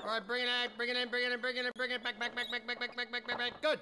Alright, bring it in, bring it in, bring it in, bring it in, bring it back, back, back, back, back, back, back, back, back, back. Good.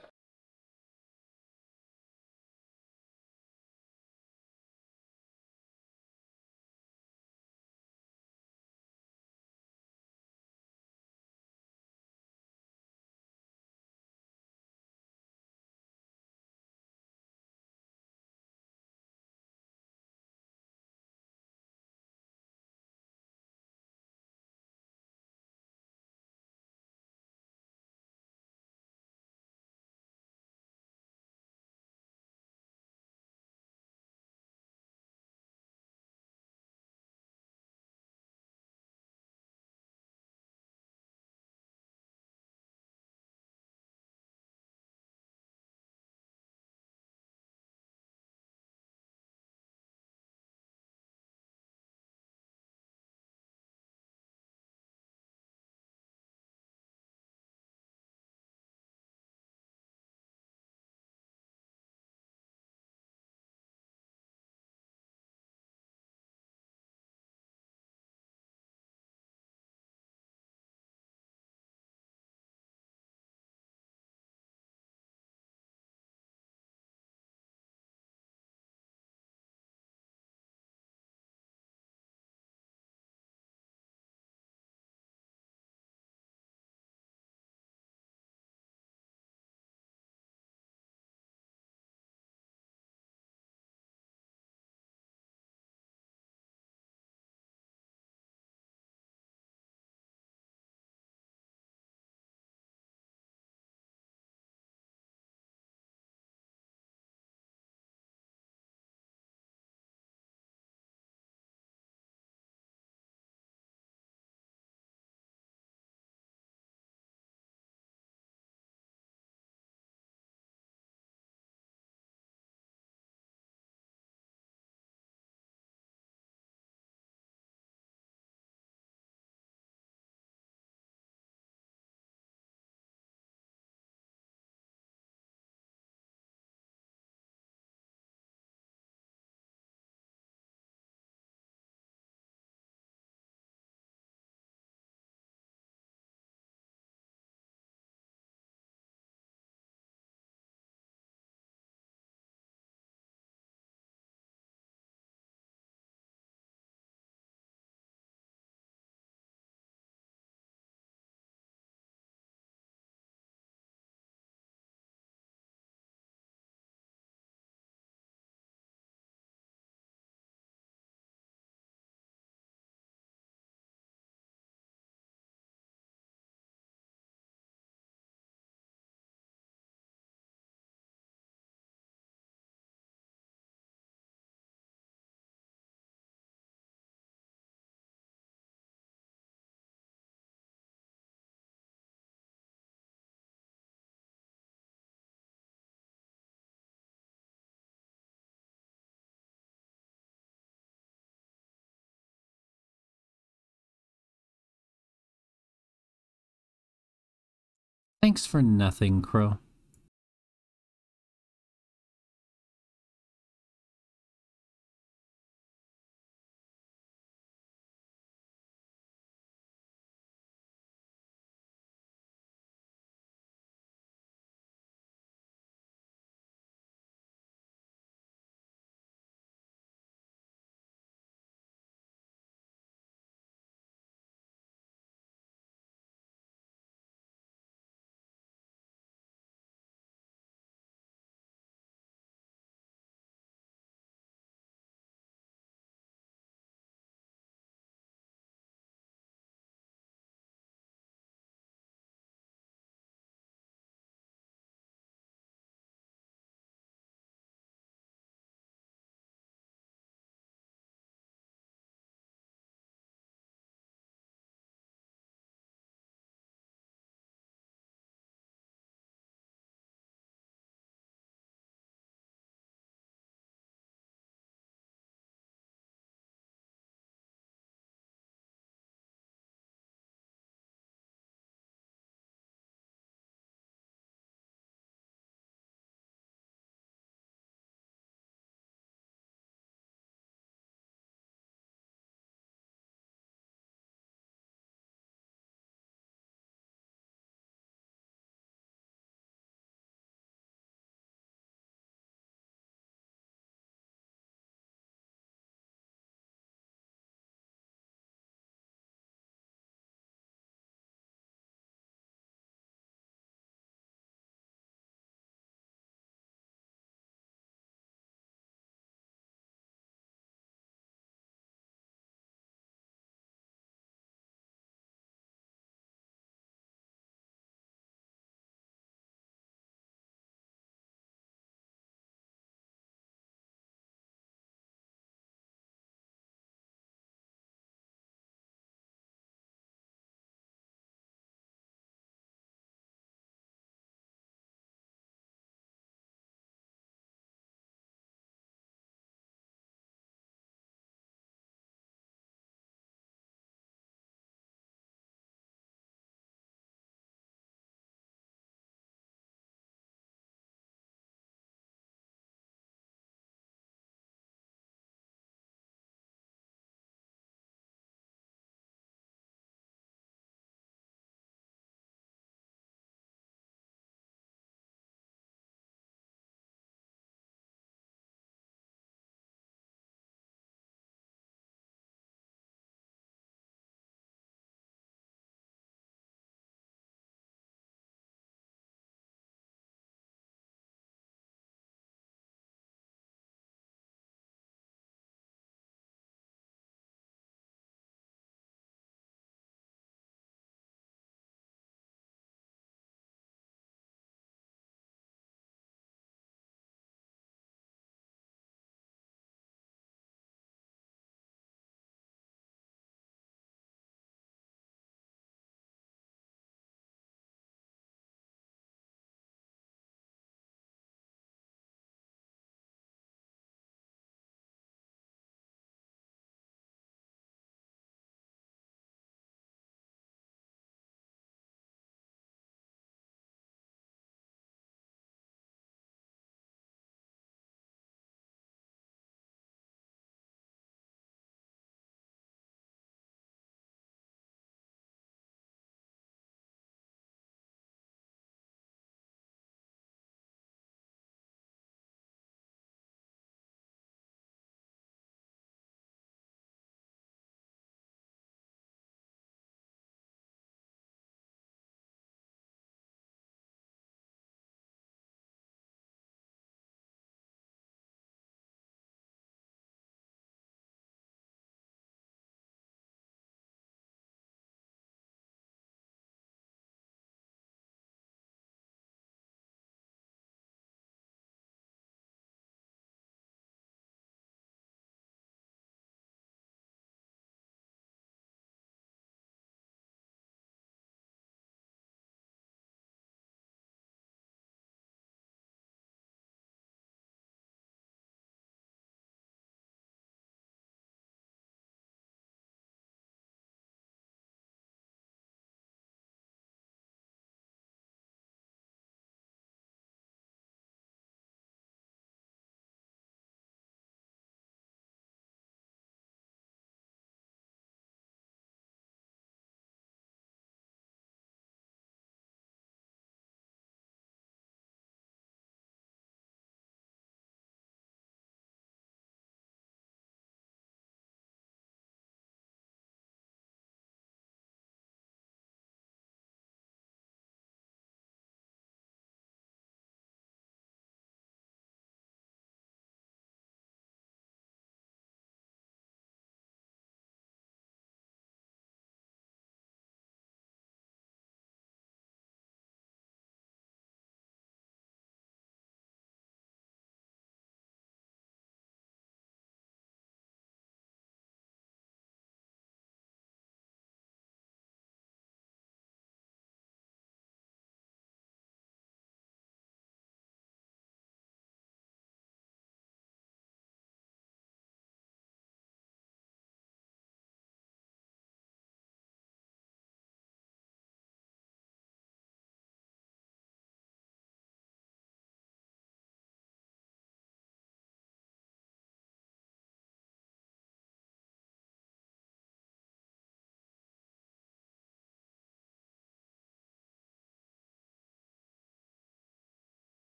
Thanks for nothing, Crow.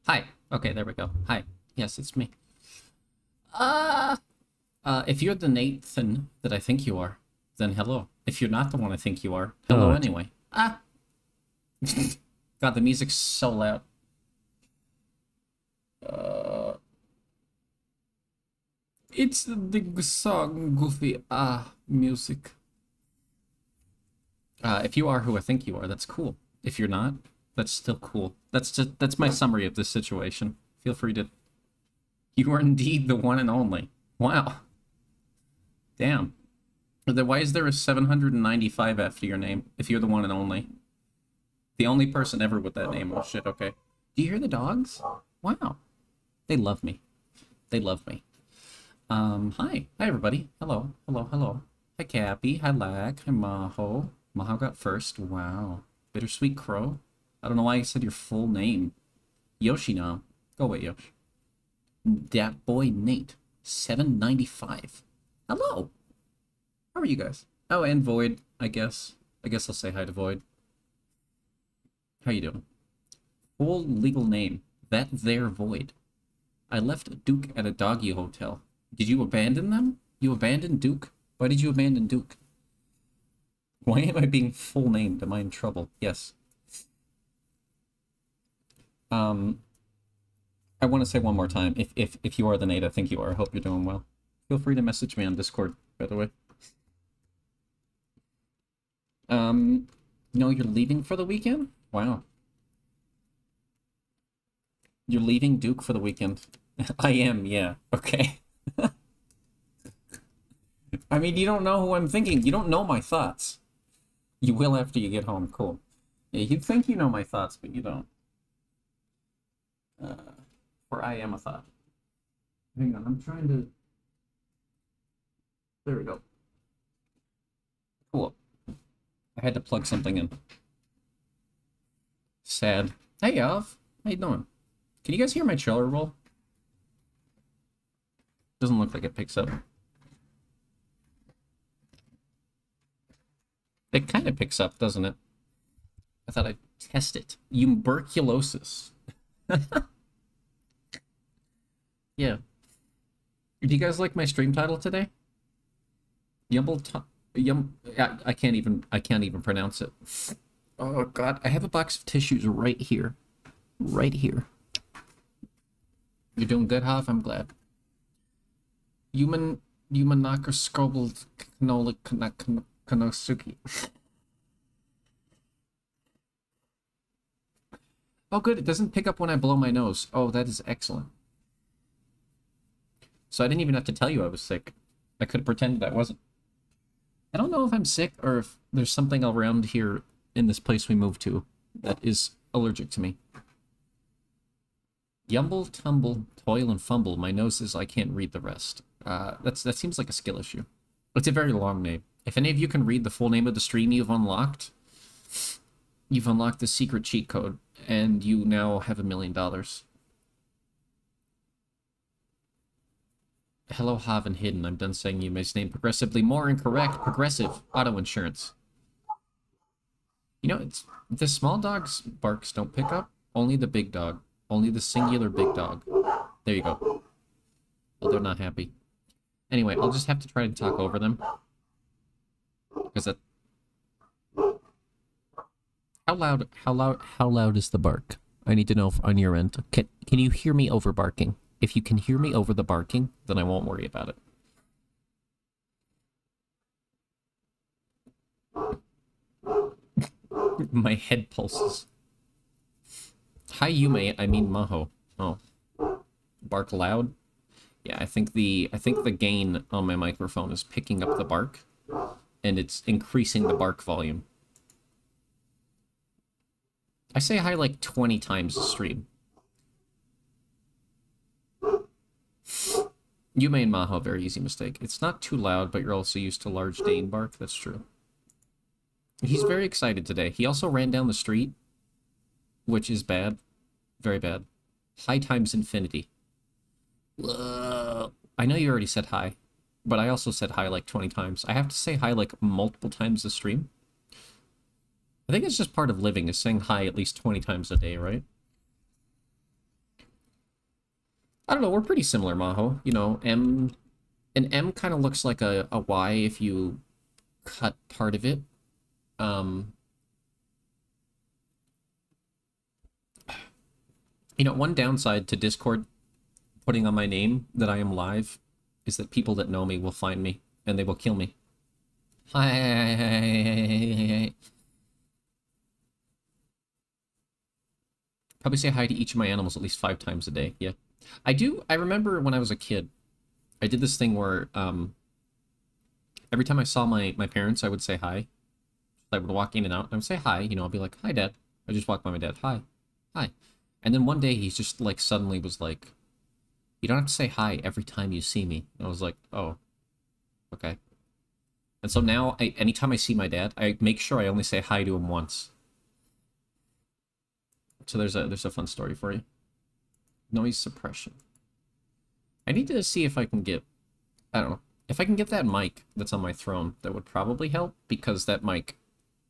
Hi. Okay, there we go. Hi. Yes, it's me. If you're the Nathan that I think you are, then hello. If you're not the one I think you are, hello Hello. anyway. Ah! God, the music's so loud. Uh, it's the song Goofy. Music. If you are who I think you are, that's cool. If you're not, that's still cool. That's my summary of this situation. Feel free to. You are indeed the one and only. Wow. Damn. Then why is there a 795 after your name if you're the one and only? The only person ever with that name. Oh shit, okay. Do you hear the dogs? Wow. They love me. They love me. Hi. Hi everybody. Hello. Hello, hello. Hi Cappy. Hi Lack. Hi Maho. Maho got first. Wow. Bittersweet Crow. I don't know why I said your full name. Yoshi now. Go away, Yosh. Dat boy Nate. 795. Hello. How are you guys? Oh, and Void, I guess. I guess I'll say hi to Void. How you doing? Full legal name. That there Void. I left Duke at a doggy hotel. Did you abandon them? You abandoned Duke? Why did you abandon Duke? Why am I being full named? Am I in trouble? Yes. I want to say one more time. If you are the Nate, I think you are. I hope you're doing well. Feel free to message me on Discord, by the way. No, you're leaving for the weekend? Wow. You're leaving Duke for the weekend? I am, yeah. Okay. I mean, you don't know who I'm thinking. You don't know my thoughts. You will after you get home. Cool. Yeah, you think you know my thoughts, but you don't. For I am a thought. Hang on, I'm trying to... There we go. Cool. I had to plug something in. Sad. Hey, Alf. How you doing? Can you guys hear my trailer roll? Doesn't look like it picks up. It kind of picks up, doesn't it? I thought I'd test it. Tuberculosis. Yeah. Do you guys like my stream title today? I can't even pronounce it. Oh god, I have a box of tissues right here. Right here. You're doing good, Hav? I'm glad. Yumanaka Scobled Konosuke. Oh good, it doesn't pick up when I blow my nose. Oh, that is excellent. So I didn't even have to tell you I was sick. I could have pretended I wasn't. I don't know if I'm sick or if there's something around here in this place we moved to that is allergic to me. Yumble, tumble, toil, and fumble. My nose says I can't read the rest. That seems like a skill issue. It's a very long name. If any of you can read the full name of the stream you've unlocked the secret cheat code, and you now have $1 million. Hello, Haven Hidden. I'm done saying you may name progressively more incorrect. Progressive auto insurance. You know, it's the small dog's barks don't pick up. Only the big dog. Only the singular big dog. There you go. Well, they're not happy. Anyway, I'll just have to try to talk over them. Because that... How loud is the bark? I need to know if on your end. Can you hear me over barking? If you can hear me over the barking, then I won't worry about it. My head pulses. Hi, Yume. I mean Maho. Oh. Bark loud? Yeah, I think the gain on my microphone is picking up the bark, and it's increasing the bark volume. I say hi like 20 times a stream. Yume and Maho, very easy mistake. It's not too loud, but you're also used to large Dane bark. That's true. He's very excited today. He also ran down the street, which is bad. Very bad. High times infinity. I know you already said hi, but I also said hi like 20 times. I have to say hi like multiple times a stream. I think it's just part of living, is saying hi at least 20 times a day, right? I don't know, we're pretty similar, Maho. You know, an M kind of looks like a Y if you cut part of it. You know, one downside to Discord putting on my name that I am live is that people that know me will find me and they will kill me. Hi. Probably say hi to each of my animals at least 5 times a day. Yeah. I remember when I was a kid, I did this thing where every time I saw my parents, I would say hi. I would walk in and out, and I would say hi, you know, I'd be like, hi, Dad. I just walk by my dad, hi, hi. And then one day he's just like suddenly was like, you don't have to say hi every time you see me. And I was like, oh, okay. And so now, anytime I see my dad, I make sure I only say hi to him once. So there's a fun story for you. Noise suppression. I need to see if I can get, I don't know, if I can get that mic that's on my throne, that would probably help, because that mic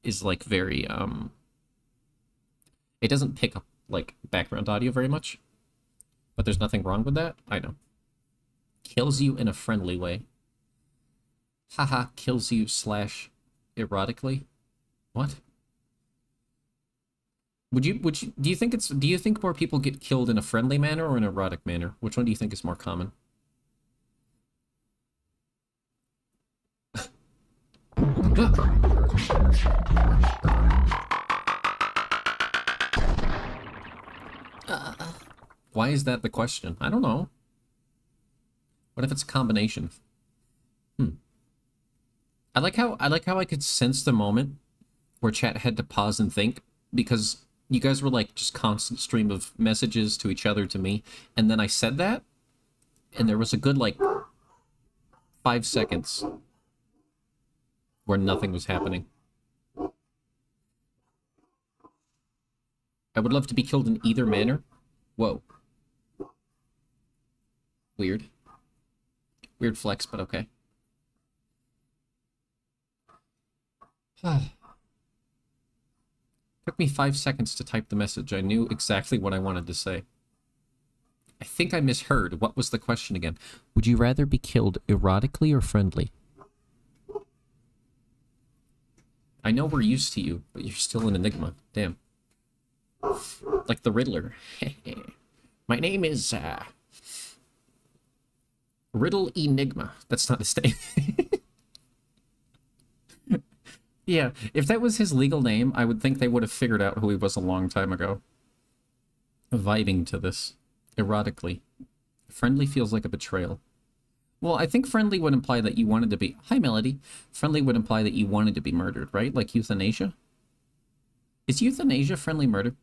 is like very, it doesn't pick up like background audio very much, but there's nothing wrong with that. I know. Kills you in a friendly way. Haha, kills you / erotically. What? Do you think more people get killed in a friendly manner or an erotic manner? Which one do you think is more common? Why is that the question? I don't know. What if it's a combination? I like how I could sense the moment where chat had to pause and think, because you guys were like just constant stream of messages to each other, to me, and then I said that, and there was a good like 5 seconds where nothing was happening. I would love to be killed in either manner. Whoa. Weird. Weird flex, but okay. Took me 5 seconds to type the message. I knew exactly what I wanted to say. I think I misheard. What was the question again? Would you rather be killed erotically or friendly? I know we're used to you, but you're still an enigma. Damn. Like the Riddler. My name is, Riddle Enigma. That's not his name. Yeah, if that was his legal name, I would think they would have figured out who he was a long time ago. Vibing to this. Erotically. Friendly feels like a betrayal. Well, I think friendly would imply that you wanted to be... Hi, Melody. Friendly would imply that you wanted to be murdered, right? Like euthanasia? Is euthanasia friendly murder?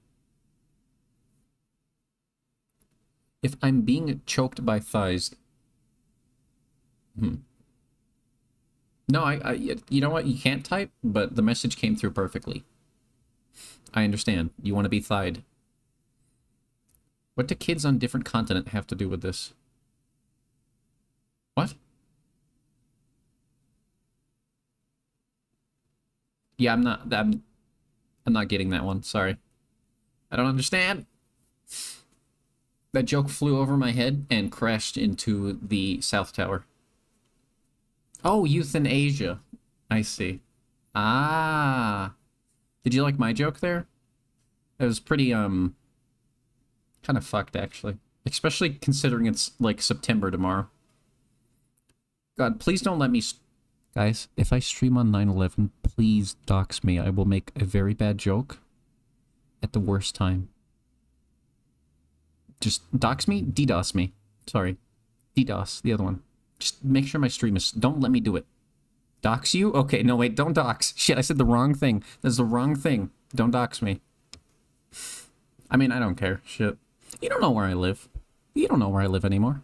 If I'm being choked by thighs... No, you know what? You can't type, but the message came through perfectly. I understand. You want to be thighed. What do kids on different continent have to do with this? What? Yeah, I'm not getting that one. Sorry. I don't understand. That joke flew over my head and crashed into the South Tower. Oh, euthanasia. I see. Ah. Did you like my joke there? It was pretty, kind of fucked, actually. Especially considering it's, like, September tomorrow. God, please don't let me... Guys, if I stream on 9/11, please dox me. I will make a very bad joke at the worst time. Just dox me? DDoS me. Sorry. DDoS, the other one. Just make sure my stream is... Don't let me do it. Dox you? Okay, no, wait, don't dox. Shit, I said the wrong thing. That's the wrong thing. Don't dox me. I mean, I don't care. Shit. You don't know where I live. You don't know where I live anymore.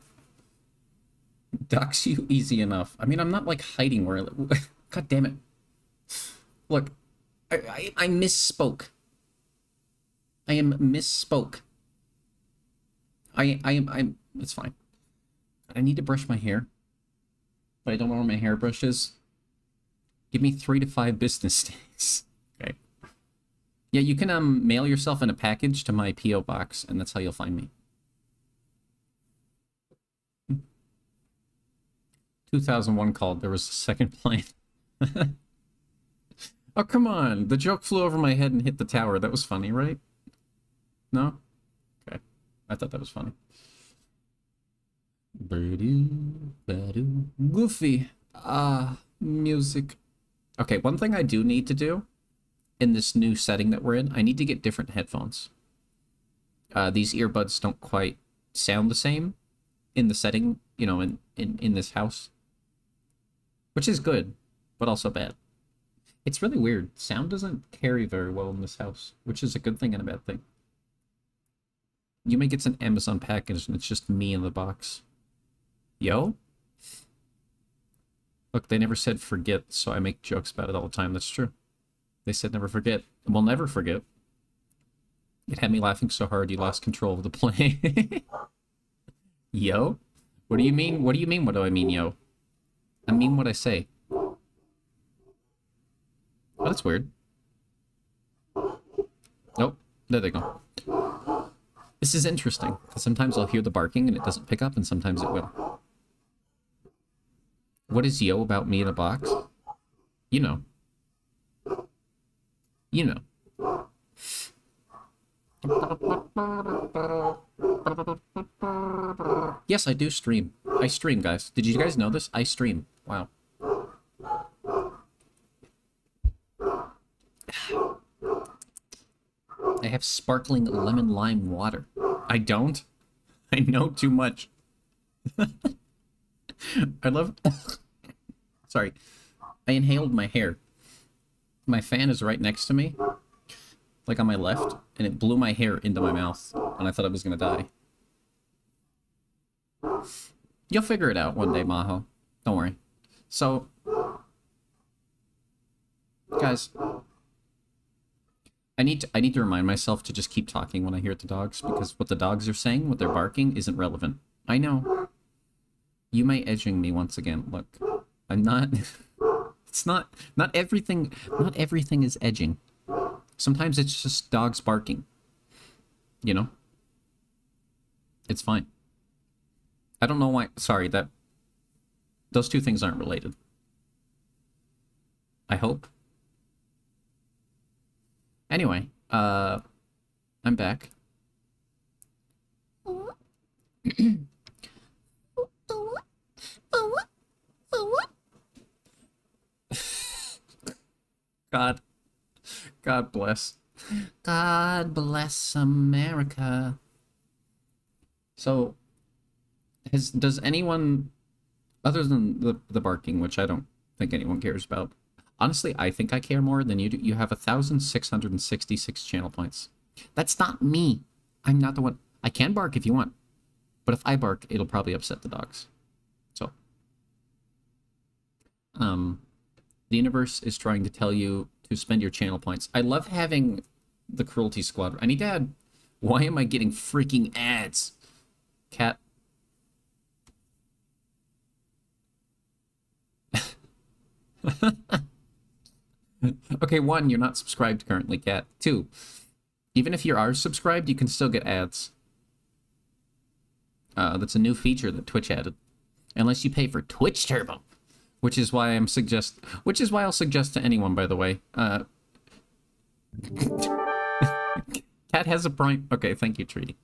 Dox you easy enough. I mean, I'm not, like, hiding where I live. God damn it. Look, I misspoke. I am misspoke. I'm... It's fine. I need to brush my hair. But I don't know where my hairbrush is. Give me 3 to 5 business days. Okay. Yeah, you can mail yourself in a package to my P.O. box, and that's how you'll find me. 2001 called. There was a second plane. Oh, come on. The joke flew over my head and hit the tower. That was funny, right? No? Okay. I thought that was funny. Goofy. Music. Okay, one thing I do need to do in this new setting that we're in, I need to get different headphones. These earbuds don't quite sound the same in the setting, you know, in this house. Which is good, but also bad. It's really weird. Sound doesn't carry very well in this house, which is a good thing and a bad thing. Yume gets an Amazon package and it's just me in the box. Yo? Look, they never said forget, so I make jokes about it all the time. That's true. They said never forget. We'll never forget. It had me laughing so hard you lost control of the plane. Yo? What do you mean? What do you mean? What do I mean, yo? I mean what I say. Oh, that's weird. Nope. There they go. This is interesting, because sometimes I'll hear the barking and it doesn't pick up, and sometimes it will. What is yo about me in a box? You know. You know. Yes, I do stream. I stream, guys. Did you guys know this? I stream. Wow. I have sparkling lemon lime water. I don't? I know too much. I love... Sorry. I inhaled my hair. My fan is right next to me. Like on my left. And it blew my hair into my mouth. And I thought I was gonna die. You'll figure it out one day, Maho. Don't worry. So... Guys... I need to remind myself to just keep talking when I hear the dogs, because what the dogs are saying, what they're barking, isn't relevant. I know. You may edging me once again. Look, I'm not... It's not everything is edging. Sometimes it's just dogs barking. You know? It's fine. I don't know why... Sorry, those two things aren't related. I hope. Anyway, I'm back. God bless. God bless America. So, does anyone, other than the barking, which I don't think anyone cares about, honestly, I think I care more than you do. You have 1,666 channel points. That's not me. I'm not the one. I can bark if you want. But if I bark, it'll probably upset the dogs. So. The universe is trying to tell you to spend your channel points. I love having the Cruelty Squad. I need to add... Why am I getting freaking ads? Cat. Okay, 1, you're not subscribed currently, Cat. 2, even if you are subscribed, you can still get ads. That's a new feature that Twitch added. Unless you pay for Twitch Turbo. Which is why I'll suggest to anyone, by the way. Cat has a Prime... Okay, thank you, Treaty.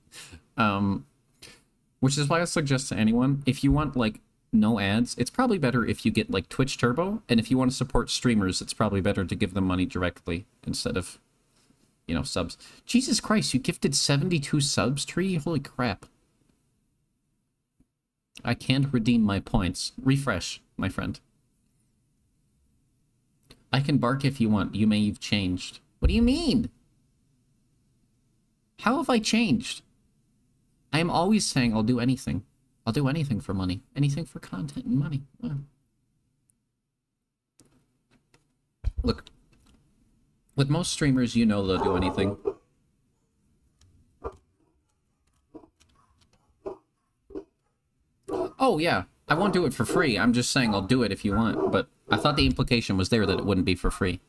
Which is why I suggest to anyone, if you want, like, no ads, it's probably better if you get, like, Twitch Turbo, and if you want to support streamers, it's probably better to give them money directly instead of, you know, subs. Jesus Christ, you gifted 72 subs, Tree? Holy crap. I can't redeem my points. Refresh, my friend. I can bark if you want. You've changed. What do you mean? How have I changed? I am always saying I'll do anything. I'll do anything for money. Anything for content and money. Wow. Look, with most streamers, you know they'll do anything. Oh, yeah. I won't do it for free. I'm just saying I'll do it if you want. But I thought the implication was there that it wouldn't be for free.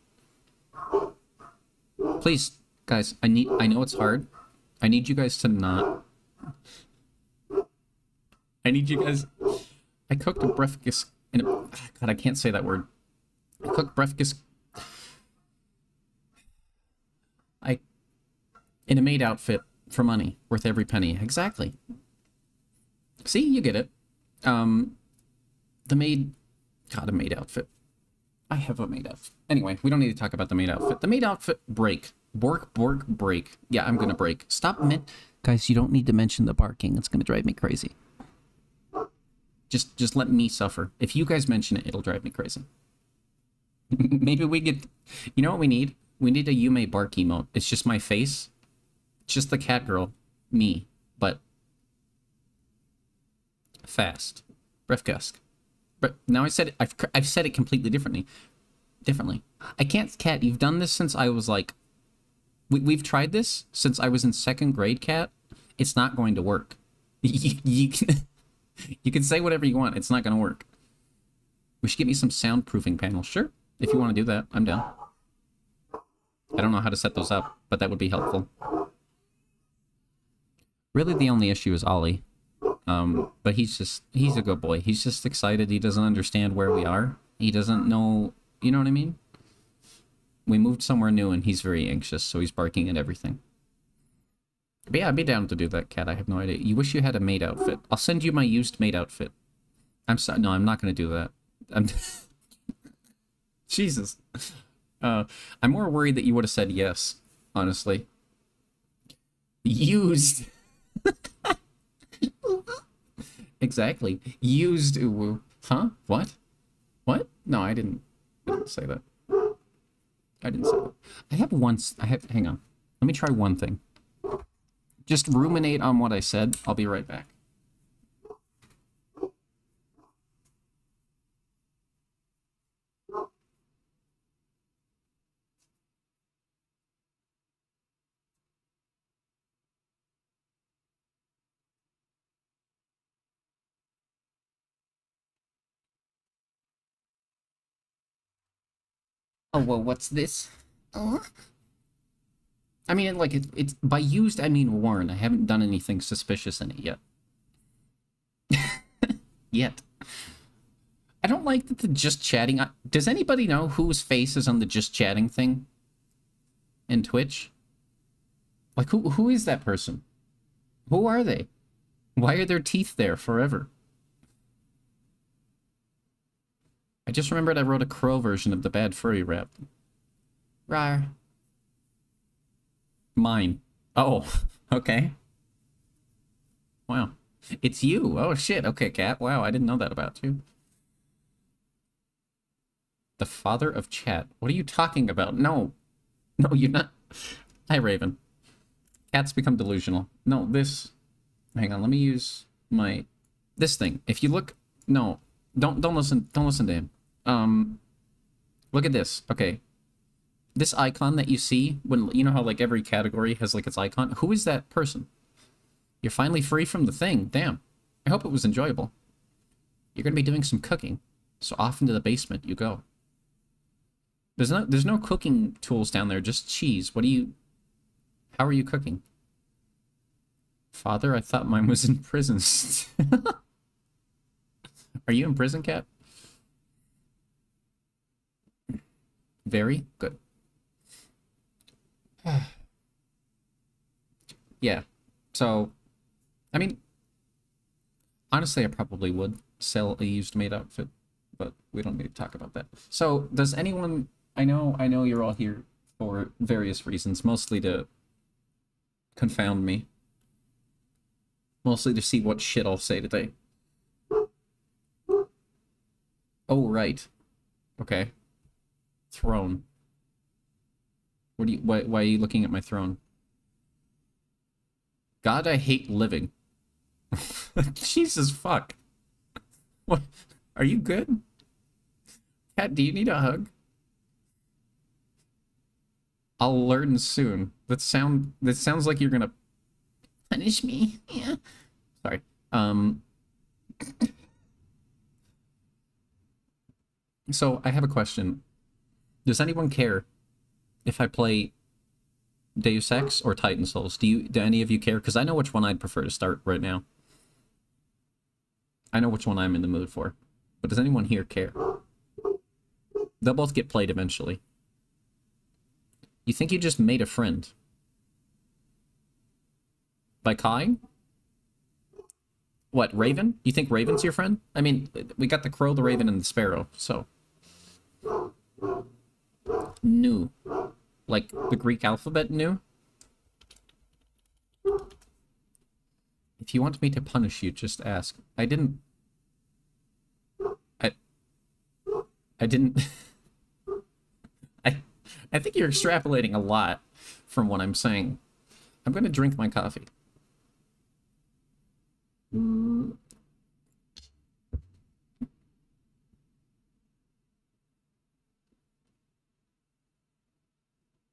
Please, guys, I know it's hard. I need you guys to not... I need you guys... I cooked a breakfast God, I can't say that word. I cook breakfast. I in a maid outfit for money, worth every penny. Exactly. See, you get it. The maid. God, a maid outfit. I have a maid outfit. Anyway, we don't need to talk about the maid outfit. The maid outfit break. Bork, break. Yeah, I'm gonna break. Stop, guys. You don't need to mention the barking. It's gonna drive me crazy. Just let me suffer. If you guys mention it, it'll drive me crazy. Maybe we get... You know what we need? We need a Yume bark emote. It's just my face. It's just the cat girl. Me. But... fast. Brefgusk. But now I've said it completely differently. I can't... Cat, you've done this since I was like... We've tried this since I was in 2nd grade, Cat. It's not going to work. You can say whatever you want. It's not going to work. We should get me some soundproofing panels. Sure. If you want to do that, I'm down. I don't know how to set those up, but that would be helpful. Really, the only issue is Ollie. But he's a good boy. He's just excited. He doesn't understand where we are. He doesn't know, you know what I mean? We moved somewhere new and he's very anxious, so he's barking at everything. But yeah, I'd be down to do that, Cat. I have no idea. You wish you had a maid outfit. I'll send you my used maid outfit. I'm sorry. No, I'm not going to do that. Jesus. I'm more worried that you would have said yes, honestly. Used. Exactly. Used uwu. Huh? What? What? No, I didn't say that. I didn't say that. Hang on. Let me try one thing. Just ruminate on what I said. I'll be right back. Oh, well, what's this? Oh. I mean, like, it's by used, I mean worn. I haven't done anything suspicious in it yet. Yet. I don't like that the just chatting... Does anybody know whose face is on the just chatting thing? In Twitch? Like, who is that person? Who are they? Why are their teeth there forever? I just remembered I wrote a crow version of the Bad Furry rap. Rawr. Mine. Oh, okay. Wow. It's you. Oh, shit. Okay, Cat. Wow, I didn't know that about you. The father of chat. What are you talking about? No. No, you're not. Hi, Raven. Cat's become delusional. No, this... Hang on, let me use my... This thing. If you look... No. Don't listen to him. Look at this. Okay. This icon that you see, when you know how like every category has like its icon? Who is that person? You're finally free from the thing. Damn. I hope it was enjoyable. You're gonna be doing some cooking. So off into the basement you go. There's no cooking tools down there, just cheese. How are you cooking? Father, I thought mine was in prison. Are you in prison, Cat? Very good. Yeah. So, I mean, honestly, I probably would sell a used maid outfit, but we don't need to talk about that. So, does anyone... I know you're all here for various reasons, mostly to confound me. Mostly to see what shit I'll say today. Oh, right. Okay. Throne. Why are you looking at my throne? God, I hate living. Jesus fuck. What? Are you good? Cat, do you need a hug? I'll learn soon. That sounds like you're gonna punish me. Yeah. Sorry. So I have a question. Does anyone care if I play Deus Ex or Titan Souls? Do any of you care? Because I know which one I'd prefer to start right now. I know which one I'm in the mood for. But does anyone here care? They'll both get played eventually. You think you just made a friend? By cawing? What, Raven? You think Raven's your friend? I mean, we got the crow, the raven, and the sparrow, so... Nu. Like the Greek alphabet, Nu? If you want me to punish you, just ask. I didn't... I didn't... I think you're extrapolating a lot from what I'm saying. I'm going to drink my coffee.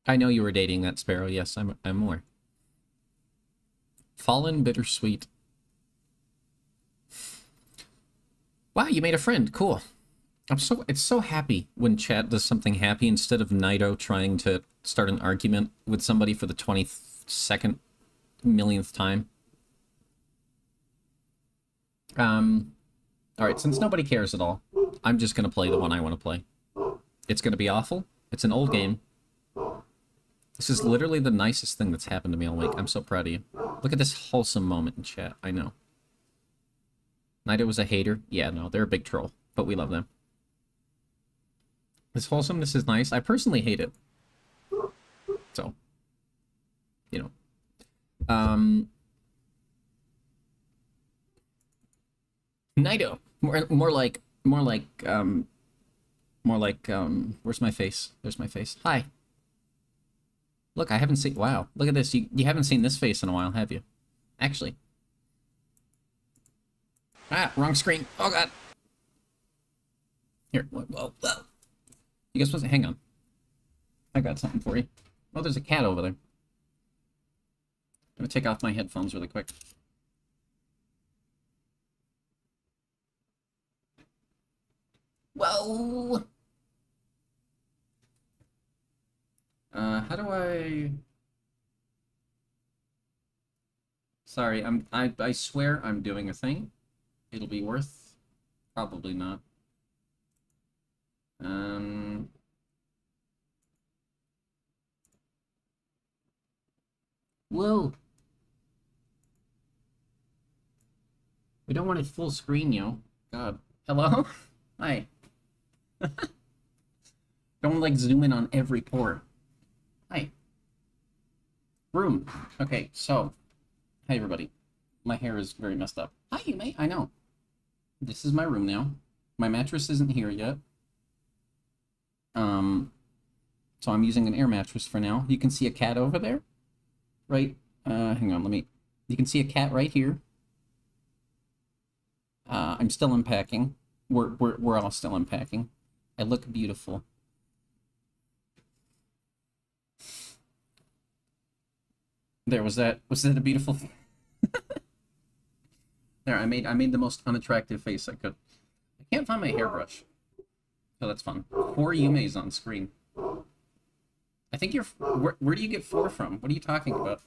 I know you were dating that sparrow. Yes, I'm more. Fallen bittersweet. Wow, you made a friend. Cool. It's so happy when chat does something happy instead of Naito trying to start an argument with somebody for the 22nd millionth time. Alright, since nobody cares at all, I'm just gonna play the one I want to play. It's gonna be awful. It's an old game. This is literally the nicest thing that's happened to me all week. I'm so proud of you. Look at this wholesome moment in chat. I know. Naito was a hater. Yeah, no, they're a big troll, but we love them. This wholesomeness is nice. I personally hate it. So, you know. Naito. More like, where's my face? There's my face. Hi. Look, I haven't seen, wow. Look at this. You haven't seen this face in a while, have you? Actually. Ah, wrong screen. Oh, God. Here, whoa. You guys supposed to, hang on. I got something for you. Oh, there's a cat over there. I'm gonna take off my headphones really quick. Whoa! How do I... Sorry, I swear I'm doing a thing. It'll be worth... Probably not. Whoa! We don't want it full screen, yo. God. Hello? Hi. Don't, like, zoom in on every pore. Hi. Room. Okay, so. Hi, everybody. My hair is very messed up. Hi, you mate. I know. This is my room now. My mattress isn't here yet. So I'm using an air mattress for now. You can see a cat over there. Right? Hang on, you can see a cat right here. I'm still unpacking. We're all still unpacking. I look beautiful. There, was that a beautiful There, I made the most unattractive face I could. I can't find my hairbrush. Oh, that's fun. 4 Yume's on screen. I think you're... Where do you get 4 from? What are you talking about?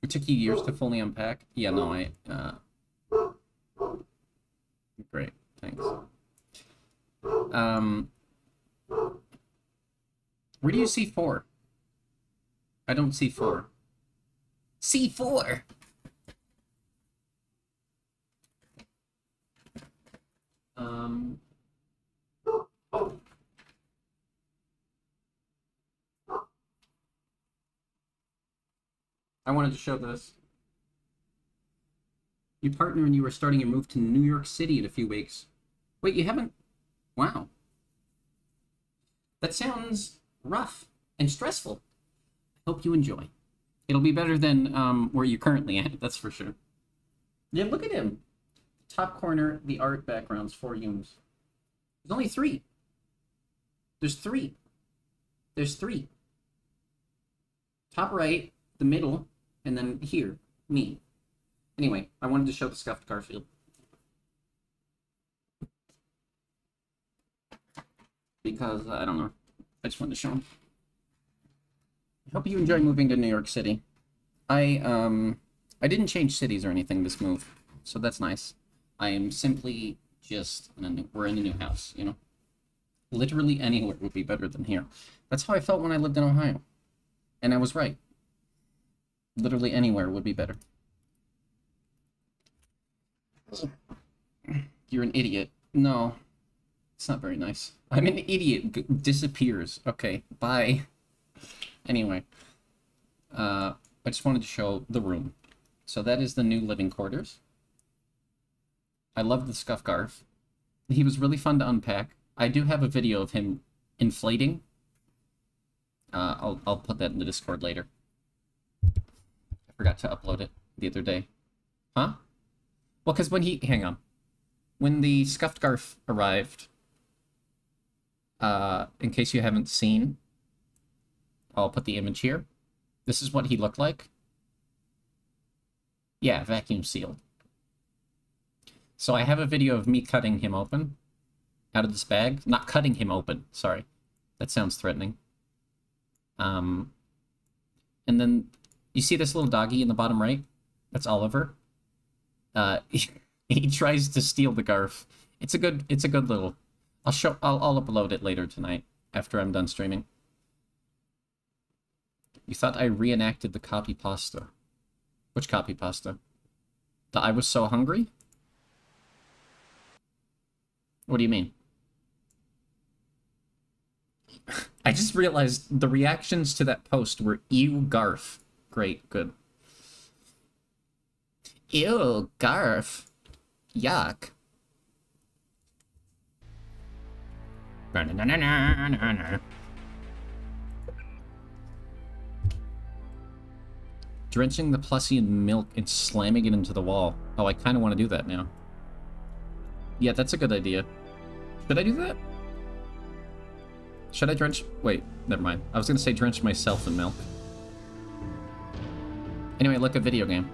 It took you years to fully unpack? Yeah, no, Great, thanks. Where do you see 4? I don't see 4. C4! I wanted to show this. Your partner and you are starting your move to New York City in a few weeks. Wait, you haven't... Wow. That sounds rough and stressful. I hope you enjoy. It'll be better than where you're currently at, that's for sure. Yeah, look at him. Top corner, the art background's 4 Yumes. There's only 3. There's 3. There's 3. Top right, the middle, and then here, me. Anyway, I wanted to show the scuffed Garfield. Because, I don't know. I just wanted to show him. I hope you enjoy moving to New York City. I didn't change cities or anything this move, so that's nice. I am simply just we're in a new house, you know? Literally anywhere would be better than here. That's how I felt when I lived in Ohio. And I was right. Literally anywhere would be better. You're an idiot. No. It's not very nice. I'm an idiot. Disappears. Okay, bye. Anyway. I just wanted to show the room. So that is the new living quarters. I love the scuff scarf. He was really fun to unpack. I do have a video of him inflating. I'll put that in the Discord later. I forgot to upload it the other day. Huh? Well, because when hang on. When the scuffed scarf arrived, in case you haven't seen, I'll put the image here. This is what he looked like. Yeah, vacuum sealed. So I have a video of me cutting him open out of this bag. Not cutting him open, sorry. That sounds threatening. And then, you see this little doggy in the bottom right? That's Oliver. He tries to steal the garf. It's a good little... I'll upload it later tonight, after I'm done streaming. You thought I reenacted the copy pasta. Which copy pasta? The I was so hungry? What do you mean? I just realized the reactions to that post were ew garf. Great, good. Ew, garf. Yuck. Drenching the plushie in milk and slamming it into the wall. Oh, I kind of want to do that now. Yeah, that's a good idea. Should I do that? Should I drench... Wait, never mind. I was going to say drench myself in milk. Anyway, look at video game.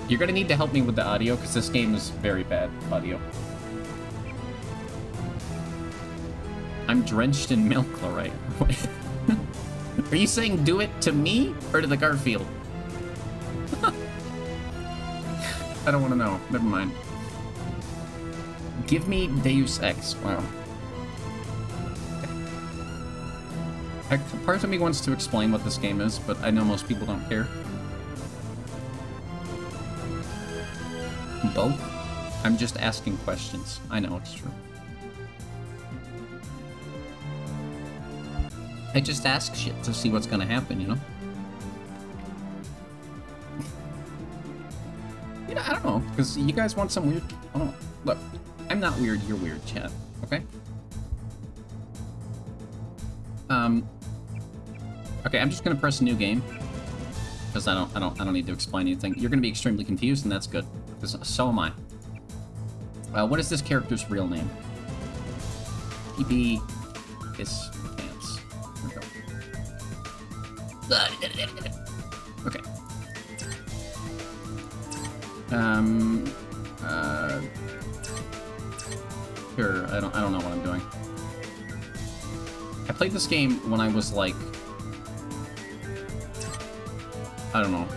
You're going to need to help me with the audio, because this game is very bad audio. I'm drenched in milk, alright. Are you saying do it to me, or to the Garfield? I don't want to know. Never mind. Give me Deus Ex. Wow. Part of me wants to explain what this game is, but I know most people don't care. Both? I'm just asking questions. I know it's true. I just ask shit to see what's gonna happen, you know? You know, I don't know, because you guys want some weird... I don't know. Look, I'm not weird, you're weird, chat. Okay? Okay, I'm just gonna press a new game. Because I don't need to explain anything. You're gonna be extremely confused, and that's good. Because so am I. What is this character's real name? He is pants. Okay. Sure, I don't know what I'm doing. I played this game when I was like, I don't know,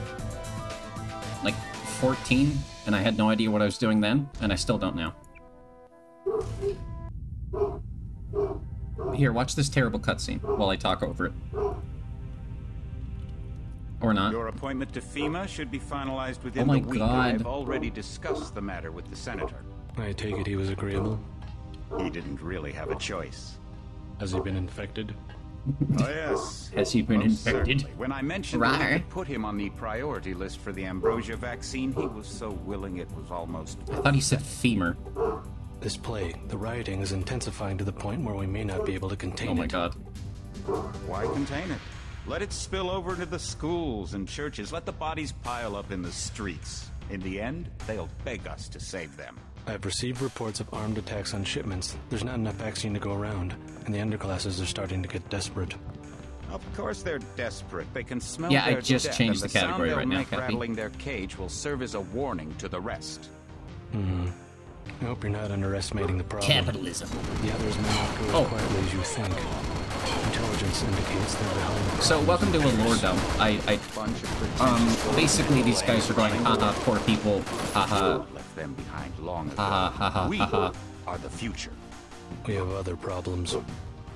like 14, and I had no idea what I was doing then, and I still don't now. Here, watch this terrible cutscene while I talk over it. Or not. Your appointment to FEMA should be finalized within the week. I've already discussed the matter with the senator. I take it he was agreeable. He didn't really have a choice. Has he been infected? Oh, yes. Has he been infected? Certainly. When I mentioned that I could put him on the priority list for the ambrosia vaccine, he was so willing it was almost... I thought he said femur. This plague, the rioting is intensifying to the point where we may not be able to contain it. Oh my god. Why contain it? Let it spill over into the schools and churches. Let the bodies pile up in the streets. In the end, they'll beg us to save them. I've received reports of armed attacks on shipments. There's not enough vaccine to go around, and the underclasses are starting to get desperate. Of course they're desperate. They can smell yeah, their I just death, changed and the category sound right now, make Cappy. rattling their cage will serve as a warning to the rest. I hope you're not underestimating the problem. Capitalism. The others may not go as quietly as you think. Intelligence indicates they're behind the So, problems welcome to in a lore place. dump. Basically these guys are going, haha, poor people, haha. Left them behind long ago. We are the future. We have other problems.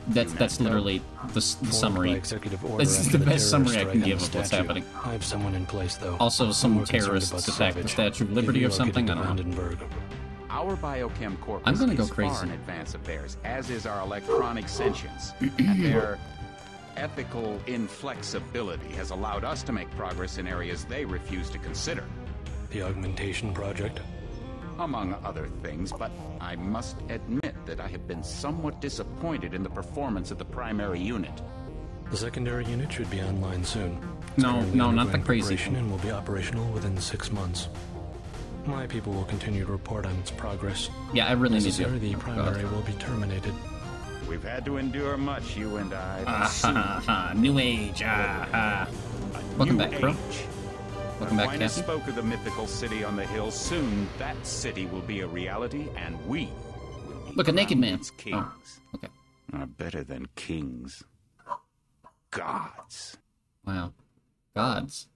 That's literally the Formed by summary. executive order This is after the best terrorist summary I strike can on give the of what's statue. happening. I have someone in place, though. Also, I'm some more concerned terrorists about attacked the Savage. Statue of He's Liberty or relocated something, to I don't know. Vandenberg. Our biochem corpus I'm gonna go is crazy. far in advance of theirs, as is our electronic sentience. And their ethical inflexibility has allowed us to make progress in areas they refuse to consider. The augmentation project. Among other things, but I must admit that I have been somewhat disappointed in the performance of the primary unit. The secondary unit should be online soon. It's No, currently no, not the undergoing crazy preparation thing. and will be operational within 6 months. My people will continue to report on its progress. Yeah, I really need Necessary, to. the Oh, primary God. will be terminated. We've had to endure much, you and I. but Ah, soon, ha, ha, New Age, ah, ha. a Welcome new back, bro. age. Welcome back, Aquinas Cassie. spoke of the mythical city on the hill. Soon, that city will be a reality, and we will be Look, a naked crowned man. its kings. Oh, okay. Better than kings. Gods. Wow. Gods.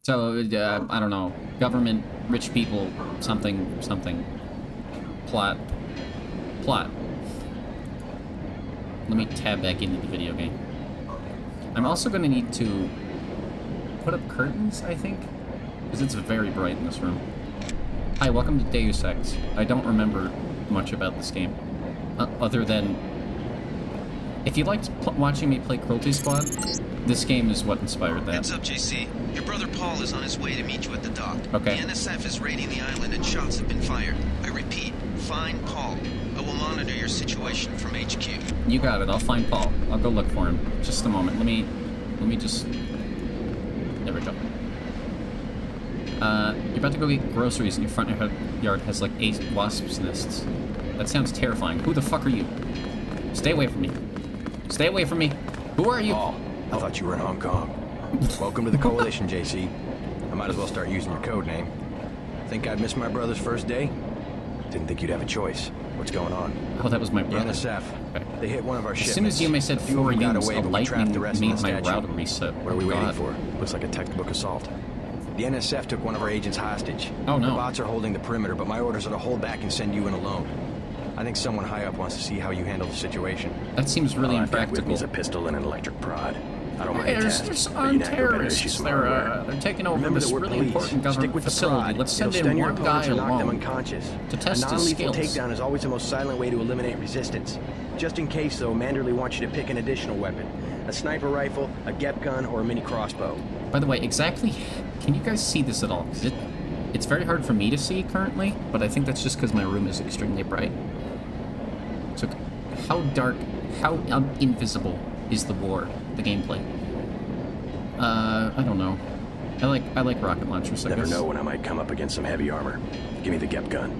So, I don't know. Government, rich people, something, something. Plot. Plot. Let me tab back into the video game. I'm also going to need to put up curtains, I think, because it's very bright in this room. Hi, welcome to Deus Ex. I don't remember much about this game, other than if you liked watching me play Cruelty Squad, this game is what inspired that. Heads up, JC. Your brother Paul is on his way to meet you at the dock. Okay. The NSF is raiding the island and shots have been fired. I repeat, find Paul. I will monitor your situation from HQ. You got it. I'll find Paul. I'll go look for him. Just a moment. Let me just. There we go. You're about to go get groceries, and your front yard has like 8 wasps' nests. That sounds terrifying. Who the fuck are you? Stay away from me. Stay away from me. Who are you? Oh, I thought you were in Hong Kong. Welcome to the Coalition, JC. I might as well start using your code name. Think I'd miss my brother's first day? Didn't think you'd have a choice. What's going on? Oh, that was my The brother. NSF. Okay. They hit one of our As shipments. soon as you said A few of 4 them got units, away, a but we trapped lightning the rest made in the my statue. router reset. What are we Oh, waiting God. for? Looks like a textbook assault. The NSF took one of our agents hostage. Oh, no. The bots are holding the perimeter, but my orders are to hold back and send you in alone. I think someone high up wants to see how you handle the situation. That seems really All I've got with me impractical. is a pistol and an electric prod. I don't mind Hey, a there's test, some but you'd have to better issue terrorists. some They're hardware. taking over Remember this that we're really police. important Stick government with the facility. prod. Let's send It'll stun in your one opponents guy or knock them alone unconscious. to test a his non-lethal skills. takedown is always the most silent way to eliminate resistance. Just in case, though, Manderley wants you to pick an additional weapon. A sniper rifle, a GEP gun, or a mini crossbow. By the way, exactly, can you guys see this at all? 'Cause it's very hard for me to see currently, but I think that's just because my room is extremely bright. So, how dark, how invisible is the war, the gameplay? I don't know. I like rocket launchers, I Never guess. know when I might come up against some heavy armor. Give me the GEP gun.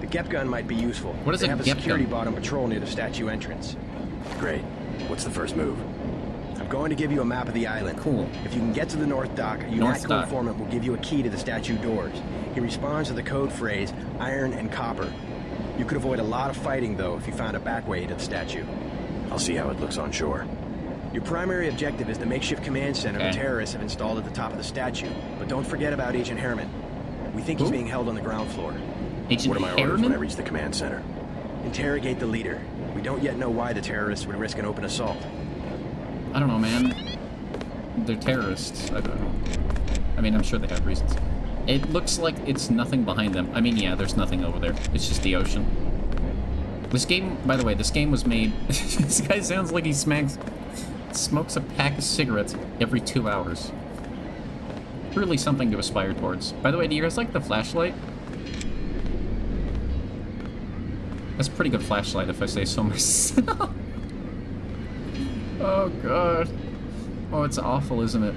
The GEP gun might be useful. What is they a have a GEP security gun? bot on patrol near the statue entrance. Great. What's the first move? I'm going to give you a map of the island. Cool. If you can get to the North Dock, a North UNATCO Dock. informant will give you a key to the statue doors. He responds to the code phrase, iron and copper. You could avoid a lot of fighting, though, if you found a back way to the statue. I'll see how it looks on shore. Your primary objective is the makeshift command center Okay. the terrorists have installed at the top of the statue. But don't forget about Agent Harriman. We think he's Who? being held on the ground floor. Agent What are my orders when I Harriman? reach the command center? Interrogate the leader. We don't yet know why the terrorists would risk an open assault. I don't know, man. They're terrorists. I don't know. I mean, I'm sure they have reasons. It looks like it's nothing behind them. I mean, yeah, there's nothing over there. It's just the ocean. This game, by the way, this game was made... This guy sounds like he smokes a pack of cigarettes every 2 hours. Really something to aspire towards. By the way, do you guys like the flashlight? That's a pretty good flashlight, if I say so myself. Oh, God. Oh, it's awful, isn't it?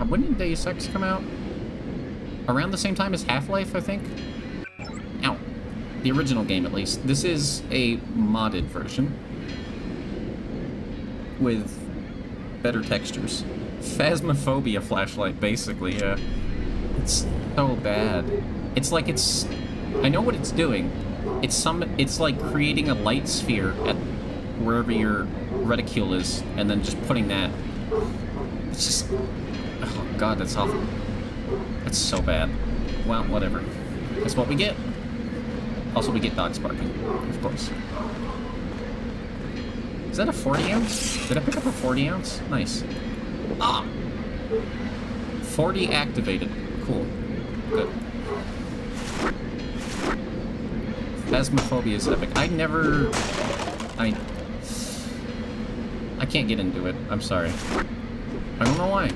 When did Deus Ex come out? Around the same time as Half-Life, I think? Ow. The original game, at least. This is a modded version. With better textures. Phasmophobia flashlight, basically, yeah. It's so bad. It's like it's... I know what it's doing. It's like creating a light sphere at wherever your reticule is, and then just putting that. It's just... Oh god, that's awful. That's so bad. Well, whatever. That's what we get. Also, we get dogs barking, of course. Is that a 40 ounce? Did I pick up a 40 ounce? Nice. Ah! 40 activated. Cool. Good. Phasmophobia is epic. I can't get into it. I'm sorry. I don't know why.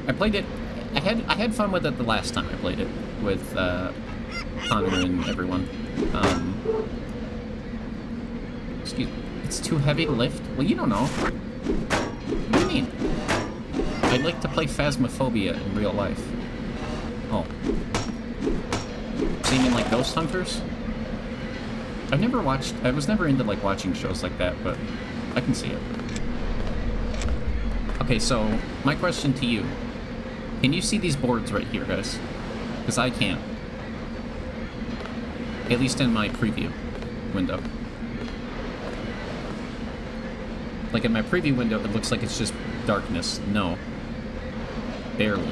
I played it... I had fun with it the last time I played it. With, Connor and everyone. Excuse me. It's too heavy to lift? Well, you don't know. What do you mean? I'd like to play Phasmophobia in real life. Oh. So you mean like Ghost Hunters? I was never into like watching shows like that, but I can see it. Okay, so my question to you. Can you see these boards right here, guys? Because I can't. At least in my preview window. Like in my preview window, it looks like it's just darkness. No. Barely.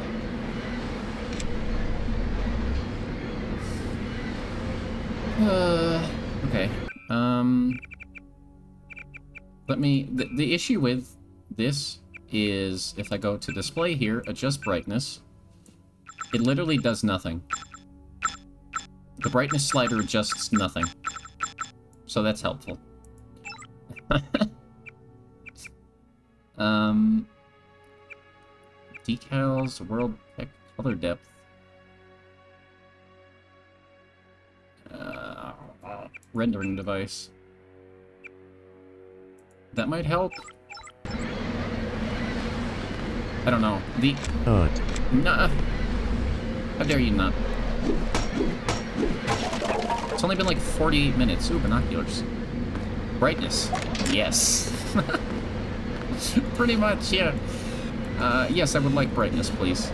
Okay. The issue with this is if I go to display here, adjust brightness, it literally does nothing. The brightness slider adjusts nothing. So that's helpful. Decals, world pick, color depth. Rendering device. That might help. I don't know. Nah. How dare you not? It's only been like 48 minutes. Ooh, binoculars. Brightness. Yes. Pretty much, yeah. Yes, I would like brightness, please.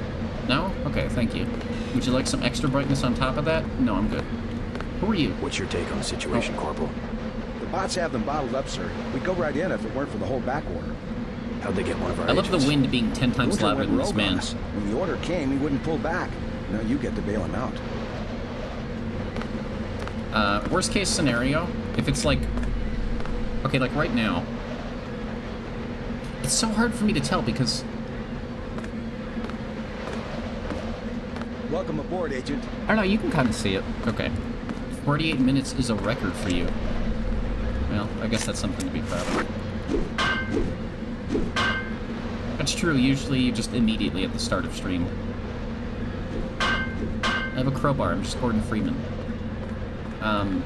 No? Okay, thank you. Would you like some extra brightness on top of that? No, I'm good. Who are you? What's your take on the situation, Corporal? The bots have them bottled up, sir. We'd go right in if it weren't for the whole back order. How'd they get one of our I love agents? the wind being 10 times Luther louder went than this rogue man. on us. When the order came, he wouldn't pull back. Now you get to bail him out. Worst case scenario, if it's like... Okay, like right now... It's so hard for me to tell because... Welcome aboard, Agent. I don't know, you can kind of see it. Okay. 48 minutes is a record for you. Well, I guess that's something to be proud of. That's true, usually you just immediately at the start of stream. I have a crowbar, I'm just Gordon Freeman. I'm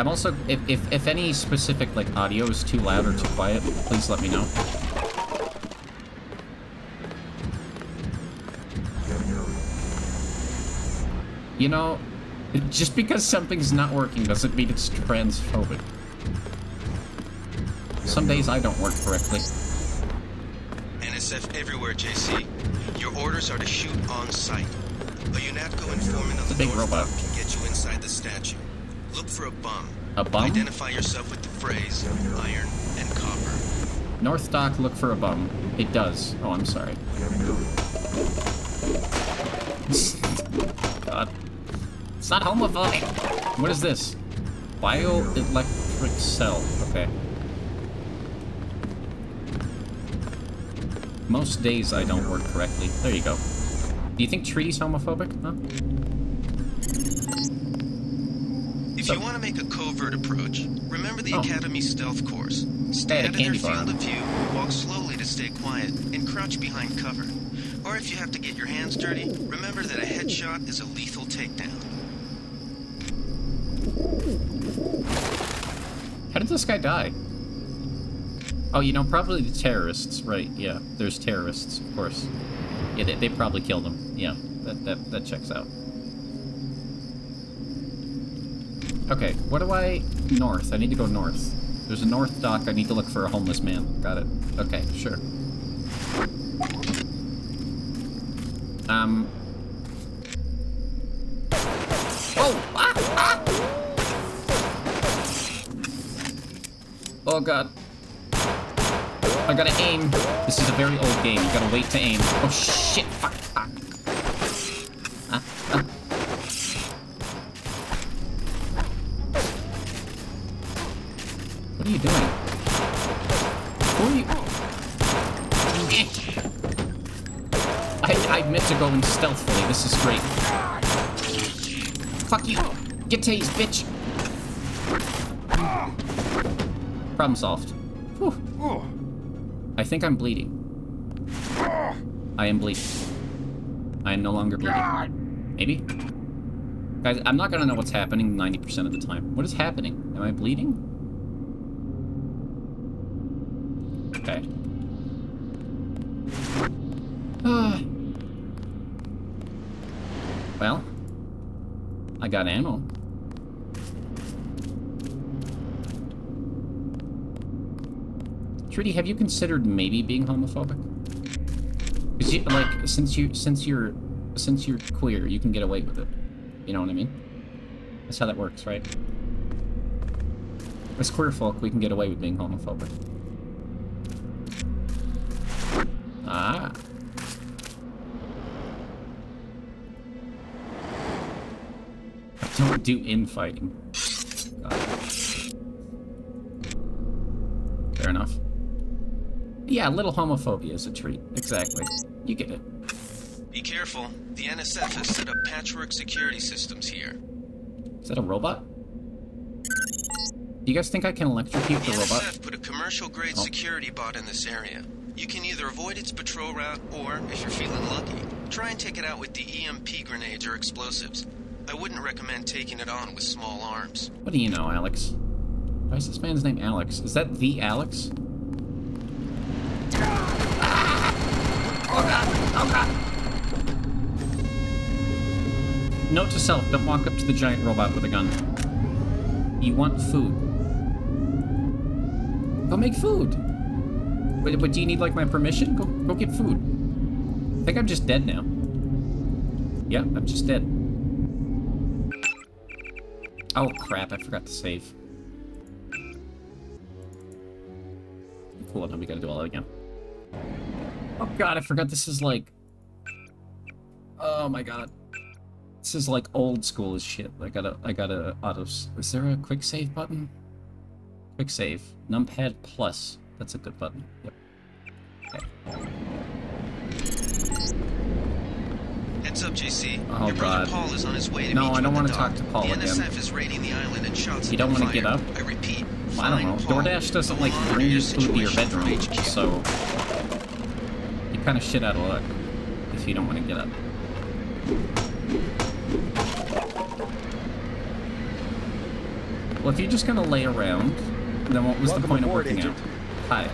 also, if any specific, like, audio is too loud or too quiet, please let me know. You know, just because something's not working doesn't mean it's transphobic. Some days I don't work correctly. NSF everywhere, JC. Your orders are to shoot on sight. A UNATCO informant on the big North robot. Dock can get you inside the statue. Look for a bum. A bum? Identify yourself with the phrase iron and copper. North Dock, look for a bum. It does. Oh, I'm sorry. God. It's not homophobic! What is this? Bioelectric cell. Okay. Most days I don't work correctly. There you go. Do you think treaty's homophobic? Huh? If you want to make a covert approach, remember the Oh. Academy stealth course. Hey, Stand the in their candy bar. field of view, walk slowly to stay quiet, and crouch behind cover. Or if you have to get your hands dirty, remember that a headshot is a lethal takedown. How did this guy die? Oh, you know, probably the terrorists, right? Yeah, there's terrorists, of course. Yeah, they probably killed him. Yeah, that checks out. Okay, what do I... North. I need to go north. There's a North Dock. I need to look for a homeless man. Got it. Okay, sure. Oh god. I gotta aim. This is a very old game. You gotta wait to aim. Oh shit! Fuck! Fuck. What are you doing? Who are you? I meant to go in stealthily. This is great. Fuck you! Get tased, bitch! Problem solved. Whew. I think I'm bleeding. I am bleeding. I am no longer bleeding. Maybe? Guys, I'm not gonna know what's happening 90% of the time. What is happening? Am I bleeding? Okay. Well, I got ammo. Trudy, have you considered maybe being homophobic? Cause you, like, since you're queer, you can get away with it. You know what I mean? That's how that works, right? As queer folk, we can get away with being homophobic. Ah. Don't do infighting. Fair enough. Yeah, a little homophobia is a treat. Exactly. You get it. Be careful. The NSF has set up patchwork security systems here. Is that a robot? Do you guys think I can electrocute the robot? The NSF put a commercial-grade security bot in this area. You can either avoid its patrol route, or, if you're feeling lucky, try and take it out with the EMP grenades or explosives. I wouldn't recommend taking it on with small arms. What do you know, Alex? Why is this man's name Alex? Is that the Alex? Oh god! Oh god! Note to self, don't walk up to the giant robot with a gun. You want food. Go make food! But do you need, like, my permission? Go get food. I think I'm just dead now. Yeah, I'm just dead. Oh crap, I forgot to save. Cool, now we gotta do all that again. Oh god, I forgot this is like... Oh my god. This is like old school as shit. I gotta auto... Is there a quick save button? Quick save. Numpad plus. That's a good button. Yep. Okay. Heads up, JC. Oh, Your brother God. Paul is on his way to No, meet you I don't at want the to talk dock. to Paul the again. NSF is raiding the island and shots You don't want to get up? I repeat. I don't know. Paul. DoorDash doesn't, like, Monitor bring your you food to your situation from bedroom, HQ. so... You're kind of shit out of luck if you don't want to get up. Well, if you're just gonna lay around, then what was the point of working out? Hi.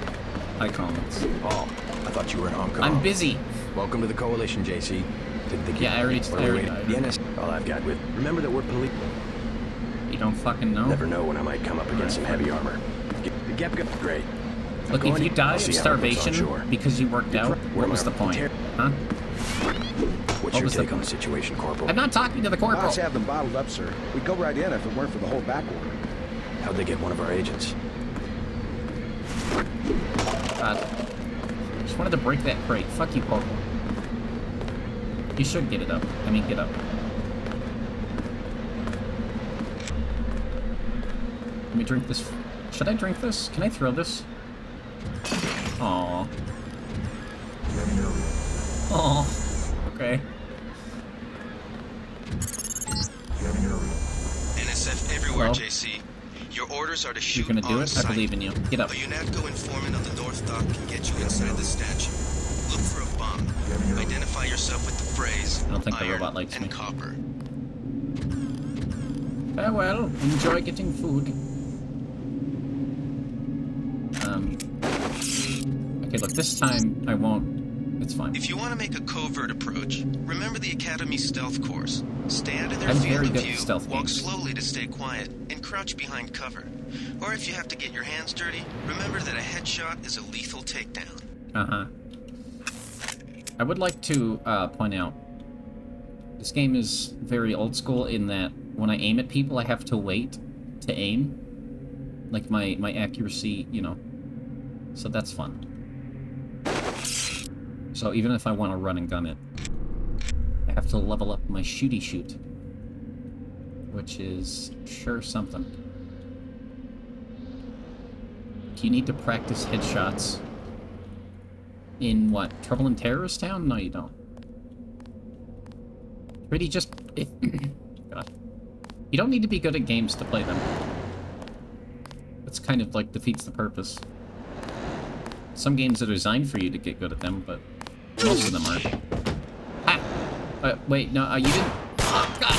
Hi, comments. Paul, I thought you were in Hong Kong. I'm busy. Welcome to the Coalition, JC. Didn't think Yeah, I already... The NS... All I've got with... Remember that we're police... You don't fucking know? Never know when I might come up against some heavy armor. The Gep got great. Look, if you die of starvation shore. because you worked out, what was the point? Huh? What's your take on the situation, Corporal? I'm not talking to the corporal. Boss have them bottled up, sir. We'd go right in if it weren't for the whole back order. How'd they get one of our agents? God. Just wanted to break that crate. Fuck you, corporal. You should get it up. I mean, get up. Let me drink this. Should I drink this? Can I throw this? Aww. Aww. Okay. NSF everywhere, Hello? JC. Your orders are to shoot You're gonna do on it? I sight. believe in you. Get up. A UNATCO informant of the North Dock can get you inside the statue. Look for a bomb. Identify yourself with the phrase I don't think the iron robot likes and me. copper. Farewell. Enjoy getting food. Okay, look, this time I won't. It's fine. If you want to make a covert approach, remember the Academy stealth course. Stay out of their I'm field very of good at view, stealth walk games. slowly to stay quiet, and crouch behind cover. Or if you have to get your hands dirty, remember that a headshot is a lethal takedown. Uh-huh. I would like to point out, this game is very old school in that when I aim at people, I have to wait to aim. Like, my accuracy, you know. So that's fun. So even if I want to run and gun it, I have to level up my shooty shoot. Which is sure something. Do you need to practice headshots in what? Trouble in Terrorist Town? No, you don't. Really, just... God. You don't need to be good at games to play them. That's kind of, like, defeats the purpose. Some games are designed for you to get good at them, but most of them aren't. Ah! Wait, no, you didn't... Oh, God!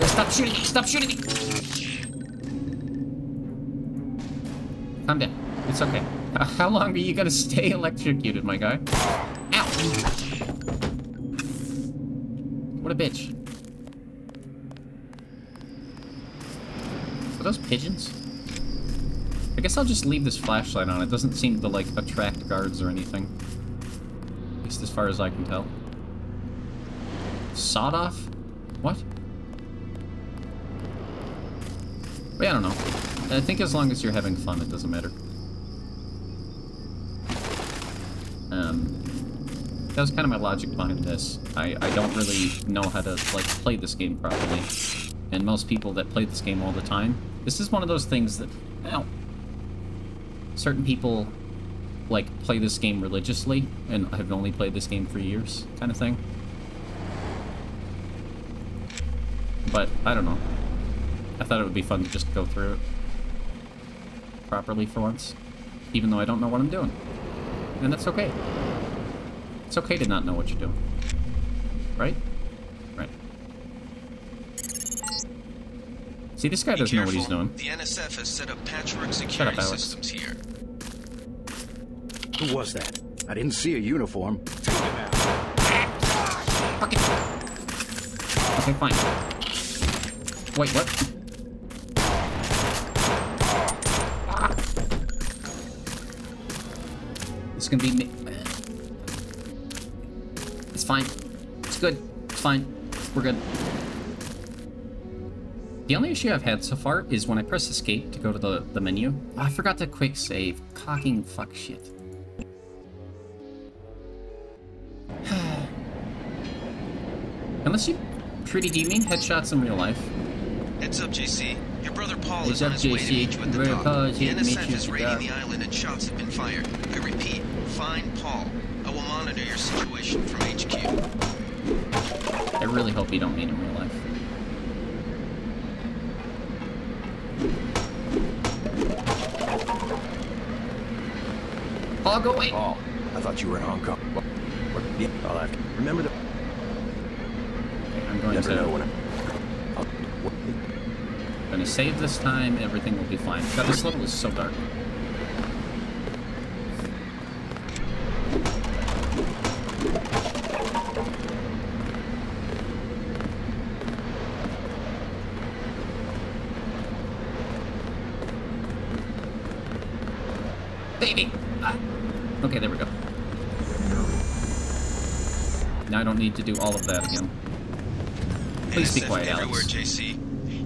Stop shooting me! Stop shooting me! Calm down. It's okay. How long are you gonna stay electrocuted, my guy? Ow! What a bitch. Are those pigeons? I guess I'll just leave this flashlight on. It doesn't seem to, like, attract guards or anything. At least as far as I can tell. Sawed off? What? But yeah, I don't know. I think as long as you're having fun, it doesn't matter. That was kind of my logic behind this. I don't really know how to, like, play this game properly. And most people that play this game all the time, this is one of those things that, ow, certain people, like, play this game religiously, and have only played this game for years, kind of thing. But, I don't know. I thought it would be fun to just go through it properly for once, even though I don't know what I'm doing. And that's okay. It's okay to not know what you're doing. Right? Right. See, this guy doesn't know what he's doing. The NSF has set up patchwork Shut security up, Alex. systems here. Who was that? I didn't see a uniform. Take him out. Fuck it. Okay, fine. Wait, what? It's gonna be me. It's fine. It's good. It's fine. We're good. The only issue I've had so far is when I press escape to go to the menu. Oh, I forgot to quick save. Cocking fuck shit. Unless you... Trudy, do you mean headshots in real life? Heads up, JC. Your brother Paul Heads is on up, his way to JC. meet you at the Brother dock. Paul is The here to meet NSF you is at the raiding dock. the island and shots have been fired. I repeat, find Paul. I will monitor your situation from HQ. I really hope you don't mean in real life. Paul, go away! Paul, I thought you were in Hong Kong. Yeah, I'll have to. Remember the... I'm going Never know when I'm gonna save this time, everything will be fine. God, this level is so dark. Baby! Ah. Okay, there we go. Now I don't need to do all of that again. Please be NSF quiet, everywhere, Alex. JC.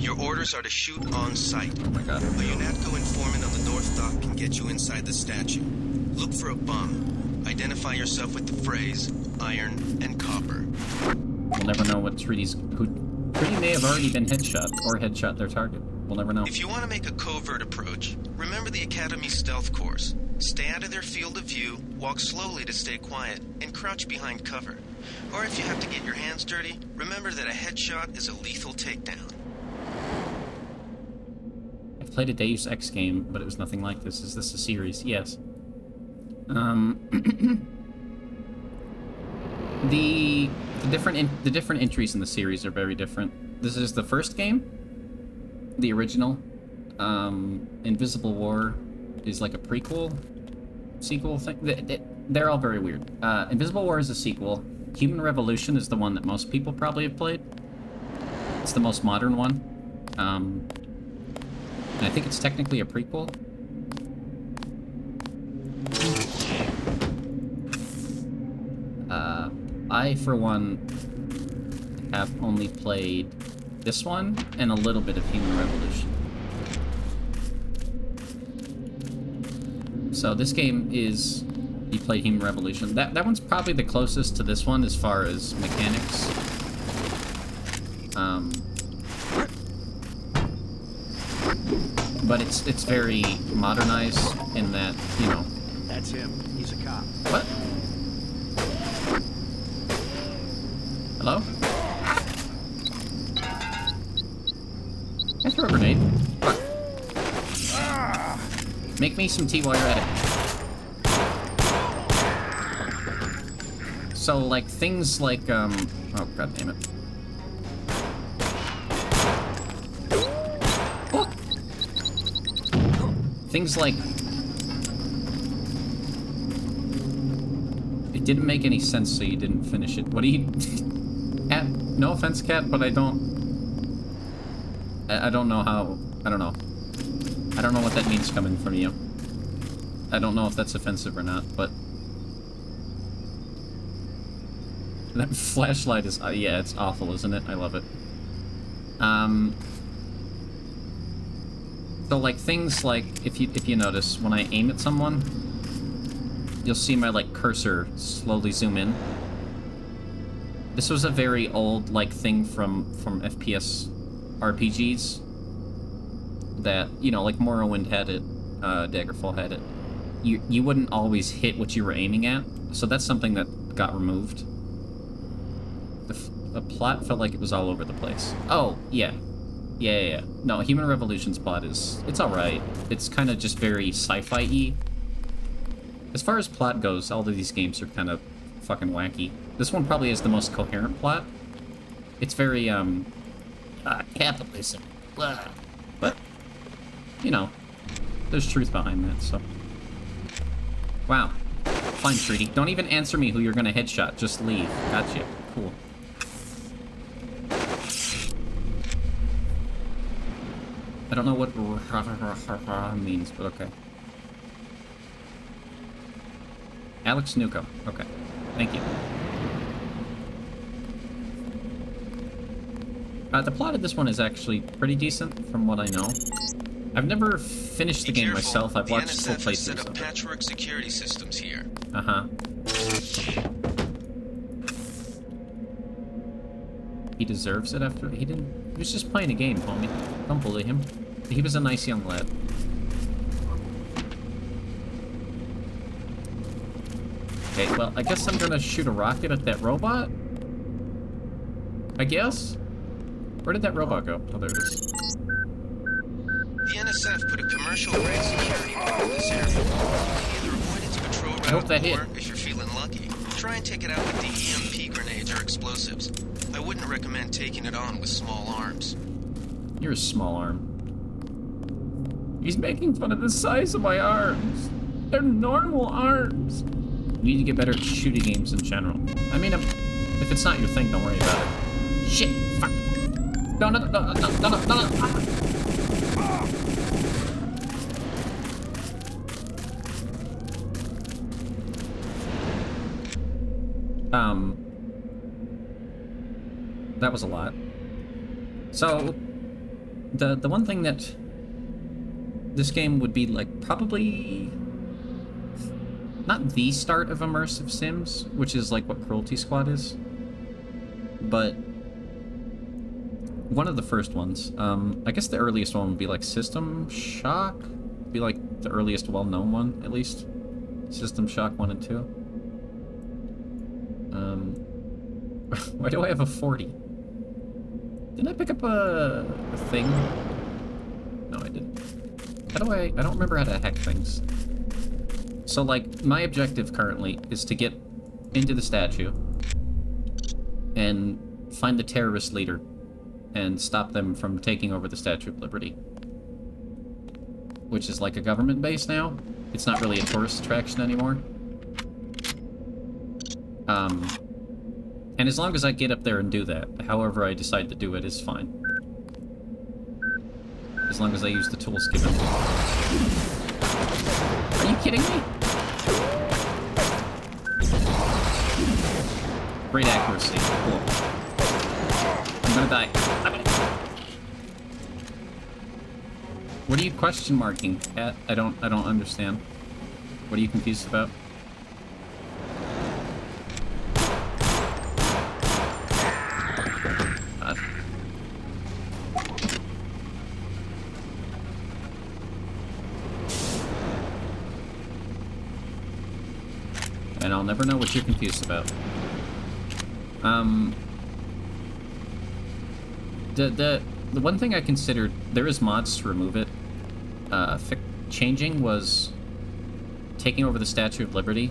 Your orders are to shoot on sight. Oh my god. A UNATCO informant on the North Dock can get you inside the statue. Look for a bum. Identify yourself with the phrase, iron and copper. We'll never know what Trudy may have already been headshot, or headshot their target. We'll never know. If you want to make a covert approach, remember the Academy's stealth course. Stay out of their field of view, walk slowly to stay quiet, and crouch behind cover. Or if you have to get your hands dirty, remember that a headshot is a lethal takedown. I've played a Deus Ex game, but it was nothing like this. Is this a series? Yes. The different entries in the series are very different. This is the first game, the original. Invisible War is like a prequel, sequel thing. They're all very weird. Invisible War is a sequel. Human Revolution is the one that most people probably have played. It's the most modern one. And I think it's technically a prequel. I, for one, have only played this one and a little bit of Human Revolution. So this game is... You play Human Revolution. That one's probably the closest to this one as far as mechanics. But it's very modernized in that, you know... That's him. He's a cop. What? Hello? I throw a grenade. Fuck. Make me some tea while you're at it. So, like, things like, oh, god damn it. Oh. Things like... It didn't make any sense, so you didn't finish it. What do you... Cat? No offense, Cat, but I don't know how... I don't know. I don't know what that means coming from you. I don't know if that's offensive or not, but... That flashlight is... yeah, it's awful, isn't it? I love it. So, like, things like... If you notice, when I aim at someone... You'll see my, like, cursor slowly zoom in. This was a very old, like, thing from FPS RPGs. That, you know, like Morrowind had it, Daggerfall had it. You wouldn't always hit what you were aiming at, so that's something that got removed. The plot felt like it was all over the place. Oh, yeah. Yeah. No, Human Revolution's plot is... It's alright. It's kind of just very sci-fi-y. As far as plot goes, all of these games are kind of fucking wacky. This one probably has the most coherent plot. It's very, capitalism. Blah. But, you know, there's truth behind that, so... Wow. Fine, Treaty. Don't even answer me who you're gonna headshot. Just leave. Gotcha. Cool. I don't know what means, but okay. Alex Nuko. Okay. Thank you. The plot of this one is actually pretty decent, from what I know. I've never finished the game myself. I've watched full playthroughs set up patchwork security systems here. Uh-huh. He deserves it after... He didn't... He was just playing a game, homie. Don't bully him. He was a nice young lad. Okay, well, I guess I'm gonna shoot a rocket at that robot? I guess? Where did that robot go? Oh, there it is. The NSF put a commercial-grade security bot in this area. You can either avoid its patrol route, or, if you're feeling lucky, try and take it out with the EMP grenades or explosives. I wouldn't recommend taking it on with small arms. You're a small arm. He's making fun of the size of my arms. They're normal arms. You need to get better at shooting games in general. I mean, if it's not your thing, don't worry about it. Shit! Fuck! No. That was a lot. So, the one thing that this game would be like probably not the start of immersive sims, which is like what Cruelty Squad is, but one of the first ones. I guess the earliest one would be like System Shock, be like the earliest well-known one, at least. System Shock 1 and 2. Why do I have a 40? Didn't I pick up a thing? No, I didn't. How do I don't remember how to hack things. So, like, my objective currently is to get into the statue and find the terrorist leader and stop them from taking over the Statue of Liberty. Which is like a government base now. It's not really a tourist attraction anymore. And as long as I get up there and do that, however I decide to do it is fine. As long as I use the tools given. Are you kidding me? Great accuracy. Cool. I'm gonna die. What are you question marking, Cat? I don't understand. What are you confused about? And I'll never know what you're confused about. The one thing I considered, there is mods to remove it. Changing was taking over the Statue of Liberty.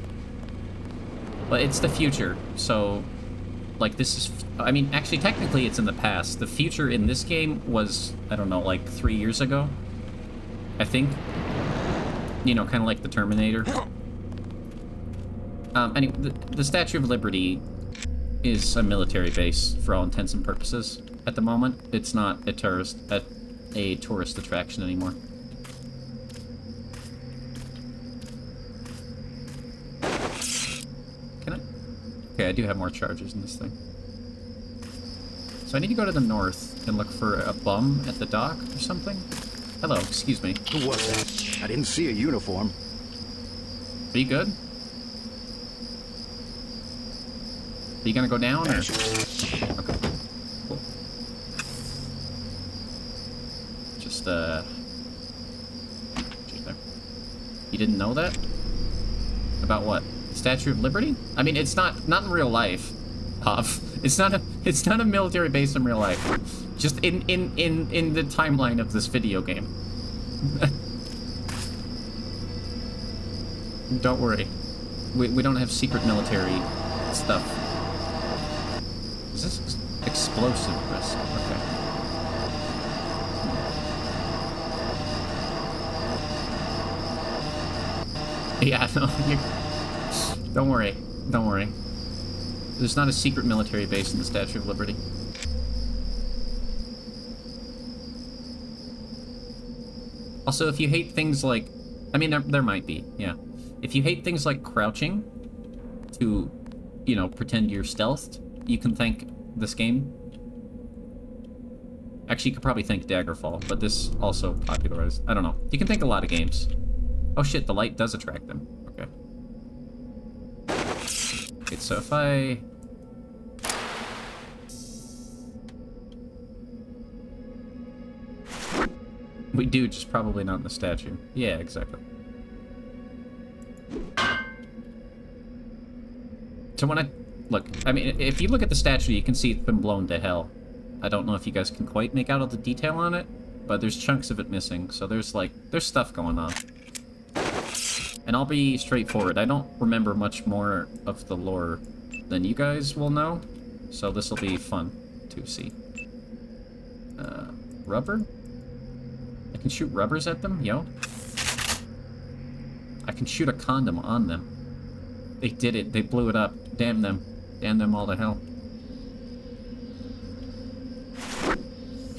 But it's the future, so like this is, I mean, actually technically it's in the past. The future in this game was, I don't know, like 3 years ago, I think. You know, kind of like the Terminator. Anyway, the Statue of Liberty is a military base for all intents and purposes at the moment. It's not a tourist attraction anymore. Can I? Okay, I do have more charges in this thing. So I need to go to the north and look for a bum at the dock or something. Hello, excuse me. Who was that? I didn't see a uniform. Are you good? Are you gonna go down, or? Okay, cool. Just, You didn't know that? About what? The Statue of Liberty? I mean, it's not in real life. It's not a military base in real life. Just in the timeline of this video game. Don't worry. We don't have secret military stuff. Is this explosive risk? Okay. Yeah, no, don't worry. Don't worry. There's not a secret military base in the Statue of Liberty. Also, if you hate things like... I mean, there might be, yeah. If you hate things like crouching to, you know, pretend you're stealthed, you can thank this game. Actually, you could probably thank Daggerfall, but this also popularized... I don't know. You can thank a lot of games. Oh shit, the light does attract them. Okay. Okay, so if I... We do, just probably not in the statue. Yeah, exactly. So when I... Look, I mean, if you look at the statue, you can see it's been blown to hell. I don't know if you guys can quite make out all the detail on it, but there's chunks of it missing, so there's stuff going on. And I'll be straightforward, I don't remember much more of the lore than you guys will know, so this will be fun to see. Rubber? I can shoot rubbers at them? Yo. I can shoot a condom on them. They did it. They blew it up. Damn them. Damn them all to hell.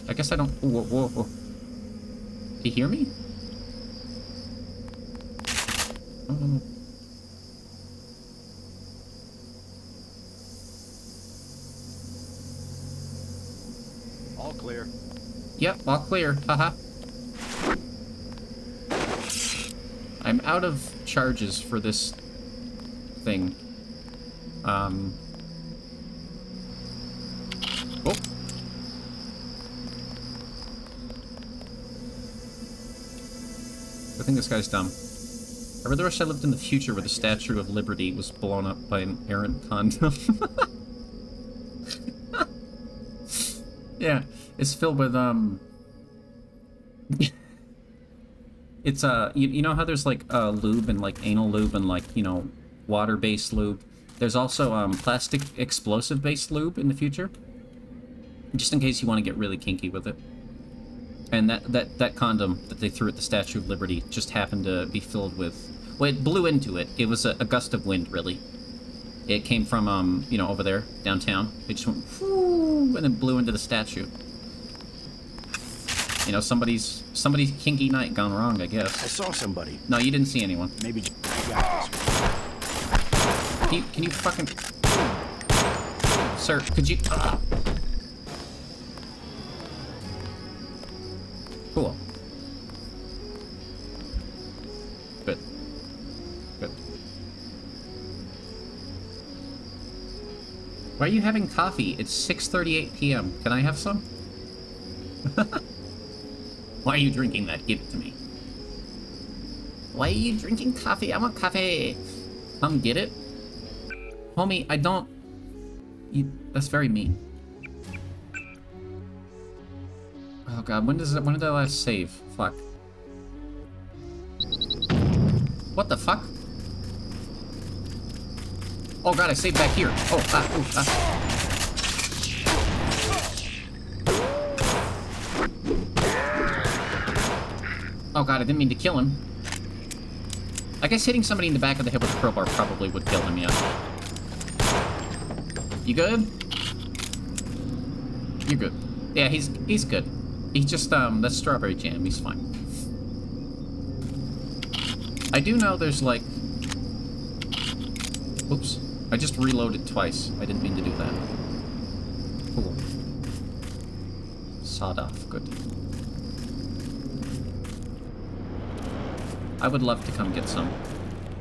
I guess I don't... Whoa, whoa, whoa. Do you hear me? Oh. All clear. Yep, all clear. Haha. I'm out of charges for this thing. Oh. I think this guy's dumb. I really wish I lived in the future where the Statue of Liberty was blown up by an errant condom. Yeah, it's filled with, It's, you know how there's, like, lube and, like, anal lube and, like, you know, water-based lube? There's also, plastic explosive-based lube in the future. Just in case you want to get really kinky with it. And that condom that they threw at the Statue of Liberty just happened to be filled with... Well, it blew into it. It was a gust of wind, really. It came from, you know, over there, downtown. It just went, whoo, and then blew into the statue. You know, somebody's kinky night gone wrong, I guess. I saw somebody. No, you didn't see anyone. Maybe... Can you fucking... Sir, could you... Cool. Good. Why are you having coffee? It's 6:38 p.m. Can I have some? Why are you drinking that? Give it to me. Why are you drinking coffee? I want coffee. Come get it. Homie, I don't... That's very mean. Oh god, when did I last save? Fuck. What the fuck? Oh god, I saved back here. Oh, Oh god, I didn't mean to kill him. I guess hitting somebody in the back of the head with a crowbar probably would kill him, yeah. You good? You're good. Yeah, he's good. He's just, that's strawberry jam. He's fine. I do know there's, like... Oops. I just reloaded twice. I didn't mean to do that. Cool. Sawed off. Good. I would love to come get some,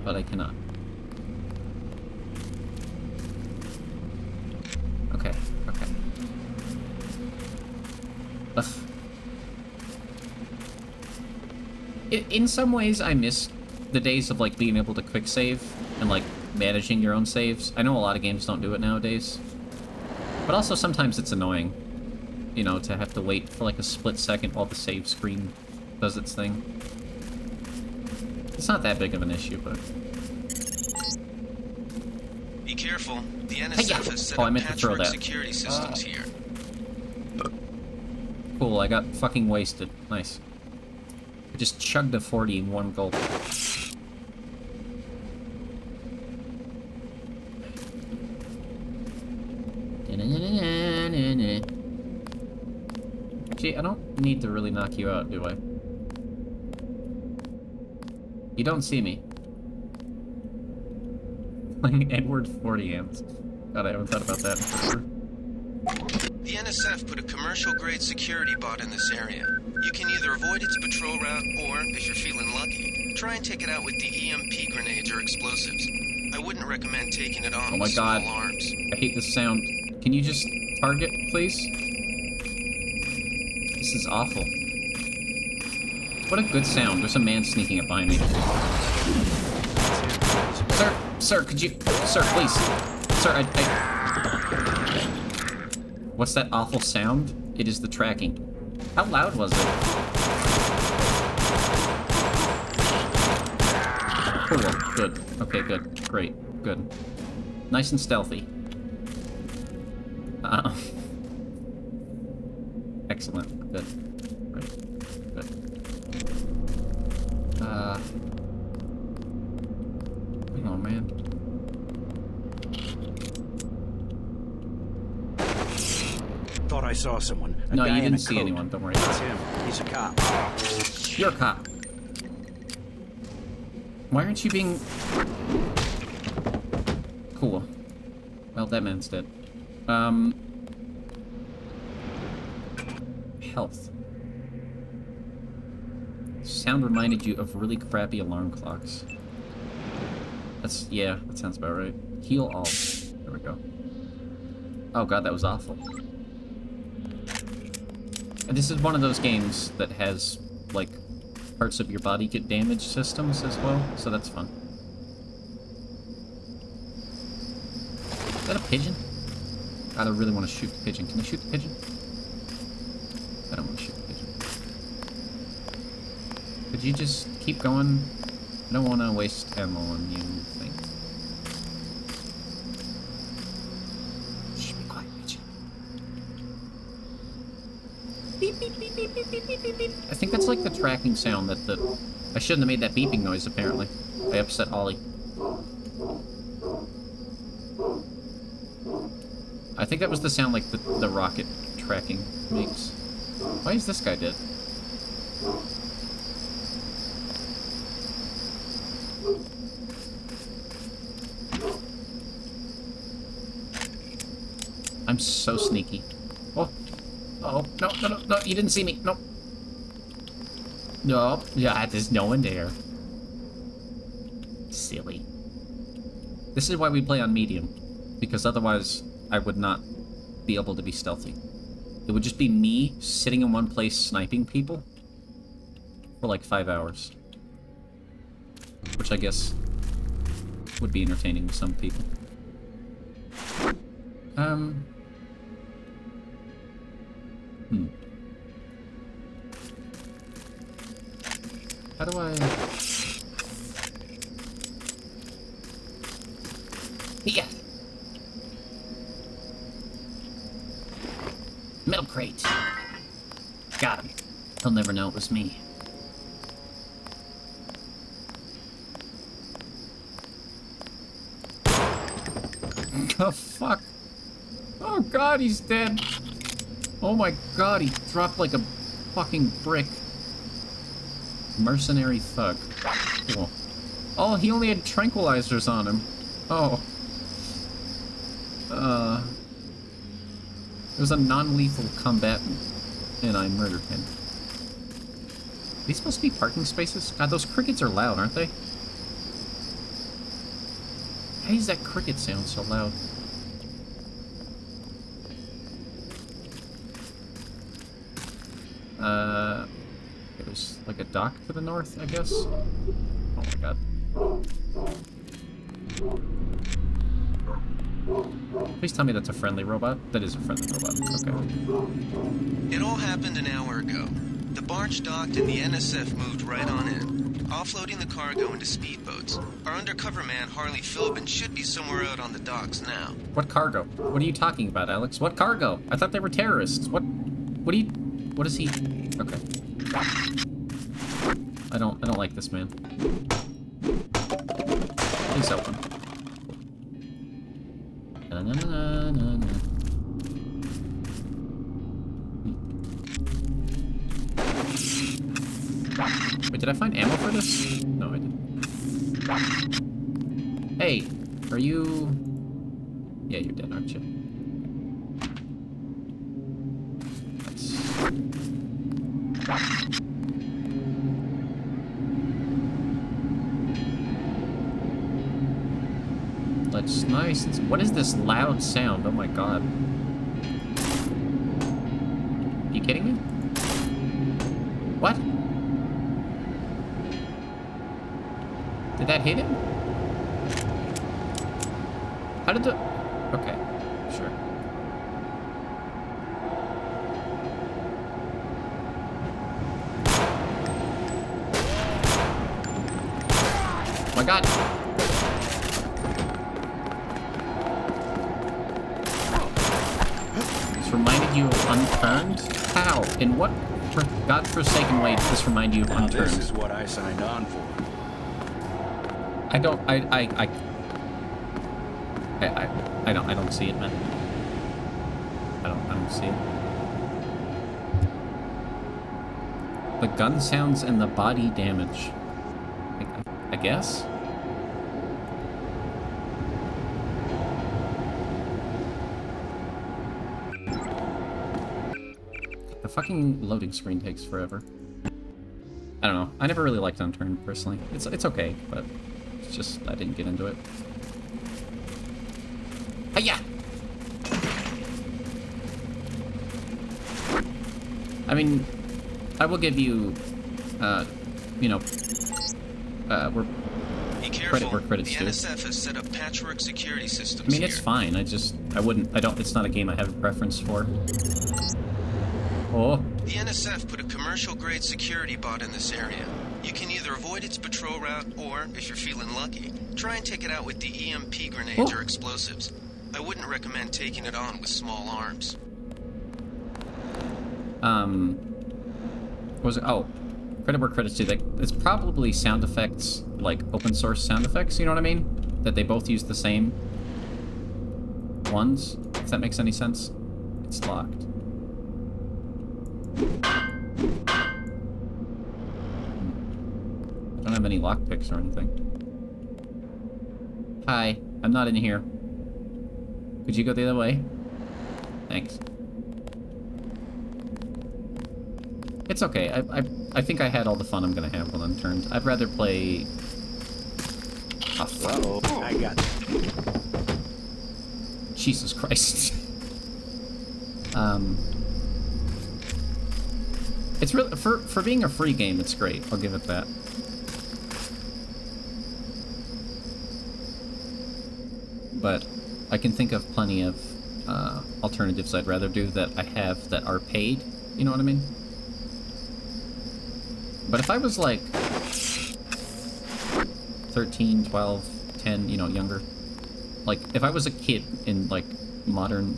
but I cannot. Okay, okay. Ugh. In some ways, I miss the days of, like, being able to quick save and, like, managing your own saves. I know a lot of games don't do it nowadays. But also, sometimes it's annoying, you know, to have to wait for, like, a split second while the save screen does its thing. It's not that big of an issue, but... Be careful. The NSF has set up patchwork security systems here. Cool, I got fucking wasted. Nice. I just chugged a 40 in one gulp. Gee, I don't need to really knock you out, do I? You don't see me. Playing Edward 40 amps. God, I haven't thought about that in forever. The NSF put a commercial-grade security bot in this area. You can either avoid its patrol route, or, if you're feeling lucky, try and take it out with the EMP grenades or explosives. I wouldn't recommend taking it on with small arms. I hate this sound. Can you just target, please? This is awful. What a good sound. There's a man sneaking up behind me. Sir, could you... Sir, please. Sir, I... What's that awful sound? It is the tracking. How loud was it? Cool. Good. Okay, good. Great. Good. Nice and stealthy. Excellent. Good. Right. Good. Hang on, man. Thought I saw someone. No, you didn't see anyone. Don't worry. That's him. He's a cop. You're a cop. Why aren't you being... Cool. Well, that man's dead. Health. Sound reminded you of really crappy alarm clocks. That's... yeah, that sounds about right. Heal all. There we go. Oh god, that was awful. And this is one of those games that has, like, parts of your body get damaged systems as well, so that's fun. Is that a pigeon? God, I really want to shoot the pigeon. Can I shoot the pigeon? I don't want to shoot the pigeon. Could you just keep going? I don't want to waste ammo on you, things. Shh, be quiet, pigeon. Beep, beep, beep, beep, beep, beep, beep, beep, beep. I think that's like the tracking sound that I shouldn't have made that beeping noise, apparently. I upset Ollie. I think that was the sound like the rocket tracking makes. Why is this guy dead? I'm so sneaky. Oh. Oh, no, no, no, no, you didn't see me. No. No, yeah, there's no one there. Silly. This is why we play on medium. Because otherwise, I would not be able to be stealthy. It would just be me sitting in one place sniping people for like 5 hours. Which I guess would be entertaining to some people. How do I... Yeah! Metal crate! Got him. He'll never know it was me. Oh, fuck. Oh, God, he's dead. Oh, my God, he dropped like a fucking brick. Mercenary thug. Cool. Oh, he only had tranquilizers on him. Oh. It was a non-lethal combatant, and I murdered him. Are these supposed to be parking spaces? God, those crickets are loud, aren't they? Why does that cricket sound so loud? There's like a dock to the north, I guess? Oh my god. Please tell me that's a friendly robot. That is a friendly robot. Okay. It all happened an hour ago. The barge docked and the NSF moved right on in, offloading the cargo into speedboats. Our undercover man, Harley Philbin, should be somewhere out on the docks now. What cargo? What are you talking about, Alex? What cargo? I thought they were terrorists. What is he? Okay. I don't like this man. Please open. Na, na, na, na, na. Wait, did I find ammo for this? No, I didn't. Hey, are you... Yeah, you're dead, aren't you? That's nice. What is this loud sound? Oh my god. Are you kidding me? What? Did that hit him? How did the... Okay, sure. Oh my god. This reminded you of Unturned? How? In what godforsaken way does this remind you of Now Unturned? this is what I signed on for. I don't see it, man. I don't see it. The gun sounds and the body damage. I guess? The fucking loading screen takes forever. I don't know. I never really liked Unturned, personally. It's okay, but it's just I didn't get into it. Hiya! I mean, I will give you, you know, Be careful. where credit's the due. NSF has set up patchwork security systems I mean, here. it's fine. It's not a game I have a preference for. Oh. The NSF put a commercial-grade security bot in this area. You can either avoid its patrol route, or, if you're feeling lucky, try and take it out with the EMP grenades or explosives. I wouldn't recommend taking it on with small arms. What was it? Oh, credit where credit's due. It's probably sound effects, like open source sound effects, you know what I mean? That they both use the same ones, if that makes any sense. It's locked. I don't have any lockpicks or anything. Hi, I'm not in here. Could you go the other way? Thanks. It's okay. I think I had all the fun I'm gonna have when Unturned. I'd rather play... Oh, fuck. Uh-oh, I got it. Jesus Christ. It's really for being a free game, it's great. I'll give it that. But I can think of plenty of alternatives I'd rather do that I have that are paid. You know what I mean? But if I was like 13, 12, 10, you know, younger, like if I was a kid in like modern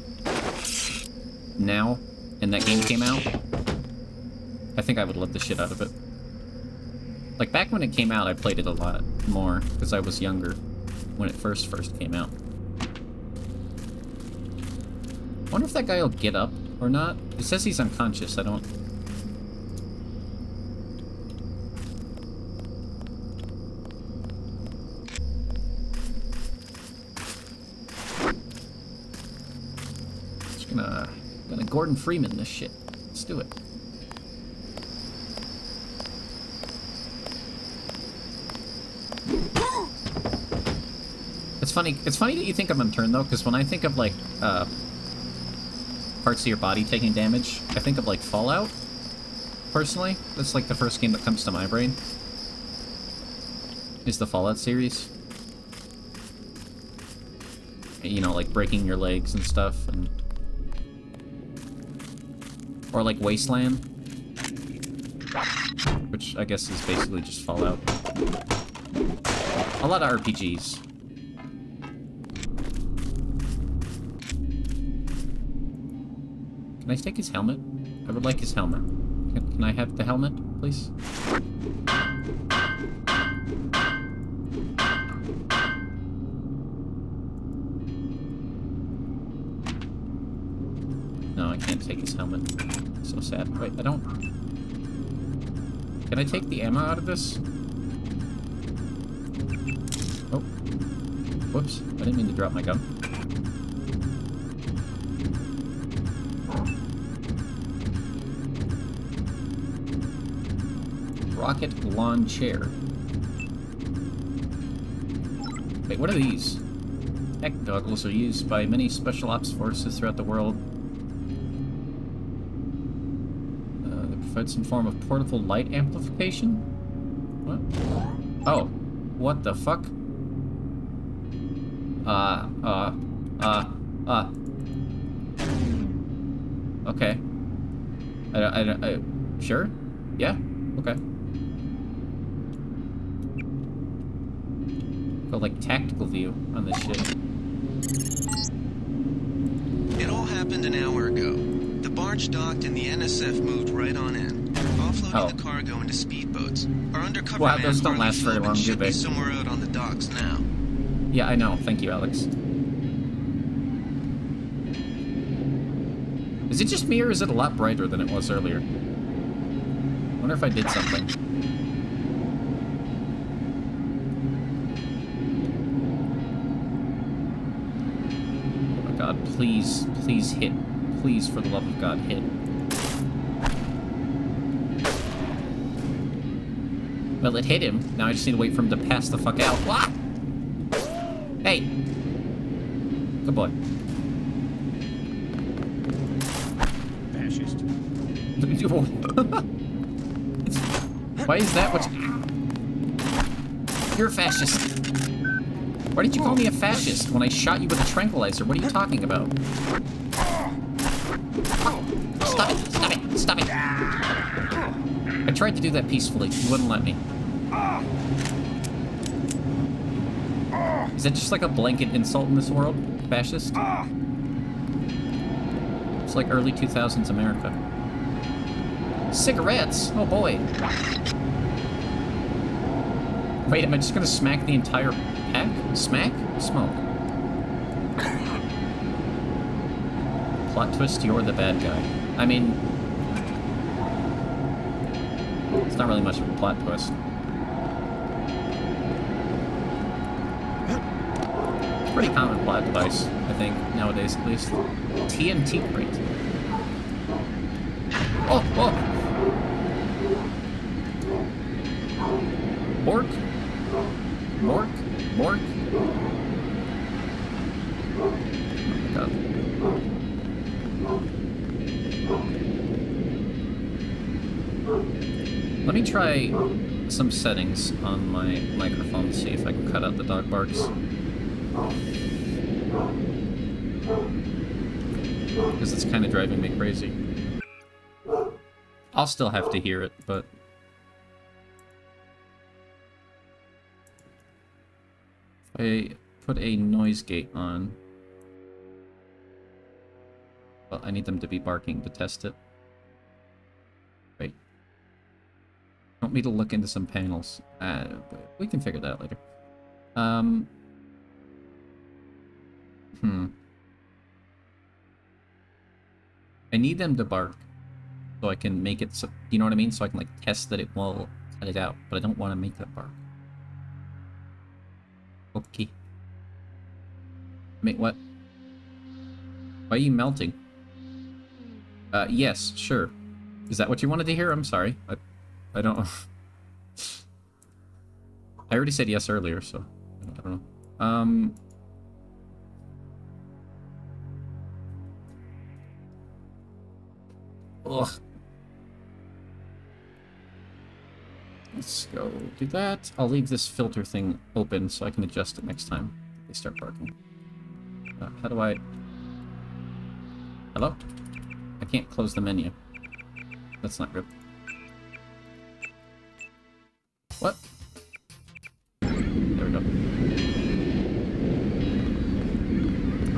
now and that game came out, I think I would love the shit out of it. Like back when it came out, I played it a lot more because I was younger when it first came out. I wonder if that guy will get up or not. It says he's unconscious. I don't... Just gonna Gordon Freeman this shit. Let's do it. It's funny that you think I'm unturned though, because when I think of like parts of your body taking damage, I think of like Fallout. Personally, that's like the first game that comes to my brain. Is the Fallout series. You know, like breaking your legs and stuff, and or like Wasteland, which I guess is basically just Fallout. A lot of RPGs. Can I take his helmet? I would like his helmet. Can I have the helmet, please? No, I can't take his helmet. So sad. Wait, I don't... Can I take the ammo out of this? Oh. Whoops. I didn't mean to drop my gun. Rocket lawn chair. Wait, what are these? Heck goggles are used by many special ops forces throughout the world. They provide some form of portable light amplification? What? Oh. What the fuck? Okay. Sure? Yeah? Okay. Go like tactical view on this shit. It all happened an hour ago. The barge docked and the NSF moved right on in, offloading the cargo into speedboats. Our undercover man those don't last very long, do should they? be somewhere out on the docks now. Yeah, I know. Thank you, Alex. Is it just me, or is it a lot brighter than it was earlier? I wonder if I did something. Oh my god, please, please hit. Please, for the love of God, hit. Well, it hit him. Now I just need to wait for him to pass the fuck out. What? Hey! Good boy. Fascist. Why is that what you're a fascist. Why did you call me a fascist when I shot you with a tranquilizer? What are you talking about? Stop it! Stop it! Stop it! I tried to do that peacefully. You wouldn't let me. Is that just like a blanket insult in this world? Fascist? It's like early 2000s America. Cigarettes? Oh boy. Wait, am I just gonna smack the entire pack? Smack? Smoke. Plot twist, you're the bad guy. I mean... it's not really much of a plot twist. It's a pretty common plot device, I think, nowadays at least. TNT crate. Oh, oh! Bork? Bork? Bork? Oh my Let me try some settings on my microphone to see if I can cut out the dog barks. Because it's kind of driving me crazy. I'll still have to hear it, but... if I put a noise gate on... well, I need them to be barking to test it. Wait. Want me to look into some panels? We can figure that out later. I need them to bark so I can make it so, you know what I mean? So I can like test that it will cut it out, but I don't want to make that bark. Okay. Wait, what? Why are you melting? Yes, sure. Is that what you wanted to hear? I'm sorry. I don't... I already said yes earlier, so... I don't know. Ugh. Let's go do that. I'll leave this filter thing open so I can adjust it next time they start barking. How do I... hello? I can't close the menu. That's not good. What? There we go.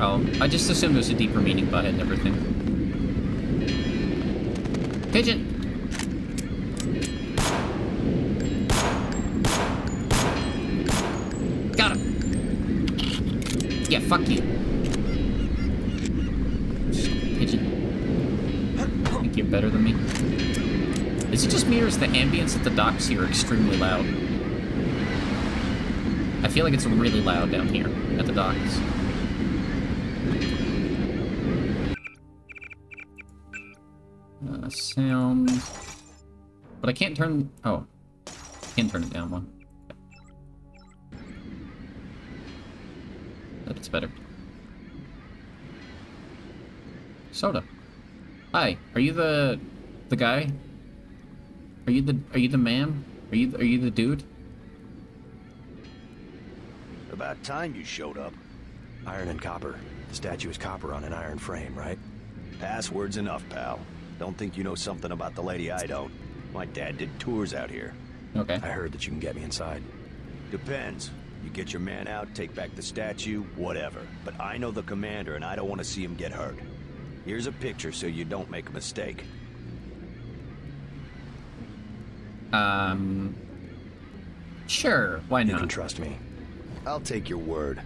Oh, I just assumed there's a deeper meaning by it and everything. Pigeon! Got him! Yeah, fuck you. Pigeon. Think you're better than me? Is it just me or is the ambience at the docks here extremely loud? I feel like it's really loud down here at the docks. Sound... but I can't turn... oh. I can turn it down one. That's better. Soda. Hi, are you the guy? Are you the man? Are you the dude? About time you showed up. Iron and copper. The statue is copper on an iron frame, right? Password's enough, pal. Don't think you know something about the lady I don't. My dad did tours out here. Okay. I heard that you can get me inside. Depends. You get your man out, take back the statue, whatever. But I know the commander and I don't want to see him get hurt. Here's a picture so you don't make a mistake. Sure, why not? You can trust me. I'll take your word.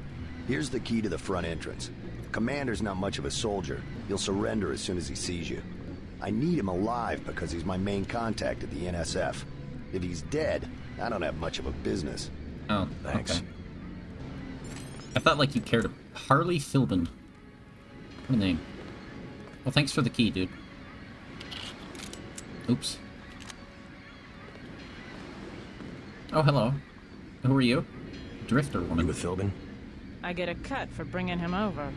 Here's the key to the front entrance. Commander's not much of a soldier. He'll surrender as soon as he sees you. I need him alive because he's my main contact at the NSF. If he's dead, I don't have much of a business. Oh, thanks. Okay. I thought like you cared. Harley Philbin. What a name. Well, thanks for the key, dude. Oops. Oh, hello. Who are you? Drifter woman. You with Philbin? I get a cut for bringing him over.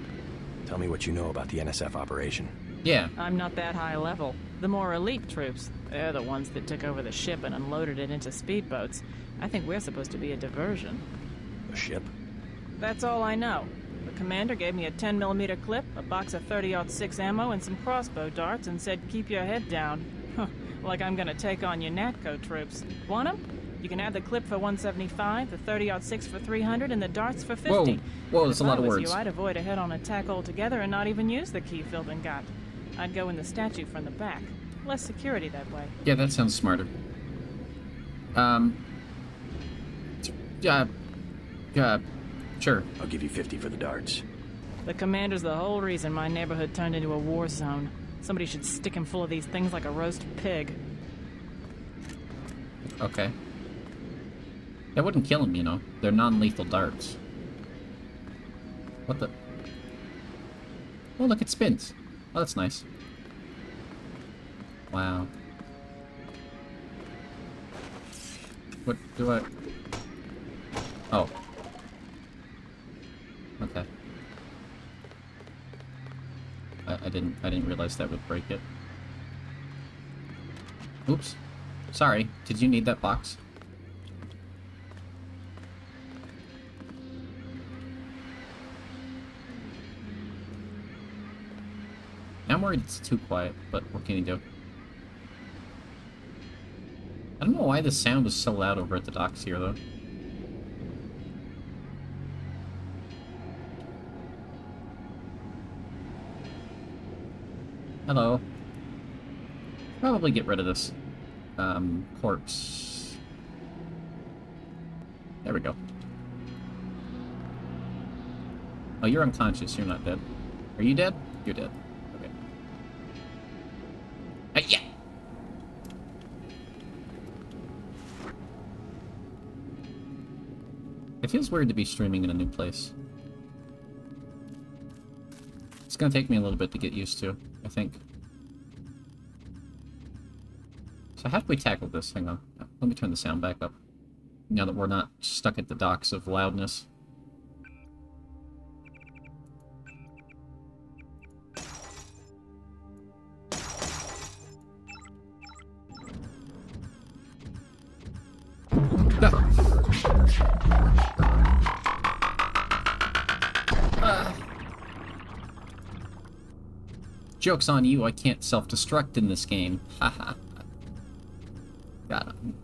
Tell me what you know about the NSF operation. Yeah. I'm not that high level. The more elite troops, they're the ones that took over the ship and unloaded it into speedboats. I think we're supposed to be a diversion. A ship? That's all I know. The commander gave me a 10mm clip, a box of 30-06 ammo, and some crossbow darts and said, keep your head down. Like I'm gonna take on your NATCO troops. Want 'em? You can have the clip for 175, the 30-06 for 300, and the darts for 50. Whoa, that's a lot of words. If I was you, I'd avoid a head-on attack altogether and not even use the key Philbin got. I'd go in the statue from the back. Less security that way. Yeah, that sounds smarter. Sure. I'll give you 50 for the darts. The commander's the whole reason my neighborhood turned into a war zone. Somebody should stick him full of these things like a roast pig. Okay. That wouldn't kill him, you know. They're non-lethal darts. What the... oh, look, it spins. Oh, that's nice. Wow. What do I... oh. Okay. I didn't realize that would break it. Oops. Sorry, did you need that box? I'm worried it's too quiet, but what can you do? I don't know why the sound was so loud over at the docks here, though. Hello. Probably get rid of this corpse. There we go. Oh, you're unconscious. You're not dead. Are you dead? You're dead. Okay. Yeah! It feels weird to be streaming in a new place. It's gonna take me a little bit to get used to, I think. So how do we tackle this? Hang on. Let me turn the sound back up. Now that we're not stuck at the docks of loudness. Joke's on you, I can't self-destruct in this game. Haha. Got him.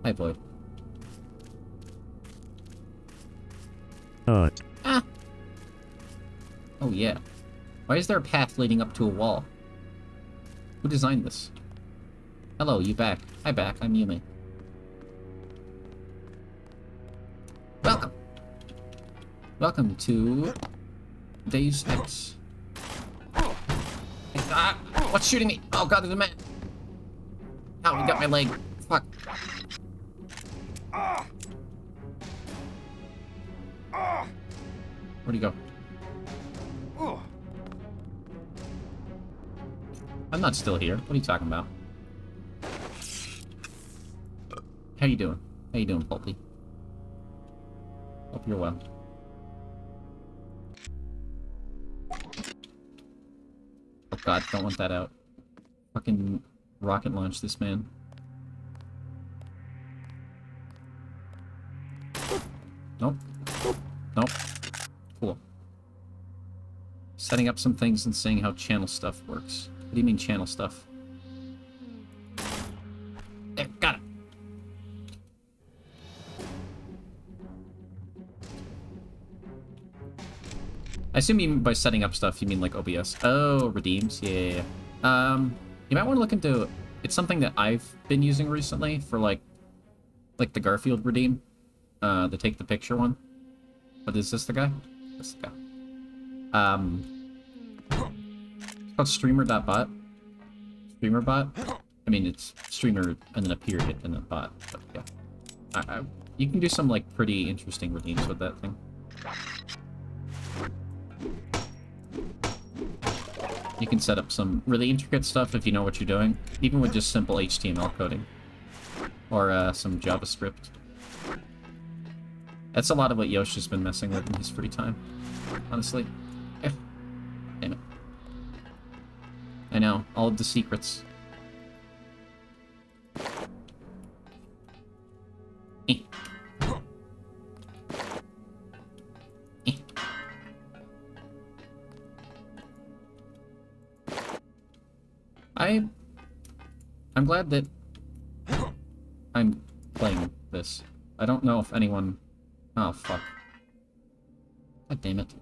Hi, Boyd. Ah! Oh, yeah. Why is there a path leading up to a wall? Who designed this? Hello, you back. Hi, back. I'm Yumi. Welcome! Welcome to Deus Ex. Ah, what's shooting me? Oh god, there's a man. Ow, he got my leg. Fuck. Where'd he go? I'm not still here. What are you talking about? How you doing? How you doing, Pulpy? Hope you're well. Oh god, don't want that out. Fucking rocket launch this man. Nope. Nope. Cool. Setting up some things and seeing how channel stuff works. What do you mean channel stuff? There, got it. I assume you mean by setting up stuff, you mean like OBS. Oh, redeems? Yeah. You might want to look into... It's something that I've been using recently for like the Garfield redeem. The take the picture one. But is this the guy? This the guy. It's called streamer.bot. Streamerbot? I mean, it's streamer and then a period and then bot. But yeah. You can do some like pretty interesting redeems with that thing. You can set up some really intricate stuff if you know what you're doing, even with just simple HTML coding. Or some JavaScript. That's a lot of what Yoshi's been messing with in his free time, honestly. Damn it. I know, all of the secrets. I'm glad that I'm playing this. I don't know if anyone... Oh, fuck. God damn it.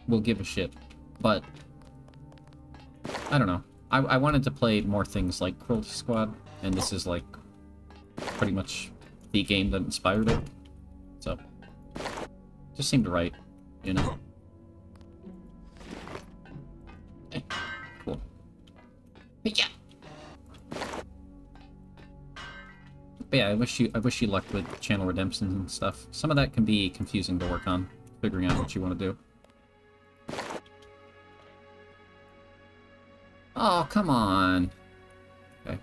Will give a shit. But... I don't know. I wanted to play more things like Cruelty Squad, and this is, like, pretty much the game that inspired it. So... Just seemed right, you know? Cool. Yeah! But yeah, I wish you luck with channel redemptions and stuff. Some of that can be confusing to work on, figuring out what you want to do. Oh, come on. Okay.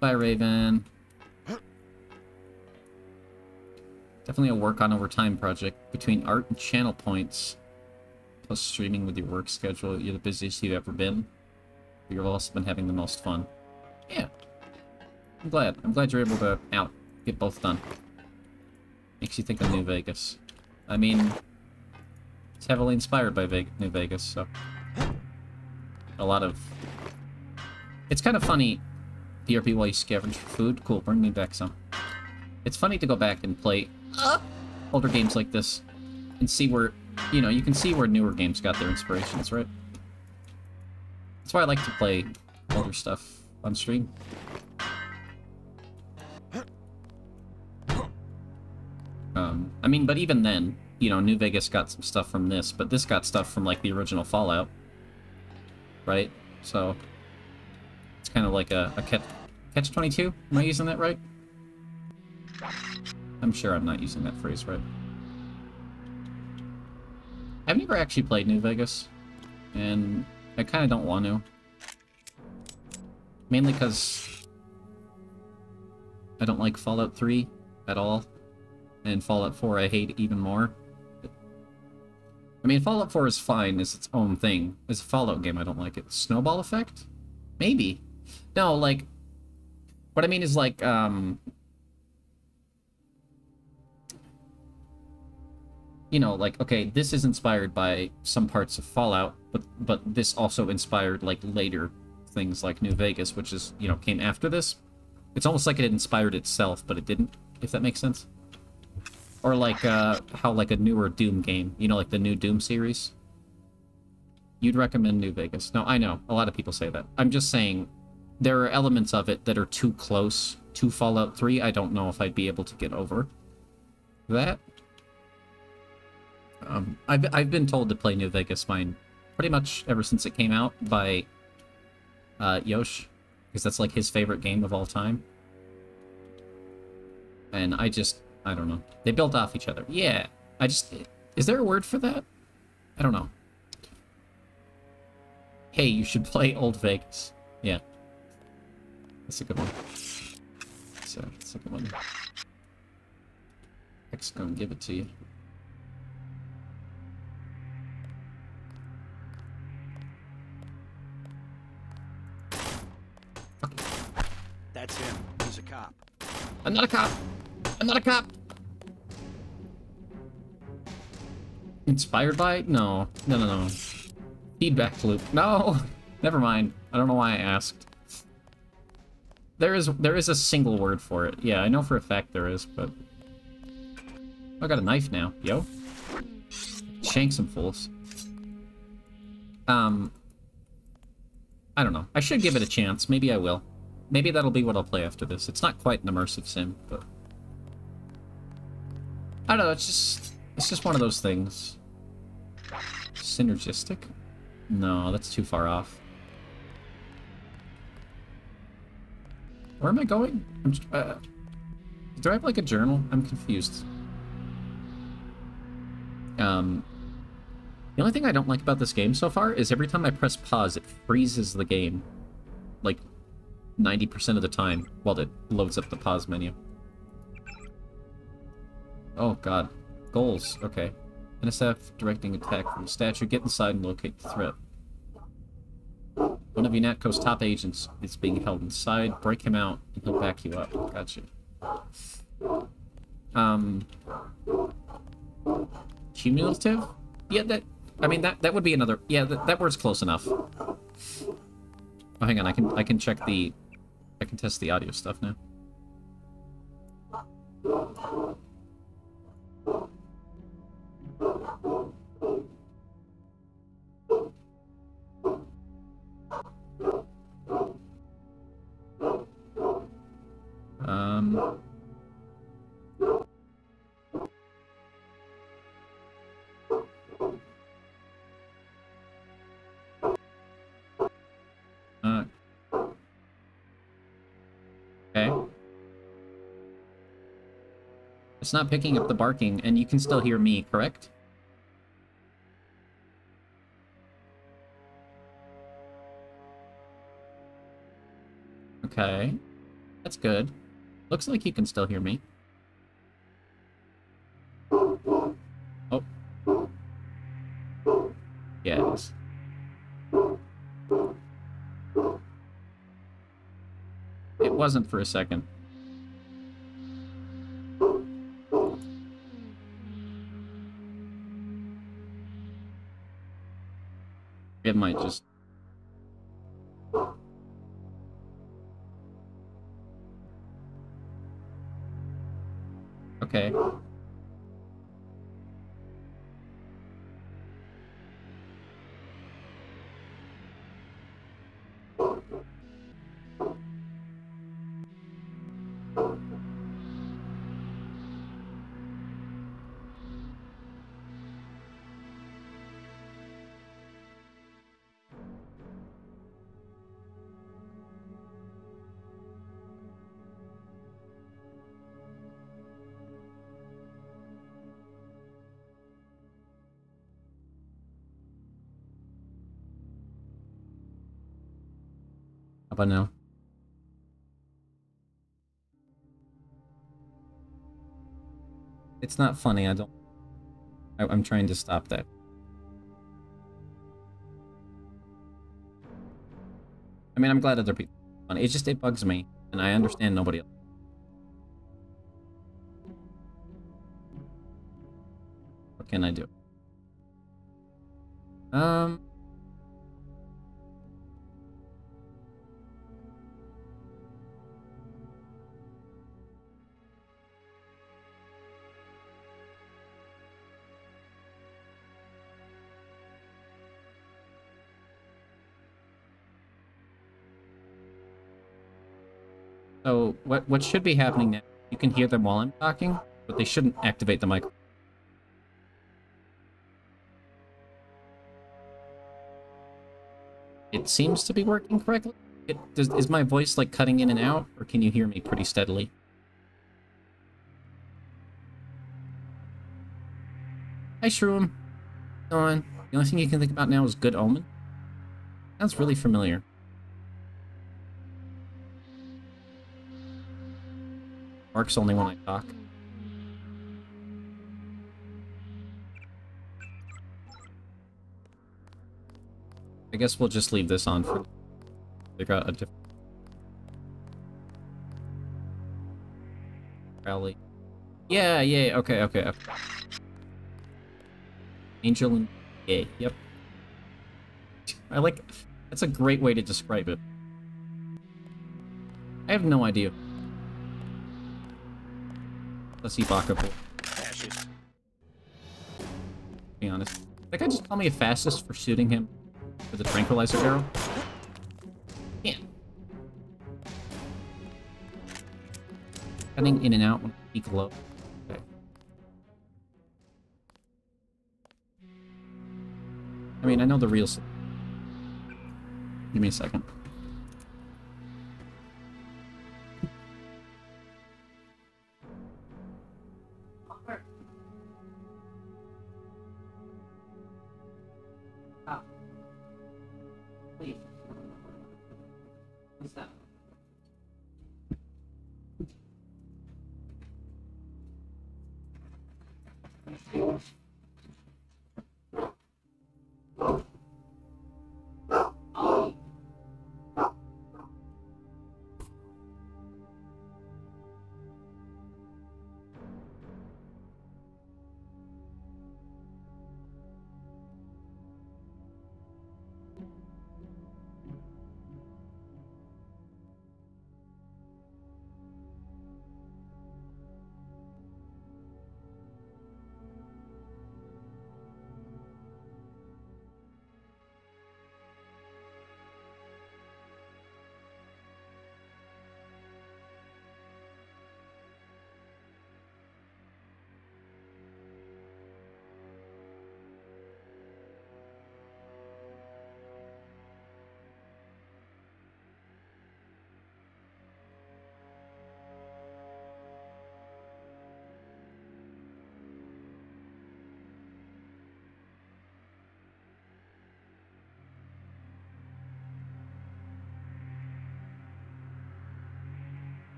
Bye, Raven. Definitely a work on over time project. Between art and channel points, plus streaming with your work schedule, you're the busiest you've ever been. You've also been having the most fun. Yeah. I'm glad. I'm glad you're able to get both done. Makes you think of New Vegas. I mean, it's heavily inspired by New Vegas, so... A lot of... It's kind of funny, BRP while you scavenge for food. Cool, bring me back some. It's funny to go back and play older games like this and see where, you know, you can see where newer games got their inspirations, right? That's why I like to play older stuff on stream. I mean, but even then, you know, New Vegas got some stuff from this, but this got stuff from, like, the original Fallout. Right? So, it's kind of like a catch-22? Am I using that right? I'm sure I'm not using that phrase right. I've never actually played New Vegas, and I kind of don't want to. Mainly because I don't like Fallout 3 at all, and Fallout 4 I hate even more. I mean, Fallout 4 is fine as its own thing. As a Fallout game, I don't like it. Snowball effect? Maybe. No, like... What I mean is, like, you know, like, okay, this is inspired by some parts of Fallout, but this also inspired, like, later things like New Vegas, which is, you know, came after this. It's almost like it inspired itself, but it didn't, if that makes sense. Or like, how like a newer Doom game, you know, like the new Doom series. You'd recommend New Vegas. No, I know, a lot of people say that. I'm just saying, there are elements of it that are too close to Fallout 3. I don't know if I'd be able to get over that. I've been told to play New Vegas mine pretty much ever since it came out by Yosh, because that's like his favorite game of all time. And I don't know. They built off each other. Yeah. Is there a word for that? I don't know. Hey, you should play Old Vegas. Yeah. That's a good one. That's a good one. X gonna give it to you. That's him. He's a cop. I'm not a cop! I'm not a cop! Inspired by? No. No. Feedback loop. No! Never mind. I don't know why I asked. There is a single word for it. Yeah, I know for a fact there is, but... I got a knife now. Yo. Shank some fools. I don't know. I should give it a chance. Maybe I will. Maybe that'll be what I'll play after this. It's not quite an immersive sim, but... I don't know, it's just one of those things. Synergistic? No, that's too far off. Where am I going? Do I have, like, a journal? I'm confused. The only thing I don't like about this game so far is every time I press pause, it freezes the game. Like, 90% of the time while it loads up the pause menu. Oh, God. Goals. Okay. NSF, directing attack from the statue. Get inside and locate the threat. One of UNATCO's top agents is being held inside. Break him out, and he'll back you up. Gotcha. Cumulative? Yeah, I mean, that would be another... Yeah, that word's close enough. Oh, hang on. I can check the... I can test the audio stuff now. Okay. It's not picking up the barking, and you can still hear me, correct? Okay. That's good. Looks like you can still hear me. Oh. Yeah, it is. wasn't for a second. It might just... Okay. How about now? It's not funny, I'm trying to stop that. I mean, I'm glad other people are funny. It bugs me, and I understand nobody else. What can I do? So, what should be happening now? You can hear them while I'm talking, but they shouldn't activate the microphone. It seems to be working correctly. Is my voice, like, cutting in and out, or can you hear me pretty steadily? Hi, Shroom. Go on. The only thing you can think about now is Good Omen. Sounds really familiar. Mark's only when I talk. I guess we'll just leave this on for... figure out a different... Rally. Yeah, okay. Angel and... Gay, yep. I like... That's a great way to describe it. I have no idea. Let's see Baka. Fascist. Be honest. That guy just called me a fascist for shooting him with a tranquilizer arrow? Yeah. Cutting in and out when I speak low. Okay. I mean, I know the real... Give me a second.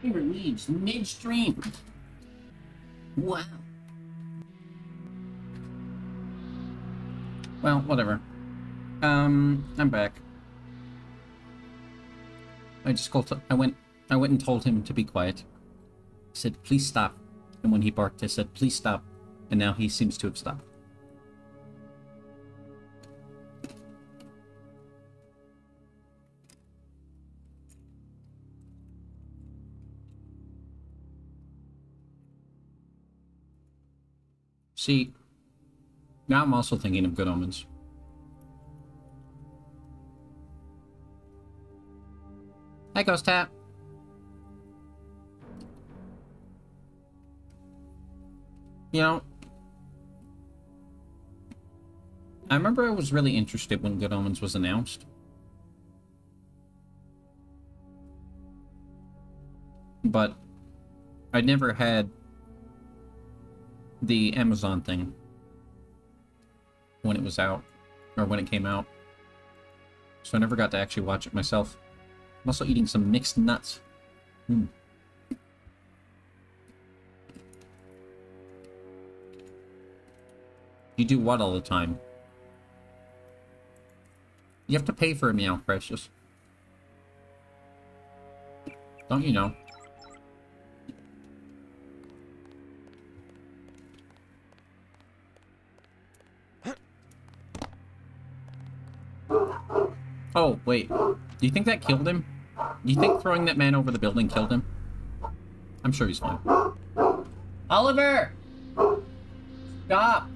Favorite leaves midstream. Wow. Well, whatever. I'm back. I went and told him to be quiet. I said, please stop. And when he barked, I said, please stop. And now he seems to have stopped. See, now I'm also thinking of Good Omens. Hi, Ghost Tap. You know, I remember I was really interested when Good Omens was announced. But I never had the Amazon thing when it was out, or when it came out. So I never got to actually watch it myself. I'm also eating some mixed nuts. You do what all the time? You have to pay for a meow, Precious. Don't you know? Oh, wait. Do you think that killed him? Do you think throwing that man over the building killed him? I'm sure he's fine. Oliver! Stop!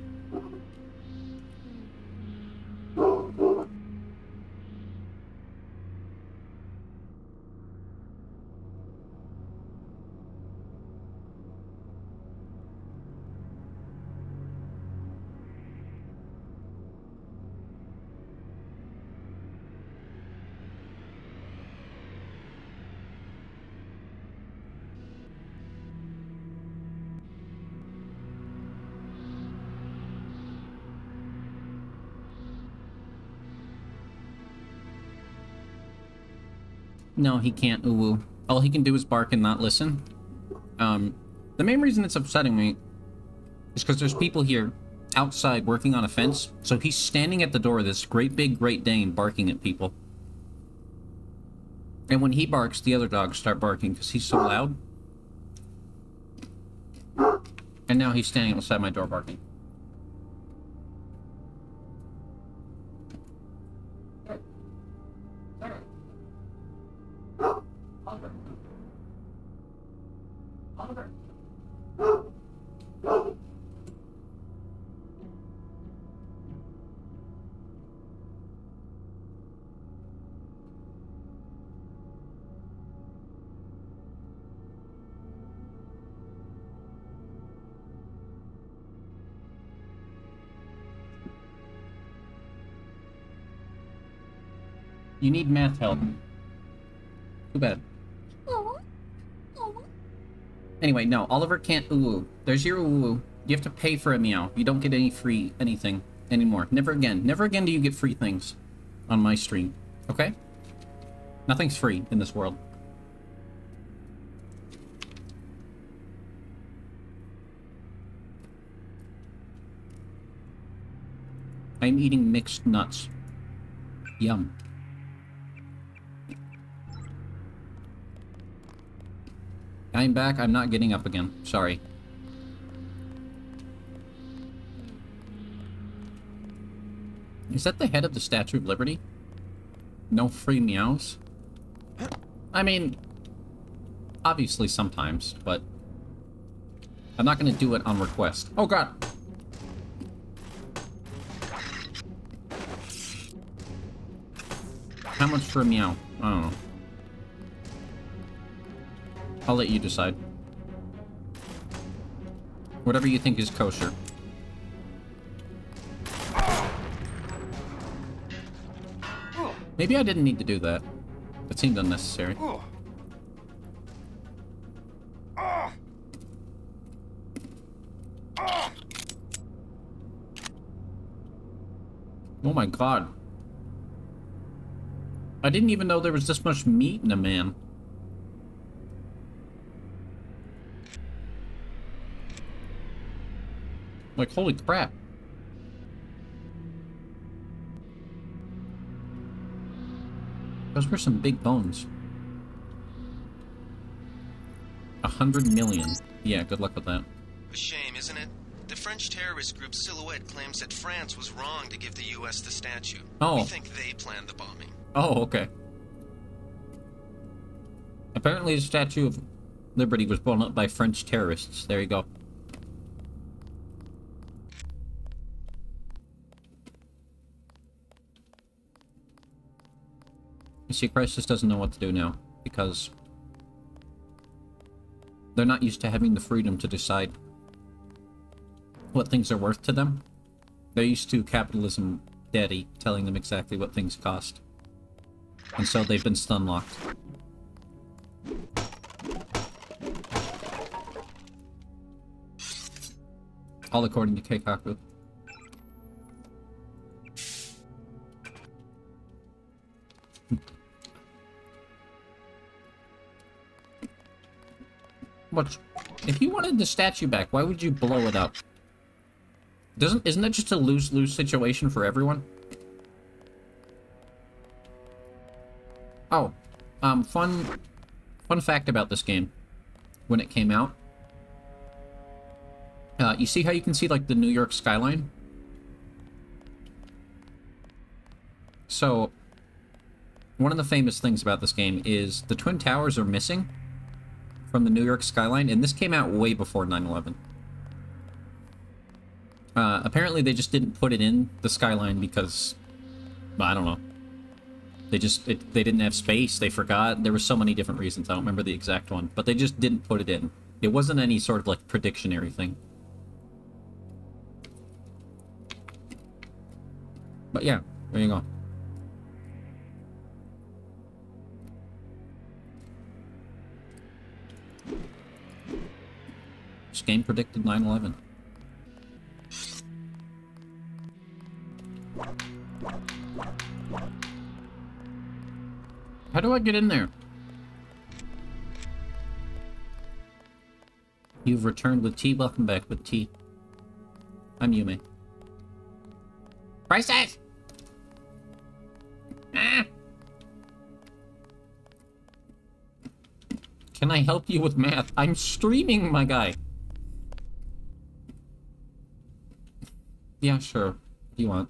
No, he can't ooh-woo. All he can do is bark and not listen. The main reason it's upsetting me is because there's people here outside working on a fence, so he's standing at the door of this great big Great Dane barking at people. And when he barks, the other dogs start barking because he's so loud. And now he's standing outside my door barking. You need math help. Too bad. Anyway, no, Oliver can't ooh. There's your ooh. You have to pay for a meow. You don't get any free anything anymore. Never again. Never again do you get free things on my stream. Okay? Nothing's free in this world. I'm eating mixed nuts. Yum. I'm back. I'm not getting up again. Sorry. Is that the head of the Statue of Liberty? No free meows? I mean, obviously sometimes, but I'm not going to do it on request. Oh, God! How much for a meow? I don't know. I'll let you decide. Whatever you think is kosher. Maybe I didn't need to do that. That seemed unnecessary. Oh my god. I didn't even know there was this much meat in a man. Like, holy crap. Those were some big bones. 100 million. Yeah, good luck with that. A shame, isn't it? The French terrorist group Silhouette claims that France was wrong to give the U.S. the statue. Oh. We think they planned the bombing. Oh, okay. Apparently the Statue of Liberty was blown up by French terrorists. There you go. You see, Crisis doesn't know what to do now, because they're not used to having the freedom to decide what things are worth to them. They're used to capitalism daddy telling them exactly what things cost. And so they've been stun-locked. All according to Keikaku. What? If you wanted the statue back, why would you blow it up? Isn't that just a lose-lose situation for everyone? Oh, fun fact about this game. When it came out, you see how you can see, like, the New York skyline? So, one of the famous things about this game is the Twin Towers are missing from the New York skyline, and this came out way before 9/11. Apparently they just didn't put it in the skyline because, well, I don't know. They didn't have space, they forgot. There were so many different reasons, I don't remember the exact one. But they just didn't put it in. It wasn't any sort of, like, predictionary thing. But yeah, there you go. This game predicted 9/11. How do I get in there? You've returned with tea. Welcome back with tea. I'm Yume. Crisis! Ah! Can I help you with math? I'm streaming, my guy. Yeah, sure. What do you want?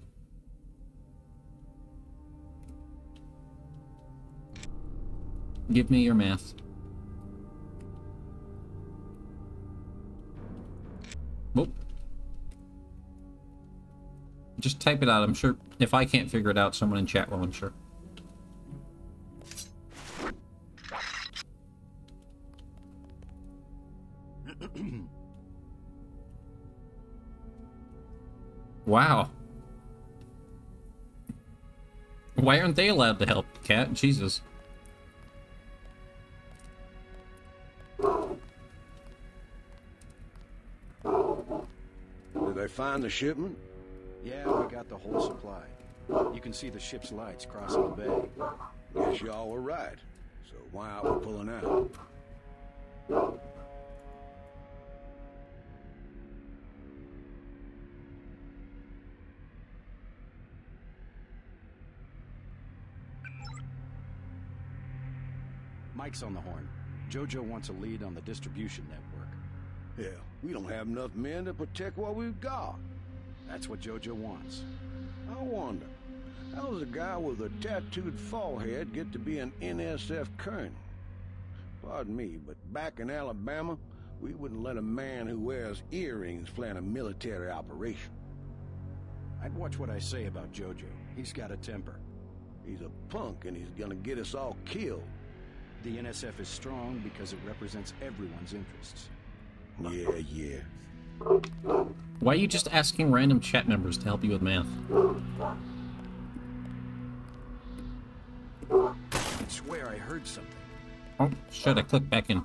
Give me your math. Whoop. Just type it out. I'm sure if I can't figure it out, someone in chat will, I'm sure. Wow. Why aren't they allowed to help, Cat? Jesus. Did they find the shipment? Yeah, we got the whole supply. You can see the ship's lights crossing the bay. Guess y'all were right. So why are we pulling out? Mike's on the horn. Jojo wants a lead on the distribution network. Hell, we don't have enough men to protect what we've got. That's what Jojo wants. I wonder, how does a guy with a tattooed forehead get to be an NSF colonel? Pardon me, but back in Alabama, we wouldn't let a man who wears earrings plan a military operation. I'd watch what I say about Jojo. He's got a temper. He's a punk and he's gonna get us all killed. The NSF is strong because it represents everyone's interests. Yeah. Why are you just asking random chat members to help you with math? I swear I heard something. Oh, shit, I clicked back in.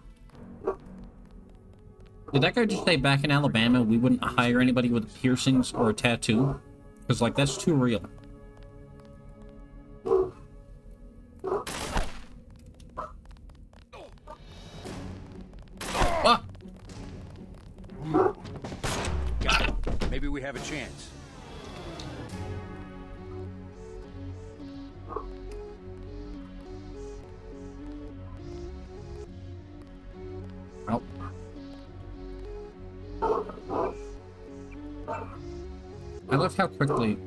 Did that guy just say back in Alabama we wouldn't hire anybody with piercings or a tattoo? Because, like, that's too real. we have a chance. Well. I love how quickly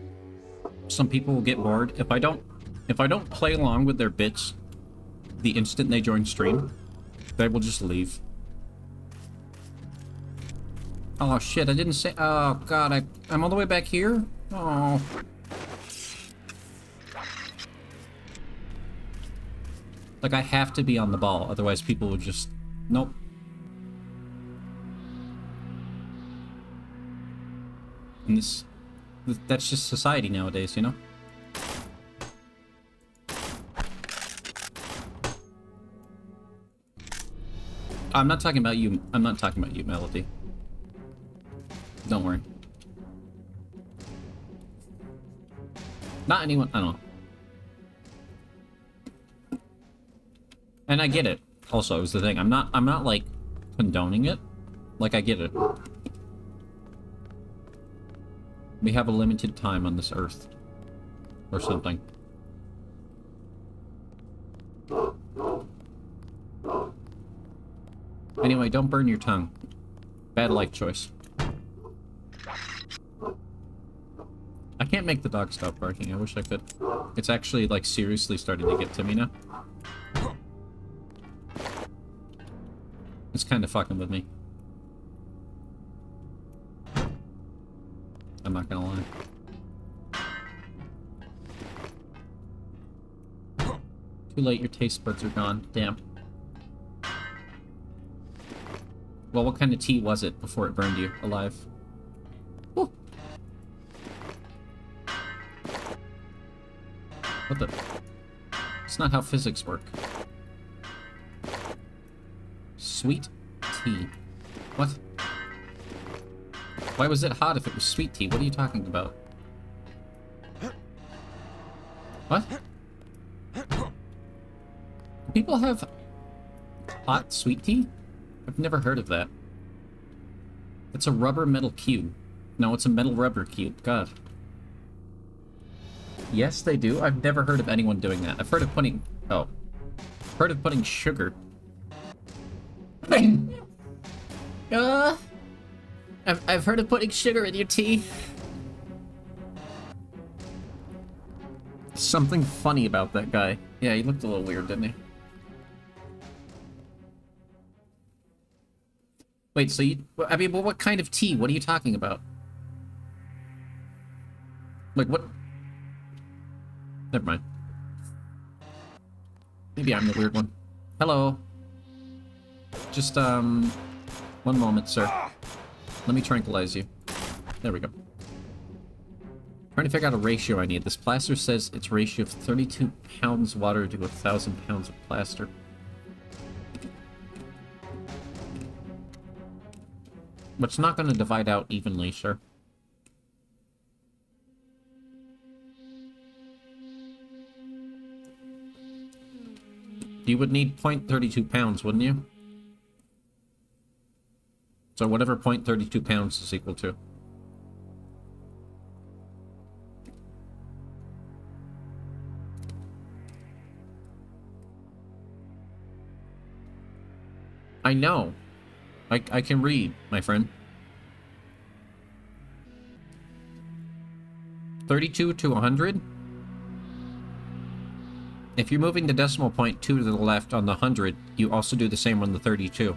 some people will get bored. If I don't play along with their bits the instant they join stream, they will just leave. Oh shit, I didn't say. Oh god, I'm all the way back here? Oh. Like, I have to be on the ball, otherwise people would just... Nope. And that's just society nowadays, you know? I'm not talking about you. I'm not talking about you, Melody. Don't worry. Not anyone. I don't know. And I get it. Also, is the thing. I'm not like condoning it. Like, I get it. We have a limited time on this earth. Or something. Anyway, don't burn your tongue. Bad life choice. I can't make the dog stop barking. I wish I could. It's actually, like, seriously starting to get to me now. It's kind of fucking with me. I'm not gonna lie. Too late, your taste buds are gone. Damn. Well, what kind of tea was it before it burned you alive? Ooh. What the? It's not how physics work. Sweet tea. What? Why was it hot if it was sweet tea? What are you talking about? What? Do people have hot sweet tea? I've never heard of that. It's a rubber metal cube. No, it's a metal rubber cube. God. Yes, they do. I've never heard of anyone doing that. I've heard of putting... Oh. Heard of putting sugar. I've heard of putting sugar in your tea. Something funny about that guy. Yeah, he looked a little weird, didn't he? Wait, so you... I mean, well, what kind of tea? What are you talking about? Like, what... Never mind. Maybe I'm the weird one. Hello. Just, one moment, sir. Let me tranquilize you. There we go. Trying to figure out a ratio I need. This plaster says its ratio of 32 pounds water to 1,000 pounds of plaster. But it's not going to divide out evenly, sure. You would need 0.32 pounds, wouldn't you? So whatever 0.32 pounds is equal to. I know. I can read, my friend. 32 to 100? If you're moving the decimal point 2 to the left on the 100, you also do the same on the 32.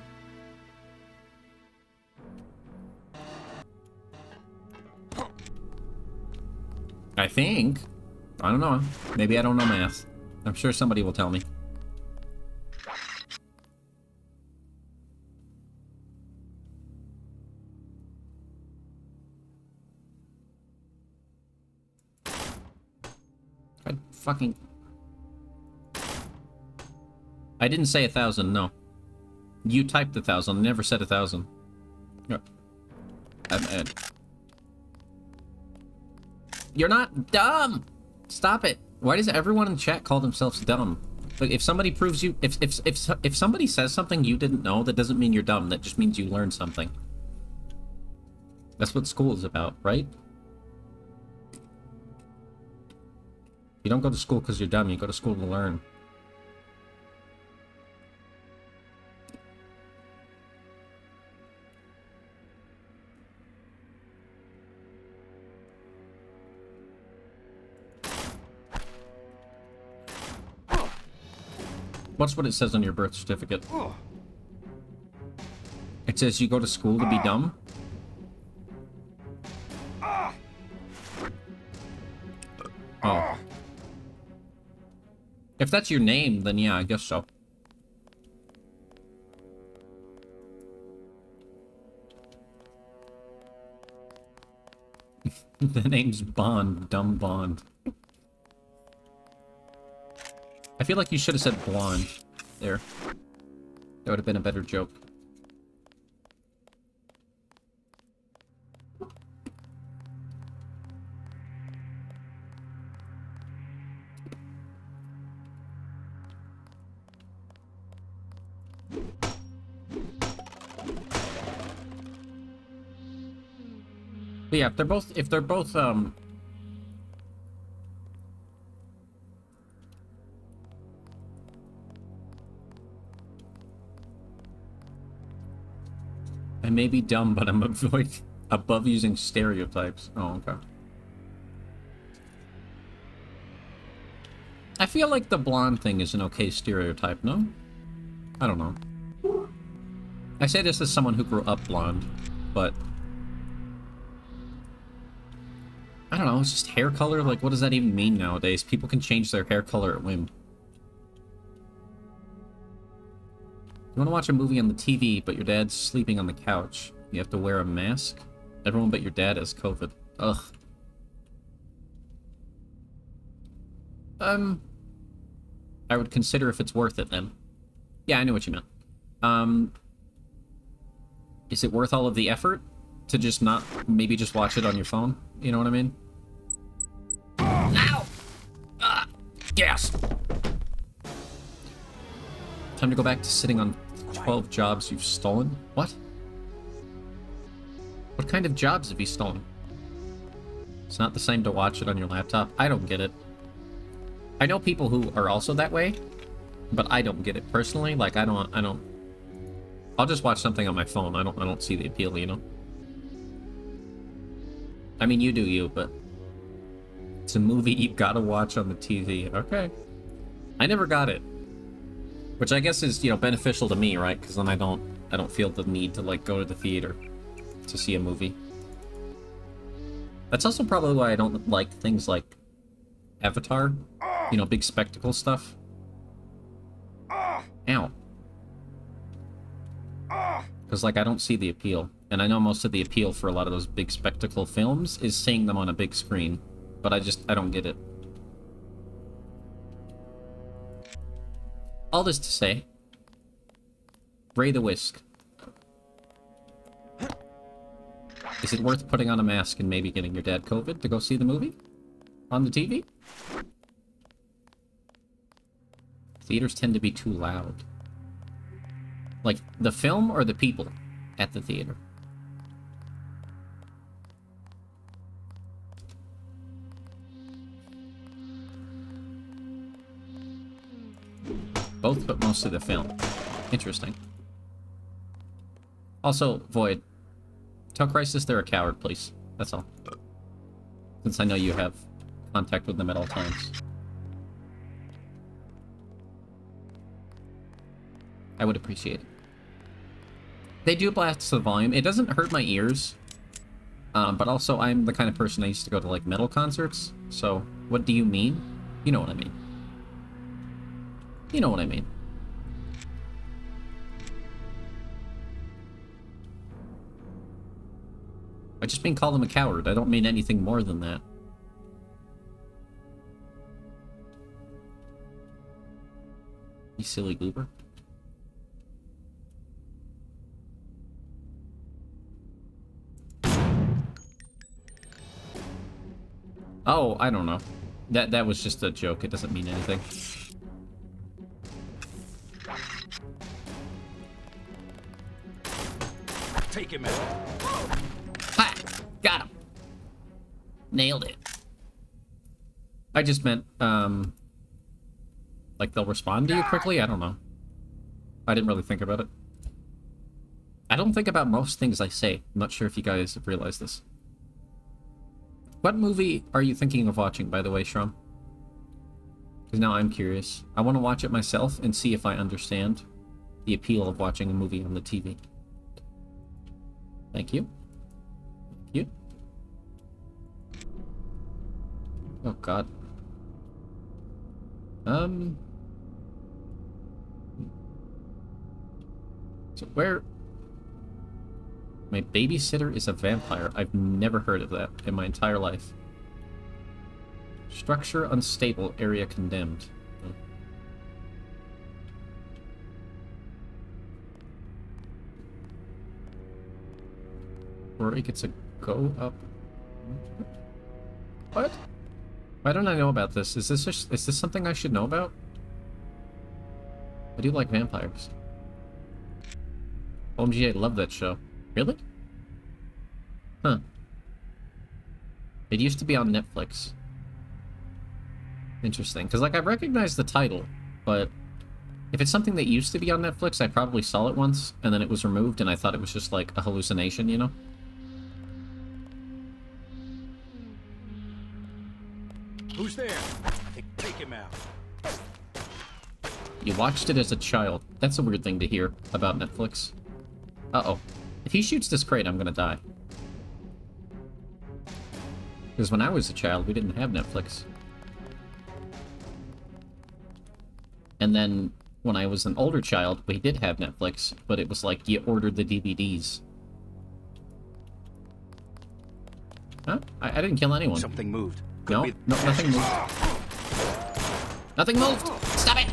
I think. I don't know. Maybe I don't know math. I'm sure somebody will tell me. Fucking... I didn't say 1,000, no. You typed 1,000, I never said 1,000. You're not dumb! Stop it. Why does everyone in chat call themselves dumb? Like, if somebody proves you... If somebody says something you didn't know, that doesn't mean you're dumb. That just means you learned something. That's what school is about, right? You don't go to school because you're dumb, you go to school to learn. What's what it says on your birth certificate? It says you go to school to be dumb? Oh. If that's your name, then yeah, I guess so. The name's Bond, Dumb Bond. I feel like you should have said blonde there. That would have been a better joke. But yeah, if they're both I may be dumb, but I'm above using stereotypes. Oh, okay. I feel like the blonde thing is an okay stereotype, no? I don't know. I say this as someone who grew up blonde, but I don't know, it's just hair color. Like, what does that even mean nowadays? People can change their hair color at whim. You want to watch a movie on the TV, but your dad's sleeping on the couch. You have to wear a mask? Everyone but your dad has COVID. Ugh. I would consider if it's worth it, then. Yeah, I know what you meant. Is it worth all of the effort to just not, maybe just watch it on your phone? You know what I mean? Ow! Gas! Time to go back to sitting on 12 jobs you've stolen? What? What kind of jobs have you stolen? It's not the same to watch it on your laptop. I don't get it. I know people who are also that way, but I don't get it personally. Like, I don't... I'll just watch something on my phone. I don't see the appeal, you know? I mean, you do you, but it's a movie you gotta watch on the TV. Okay. I never got it. Which I guess is, you know, beneficial to me, right? Because then I don't feel the need to, like, go to the theater to see a movie. That's also probably why I don't like things like Avatar. You know, big spectacle stuff. Ow. Because, like, I don't see the appeal. And I know most of the appeal for a lot of those big spectacle films is seeing them on a big screen. But I don't get it. All this to say, Ray the Whisk. Is it worth putting on a mask and maybe getting your dad COVID to go see the movie? On the TV? Theaters tend to be too loud. Like, the film or the people at the theater? Both, but mostly the film. Interesting. Also, Void, tell Crisis they're a coward, please. That's all. Since I know you have contact with them at all times. I would appreciate it. They do blast the volume. It doesn't hurt my ears. But also, I'm the kind of person I used to go to, like, metal concerts. So, what do you mean? You know what I mean. You know what I mean. I just mean call him a coward. I don't mean anything more than that. You silly goober. Oh, I don't know. That was just a joke. It doesn't mean anything. Take him out. Ha! Got him. Nailed it. I just meant, like they'll respond to you quickly? I don't know. I didn't really think about it. I don't think about most things I say. I'm not sure if you guys have realized this. What movie are you thinking of watching, by the way, Shrum? Because now I'm curious. I want to watch it myself and see if I understand the appeal of watching a movie on the TV. Thank you. Thank you. Oh, God. So where... My babysitter is a vampire. I've never heard of that in my entire life. Structure unstable, area condemned. Rory gets a go up. What? Why don't I know about this? Is this something I should know about? I do like vampires. OMG, I love that show. Really? Huh. It used to be on Netflix. Interesting. Because, like, I recognize the title, but if it's something that used to be on Netflix, I probably saw it once, and then it was removed, and I thought it was just, like, a hallucination, you know? Who's there? Take him out. You watched it as a child. That's a weird thing to hear about Netflix. Uh-oh. If he shoots this crate, I'm gonna die. Because when I was a child, we didn't have Netflix. And then, when I was an older child, we did have Netflix, but it was like, you ordered the DVDs. Huh? I didn't kill anyone. Something moved. No, nothing moved. Nothing moved! Stop it!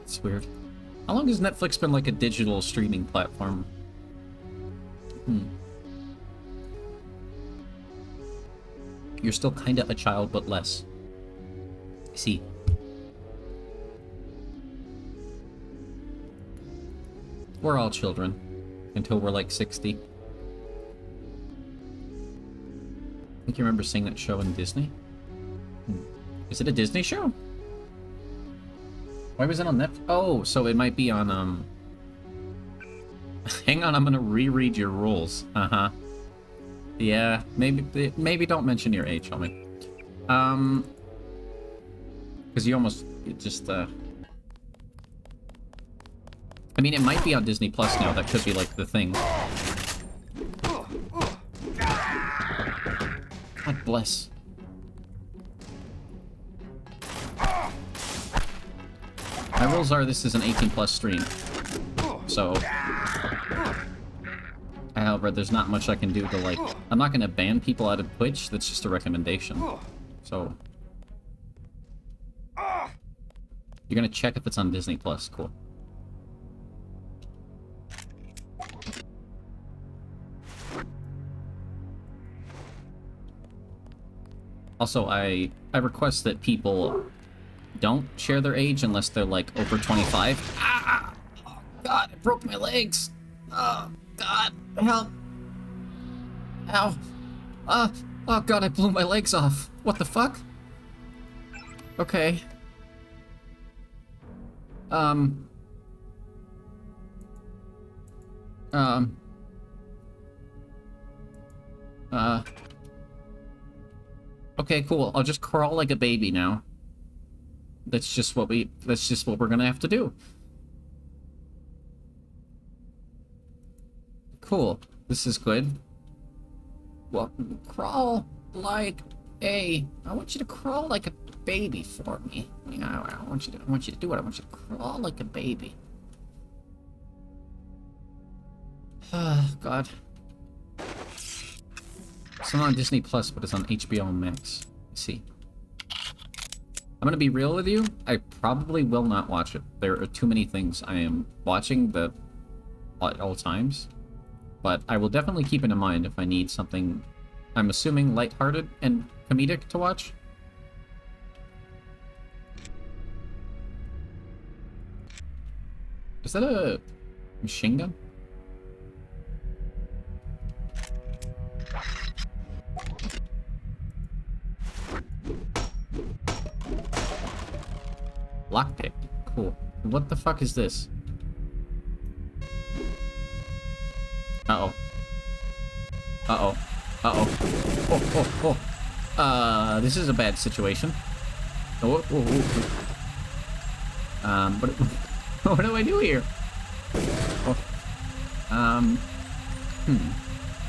It's weird. How long has Netflix been like a digital streaming platform? You're still kinda a child, but less. I see. We're all children. Until we're like 60. I think you remember seeing that show in Disney? Is it a Disney show? Why was it on Netflix? Oh, so it might be on, Hang on, I'm gonna reread your rules. Uh-huh. Yeah, maybe don't mention your age, homie. Because you almost just, I mean, it might be on Disney Plus now. That could be, like, the thing. God bless. My rules are this is an 18+ stream. So... However, there's not much I can do to, like... I'm not gonna ban people out of Twitch. That's just a recommendation. So... You're gonna check if it's on Disney Plus. Cool. Also, I request that people don't share their age unless they're, like, over 25. Ah! Oh, God, I broke my legs! Oh, God, help! Ow! Oh, God, I blew my legs off. What the fuck? Okay. Okay, cool. I'll just crawl like a baby now. That's just what we're gonna have to do. Cool. This is good. Well, crawl like a... I want you to crawl like a baby for me. Yeah, I want you to do it. I want you to crawl like a baby. Oh, God. It's not on Disney Plus, but it's on HBO Max. Let's see. I'm gonna be real with you. I probably will not watch it. There are too many things I am watching that at all times. But I will definitely keep it in mind if I need something, I'm assuming, lighthearted and comedic to watch. Is that a machine gun? Lockpick. Cool. What the fuck is this? Uh-oh. Uh-oh. Uh-oh. Oh, oh, oh. This is a bad situation. Oh, oh, oh, oh. But what do I do here? Oh.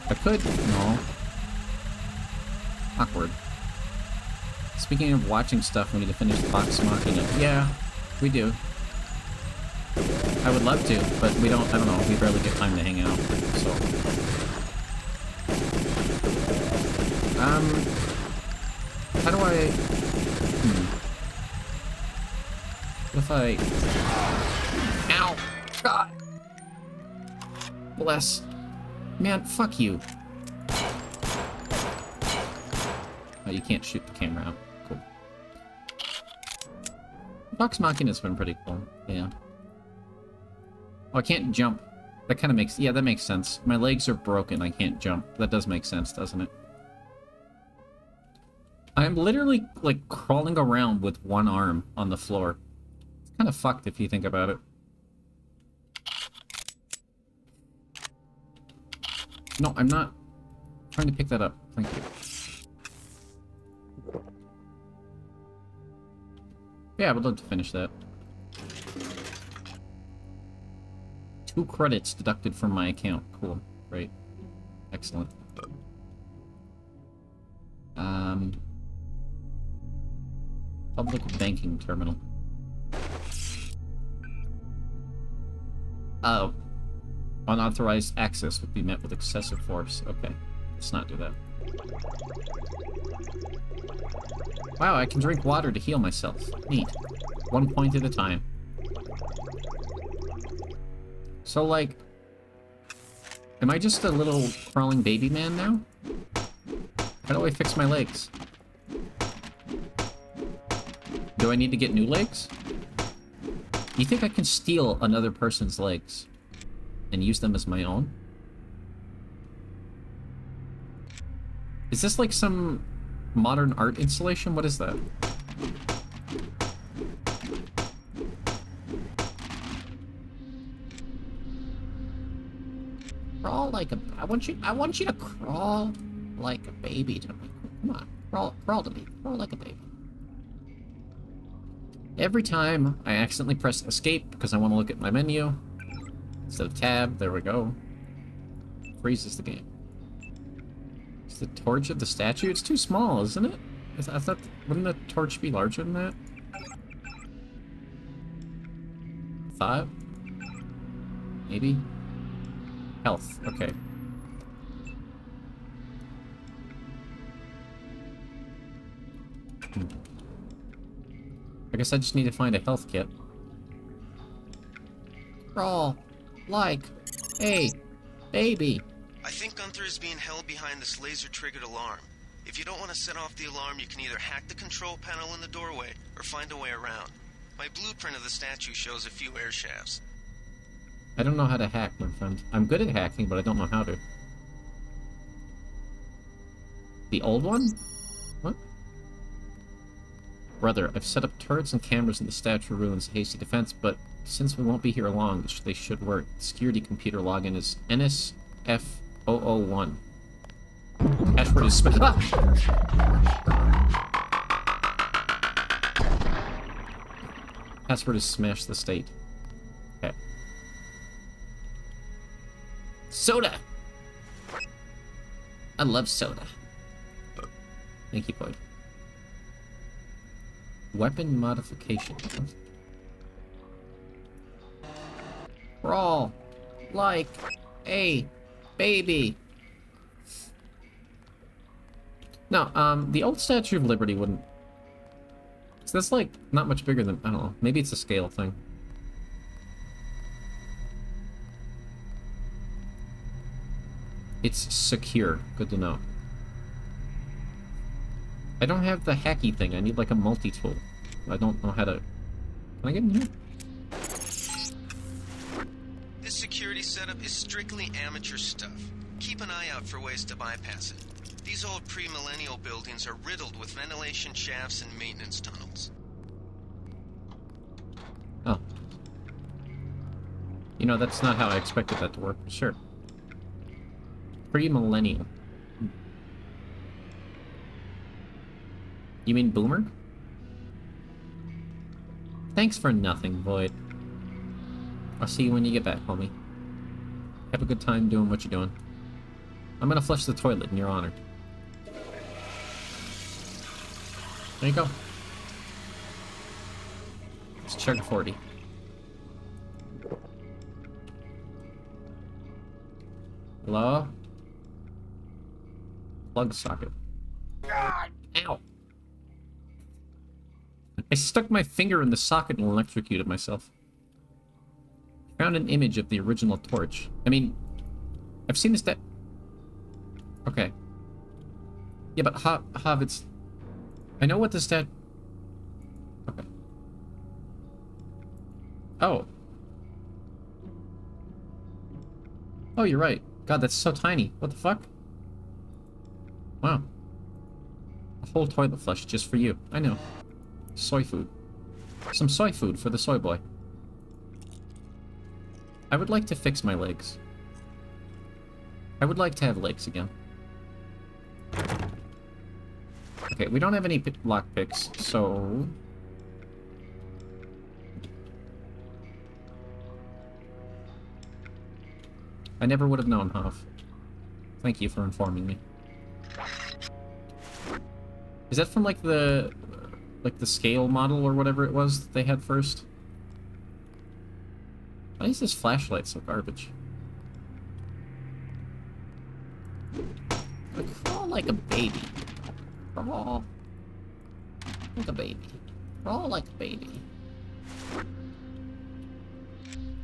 I could. No. Awkward. Speaking of watching stuff, we need to finish the box Machina. Yeah, we do. I would love to, but we don't, I don't know, we barely get time to hang out, so. How do I... What if I... Ow! God! Bless. Man, fuck you. Oh, you can't shoot the camera out. Cool. Vox Machina's been pretty cool. Yeah. Oh, I can't jump. That kind of makes... Yeah, that makes sense. My legs are broken. I can't jump. That does make sense, doesn't it? I'm literally, like, crawling around with one arm on the floor. It's kind of fucked if you think about it. No, I'm not trying to pick that up. Thank you. Yeah, I would love to finish that. 2 credits deducted from my account. Cool. Great. Excellent. Public banking terminal. Oh. Unauthorized access would be met with excessive force. Okay. Let's not do that. Wow, I can drink water to heal myself. Neat. 1 point at a time. So, like... Am I just a little crawling baby man now? How do I fix my legs? Do I need to get new legs? You think I can steal another person's legs and use them as my own? Is this like some modern art installation? What is that? Crawl like a... I want you to crawl like a baby to me. Come on, crawl to me. Crawl like a baby. Every time I accidentally press escape because I want to look at my menu instead of tab, there we go. Freezes the game. Is the torch of the statue? It's too small, isn't it? I thought, wouldn't the torch be larger than that? 5? Maybe? Health, okay. I guess I just need to find a health kit. Crawl like a baby. I think Gunther is being held behind this laser-triggered alarm. If you don't want to set off the alarm, you can either hack the control panel in the doorway or find a way around. My blueprint of the statue shows a few air shafts. I don't know how to hack, my friend. I'm good at hacking, but I don't know how to. The old one? What? Brother, I've set up turrets and cameras in the statue ruins, hasty defense, but since we won't be here long, they should work. The security computer login is NSF001. Password is Password is smash the state. Okay. Soda! I love soda. Thank you, Boyd. Weapon modification. Crawl like a baby. No, the old Statue of Liberty wouldn't... So that's, like, not much bigger than... I don't know. Maybe it's a scale thing. It's secure. Good to know. I don't have the hacky thing. I need, like, a multi-tool. I don't know how to... Can I get in here? security setup is strictly amateur stuff. Keep an eye out for ways to bypass it. These old pre-millennial buildings are riddled with ventilation shafts and maintenance tunnels. Oh. You know, that's not how I expected that to work. Sure. Pre-millennial. You mean boomer? Thanks for nothing, Void. I'll see you when you get back, homie. Have a good time doing what you're doing. I'm gonna flush the toilet in your honor. There you go. It's chug 40. Hello? Plug socket. Ow! I stuck my finger in the socket and electrocuted myself. Found an image of the original torch. I mean, I've seen this Okay. Yeah, but Hav, it's... I know what the stat... Okay. Oh. Oh, you're right. God, that's so tiny. What the fuck? Wow. A whole toilet flush just for you. I know. Soy food. Some soy food for the soy boy. I would like to fix my legs. I would like to have legs again. Okay, we don't have any lockpicks, so... I never would have known, Hoff. Thank you for informing me. Is that from, like, the scale model or whatever it was that they had first? Why is this flashlight so garbage? Crawl like a baby. Crawl like a baby. Crawl like a baby.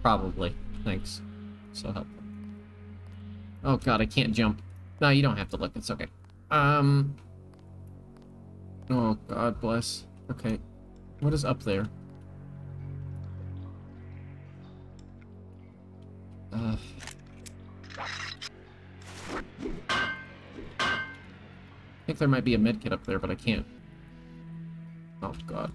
Probably. Thanks. So helpful. Oh god, I can't jump. No, you don't have to look. It's okay. Oh, god bless. Okay. What is up there? I think there might be a medkit up there, but I can't. Oh, god.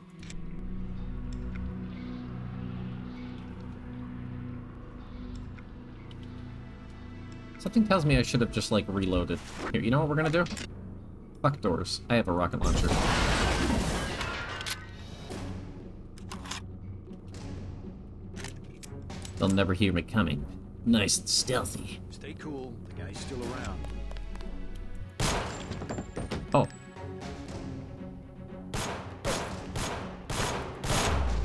Something tells me I should have just, like, reloaded. Here, you know what we're gonna do? Fuck doors. I have a rocket launcher. They'll never hear me coming. Nice and stealthy. Stay cool. The guy's still around. Oh.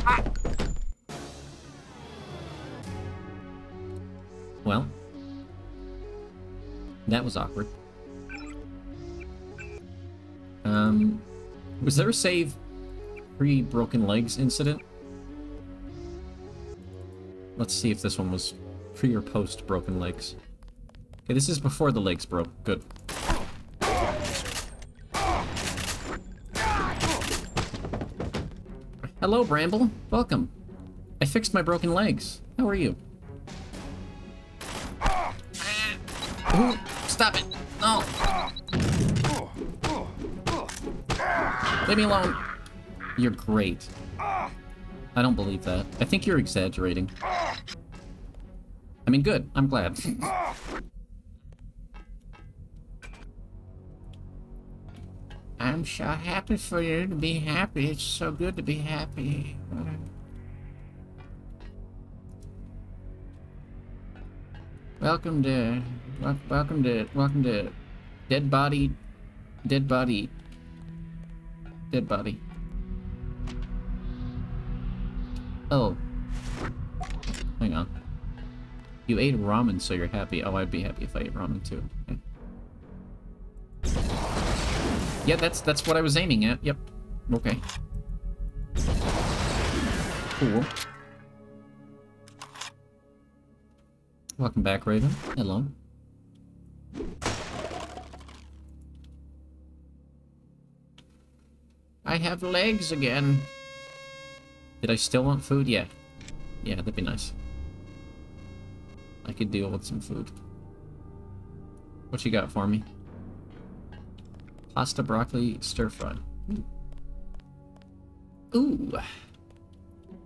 Ah. Well. That was awkward. Was there a save pre-broken legs incident? Let's see if this one was pre or post broken legs. Okay, this is before the legs broke. Good. Hello, Bramble. Welcome. I fixed my broken legs. How are you? Ooh, stop it. No. Leave me alone. You're great. I don't believe that. I think you're exaggerating. I mean, good. I'm glad. I'm so happy for you to be happy. It's so good to be happy. Welcome to dead body. Oh. Hang on. You ate ramen, so you're happy. Oh, I'd be happy if I ate ramen too. Okay. Yeah, that's what I was aiming at. Yep. Okay. Cool. Welcome back, Raven. Hello. I have legs again. Did I still want food? Yeah. Yeah, that'd be nice. I could deal with some food. What you got for me? Pasta, broccoli, stir fry. Ooh.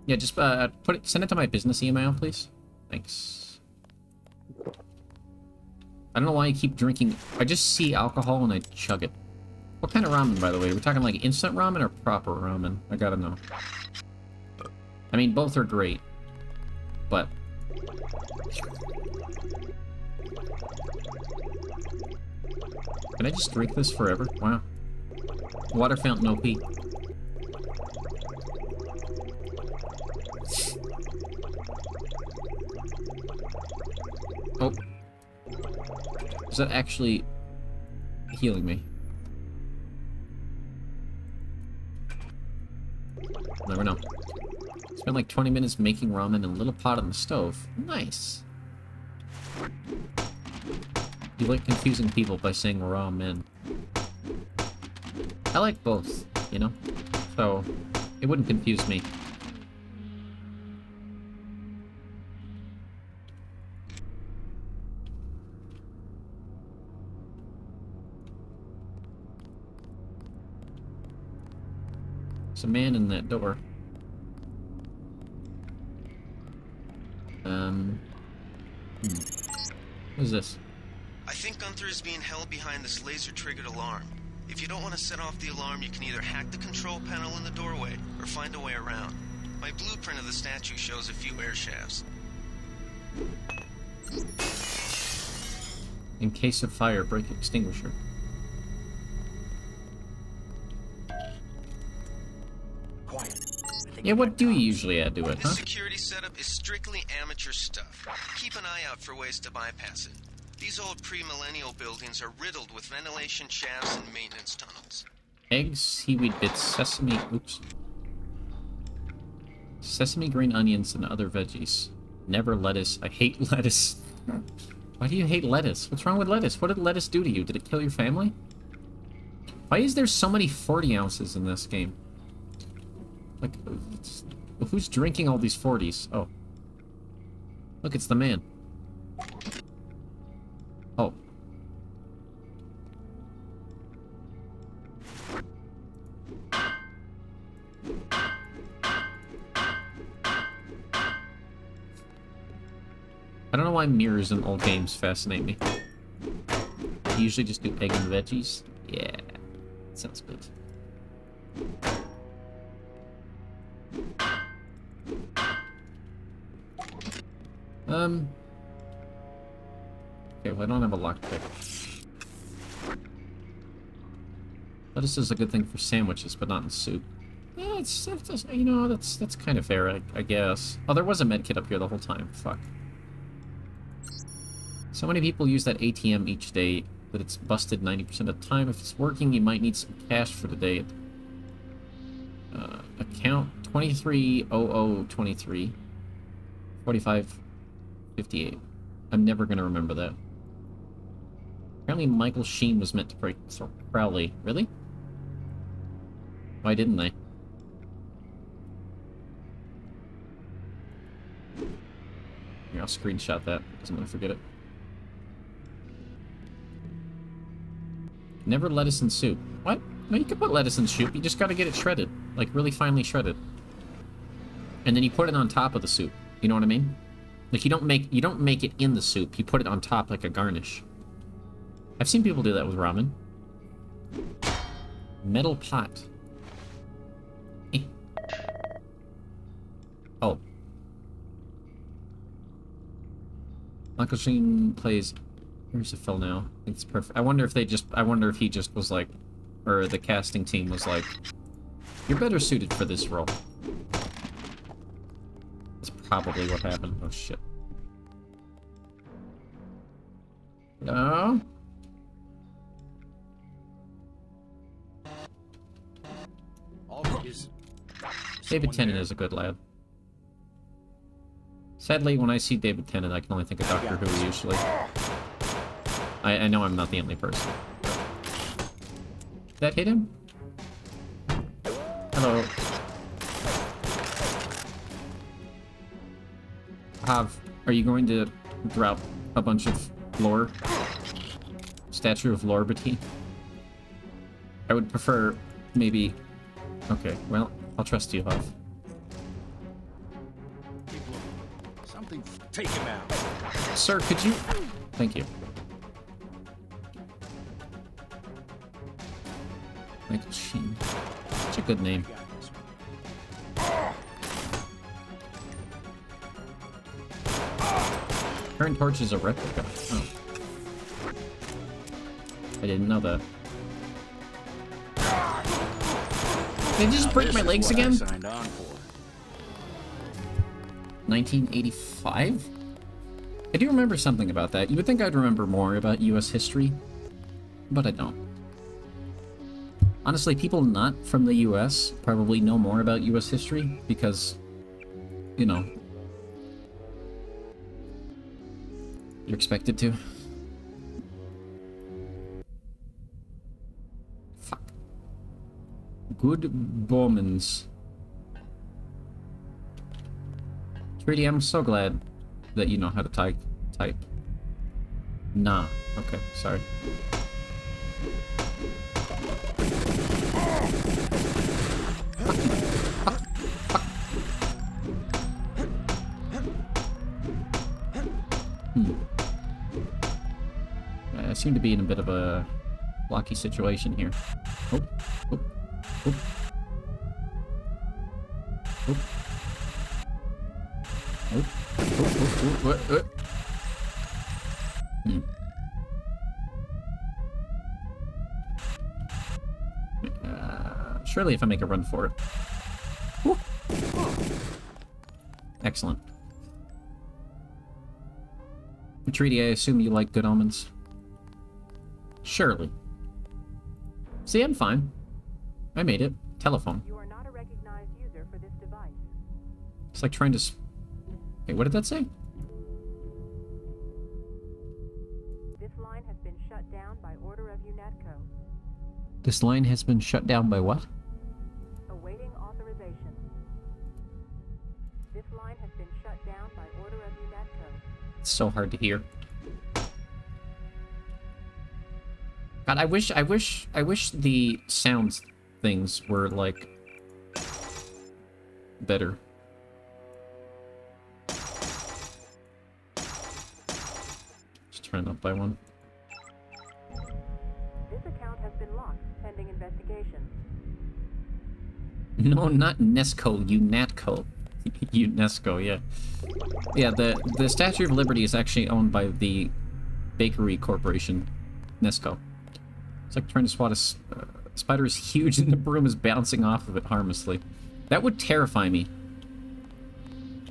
Yeah, just send it to my business email, please. Thanks. I don't know why I keep drinking. I just see alcohol and I chug it. What kind of ramen, by the way? Are we talking like instant ramen or proper ramen? I gotta know. I mean, both are great, but... Can I just drink this forever? Wow. Water fountain OP. Oh. Is that actually healing me? Never know. Spent like 20 minutes making ramen in a little pot on the stove. Nice. You like confusing people by saying ramen. I like both, you know? So, it wouldn't confuse me. There's a man in that door. What is this? I think Gunther is being held behind this laser-triggered alarm. If you don't want to set off the alarm, you can either hack the control panel in the doorway, or find a way around. My blueprint of the statue shows a few air shafts. In case of fire, break extinguisher. Yeah, what do you usually add to it, huh? This security setup is strictly amateur stuff. Keep an eye out for ways to bypass it. These old pre-millennial buildings are riddled with ventilation shafts and maintenance tunnels. Eggs, seaweed bits, sesame... Oops. Sesame, green onions, and other veggies. Never lettuce. I hate lettuce. Why do you hate lettuce? What's wrong with lettuce? What did lettuce do to you? Did it kill your family? Why is there so many 40 ounces in this game? Like, who's drinking all these 40s? Oh. Look, it's the man. Oh. I don't know why mirrors in old games fascinate me. You usually just do egg and veggies. Yeah, sounds good. Okay, well, I don't have a lockpick. Lettuce is a good thing for sandwiches, but not in soup. Yeah, it's you know, that's kind of fair, I guess. Oh, there was a medkit up here the whole time. Fuck. So many people use that ATM each day that it's busted 90% of the time. If it's working, you might need some cash for the day. Account 230023 4558. I'm never gonna remember that. Apparently Michael Sheen was meant to break Crowley. Really? Why didn't they? Here, I'll screenshot that because I'm gonna forget it. Never lettuce in soup. What? No, you can put lettuce in soup. You just gotta get it shredded. Like, really finely shredded. And then you put it on top of the soup. You know what I mean? Like, you don't make it in the soup. You put it on top like a garnish. I've seen people do that with ramen. Metal pot. Eh. Oh. Michael Sheen plays... Where's the Phil now? I think it's perfect. I wonder if he just was like... Or the casting team was like... You're better suited for this role. That's probably what happened. Oh, shit. No? David Tennant is a good lad. Sadly, when I see David Tennant, I can only think of Doctor Who usually. I know I'm not the only person. Did that hit him? Hello. Are you going to drop a bunch of lore? Statue of Lorbity? I would prefer maybe... Okay, well, I'll trust you, Huff. Something. Take him out. Sir, could you... Thank you. Michael Sheen. Such a good name. Current torch is a replica. Oh. I didn't know that. Did I just break my legs again? 1985? I do remember something about that. You would think I'd remember more about US history, but I don't. Honestly, people not from the US probably know more about US history because, you know, you're expected to. Fuck. Good Bowmans. 3D, I'm so glad that you know how to type. Nah. Okay, sorry. I seem to be in a bit of a blocky situation here. Oh, oh, oh. Oh. Oh, oh, oh, surely if I make a run for it. Woo. Excellent. Treaty, I assume you like Good Omens? Surely. See, I'm fine. I made it. Telephone. You are not a recognized user for this device. It's like trying to... Wait, what did that say? This line has been shut down by order of UNETCO. This line has been shut down by what? Awaiting authorization. This line has been shut down by order of UNETCO. It's so hard to hear. God, I wish the sounds things were, like, better. Just turn up by one. This account has been locked, pending investigation. No, not Nesco, UNATCO. UNESCO, yeah. Yeah, the Statue of Liberty is actually owned by the Bakery Corporation, Nesco. It's like trying to swat a spider is huge and the broom is bouncing off of it harmlessly. That would terrify me.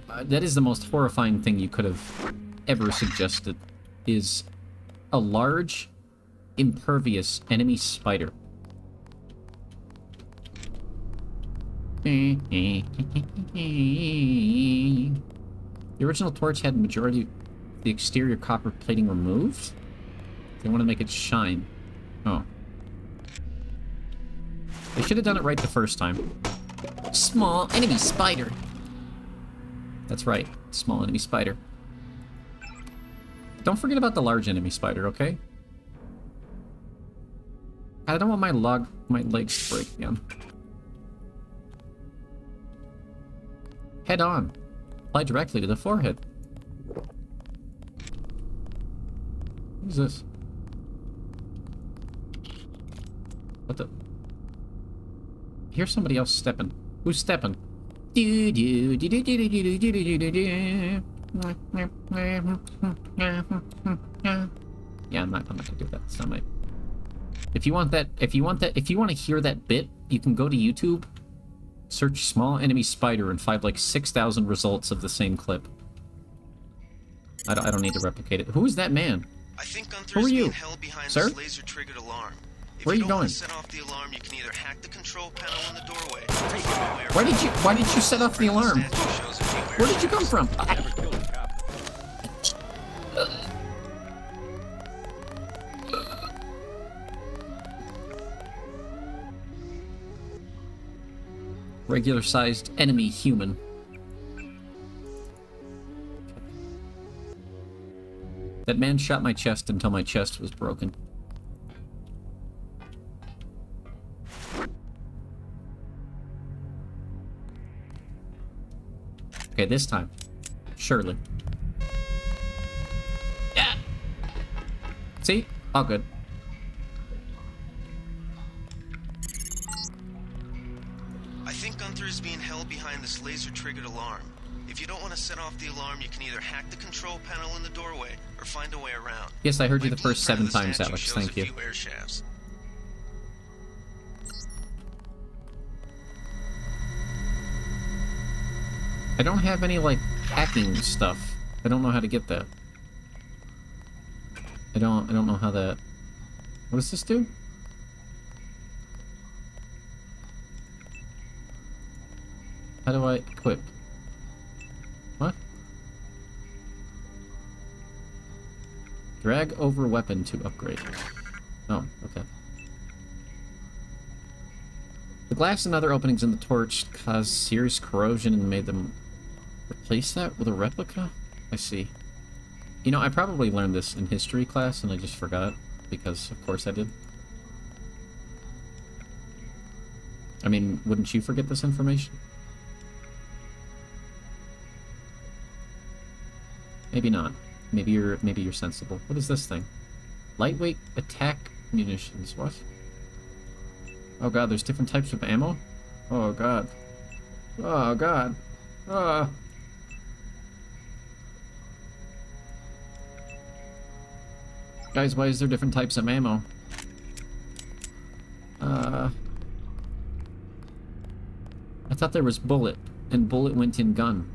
That is the most horrifying thing you could have ever suggested, is a large, impervious enemy spider. The original torch had majority of the exterior copper plating removed. They want to make it shine. Oh. They should have done it right the first time. Small enemy spider. That's right. Small enemy spider. Don't forget about the large enemy spider, okay? I don't want my legs to break again. Head on. Apply directly to the forehead. What is this? What the? Here's somebody else stepping. Who's stepping? Yeah, I'm not gonna do that. It's not my... If you want to hear that bit, you can go to YouTube, search small enemy spider, and find like 6,000 results of the same clip. I don't need to replicate it. Who is that man? I think Who are you, sir? This laser-triggered alarm. If Where are you going? Set off the alarm, you can either hack the control panel in the doorway. Why did you set off the alarm? Where did you come from? Regular-sized enemy human. That man shot my chest until my chest was broken. Okay, this time. Surely. Yeah! See? All good. I think Gunther is being held behind this laser-triggered alarm. If you don't want to set off the alarm, you can either hack the control panel in the doorway or find a way around. Yes, I heard you the My first blueprint 7 of the times, statue Alex. shows Thank you. a few air shafts. I don't have any, like, hacking stuff. I don't know how to get that. I don't know how that... What does this do? How do I equip? What? Drag over weapon to upgrade. Oh, okay. The glass and other openings in the torch caused serious corrosion and made them replace that with a replica? I see. You know, I probably learned this in history class and I just forgot, because of course I did. I mean, wouldn't you forget this information? Maybe not. Maybe you're sensible. What is this thing? Lightweight attack munitions. What? Oh god, there's different types of ammo? Oh god. Oh god. Ah. Guys, why is there different types of ammo? I thought there was bullet, and bullet went in gun.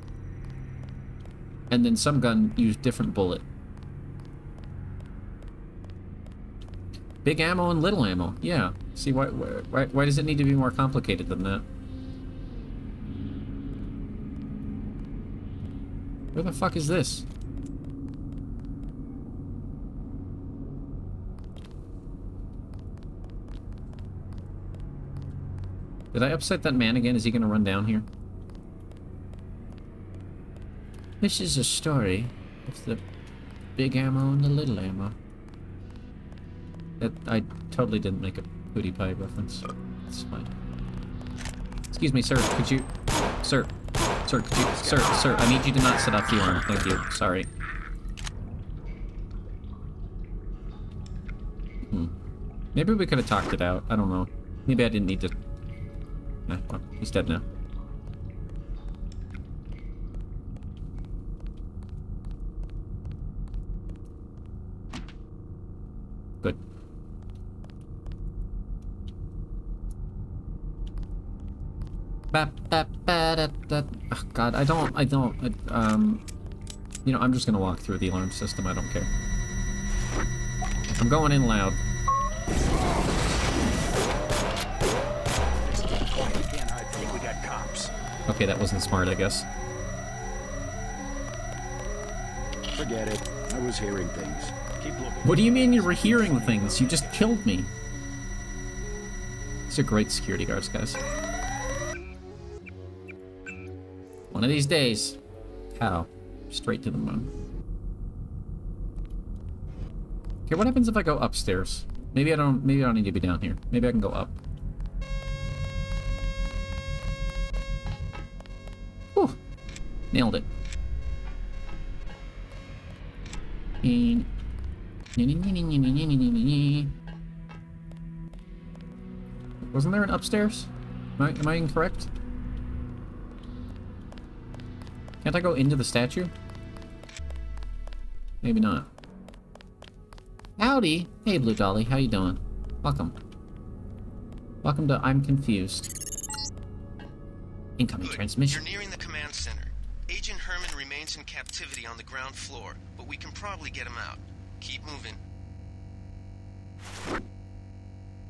And then some gun used different bullet. Big ammo and little ammo. Yeah. See, why does it need to be more complicated than that? Where the fuck is this? Did I upset that man again? Is he gonna run down here? This is a story of the big ammo and the little ammo. That I totally didn't make a Hootie Pie reference. It's fine. Excuse me, sir. Could you... Sir. Sir, could you... Sir, I need you to not set off the alarm. Thank you. Sorry. Maybe we could have talked it out. I don't know. Maybe I didn't need to... Well, he's dead now. Good. Oh, God, I don't, you know, I'm just gonna walk through the alarm system, I don't care. I'm going in loud. Okay, that wasn't smart, I guess. Forget it. I was hearing things. Keep looking. What do you mean you were hearing things? You just killed me. These are great security guards, guys. One of these days. How? Straight to the moon. Okay, what happens if I go upstairs? Maybe I don't need to be down here. Maybe I can go up. Whew. Nailed it. Wasn't there an upstairs? Am I incorrect? Can't I go into the statue? Maybe not. Howdy! Hey, Blue Dolly, how you doing? Welcome. Welcome to I'm Confused. Incoming transmission. You're nearing the command center. Agent Herman remains in captivity on the ground floor, but we can probably get him out. Keep moving.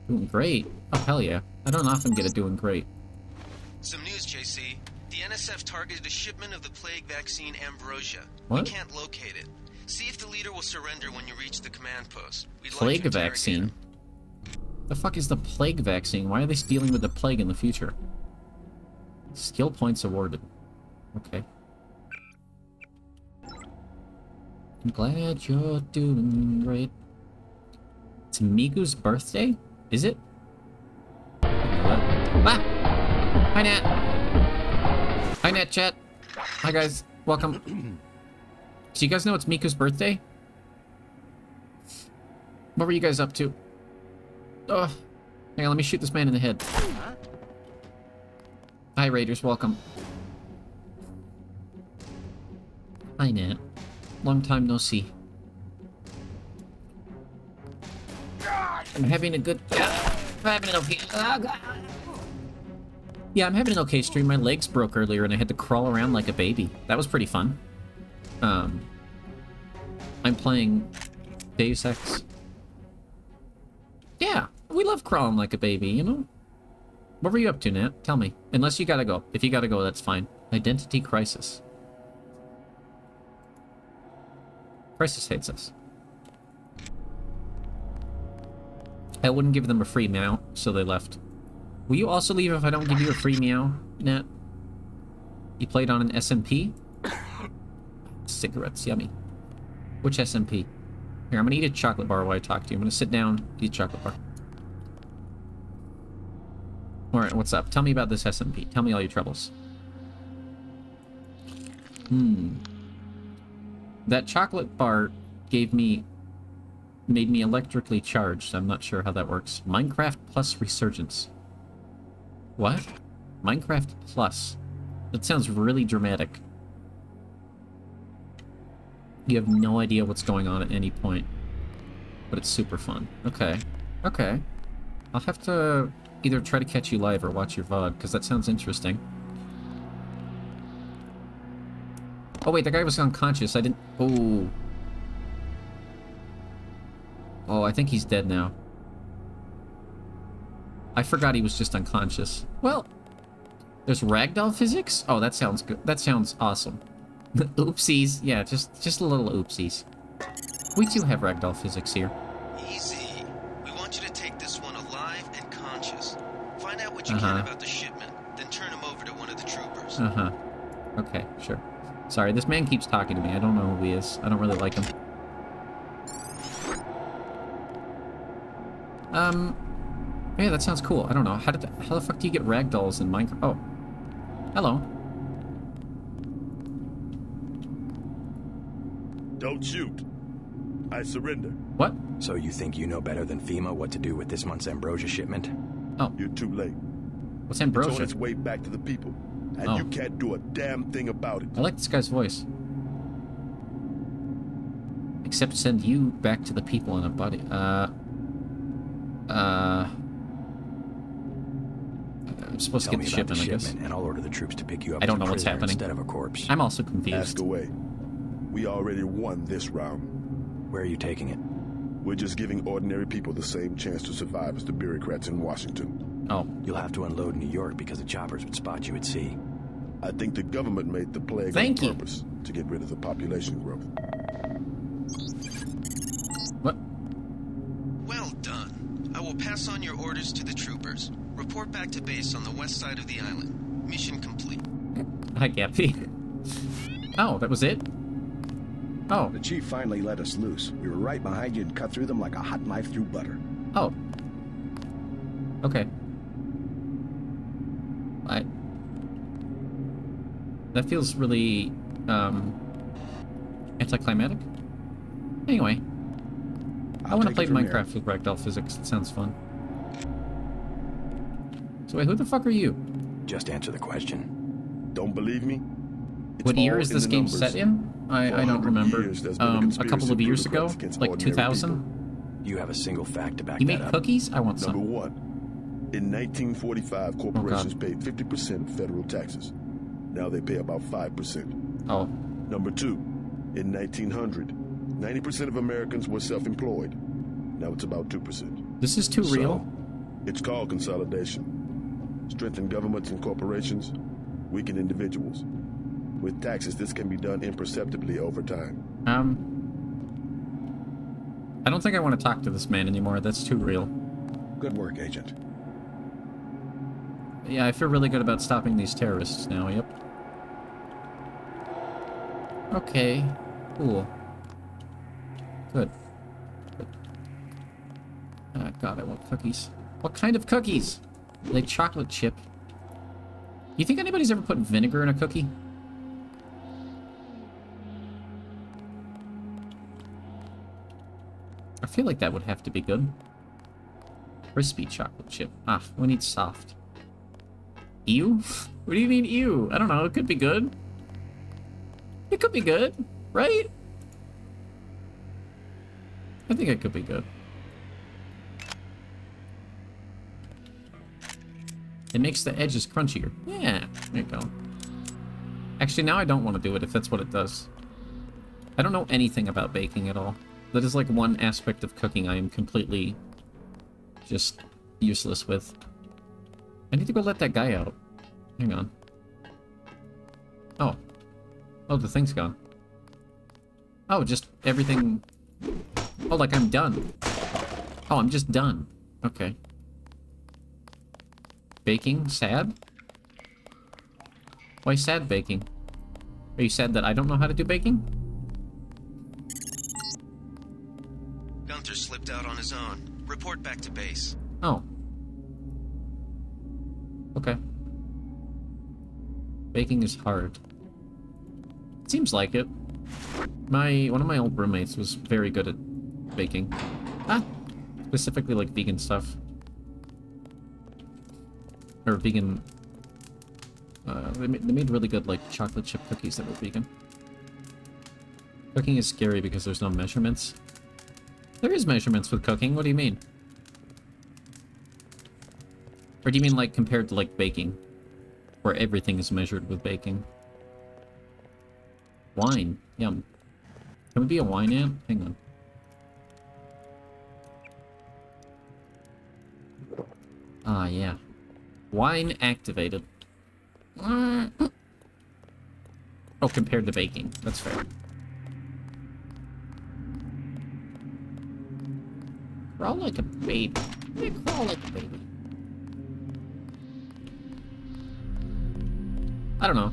Doing great. Oh, hell yeah. I don't often get a doing great. Some news, JC. The NSF targeted a shipment of the plague vaccine Ambrosia. What? We can't locate it. See if the leader will surrender when you reach the command post. We'd Plague like to vaccine? The fuck is the plague vaccine? Why are they dealing with the plague in the future? Skill points awarded. Okay. I'm glad you're doing great. It's Migu's birthday? Is it? Ah! Hi, Nat. Hi, Nat chat. Hi, guys. Welcome. So you guys know it's Miku's birthday? What were you guys up to? Oh, hang on, let me shoot this man in the head. Hi, Raiders. Welcome. Hi, Nat. Long time no see. I'm having a good... I'm having an okay... Yeah, I'm having an okay stream. My legs broke earlier and I had to crawl around like a baby. That was pretty fun. I'm playing Deus Ex. Yeah, we love crawling like a baby, you know? What were you up to, Nat? Tell me. Unless you gotta go. If you gotta go, that's fine. Identity crisis. Crisis hates us. I wouldn't give them a free meow, so they left. Will you also leave if I don't give you a free meow, Nat? You played on an SMP? Cigarettes, yummy. Which SMP? Here, I'm gonna eat a chocolate bar while I talk to you. I'm gonna sit down, eat a chocolate bar. Alright, what's up? Tell me about this SMP. Tell me all your troubles. That chocolate bar made me electrically charged. I'm not sure how that works. Minecraft Plus Resurgence. What? Minecraft Plus. That sounds really dramatic. You have no idea what's going on at any point. But it's super fun. Okay. Okay. I'll have to either try to catch you live or watch your VOD, because that sounds interesting. Oh wait, the guy was unconscious. I didn't... Oh. Oh, I think he's dead now. I forgot he was just unconscious. Well, there's ragdoll physics? Oh, that sounds good. That sounds awesome. Oopsies. Yeah, just a little oopsies. We do have ragdoll physics here. Easy. We want you to take this one alive and conscious. Find out what you can about the shipment, then turn him over to one of the troopers. Okay, sure. Sorry, this man keeps talking to me. I don't know who he is. I don't really like him. Yeah, that sounds cool. I don't know. How the fuck do you get ragdolls in Minecraft? Oh. Hello. Don't shoot. I surrender. What? So you think you know better than FEMA what to do with this month's ambrosia shipment? Oh. You're too late. What's ambrosia? It's on its way back to the people. And you can't do a damn thing about it. I like this guy's voice. Except send you back to the people in a body. I'm supposed to get the shipment, I guess. And I'll order the troops to pick you up. I don't know what's happening. Instead of a corpse. I'm also confused. Ask away. We already won this round. Where are you taking it? We're just giving ordinary people the same chance to survive as the bureaucrats in Washington. Oh. You'll have to unload New York because the choppers would spot you at sea. I think the government made the plague on purpose to get rid of the population growth. What? Well done. I will pass on your orders to the troopers. Report back to base on the west side of the island. Mission complete. Hi, Gappy. Oh, that was it? Oh. The chief finally let us loose. We were right behind you and cut through them like a hot knife through butter. Oh. Okay. That feels really, anticlimactic. Anyway. I want to play Minecraft with ragdoll physics. It sounds fun. So wait, who the fuck are you? Just answer the question. Don't believe me? What year is this game set in? I don't remember. A couple of years ago? Like 2000? Do you have a single fact to back you that make up? Cookies? I want some. Number one, in 1945, corporations paid 50% of federal taxes. Now they pay about 5%. Oh. Number two, in 1900, 90% of Americans were self-employed. Now it's about 2%. This is too real. It's called consolidation. Strengthen governments and corporations, weaken individuals. With taxes, this can be done imperceptibly over time. I don't think I want to talk to this man anymore. That's too real. Good work, Agent. Yeah, I feel really good about stopping these terrorists now, yep. Okay, cool. Good. Good. God, I want cookies. What kind of cookies? Are they chocolate chip? You think anybody's ever put vinegar in a cookie? I feel like that would have to be good. Crispy chocolate chip. Ah, we need soft. Ew? What do you mean ew? I don't know, it could be good. It could be good, right? I think it could be good. It makes the edges crunchier. Yeah, there you go. Actually, now I don't want to do it if that's what it does. I don't know anything about baking at all. That is like one aspect of cooking I am completely just useless with. I need to go let that guy out. Hang on. Oh. Oh, the thing's gone. Oh, just everything... Oh, like I'm done. Oh, I'm just done. Okay. Baking? Sad? Why sad baking? Are you sad that I don't know how to do baking? Gunther slipped out on his own. Report back to base. Oh. Okay. Baking is hard. Seems like it. One of my old roommates was very good at baking. Ah! Specifically like vegan stuff. Or vegan... they made really good like chocolate chip cookies that were vegan. Cooking is scary because there's no measurements. There is measurements with cooking, what do you mean? Or do you mean like compared to like baking? Where everything is measured with baking? Wine. Yum. Can we be a wine ant? Hang on. Ah, yeah. Wine activated. Oh, compared to baking. That's fair. Crawl like a baby. Yeah, crawl like a baby. I don't know.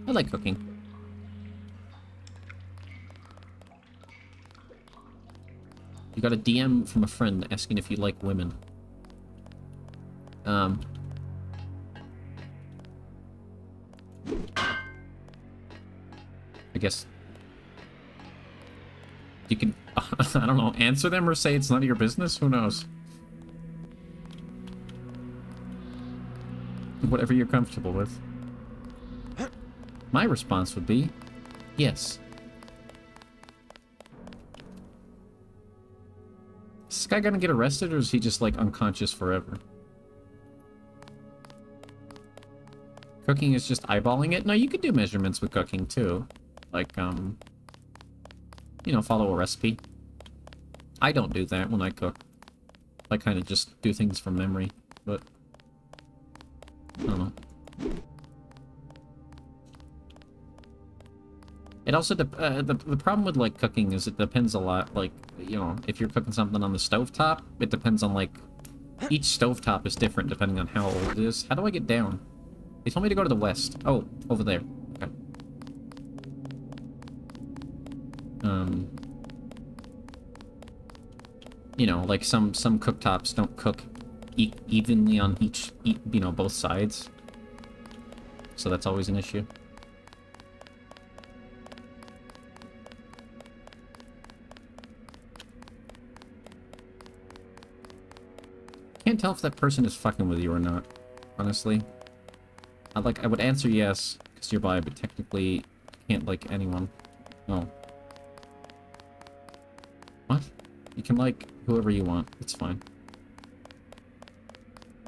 I like cooking. You got a DM from a friend asking if you like women. I guess you can, I don't know, answer them or say it's none of your business? Who knows? Whatever you're comfortable with. My response would be, yes. Is this guy gonna get arrested or is he just like unconscious forever? Cooking is just eyeballing it? No, you could do measurements with cooking too. Like, you know, follow a recipe. I don't do that when I cook. I kind of just do things from memory, but I don't know. It also, the problem with, like, cooking is it depends a lot, like, you know, if you're cooking something on the stovetop, it depends on, like, each stovetop is different depending on how old it is. How do I get down? They told me to go to the west. Oh, over there. Okay. You know, like some cooktops don't cook evenly on you know, both sides. So that's always an issue. Can't tell if that person is fucking with you or not, honestly. I would answer yes, because you're bi, but technically can't like anyone. No. What? You can like whoever you want. It's fine.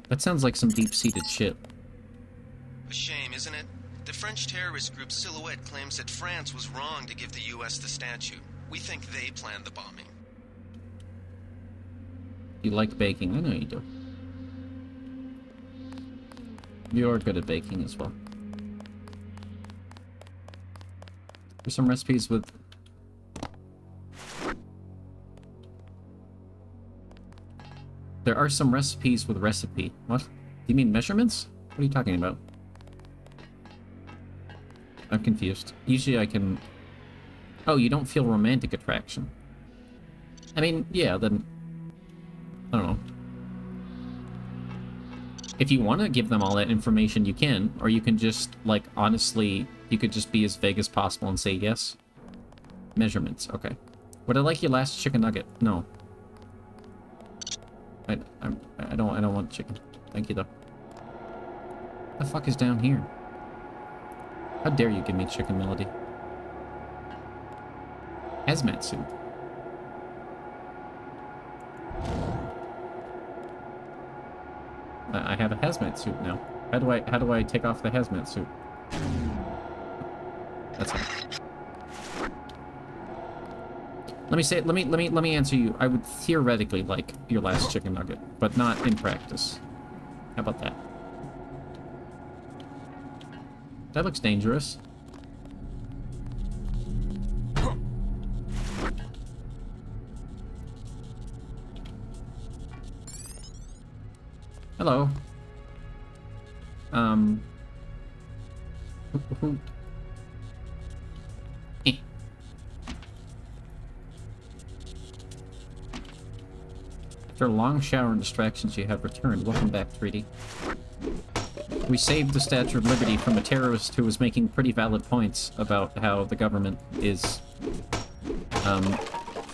That sounds like some deep-seated shit. A shame, isn't it? The French terrorist group Silhouette claims that France was wrong to give the U.S. the statue. We think they planned the bombing. You like baking. I know you do. You're good at baking as well. There's some recipes with... There are some recipes with recipe. What? Do you mean measurements? What are you talking about? I'm confused. Usually I can Oh, you don't feel romantic attraction. I mean, yeah, then... I don't know. If you want to give them all that information, you can. Or you can just, like, honestly, you could just be as vague as possible and say yes. Measurements, okay. Would I like your last chicken nugget? No. I don't want chicken. Thank you, though. What the fuck is down here? How dare you give me chicken, Melody? Hazmat suit. I have a hazmat suit now. How do I take off the hazmat suit? That's it. Let me answer you. I would theoretically like your last chicken nugget, but not in practice. How about that? That looks dangerous. Hello. Who? After a long shower and distractions, you have returned. Welcome back, 3D. We saved the Statue of Liberty from a terrorist who was making pretty valid points about how the government is,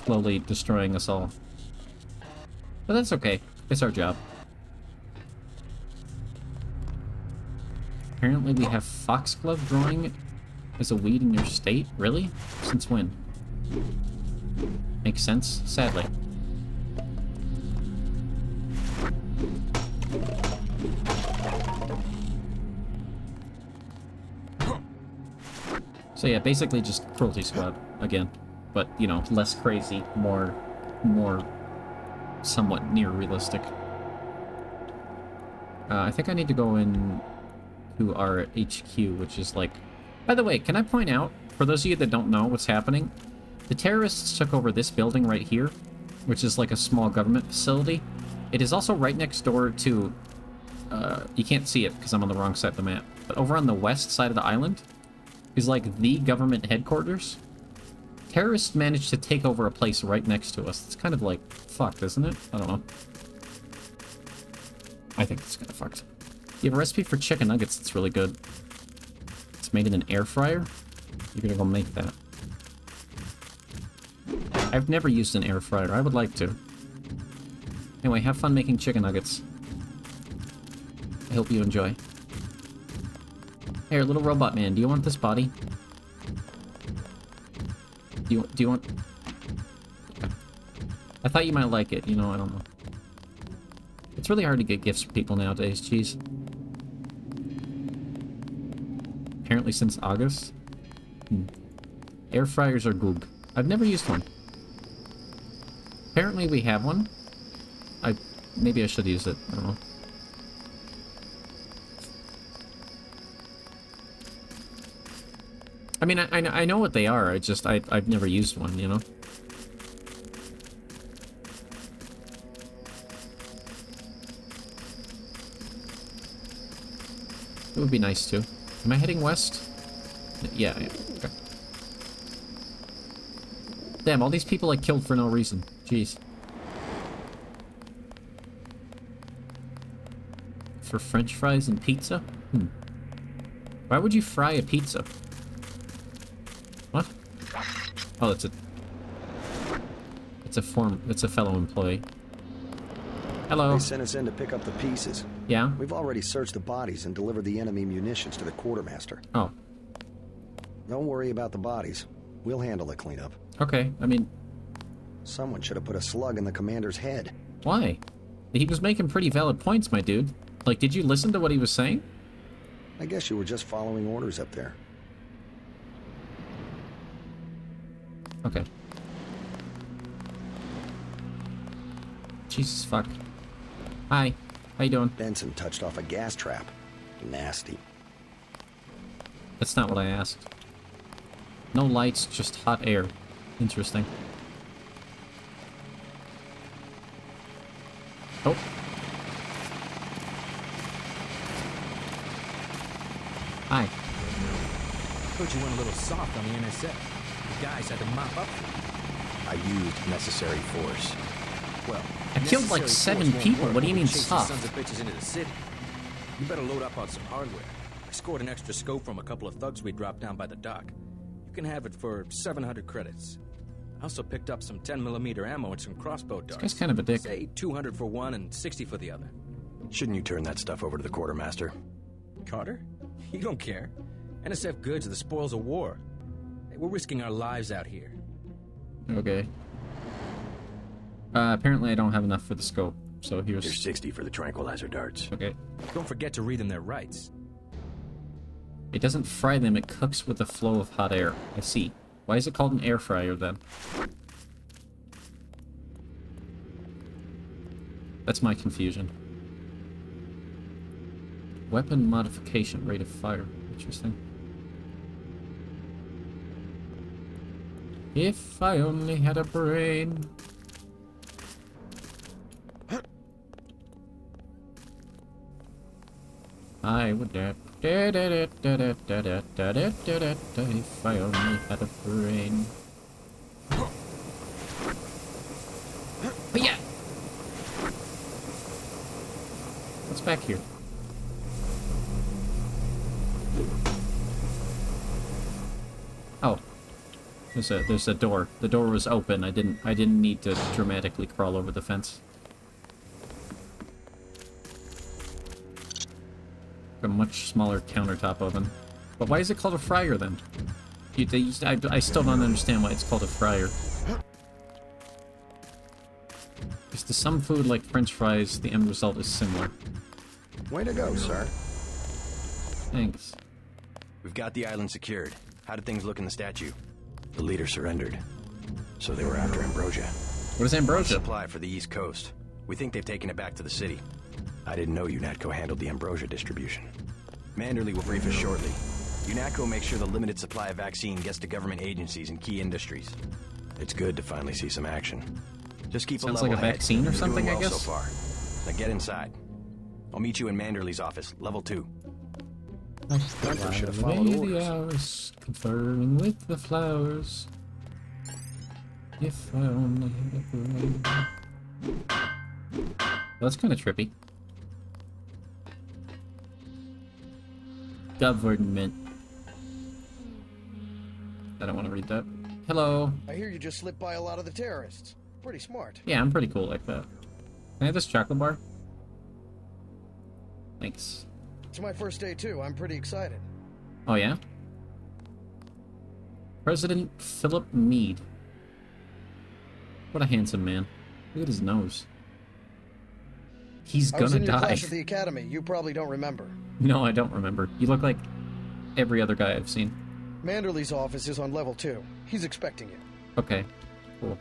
slowly destroying us all. But that's okay. It's our job. Apparently we have foxglove growing as a weed in your state? Really? Since when? Makes sense, sadly. So yeah, basically just Cruelty Squad again, but you know, less crazy, more somewhat near realistic. I think I need to go in to our HQ, which is like... By the way, can I point out, for those of you that don't know what's happening, the terrorists took over this building right here, which is like a small government facility. It is also right next door to... you can't see it because I'm on the wrong side of the map, but over on the west side of the island is like the government headquarters. Terrorists managed to take over a place right next to us. It's kind of like fucked, isn't it? I don't know. I think it's kind of fucked. You have a recipe for chicken nuggets that's really good. It's made in an air fryer. You're gonna go make that. I've never used an air fryer. I would like to. Anyway, have fun making chicken nuggets. I hope you enjoy. Here, little robot man, do you want this body? Do you want... Okay. I thought you might like it, you know, I don't know. It's really hard to get gifts for people nowadays, jeez. Apparently since August? Air fryers are goog. I've never used one. Apparently we have one. Maybe I should use it, I don't know. I mean, I know what they are, I've never used one, you know? It would be nice to. Am I heading west? Yeah, okay. Damn, all these people I killed for no reason. Jeez. For French fries and pizza? Why would you fry a pizza? What? Oh, it's a fellow employee. Hello. They sent us in to pick up the pieces. Yeah? We've already searched the bodies and delivered the enemy munitions to the quartermaster. Oh. Don't worry about the bodies. We'll handle the cleanup. Okay, I mean... Someone should have put a slug in the commander's head. Why? He was making pretty valid points, my dude. Like, did you listen to what he was saying? I guess you were just following orders up there. Okay. Jesus fuck. Hi. How you doing? Benson touched off a gas trap. Nasty. That's not what I asked. No lights, just hot air. Interesting. Oh. Hi. Thought you went a little soft on the NSF. guys had to mop up for you. I used necessary force. Well, I killed like 7 people. What do you mean soft? Sons of bitches into the city. You better load up on some hardware. I scored an extra scope from a couple of thugs we dropped down by the dock. You can have it for 700 credits. I also picked up some 10mm ammo and some crossbow darts. This guy's kind of a dick. Say 200 for one and 60 for the other. Shouldn't you turn that stuff over to the quartermaster? Carter? You don't care. NSF goods are the spoils of war. Hey, we're risking our lives out here. Okay. Apparently I don't have enough for the scope, so here's... Here's 60 for the tranquilizer darts. Okay. Don't forget to read them their rights. It doesn't fry them, it cooks with the flow of hot air. I see. Why is it called an air fryer, then? That's my confusion. Weapon modification, rate of fire. Interesting. If I only had a brain. I would if I only had a brain. But yeah. What's back here? Oh. There's a door. The door was open. I didn't need to dramatically crawl over the fence. A much smaller countertop oven. But why is it called a fryer then? I still don't understand why it's called a fryer. Because to some food like French fries, the end result is similar. Way to go, sir. Thanks. We've got the island secured. How did things look in the statue? The leader surrendered. So they were after Ambrosia. What is Ambrosia? Supply for the East Coast. We think they've taken it back to the city. I didn't know UNATCO handled the Ambrosia distribution. Manderley will brief us shortly. UNATCO makes sure the limited supply of vaccine gets to government agencies and key industries. It's good to finally see some action. Just keep Sounds a level like a head. vaccine or something, You're doing I well guess? so far. Now get inside. I'll meet you in Manderley's office, level 2. Gunther should have followed orders. Hours, conferring with the flowers. If I only had a brain. Well, that's kind of trippy. Government. I don't want to read that. Hello. I hear you just slipped by a lot of the terrorists. Pretty smart. Yeah, I'm pretty cool like that. Can I have this chocolate bar? Thanks. It's my first day too. I'm pretty excited. Oh yeah? President Philip Meade. What a handsome man. Look at his nose. He's I was gonna in your die. class at the academy. You probably don't remember. No, I don't remember. You look like every other guy I've seen. Manderley's office is on level 2. He's expecting you. Okay, cool.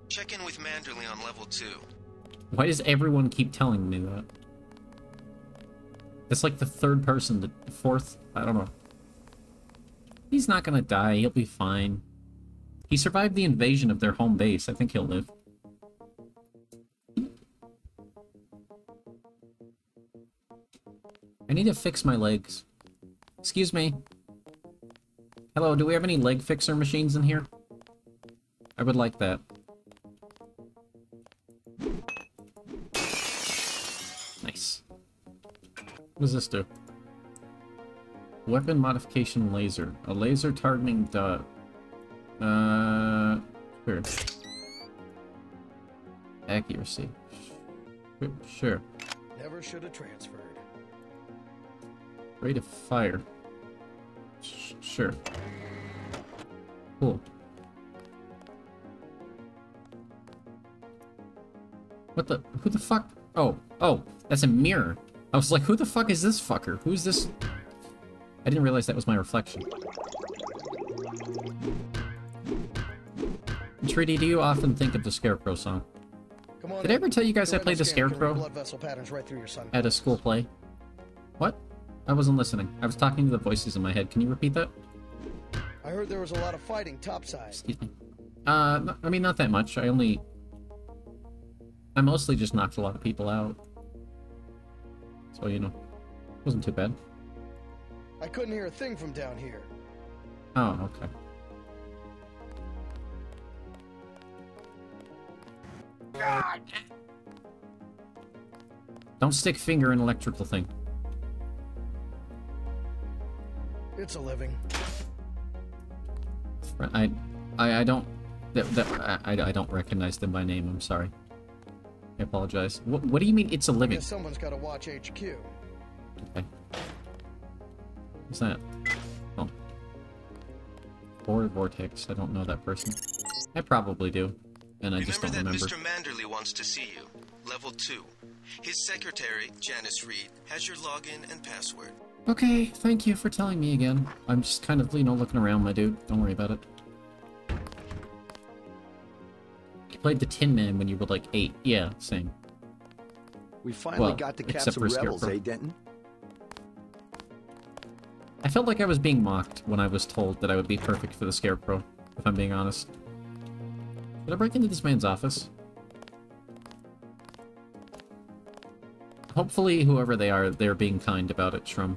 Check in with Manderley on level 2. Why does everyone keep telling me that? It's like the third person, the fourth, I don't know. He's not gonna die, he'll be fine. He survived the invasion of their home base, I think he'll live. I need to fix my legs. Excuse me. Hello, do we have any leg fixer machines in here? I would like that. Nice. What does this do? Weapon modification laser. A laser targeting the... Sure. Accuracy. Sure. Never should have transferred. Rate of fire. Sure. Cool. What the? Who the fuck? Oh, that's a mirror. I was like, who the fuck is this fucker? Who's this? I didn't realize that was my reflection. Treaty, do you often think of the Scarecrow song? Come on Did I ever tell you guys I played the Scanner can read Scarecrow blood vessel patterns right through your sun. at a school play? What? I wasn't listening. I was talking to the voices in my head. Can you repeat that? I heard there was a lot of fighting topside. Excuse me. I mean, not that much. I mostly just knocked a lot of people out. So, you know, wasn't too bad. I couldn't hear a thing from down here. Oh, okay. God. Don't stick finger in electrical thing. It's a living. I don't. I don't recognize them by name. I'm sorry. I apologize. What do you mean it's a living? Guess someone's got to watch HQ. Okay. What's that? Oh. Or Vortex. I don't know that person. I probably do. And I just don't remember. Mr. Manderley wants to see you. Level 2. His secretary, Janice Reed, has your login and password. Okay, thank you for telling me again. I'm just kind of, looking around, my dude. Don't worry about it. You played the Tin Man when you were like 8. Yeah, same. We finally got to catch some rebels, Scarecrow. Denton? I felt like I was being mocked when I was told that I would be perfect for the Scarecrow, if I'm being honest. Did I break into this man's office? Hopefully, whoever they are, they're being kind about it, Shrum.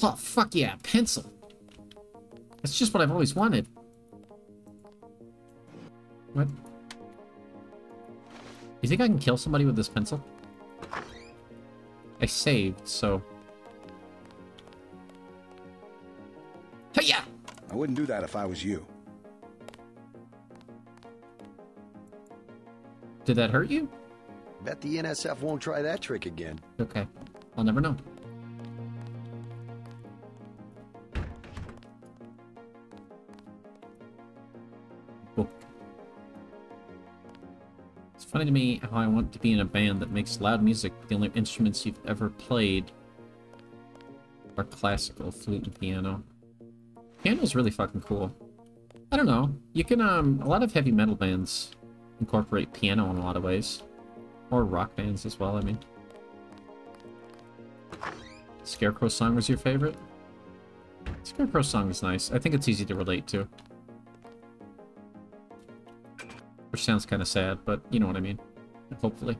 Oh, fuck yeah, pencil! That's just what I've always wanted. What? You think I can kill somebody with this pencil? I saved, so... Hey-ya! I wouldn't do that if I was you. Did that hurt you? Bet the NSF won't try that trick again. Okay. I'll never know. Cool. It's funny to me how I want to be in a band that makes loud music. The only instruments you've ever played are classical, flute and piano. Piano's really fucking cool. I don't know. You can, a lot of heavy metal bands incorporate piano in a lot of ways. Or rock bands as well, I mean. Scarecrow song was your favorite? Scarecrow song is nice. I think it's easy to relate to. Which sounds kind of sad, but you know what I mean. Hopefully.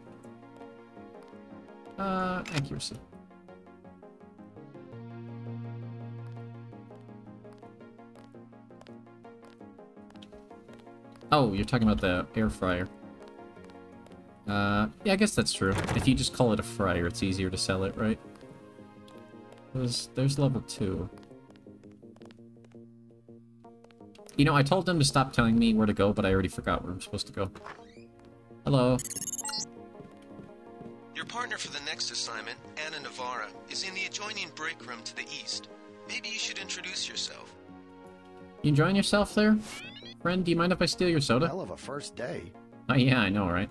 Accuracy. Oh, you're talking about the air fryer. Yeah, I guess that's true. If you just call it a fryer, it's easier to sell it, right? There's level 2. You know, I told them to stop telling me where to go, but I already forgot where I'm supposed to go. Hello. Your partner for the next assignment, Anna Navarra, is in the adjoining break room to the east. Maybe you should introduce yourself. You enjoying yourself there? Friend, do you mind if I steal your soda? Hell of a first day. Oh yeah, I know, right?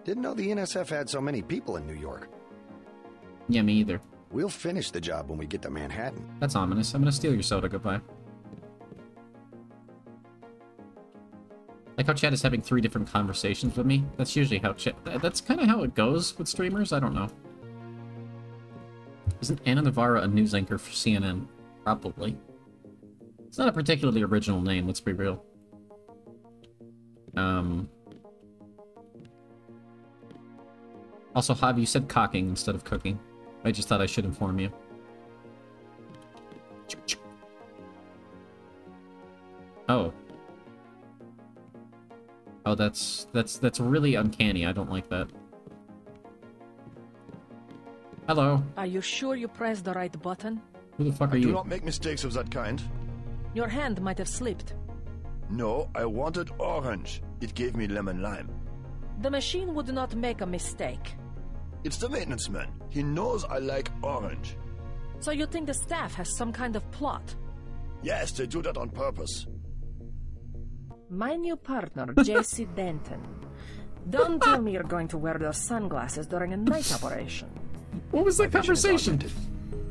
Didn't know the NSF had so many people in New York. Yeah, me either. We'll finish the job when we get to Manhattan. That's ominous. I'm gonna steal your soda. Goodbye. Like how Chad is having 3 different conversations with me. That's usually how Chad... That's kind of how it goes with streamers. I don't know. Isn't Anna Navarra a news anchor for CNN? Probably. It's not a particularly original name, let's be real. Also, Javi, you said cocking instead of cooking. I just thought I should inform you. Oh. Oh, that's really uncanny. I don't like that. Hello. Are you sure you pressed the right button? Who the fuck are I you? do not make mistakes of that kind. Your hand might have slipped. No, I wanted orange. It gave me lemon lime. The machine would not make a mistake. It's the maintenance man. He knows I like orange. So you think the staff has some kind of plot? Yes, they do that on purpose. My new partner, J.C. Denton. Don't tell me you're going to wear those sunglasses during a night operation. What was that conversation?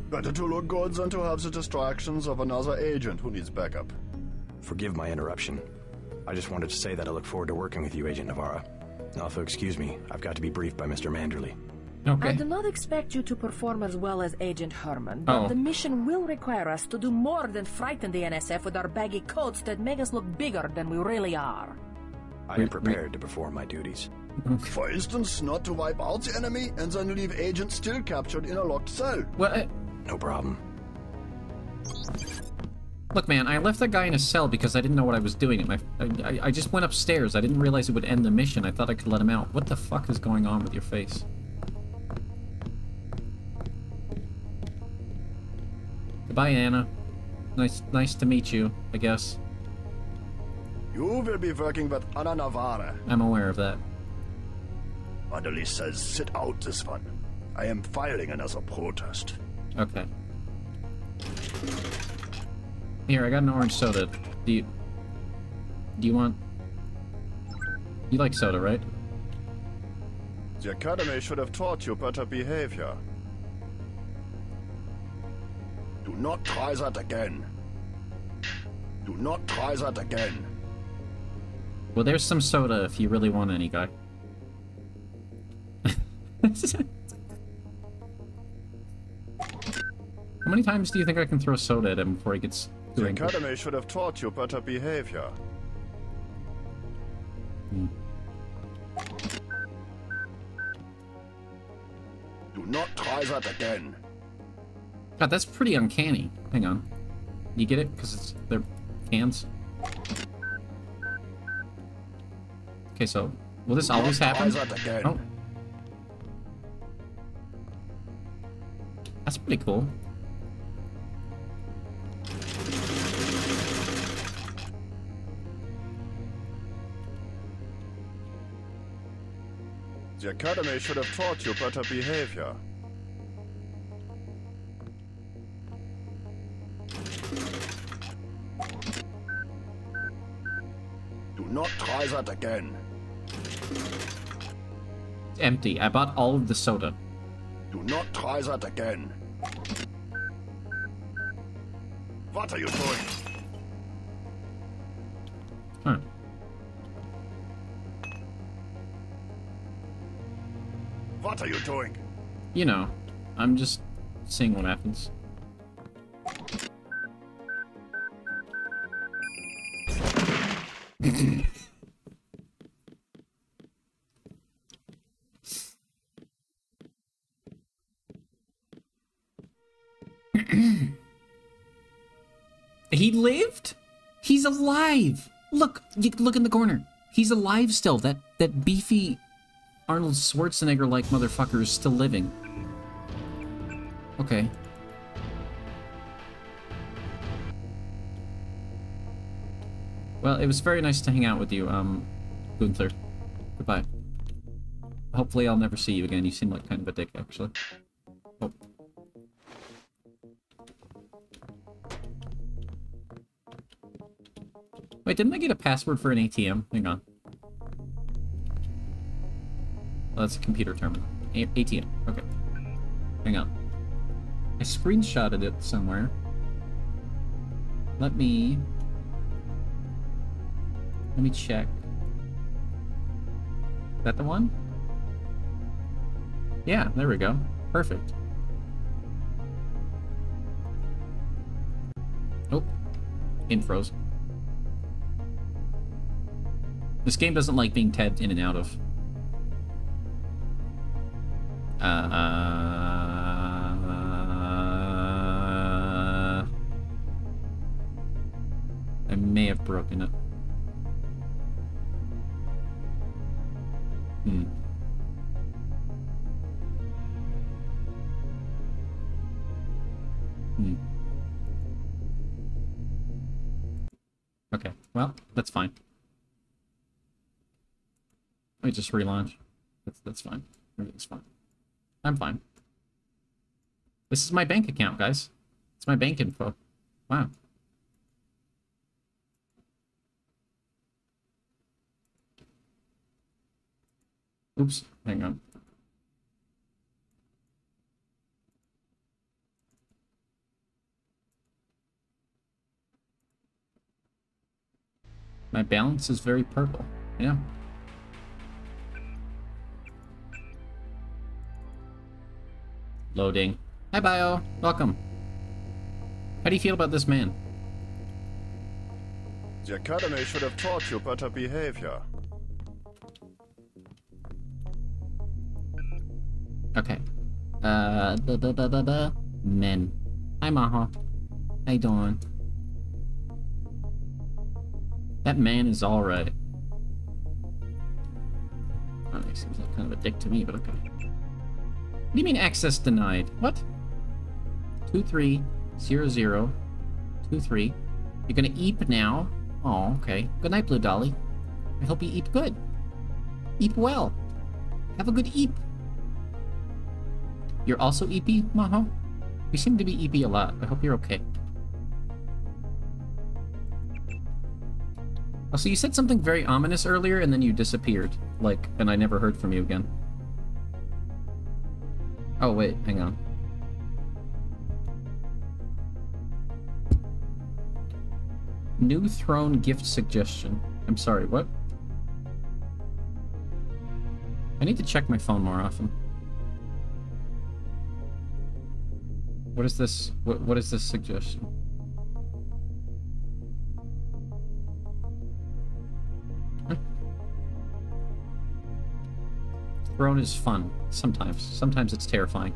Better to look good than to have the distractions of another agent who needs backup. Forgive my interruption. I just wanted to say that I look forward to working with you, Agent Navarra. Also, excuse me, I've got to be briefed by Mr. Manderley. Okay. I do not expect you to perform as well as Agent Herman, but the mission will require us to do more than frighten the NSF with our baggy coats that make us look bigger than we really are. I am prepared to perform my duties. For instance, not to wipe out the enemy and then leave agents still captured in a locked cell. What? No problem. Look, man, I left that guy in a cell because I didn't know what I was doing. I just went upstairs. I didn't realize it would end the mission. I thought I could let him out. What the fuck is going on with your face? Goodbye, Anna. Nice to meet you, I guess. You will be working with Ana Navarre. I'm aware of that. Orderly says sit out this one. I am filing another protest. Okay. Here, I got an orange soda. Do you want... You like soda, right? The Academy should have taught you better behavior. Do not try that again. Do not try that again. Well, there's some soda if you really want any, guy. How many times do you think I can throw soda at him before he gets... The Academy should have taught you better behavior. Do not try that again. God, that's pretty uncanny. Hang on. You get it? Because it's their hands? Okay, so... Will this always happen? Oh. That's pretty cool. The Academy should have taught you better behavior. Do not try that again. It's empty. I bought all of the soda. Do not try that again. What are you doing? Huh. What are you doing? You know, I'm just seeing what happens. He lived? He's alive! Look, you look in the corner. He's alive still. That beefy Arnold Schwarzenegger-like motherfucker is still living. Okay. Well, it was very nice to hang out with you, Gunther. Goodbye. Hopefully I'll never see you again. You seem like kind of a dick, actually. Oh. Wait, didn't I get a password for an ATM? Hang on. Oh, that's a computer terminal. ATM. Okay. Hang on. I screenshotted it somewhere. Let me check. Is that the one? Yeah, there we go. Perfect. Oh. Infros. This game doesn't like being tabbed in and out of. I may have broken it. Okay, well, that's fine. Let me just relaunch. That's fine. Everything's fine. I'm fine. This is my bank account, guys. It's my bank info. Wow. Oops, hang on. My balance is very purple. Yeah. Loading. Hi, Bio. Welcome. How do you feel about this man? The Academy should have taught you better behavior. Okay. Men. Hi, Maha. How you doing? That man is alright. Oh, he seems like kind of a dick to me, but okay. What do you mean access denied? What? 230023. You're gonna eep now? Oh, okay. Good night, Blue Dolly. I hope you eep good. Eep well. Have a good eep. You're also eepy, Maho? You seem to be eepy a lot. I hope you're okay. Oh, so you said something very ominous earlier, and then you disappeared. Like, and I never heard from you again. Oh, wait, hang on. New throne gift suggestion. I'm sorry, what? I need to check my phone more often. What is this? What is this suggestion? Huh? Throne is fun. Sometimes. Sometimes it's terrifying.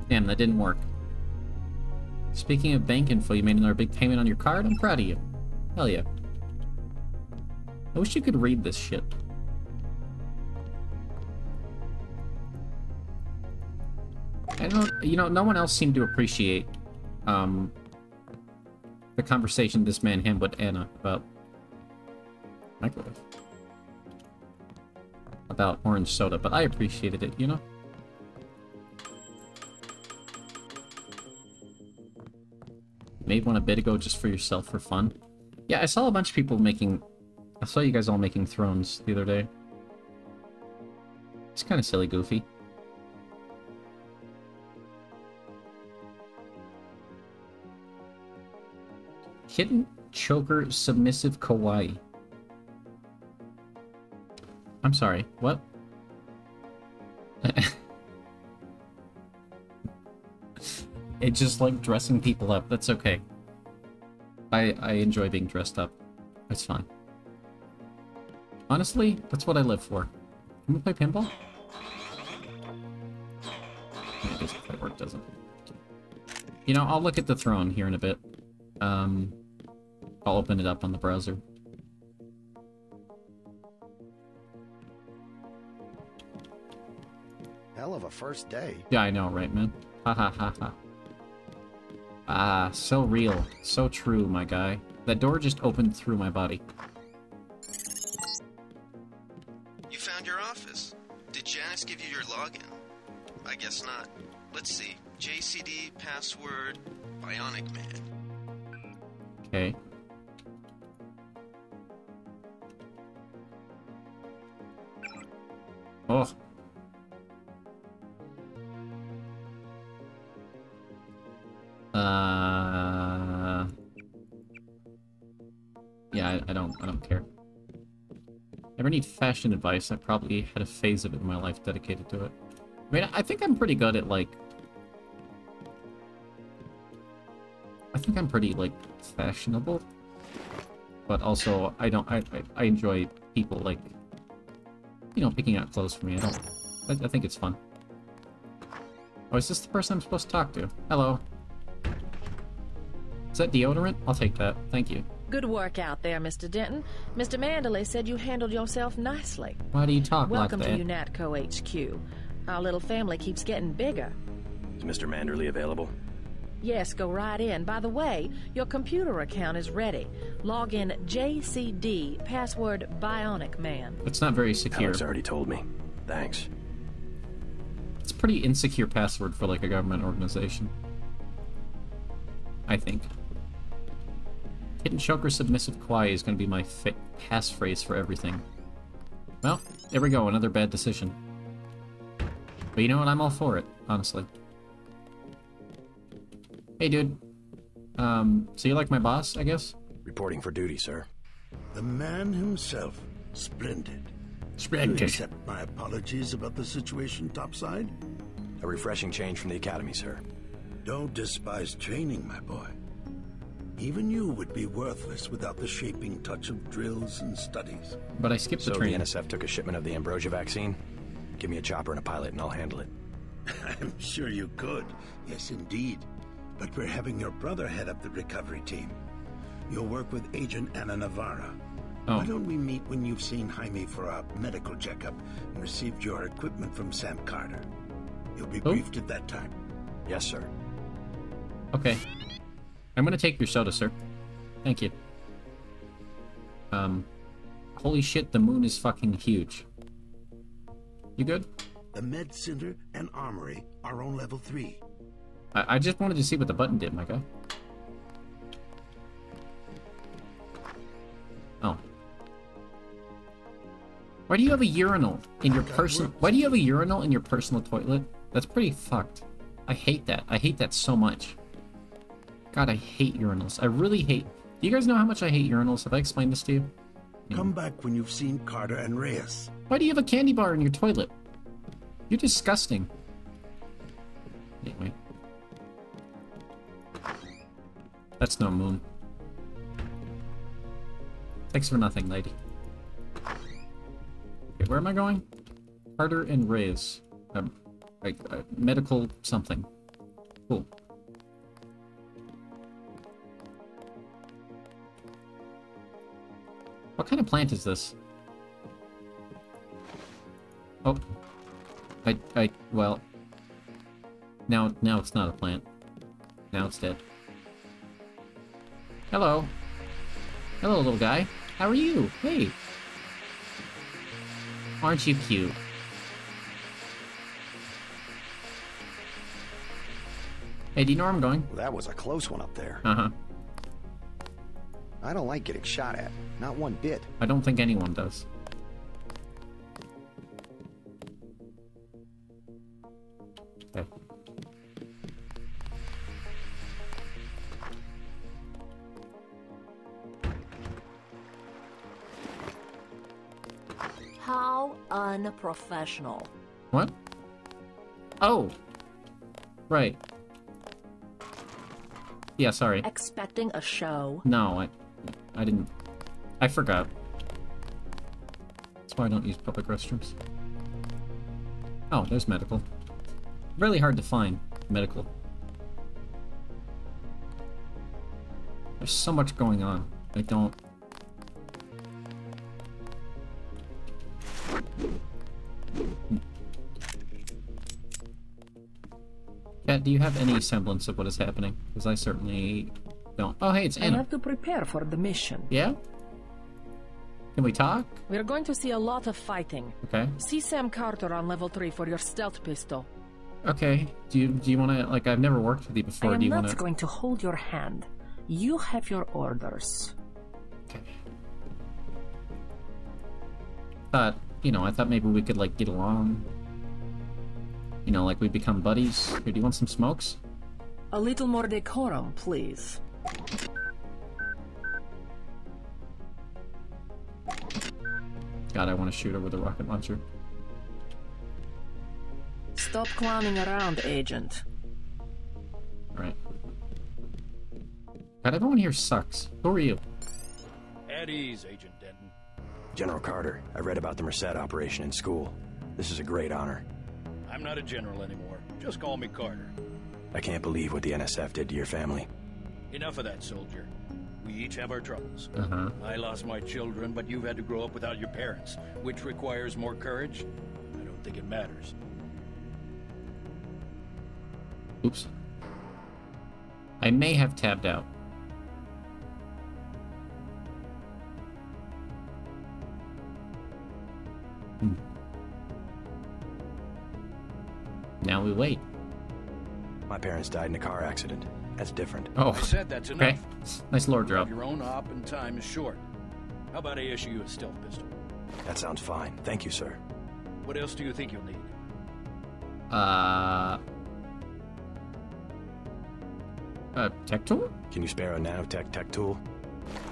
Damn, that didn't work. Speaking of bank info, you made another big payment on your card? I'm proud of you. Hell yeah. I wish you could read this shit. I don't, you know, no one else seemed to appreciate, the conversation this man had with Anna about microwave. About orange soda, but I appreciated it, you know? Made one a bit ago just for yourself for fun. Yeah, I saw a bunch of people making... I saw you guys all making thrones the other day. It's kind of silly, goofy. Kitten, choker, submissive, kawaii. I'm sorry, what? It's just like dressing people up. That's okay. I enjoy being dressed up. It's fine. Honestly, that's what I live for. Can we play pinball? I guess if that work doesn't. You know, I'll look at the throne here in a bit. I'll open it up on the browser. Hell of a first day. Yeah, I know, right, man? Ha ha ha ha. Ah, so real. So true, my guy. That door just opened through my body. You found your office. Did Janice give you your login? I guess not. Let's see. JCD, password, Bionic Man. Okay. Oh. Yeah, I don't care. Ever need fashion advice? I probably had a phase of it in my life dedicated to it. I mean, I think I'm pretty good at, like... I think I'm pretty, like, fashionable. But also, I enjoy people, like, you know, picking out clothes for me. I think it's fun. Oh, is this the person I'm supposed to talk to? Hello. Is that deodorant? I'll take that. Thank you. Good work out there, Mr. Denton. Mr. Manderley said you handled yourself nicely. Why do you talk Welcome like that? Welcome to UNATCO HQ. Our little family keeps getting bigger. Is Mr. Manderley available? Yes, go right in. By the way, your computer account is ready. Log in JCD, password Bionic Man. It's not very secure. Alex already told me. Thanks. It's a pretty insecure password for, like, a government organization. I think. Hidden choker submissive kawaii is going to be my passphrase for everything. Well, there we go, another bad decision. But you know what, I'm all for it, honestly. Hey, dude. So you're like my boss, I guess? Reporting for duty, sir. The man himself. Splendid. Splendid. You accept my apologies about the situation topside? A refreshing change from the academy, sir. Don't despise training, my boy. Even you would be worthless without the shaping touch of drills and studies. But I skipped the training. So the NSF took a shipment of the Ambrosia vaccine? Give me a chopper and a pilot and I'll handle it. I'm sure you could. Yes, indeed. But we're having your brother head up the recovery team. You'll work with Agent Ana Navarra. Oh. Why don't we meet when you've seen Jaime for a medical checkup and received your equipment from Sam Carter? You'll be briefed at that time. Yes, sir. Okay. I'm gonna take your soda, sir. Thank you. Holy shit, the moon is fucking huge. You good? The Med Center and Armory are on level 3. I just wanted to see what the button did, my guy. Oh. Why do you have a urinal in your personal... Why do you have a urinal in your personal toilet? That's pretty fucked. I hate that. I hate that so much. God, I hate urinals. I really hate... Do you guys know how much I hate urinals? Have I explained this to you? Come back when you've seen Carter and Reyes. Why do you have a candy bar in your toilet? You're disgusting. Anyway. That's no moon. Thanks for nothing, lady. Okay, where am I going? Carter and Reyes. Medical something. Cool. What kind of plant is this? Oh. Well. Now it's not a plant. Now it's dead. Hello. Hello, little guy. How are you? Hey. Aren't you cute? Hey, do you know where I'm going? Well, that was a close one up there. Uh-huh. I don't like getting shot at. Not one bit. I don't think anyone does. Okay. How unprofessional. What? Oh! Right. Yeah, sorry. Expecting a show? No, I didn't. I forgot. That's why I don't use public restrooms. Oh, there's medical. Really hard to find medical. There's so much going on. I don't... Kat, do you have any semblance of what is happening? Because I certainly don't. Oh, hey, it's I Anna. have to prepare for the mission. Yeah? Can we talk? We're going to see a lot of fighting. Okay. See Sam Carter on level 3 for your stealth pistol. Okay. Do you want to, like, I've never worked with you before. I am do you not want to... going to hold your hand. You have your orders. Okay. I thought maybe we could, like, get along. You know, like we become buddies. Here, do you want some smokes? A little more decorum, please. God, I want to shoot her with a rocket launcher. Stop clowning around, Agent. Alright. God, everyone here sucks. Who are you? At ease, Agent Denton. General Carter, I read about the Merced operation in school. This is a great honor. I'm not a general anymore. Just call me Carter. I can't believe what the NSF did to your family. Enough of that, soldier. We each have our troubles. Uh-huh. I lost my children, but you've had to grow up without your parents, which requires more courage. I don't think it matters. Oops. I may have tabbed out. Now we wait. My parents died in a car accident. That's different. Oh, I said that's enough. okay. Nice lore drop. Your own op and time is short. How about I issue you a stealth pistol? That sounds fine. Thank you, sir. What else do you think you'll need? Tech tool? Can you spare a nanotech tech tool?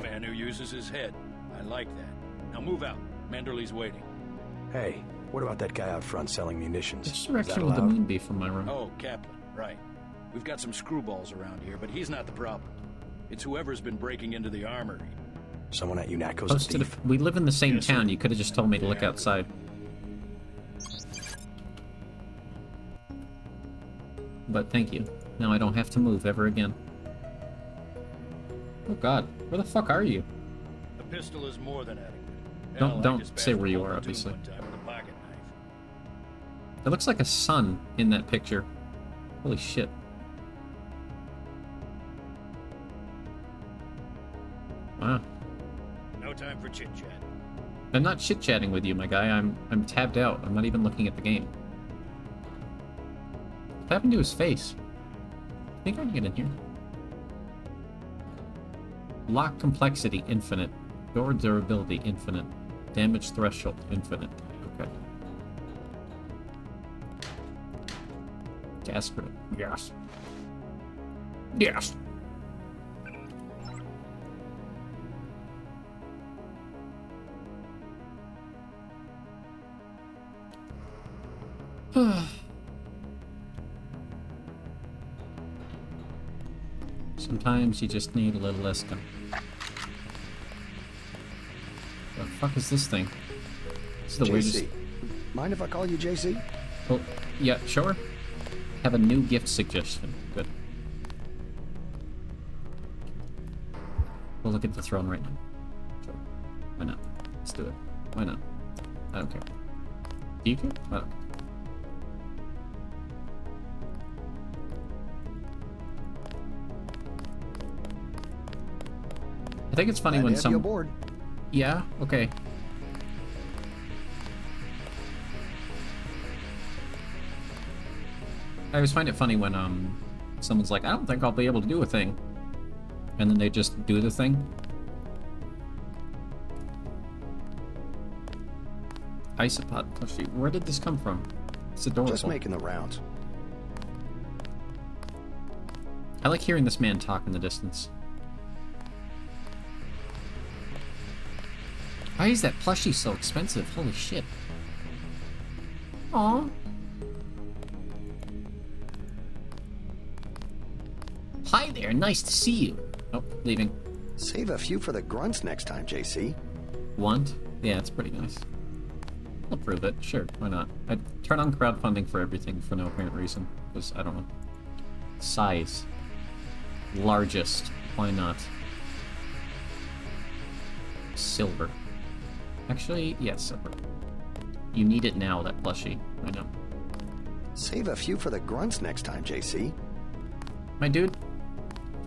Man who uses his head. I like that. Now move out. Manderley's waiting. Hey, what about that guy out front selling munitions? Which direction would the moon be from my room? Oh, Kaplan, right. We've got some screwballs around here, but he's not the problem. It's whoever's been breaking into the armory. Someone at UNATCO's a thief? We live in the same town. You could have just told me to look outside. but thank you. Now I don't have to move ever again. Oh god, where the fuck are you? A pistol is more than adequate. Don't say where you are, obviously. It looks like a sun in that picture. Holy shit. Wow. No time for chit-chat. I'm not chit-chatting with you, my guy. I'm tabbed out. I'm not even looking at the game. What happened to his face? I think I can get in here. Lock complexity, infinite. Door durability, infinite. Damage threshold, infinite. Okay. Gas grid. Yes. Yes. Sometimes you just need a little less gun. The fuck is this thing? This is the weirdest. Mind if I call you JC? Oh, yeah, sure. Have a new gift suggestion. Good. We'll look at the throne right now. Sure. Why not? Let's do it. Why not? I don't care. Do you care? I don't care. I think it's funny when some... Aboard. Yeah? Okay. I always find it funny when, someone's like, I don't think I'll be able to do a thing. And then they just do the thing. Isopod plushie. Where did this come from? It's adorable. Just making the rounds. I like hearing this man talk in the distance. Why is that plushie so expensive? Holy shit. Aww. Hi there, nice to see you. Oh, leaving. Save a few for the grunts next time, JC. Want? Yeah, it's pretty nice. I'll prove it. Sure, why not? I'd turn on crowdfunding for everything for no apparent reason. Because, I don't know. Size. Largest. Why not? Silver. Actually, yes, silver. You need it now, that plushie. I know. Save a few for the grunts next time, JC. My dude,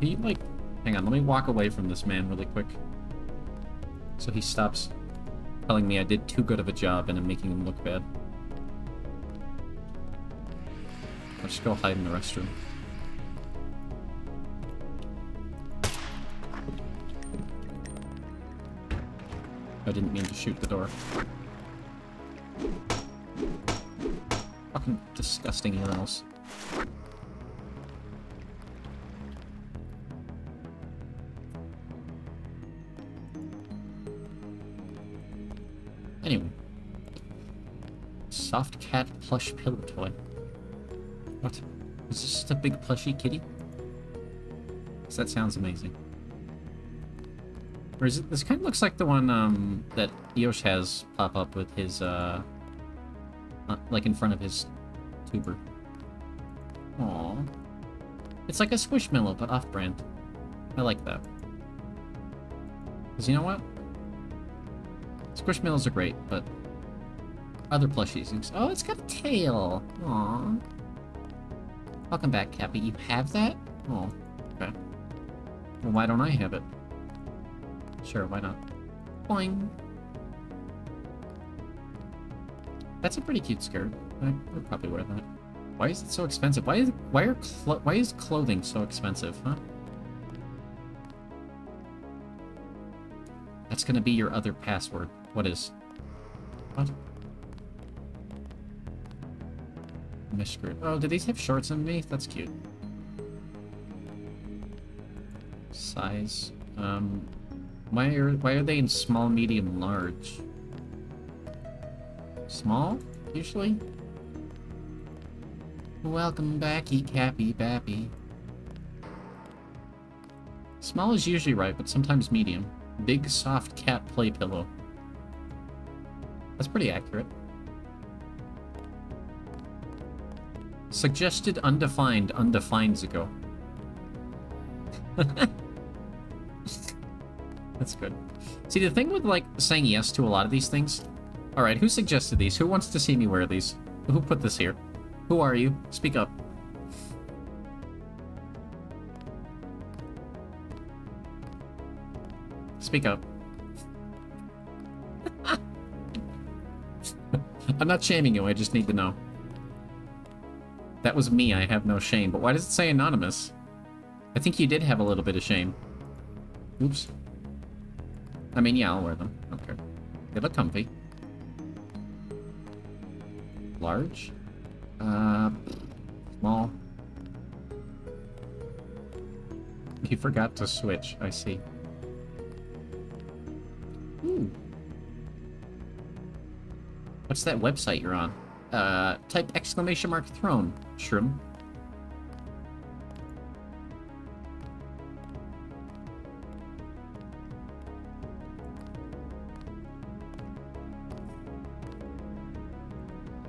can you, like... Hang on, let me walk away from this man really quick. So he stops telling me I did too good of a job and I'm making him look bad. I'll just go hide in the restroom. I didn't mean to shoot the door. Fucking disgusting urinals. Anyway. Soft cat plush pillow toy. What? Is this just a big plushy kitty? Because that sounds amazing. Or is it, this kind of looks like the one that Yosh has pop up with his, like in front of his tuber. Aww. It's like a Squishmallow, but off-brand. I like that. Because you know what? Squishmallows are great, but other plushies. Oh, it's got a tail. Aww. Welcome back, Cappy. You have that? Oh, okay. Well, why don't I have it? Sure, why not? Boing. That's a pretty cute skirt. I would probably wear that. Why is it so expensive? Why is clothing so expensive, huh? That's gonna be your other password. What is? What? Mesh skirt. Oh, do these have shorts underneath? That's cute. Size. Why are they in small, medium, large? Small, usually? Welcome backy, Cappy Bappy. Small is usually right, but sometimes medium. Big, soft cat play pillow. That's pretty accurate. Suggested undefined ago. That's good. See, the thing with, like, saying yes to a lot of these things... Alright, who suggested these? Who wants to see me wear these? Who put this here? Who are you? Speak up. Speak up. I'm not shaming you, I just need to know. That was me, I have no shame. But why does it say anonymous? I think you did have a little bit of shame. Oops. I mean, yeah, I'll wear them. Okay. They look comfy. Large? Small. You forgot to switch, I see. Ooh. What's that website you're on? Type exclamation mark throne, shroom.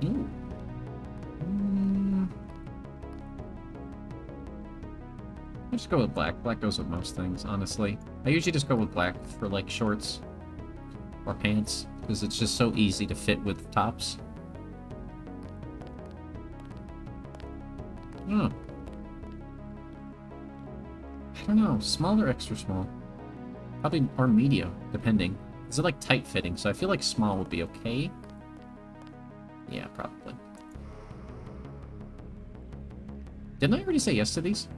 Ooh. I just go with black. Black goes with most things, honestly. I usually just go with black for, like, shorts or pants, because it's just so easy to fit with tops. Oh. I don't know. Small or extra small? Probably, or medium, depending. Is it, like, tight-fitting? So I feel like small would be okay. Yeah, probably. Didn't I already say yes to these?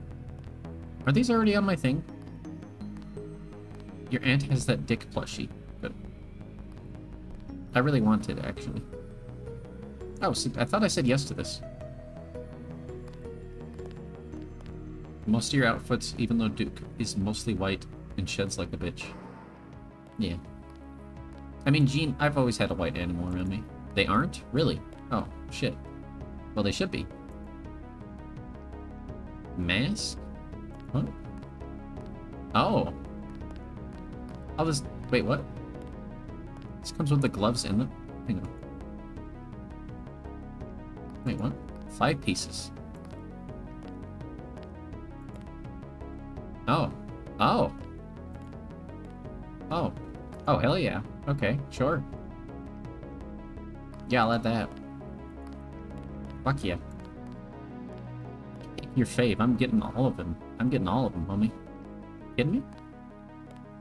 Are these already on my thing? Your aunt has that dick plushie. Good. I really want it, actually. Oh, so I thought I said yes to this. Most of your outfits, even though Duke is mostly white and sheds like a bitch. Yeah. I mean, Jean, I've always had a white animal around me. They aren't? Really? Oh, shit. Well, they should be. Mask? What? Oh. Oh, this... Wait, what? This comes with the gloves and the... Hang on. Wait, what? 5 pieces. Oh. Oh. Oh. Oh, hell yeah. Okay, sure. Yeah, I'll add that. Fuck yeah. Your fave. I'm getting all of them. I'm getting all of them, homie. Kidding me?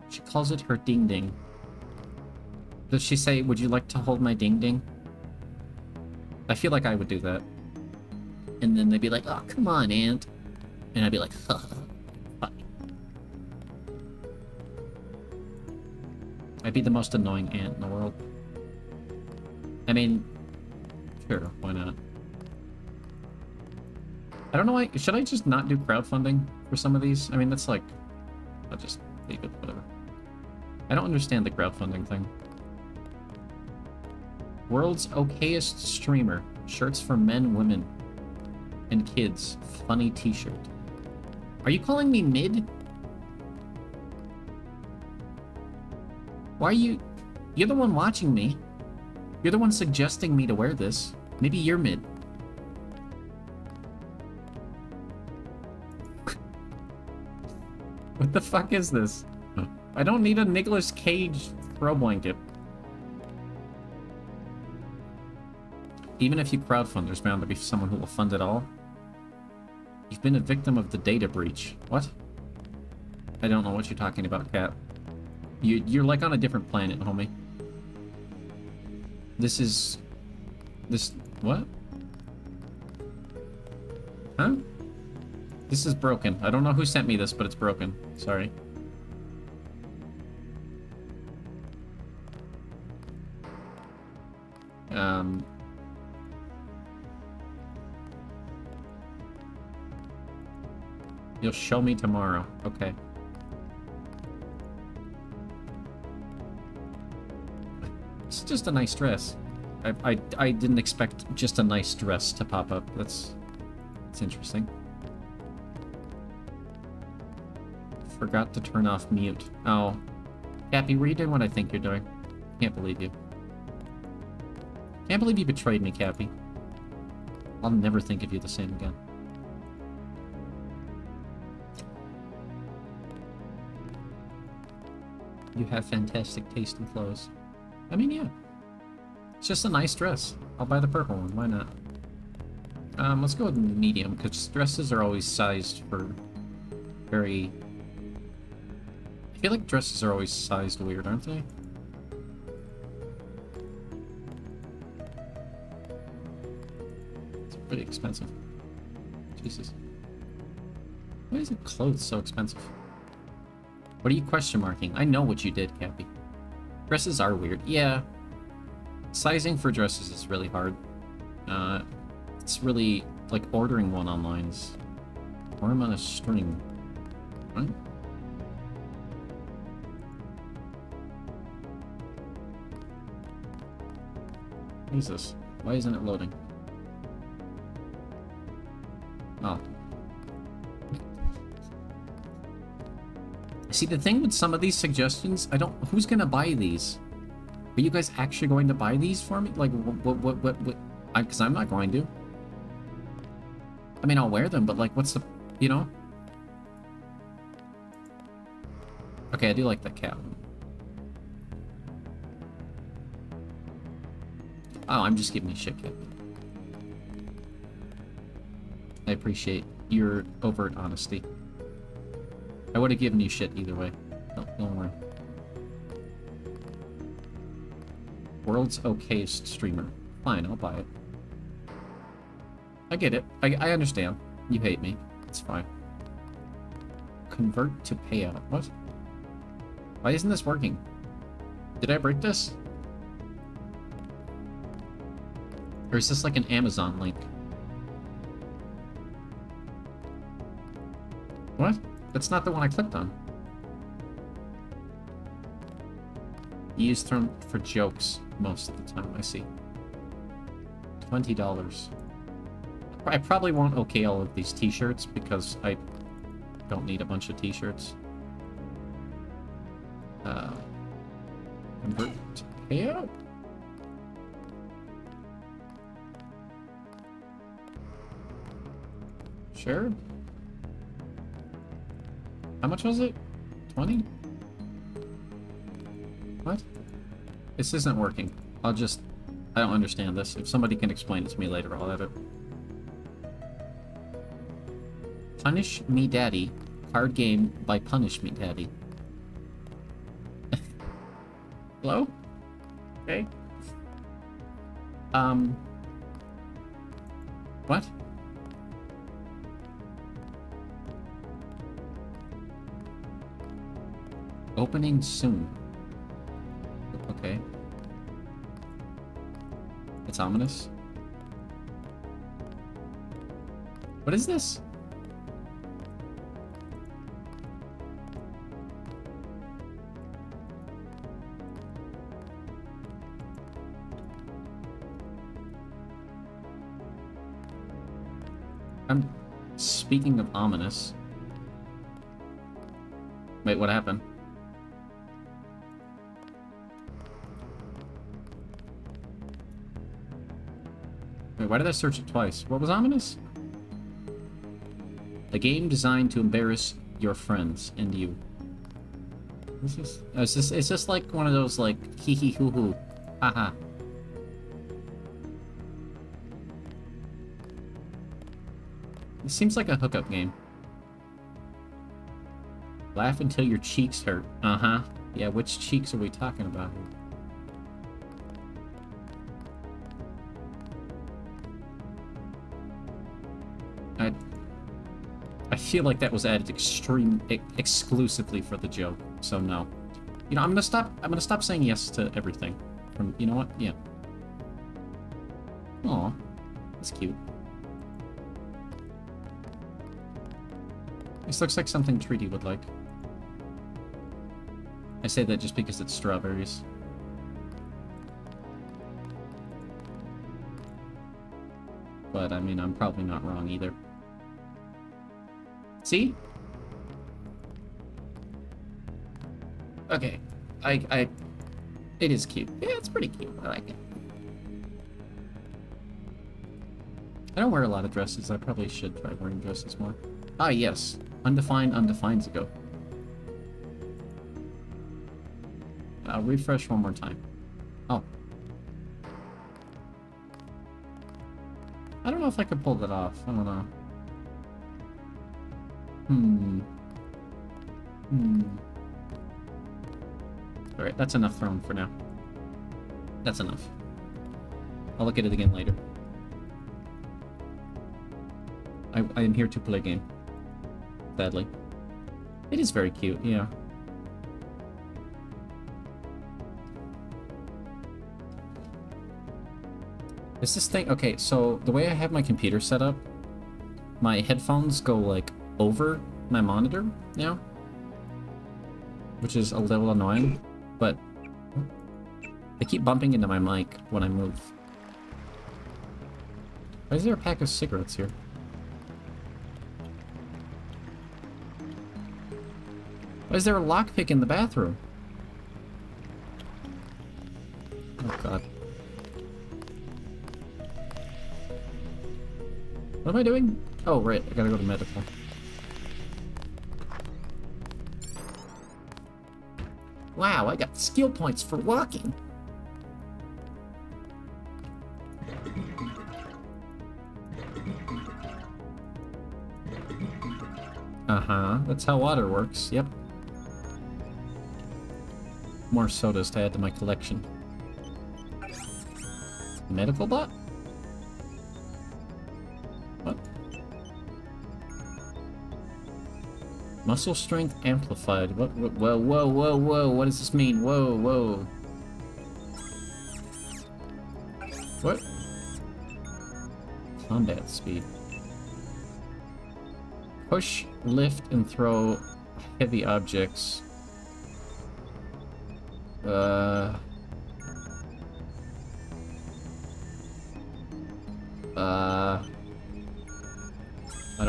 She calls it her ding-ding. Does she say, would you like to hold my ding-ding? I feel like I would do that. And then they'd be like, oh, come on, Aunt. And I'd be like, huh. I'd be the most annoying aunt in the world. I mean, sure, why not? I don't know why. Should I just not do crowdfunding for some of these? I mean, that's like... I'll just leave it, whatever. I don't understand the crowdfunding thing. World's okayest streamer. Shirts for men, women, and kids. Funny t-shirt. Are you calling me mid? Why are you... You're the one watching me. You're the one suggesting me to wear this. Maybe you're mid. What the fuck is this? I don't need a Nicolas Cage throw blanket. Even if you crowdfund, there's bound to be someone who will fund it all. You've been a victim of the data breach. What? I don't know what you're talking about, Cat. You're like on a different planet, homie. This is... This... What? Huh? This is broken. I don't know who sent me this, but it's broken. Sorry. You'll show me tomorrow. Okay. It's just a nice dress. I didn't expect just a nice dress to pop up. That's interesting. Forgot to turn off mute. Oh. Cappy, were you doing what I think you're doing? Can't believe you. Can't believe you betrayed me, Cappy. I'll never think of you the same again. You have fantastic taste in clothes. I mean, yeah. It's just a nice dress. I'll buy the purple one, why not? Let's go with medium, because dresses are always sized for very... I feel like dresses are always sized weird, aren't they? It's pretty expensive. Jesus. Why is it clothes so expensive? What are you question marking? I know what you did, Cappy. Dresses are weird. Yeah. Sizing for dresses is really hard. It's really like ordering one online is... Or I'm on a string. What? What is this? Why isn't it loading? Oh. See, the thing with some of these suggestions, I don't... Who's gonna buy these? Are you guys actually going to buy these for me? Like, what? Because I'm not going to. I mean, I'll wear them, but like, what's the... You know? Okay, I do like that cat. Oh, I'm just giving you shit, Cat. I appreciate your overt honesty. I would have given you shit either way. No, don't worry. World's okayest streamer. Fine, I'll buy it. I get it. I understand. You hate me. It's fine. Convert to payout. What? Why isn't this working? Did I break this? Or is this like an Amazon link? What? That's not the one I clicked on. Used them for jokes most of the time, I see. $20. I probably won't okay all of these t-shirts because I don't need a bunch of t-shirts. Convert to payout? Sure. How much was it? 20? What? This isn't working. I don't understand this. If somebody can explain it to me later, I'll have it. Punish Me Daddy. Card game by Punish Me Daddy. Hello? Okay. What? Opening soon. Okay. It's ominous. What is this? Speaking of ominous. Wait, what happened? Wait, why did I search it twice? What was ominous? A game designed to embarrass your friends and you. What's this? Oh, is this like one of those like hee hee hoo hoo, haha? It seems like a hookup game. Laugh until your cheeks hurt. Uh-huh. Yeah, which cheeks are we talking about here? I feel like that was added exclusively for the joke, so no. You know, I'm gonna stop saying yes to everything. You know what? Yeah. Aw. That's cute. This looks like something Treaty would like. I say that just because it's strawberries. But, I mean, I'm probably not wrong either. See? Okay. It is cute. Yeah, it's pretty cute. I like it. I don't wear a lot of dresses. I probably should try wearing dresses more. Ah, yes. Undefined, undefined ago. I'll refresh one more time. Oh. I don't know if I could pull that off. I don't know. Alright, that's enough thrown for now. That's enough. I'll look at it again later. I am here to play a game. Sadly. It is very cute, yeah. Is this thing... Okay, so the way I have my computer set up, my headphones go, like, over my monitor now. Which is a little annoying, but they keep bumping into my mic when I move. Why is there a pack of cigarettes here? Why is there a lockpick in the bathroom? Oh god. What am I doing? Oh, right. I gotta go to medical. Wow, I got skill points for walking. Uh-huh. That's how water works. Yep. More sodas to add to my collection. Medical bot? What? Muscle strength amplified. What? Whoa, whoa, whoa, whoa. What does this mean? Whoa, whoa. What? Combat speed. Push, lift, and throw heavy objects.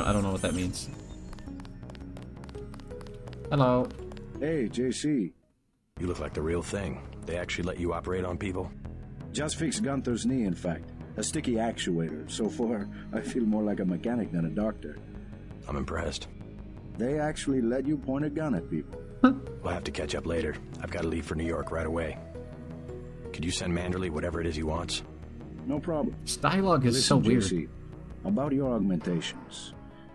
I don't know what that means. Hello. Hey, JC. You look like the real thing. They actually let you operate on people? Just fixed Gunther's knee, in fact. A sticky actuator. So far, I feel more like a mechanic than a doctor. I'm impressed. They actually let you point a gun at people. We'll have to catch up later. I've got to leave for New York right away. Could you send Manderley whatever it is he wants? No problem. This dialogue is so weird. JC, about your augmentations.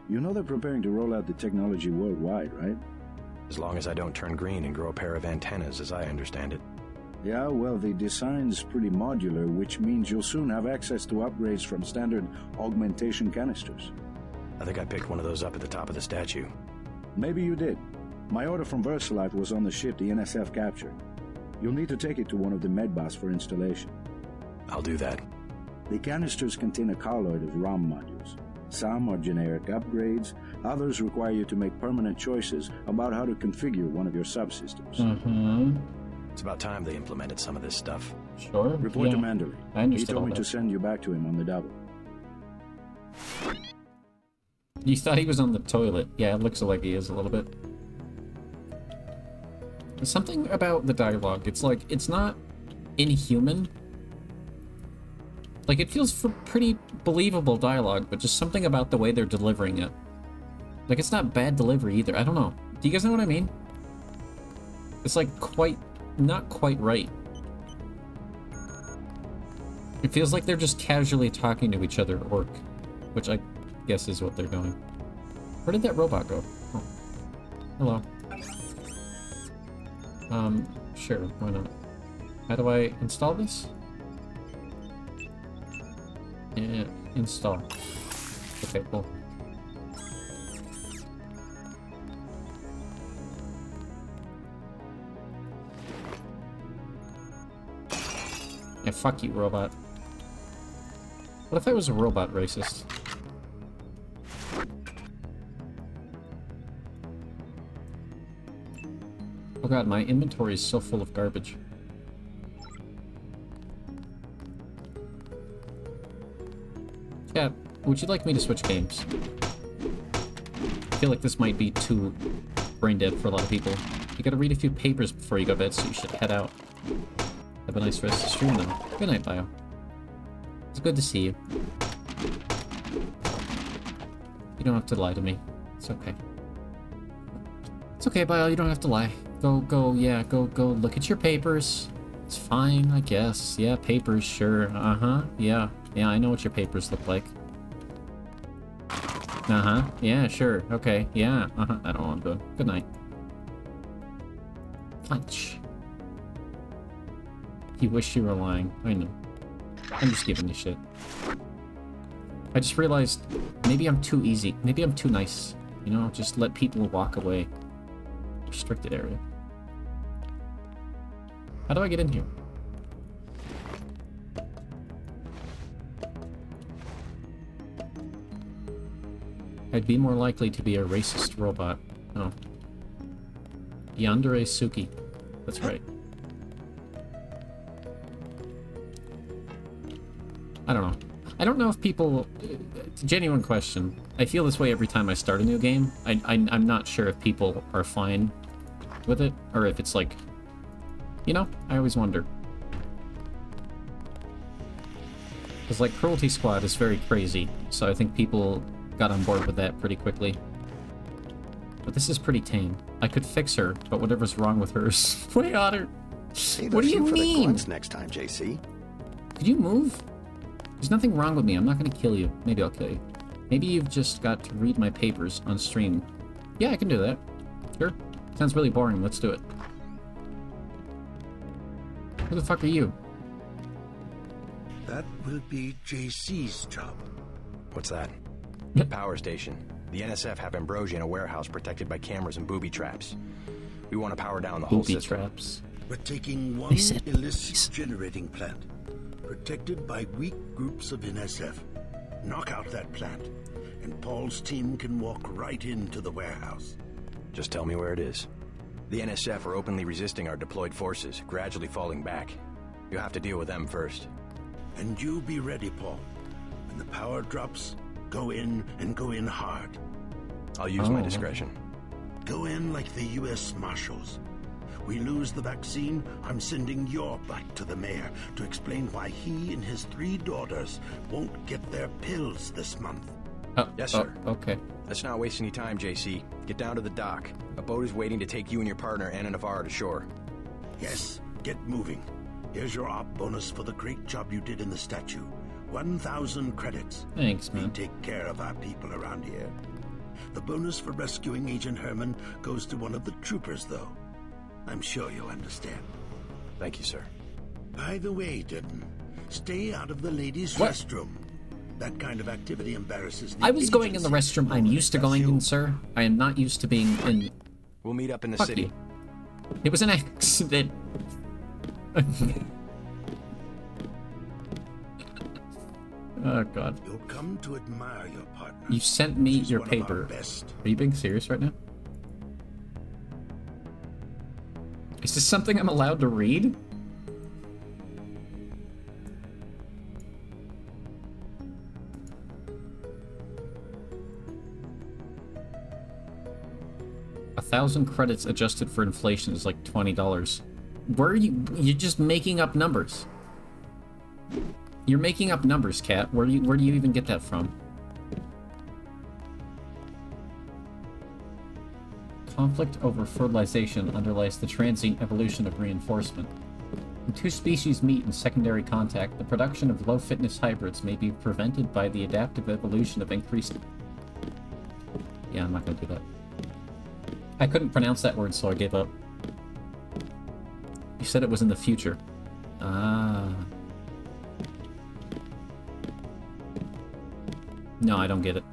You know they're preparing to roll out the technology worldwide, right? As long as I don't turn green and grow a pair of antennas, as I understand it. Yeah, well, the design's pretty modular, which means you'll soon have access to upgrades from standard augmentation canisters. I think I picked one of those up at the top of the statue. Maybe you did. My order from VersaLife was on the ship the NSF captured. You'll need to take it to one of the medbas for installation. I'll do that. The canisters contain a colloid of ROM modules. Some are generic upgrades, others require you to make permanent choices about how to configure one of your subsystems. It's about time they implemented some of this stuff. Sure. Report to Manderley. I understand. He told me to send you back to him on the double. You thought he was on the toilet. Yeah, it looks like he is a little bit. There's something about the dialogue. It's like, it's not inhuman. Like, it feels for pretty believable dialogue, but just something about the way they're delivering it. Like, it's not bad delivery either. I don't know. Do you guys know what I mean? It's like not quite right. It feels like they're just casually talking to each other at work, which I guess is what they're doing. Where did that robot go? Oh. Hello. Sure, why not? How do I install this? Yeah, install. Okay, cool. Yeah, fuck you, robot. What if I was a robot racist? Oh god, my inventory is so full of garbage. Yeah, would you like me to switch games? I feel like this might be too brain dead for a lot of people. You gotta read a few papers before you go to bed, so you should head out. Have a nice rest of the stream, though. Good night, Bio. It's good to see you. You don't have to lie to me. It's okay. It's okay, Bio, you don't have to lie. Go look at your papers. It's fine, I guess. Yeah, papers, sure. Uh-huh, yeah. Yeah, I know what your papers look like. Uh-huh, yeah, sure. Okay, yeah, uh-huh. I don't want to go. Good night. Punch. You wish you were lying. I know. I'm just giving you shit. I just realized maybe I'm too easy. Maybe I'm too nice. You know, just let people walk away. Restricted area. How do I get in here? I'd be more likely to be a racist robot. Oh. Yumesuki. That's right. I don't know. I don't know if people... It's a genuine question. I feel this way every time I start a new game. I'm not sure if people are fine with it, or if it's like... You know, I always wonder. Because, like, Cruelty Squad is very crazy, so I think people got on board with that pretty quickly. But this is pretty tame. I could fix her, but whatever's wrong with her is way hotter. What do you mean? Next time, JC. Could you move? There's nothing wrong with me. I'm not gonna kill you. Maybe I'll kill you. Maybe you've just got to read my papers on stream. Yeah, I can do that. Sure. Sounds really boring. Let's do it. Who the fuck are you? That will be JC's job. What's that? Power station. The NSF have Ambrosia in a warehouse protected by cameras and booby traps. We want to power down the whole system. Booby traps. We're taking one illicit generating plant, protected by weak groups of NSF. Knock out that plant, and Paul's team can walk right into the warehouse. Just tell me where it is. The NSF are openly resisting our deployed forces, gradually falling back. You'll have to deal with them first. And you be ready, Paul. When the power drops, go in and go in hard. I'll use my discretion. Go in like the U.S. Marshals. We lose the vaccine, I'm sending your butt to the mayor to explain why he and his 3 daughters won't get their pills this month. Yes, sir. Okay. Let's not waste any time, JC. Get down to the dock. A boat is waiting to take you and your partner, Anna Navarro, to shore. Yes, get moving. Here's your op bonus for the great job you did in the statue. 1,000 credits. Thanks, man. We take care of our people around here. The bonus for rescuing Agent Herman goes to one of the troopers, though. I'm sure you'll understand. Thank you, sir. By the way, Denton, stay out of the ladies' restroom. That kind of activity embarrasses the I was going in the restroom I'm used to going in, sir. I am not used to being in... We'll meet up in the Fuck city. You. It was an accident. Oh, God. You'll come to admire your partner. You sent me your paper. Are you being serious right now? Is this something I'm allowed to read? $1,000 credits adjusted for inflation is like $20. Where are you? You're just making up numbers. You're making up numbers, Cat. Where do you even get that from? Conflict over fertilization underlies the transient evolution of reinforcement. When 2 species meet in secondary contact, the production of low-fitness hybrids may be prevented by the adaptive evolution of increased... Yeah, I'm not gonna do that. I couldn't pronounce that word, so I gave up. You said it was in the future. Ah. No, I don't get it.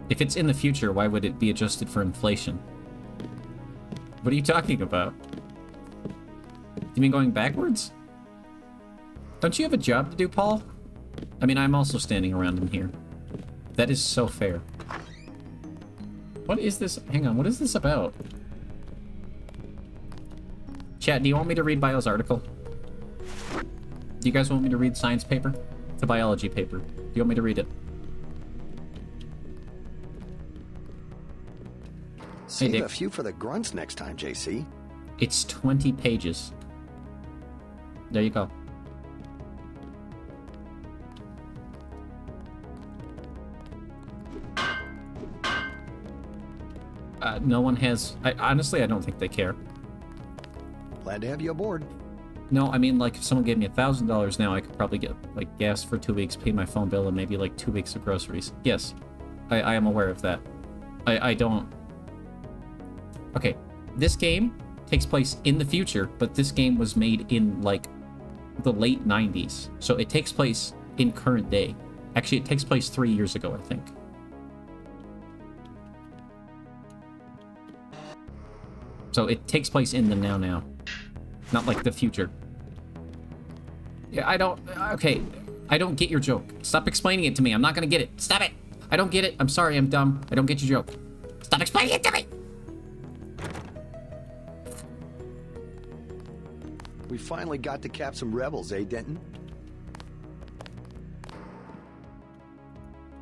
If it's in the future, why would it be adjusted for inflation? What are you talking about? You mean going backwards? Don't you have a job to do, Paul? I mean, I'm also standing around in here. That is so fair. What is this? Hang on, what is this about? Chat, do you want me to read Bio's article? Do you guys want me to read science paper? It's a biology paper. Do you want me to read it? Save a few for the grunts next time, JC. It's 20 pages. There you go. No one has... honestly, I don't think they care. Glad to have you aboard. No, I mean, like, if someone gave me $1,000 now, I could probably get, like, gas for 2 weeks, pay my phone bill, and maybe, like, 2 weeks of groceries. Yes, I am aware of that. I don't... Okay, this game takes place in the future, but this game was made in, like, the late 90s. So it takes place in current day. Actually, it takes place 3 years ago, I think. So it takes place in the now. Not like the future. Yeah, I don't... Okay, I don't get your joke. Stop explaining it to me. I'm not gonna get it. Stop it! I don't get it. I'm sorry, I'm dumb. I don't get your joke. Stop explaining it to me! We finally got to cap some rebels, eh, Denton?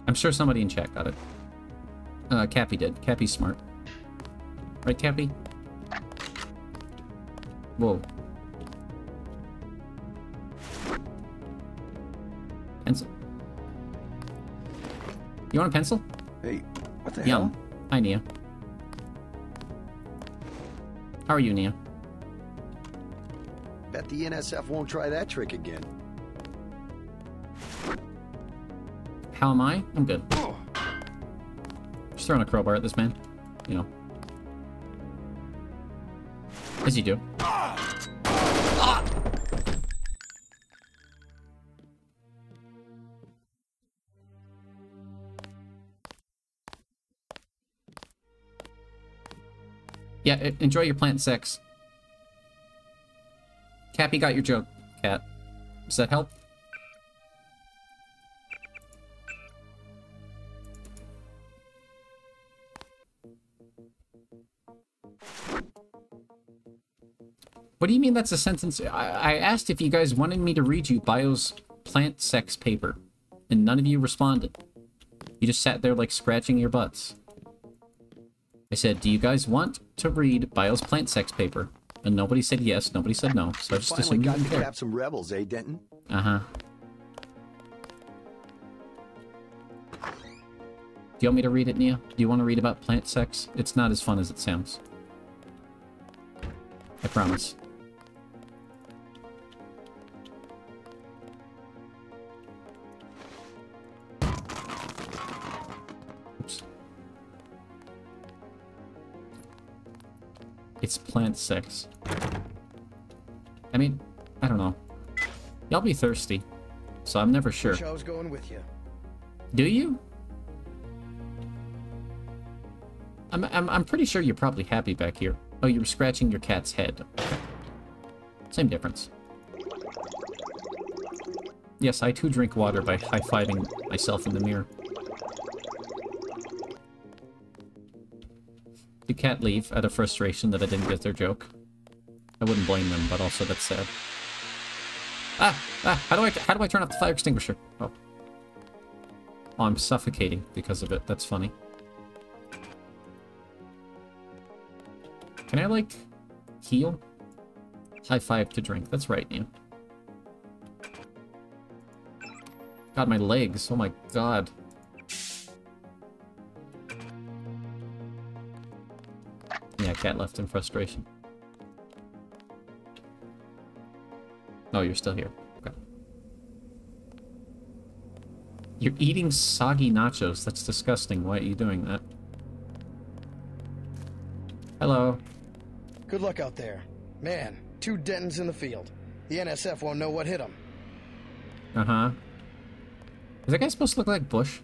I'm sure somebody in chat got it. Cappy did. Cappy's smart. Right, Cappy? Whoa. Pencil. You want a pencil? Hey, what the Yum. hell? Hi, Nia. How are you, Nia? Bet the NSF won't try that trick again. How am I? I'm good. Just throwing a crowbar at this man. You know. As you do. Yeah, enjoy your plant sex. Cappy got your joke, Cat. Does that help? What do you mean that's a sentence? I asked if you guys wanted me to read you Bio's plant sex paper, and none of you responded. You just sat there like scratching your butts. I said, do you guys want to read Bio's plant sex paper? And nobody said yes, nobody said no, so I just assumed you Finally didn't got to care. cap some rebels, eh, Denton? Uh-huh. Do you want me to read it, Nia? Do you want to read about plant sex? It's not as fun as it sounds. I promise. Oops. It's plant sex. I mean, I don't know. Y'all be thirsty, so I'm never sure. Wish I was going with you. Do you? I'm pretty sure you're probably happy back here. Oh, you were scratching your cat's head. Okay. Same difference. Yes, I too drink water by high-fiving myself in the mirror. Did cat leave out of frustration that I didn't get their joke? I wouldn't blame them, but also that's sad. How do I turn off the fire extinguisher? Oh, I'm suffocating because of it. That's funny. Can I, like, heal? High five to drink. That's right, Neil. God, my legs. Oh my god. Yeah, cat left in frustration. Oh, you're still here. Okay. You're eating soggy nachos. That's disgusting. Why are you doing that? Hello. Good luck out there. Man, 2 Dentons in the field. The NSF won't know what hit them. Uh-huh. Is that guy supposed to look like Bush?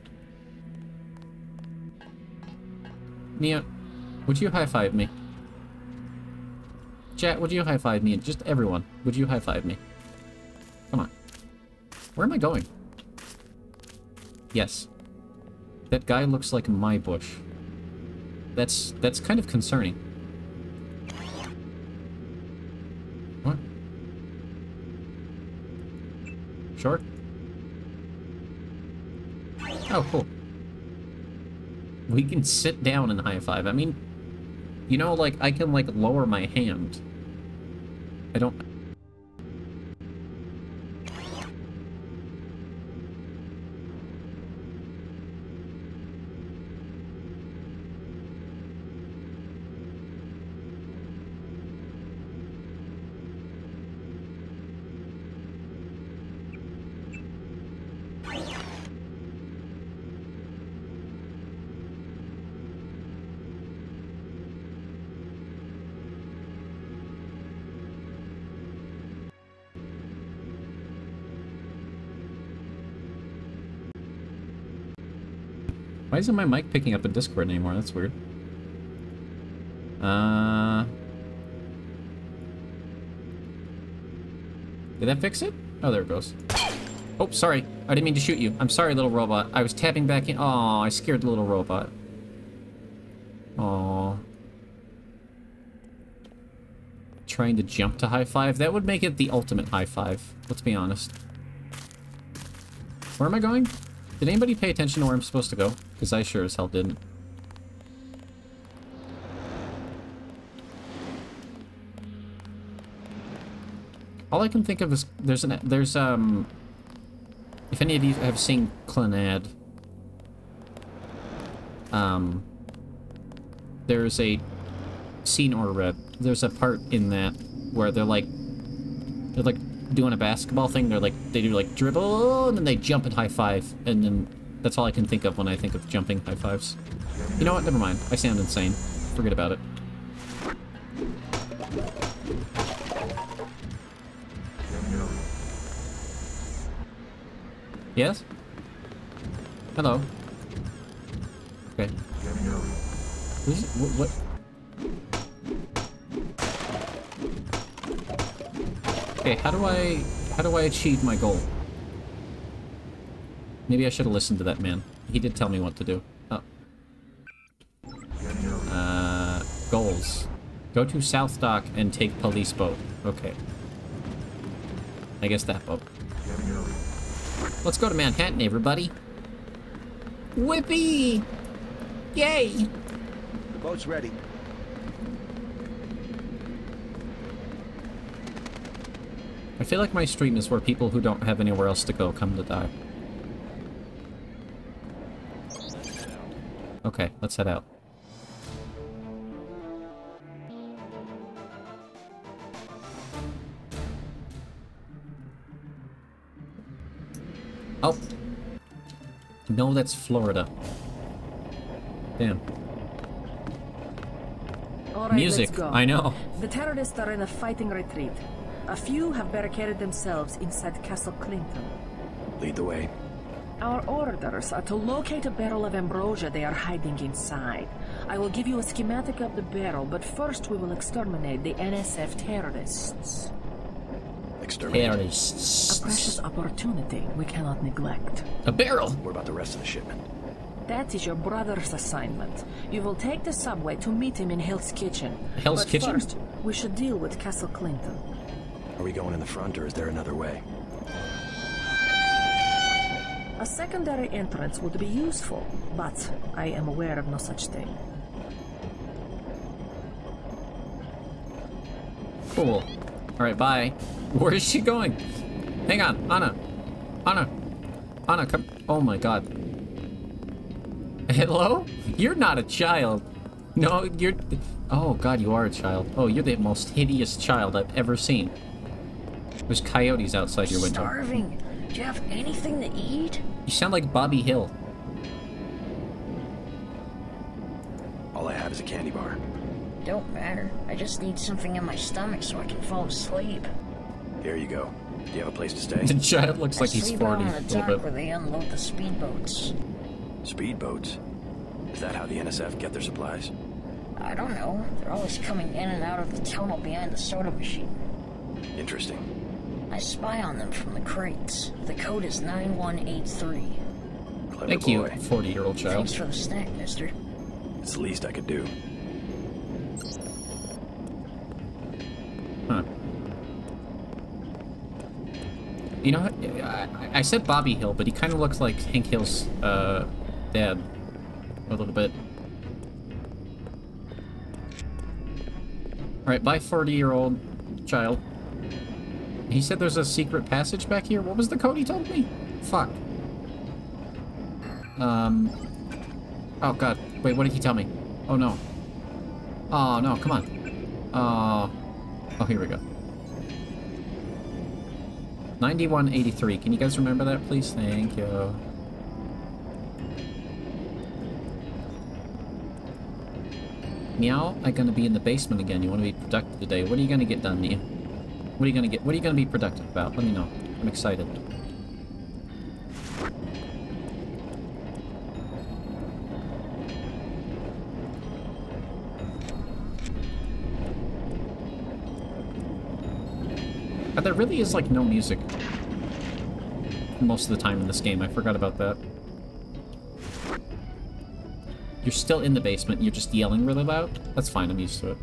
Nia, would you high-five me? Chat, would you high-five me? Just everyone, would you high-five me? Come on. Where am I going? Yes. That guy looks like my Bush. That's kind of concerning. What? Short? Oh, cool. We can sit down and high-five. I mean, you know, like, I can, like, lower my hand. I don't... Why isn't my mic picking up in Discord anymore? That's weird. Did that fix it? Oh, there it goes. Oh, sorry. I didn't mean to shoot you. I'm sorry, little robot. I was tapping back in. Oh, I scared the little robot. Oh. Trying to jump to high five? That would make it the ultimate high five. Let's be honest. Where am I going? Did anybody pay attention to where I'm supposed to go? Because I sure as hell didn't. All I can think of is there's if any of you have seen Clannad, there's a scene or there's a part in that where they're like doing a basketball thing. They do like dribble and then they jump and high five, and then that's all I can think of when I think of jumping high fives. You know what? Never mind. I sound insane. Forget about it. Yes? Hello? Okay. What? Okay, how do I achieve my goal? Maybe I should have listened to that man. He did tell me what to do. Oh. Goals. Go to South Dock and take police boat. Okay. I guess that boat. Let's go to Manhattan, everybody. Whippy! Yay! The boat's ready. I feel like my stream is where people who don't have anywhere else to go come to die. Okay, let's head out. Oh. No, that's Florida. Damn. All right, music, let's go. I know. The terrorists are in a fighting retreat. A few have barricaded themselves inside Castle Clinton. Lead the way. Our orders are to locate a barrel of ambrosia they are hiding inside. I will give you a schematic of the barrel, but first we will exterminate the NSF terrorists. Terrorists. A precious opportunity we cannot neglect. A barrel? What about the rest of the shipment? That is your brother's assignment. You will take the subway to meet him in Hell's Kitchen. Hell's Kitchen? First, we should deal with Castle Clinton. Are we going in the front, or is there another way? A secondary entrance would be useful, but I am aware of no such thing. Cool. Alright, bye. Where is she going? Hang on, Anna. Anna, come. Oh my god. Hello? You're not a child. No, you're... Oh god, you are a child. Oh, you're the most hideous child I've ever seen. There's coyotes outside your window. Starving. Do you have anything to eat? You sound like Bobby Hill. All I have is a candy bar. Don't matter. I just need something in my stomach so I can fall asleep. Here you go. Do you have a place to stay? The child looks like he's 40 on a the little dock bit. where they unload the speedboats. Speedboats? Is that how the NSF get their supplies? I don't know. They're always coming in and out of the tunnel behind the soda machine. Interesting. I spy on them from the crates. The code is 9183. Clever Thank boy. you, 40-year-old child. Thanks for the snack, mister. It's the least I could do. Huh. You know, I said Bobby Hill, but he kind of looks like Hank Hill's dad. A little bit. Alright, bye 40-year-old child. He said there's a secret passage back here? What was the code he told me? Fuck. Oh god. Wait, what did he tell me? Oh no. Oh no, come on. Oh, here we go. 9183. Can you guys remember that, please? Thank you. Meow, I'm gonna be in the basement again. You wanna be productive today. What are you gonna get done, Nia? What are you gonna be productive about? Let me know. I'm excited. God, there really is, like, no music most of the time in this game. I forgot about that. You're still in the basement. You're just yelling really loud. That's fine. I'm used to it.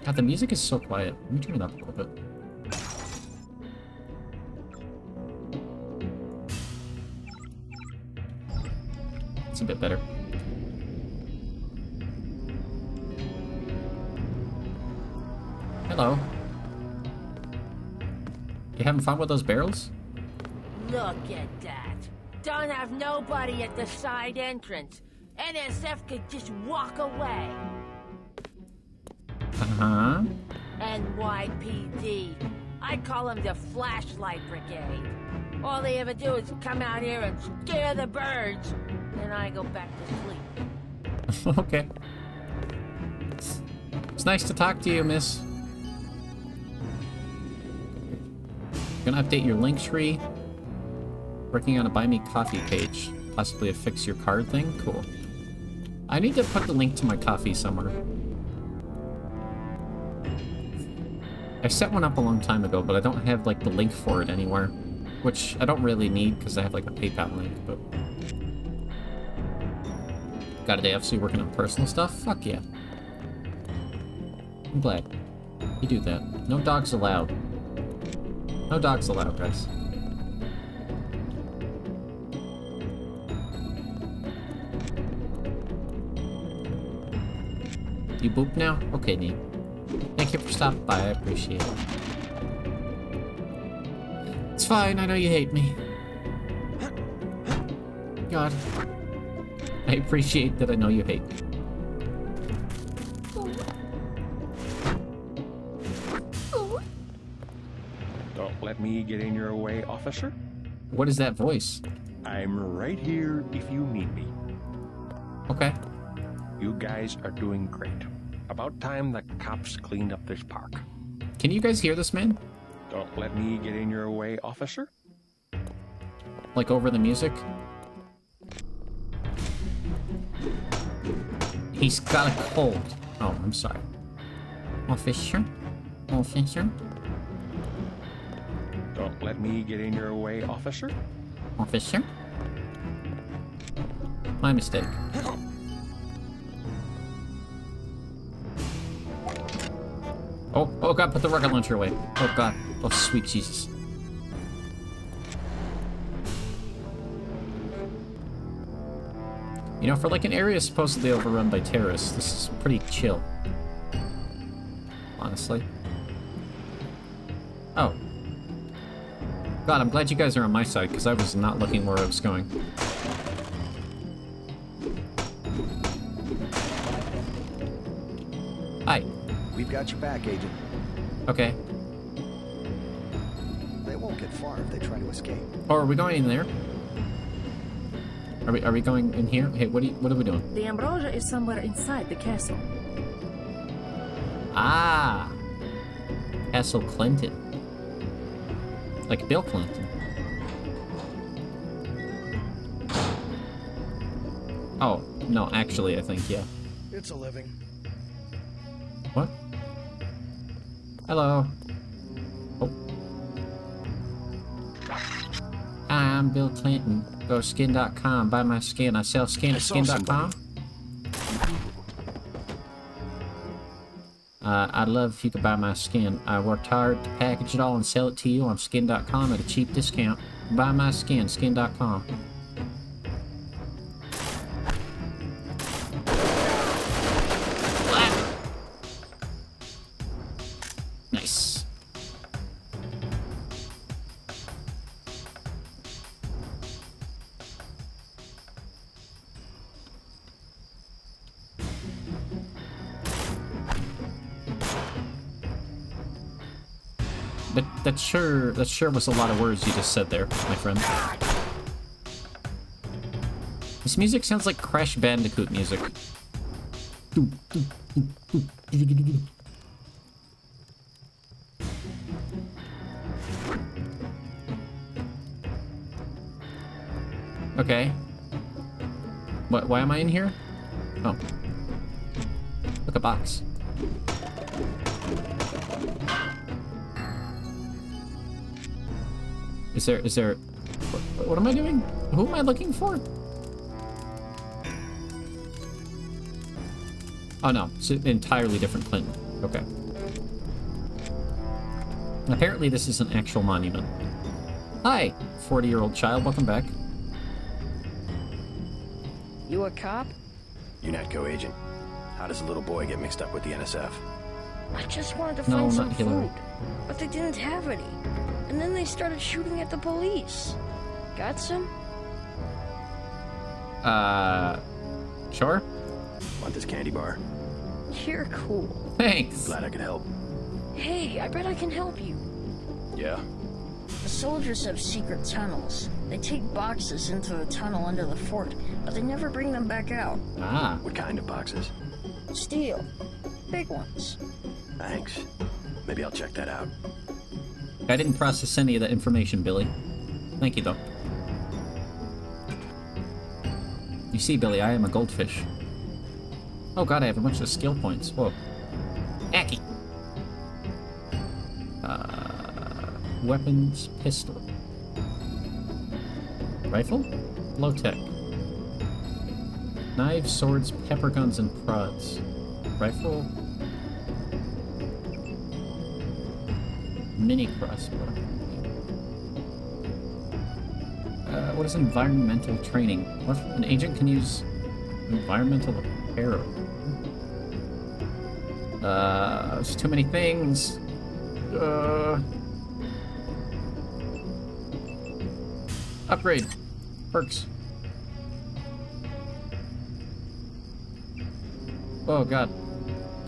God, the music is so quiet. Let me turn it up a little bit. It's a bit better. Hello. You having fun with those barrels? Look at that. Don't have nobody at the side entrance. NSF could just walk away. Uh-huh. NYPD. I'd call them the Flashlight Brigade. All they ever do is come out here and scare the birds. Then I go back to sleep. Okay. It's nice to talk to you, miss. Gonna update your link tree. Working on a Buy Me Coffee page. Possibly a fix your card thing? Cool. I need to put the link to my coffee somewhere. I set one up a long time ago, but I don't have, like, the link for it anywhere. Which I don't really need, because I have, like, a PayPal link, but... Got a day off, so you're working on personal stuff? Fuck yeah. I'm glad. You do that. No dogs allowed. No dogs allowed, guys. You boop now? Okay, neat. Thank you for stopping by, I appreciate it. It's fine, I know you hate me. God. I appreciate that I know you hate me. Don't let me get in your way, officer. What is that voice? I'm right here if you need me. Okay. You guys are doing great. About time the cops cleaned up this park. Can you guys hear this, man? Don't let me get in your way, officer. Like over the music? He's got a cold. Oh, I'm sorry. Officer? Officer? Don't let me get in your way, officer. Officer? My mistake. Oh god, put the rocket launcher away. Oh god. Oh, sweet Jesus. You know, for like an area supposedly overrun by terrorists, this is pretty chill. Honestly. Oh. God, I'm glad you guys are on my side, because I was not looking where I was going. Hi. We've got your back, Agent. Okay. They won't get far if they try to escape. Oh, are we going in there? Are we going in here? Hey, what are we doing? The Ambrosia is somewhere inside the castle. Ah. Castle Clinton. Like Bill Clinton. Oh, no, actually, I think, yeah. It's a living. What? Hello. Oh. Hi, I'm Bill Clinton. Go to skin.com, buy my skin. I sell skin at skin.com. I'd love if you could buy my skin. I worked hard to package it all and sell it to you on skin.com at a cheap discount. Buy my skin, skin.com. Nice. But that sure was a lot of words you just said there, my friend. This music sounds like Crash Bandicoot music. Okay. What? Why am I in here? Oh. Look, a box. Is there... What am I doing? Who am I looking for? Oh no, it's an entirely different Clinton. Okay. Apparently this is an actual monument. Hi, 40-year-old child, welcome back. You a cop? UNATCO agent. How does a little boy get mixed up with the NSF? I just wanted to No, find some not Hillary. food, but they didn't have any. And then they started shooting at the police. Got some? Sure? Want this candy bar? You're cool. Thanks. Glad I could help. Hey, I bet I can help you. Yeah? The soldiers have secret tunnels. They take boxes into the tunnel under the fort, but they never bring them back out. Ah. What kind of boxes? Steel. Big ones. Thanks. Maybe I'll check that out. I didn't process any of that information, Billy. Thank you, though. You see, Billy, I am a goldfish. Oh god, I have a bunch of skill points. Whoa. Aki! Weapons, pistol. Rifle? Low tech. Knives, swords, pepper guns, and prods. Rifle. Mini crossbow. What is environmental training? What if an agent can use environmental apparel? There's too many things. Upgrade. Perks. Oh god.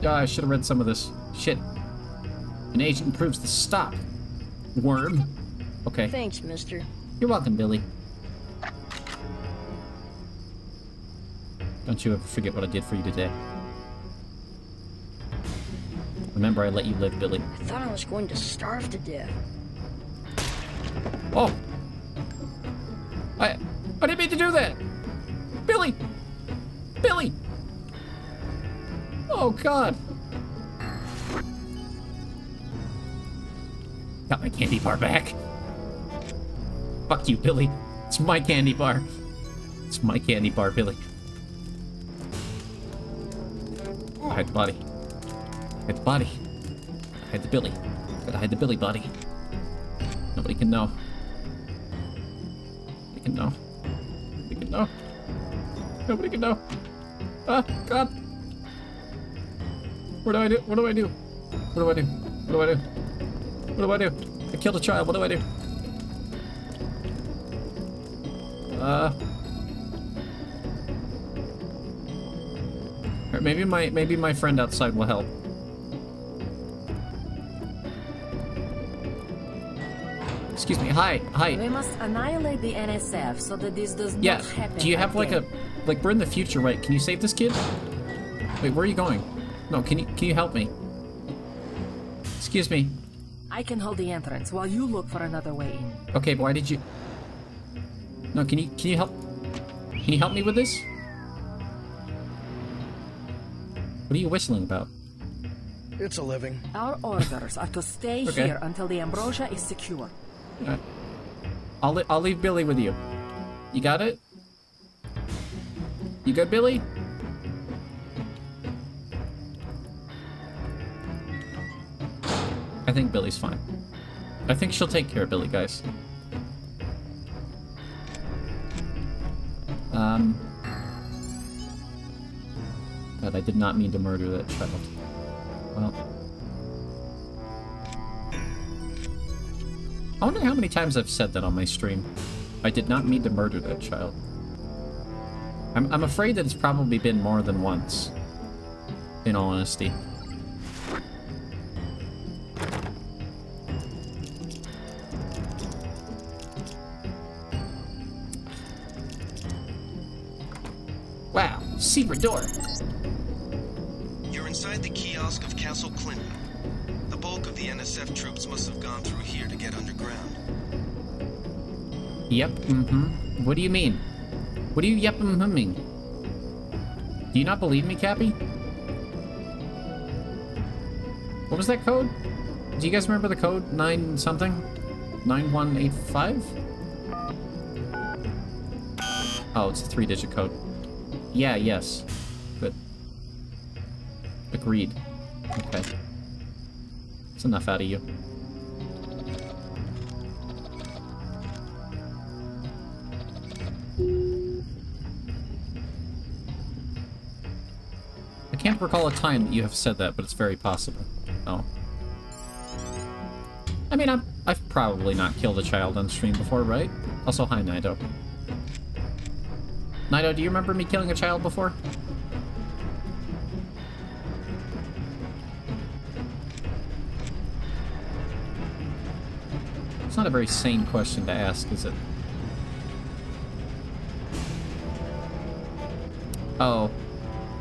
I should have read some of this. Shit. An agent improves the stop. Worm. Okay. Thanks, mister. You're welcome, Billy. Don't you ever forget what I did for you today. Remember, I let you live, Billy. I thought I was going to starve to death. Oh! I didn't mean to do that! Billy! Billy! Oh, God! Got my candy bar back. Fuck you, Billy. It's my candy bar. It's my candy bar, Billy. I hide the body. Hide the body. Hide the Billy. Gotta hide the Billy body. Nobody can know. Nobody can know. Nobody can know. Nobody can know. Ah, God. What do I do? What do I do? What do I do? What do I do? What do I do? I killed a child. What do I do? Or maybe my friend outside will help. Excuse me. Hi. We must annihilate the NSF so that this does not happen. Do you have again. we're in the future, right? Can you save this kid? Wait, where are you going? No, can you help me? Excuse me. I can hold the entrance while you look for another way in. Okay, but why did you? No, can you help? Can you help me with this? What are you whistling about? It's a living. Our orders are to stay Okay. here until the ambrosia is secure. I'll leave Billy with you. You got it? You good, Billy? I think Billy's fine. I think she'll take care of Billy, guys. But I did not mean to murder that child. Well. I wonder how many times I've said that on my stream. I did not mean to murder that child. I'm afraid that it's probably been more than once. In all honesty. Wow, secret door. You're inside the kiosk of Castle Clinton. The bulk of the NSF troops must have gone through here to get underground. Yep, What do you mean? What are you yep-humming? Do you not believe me, Cappy? What was that code? Do you guys remember the code? 9 something? 9185? Oh, it's a 3-digit code. Yeah, yes. Good. Agreed. Okay. That's enough out of you. I can't recall a time that you have said that, but it's very possible. Oh. I mean, I've probably not killed a child on stream before, right? Also, hi, Nido. Nido, do you remember me killing a child before? It's not a very sane question to ask, is it? Oh.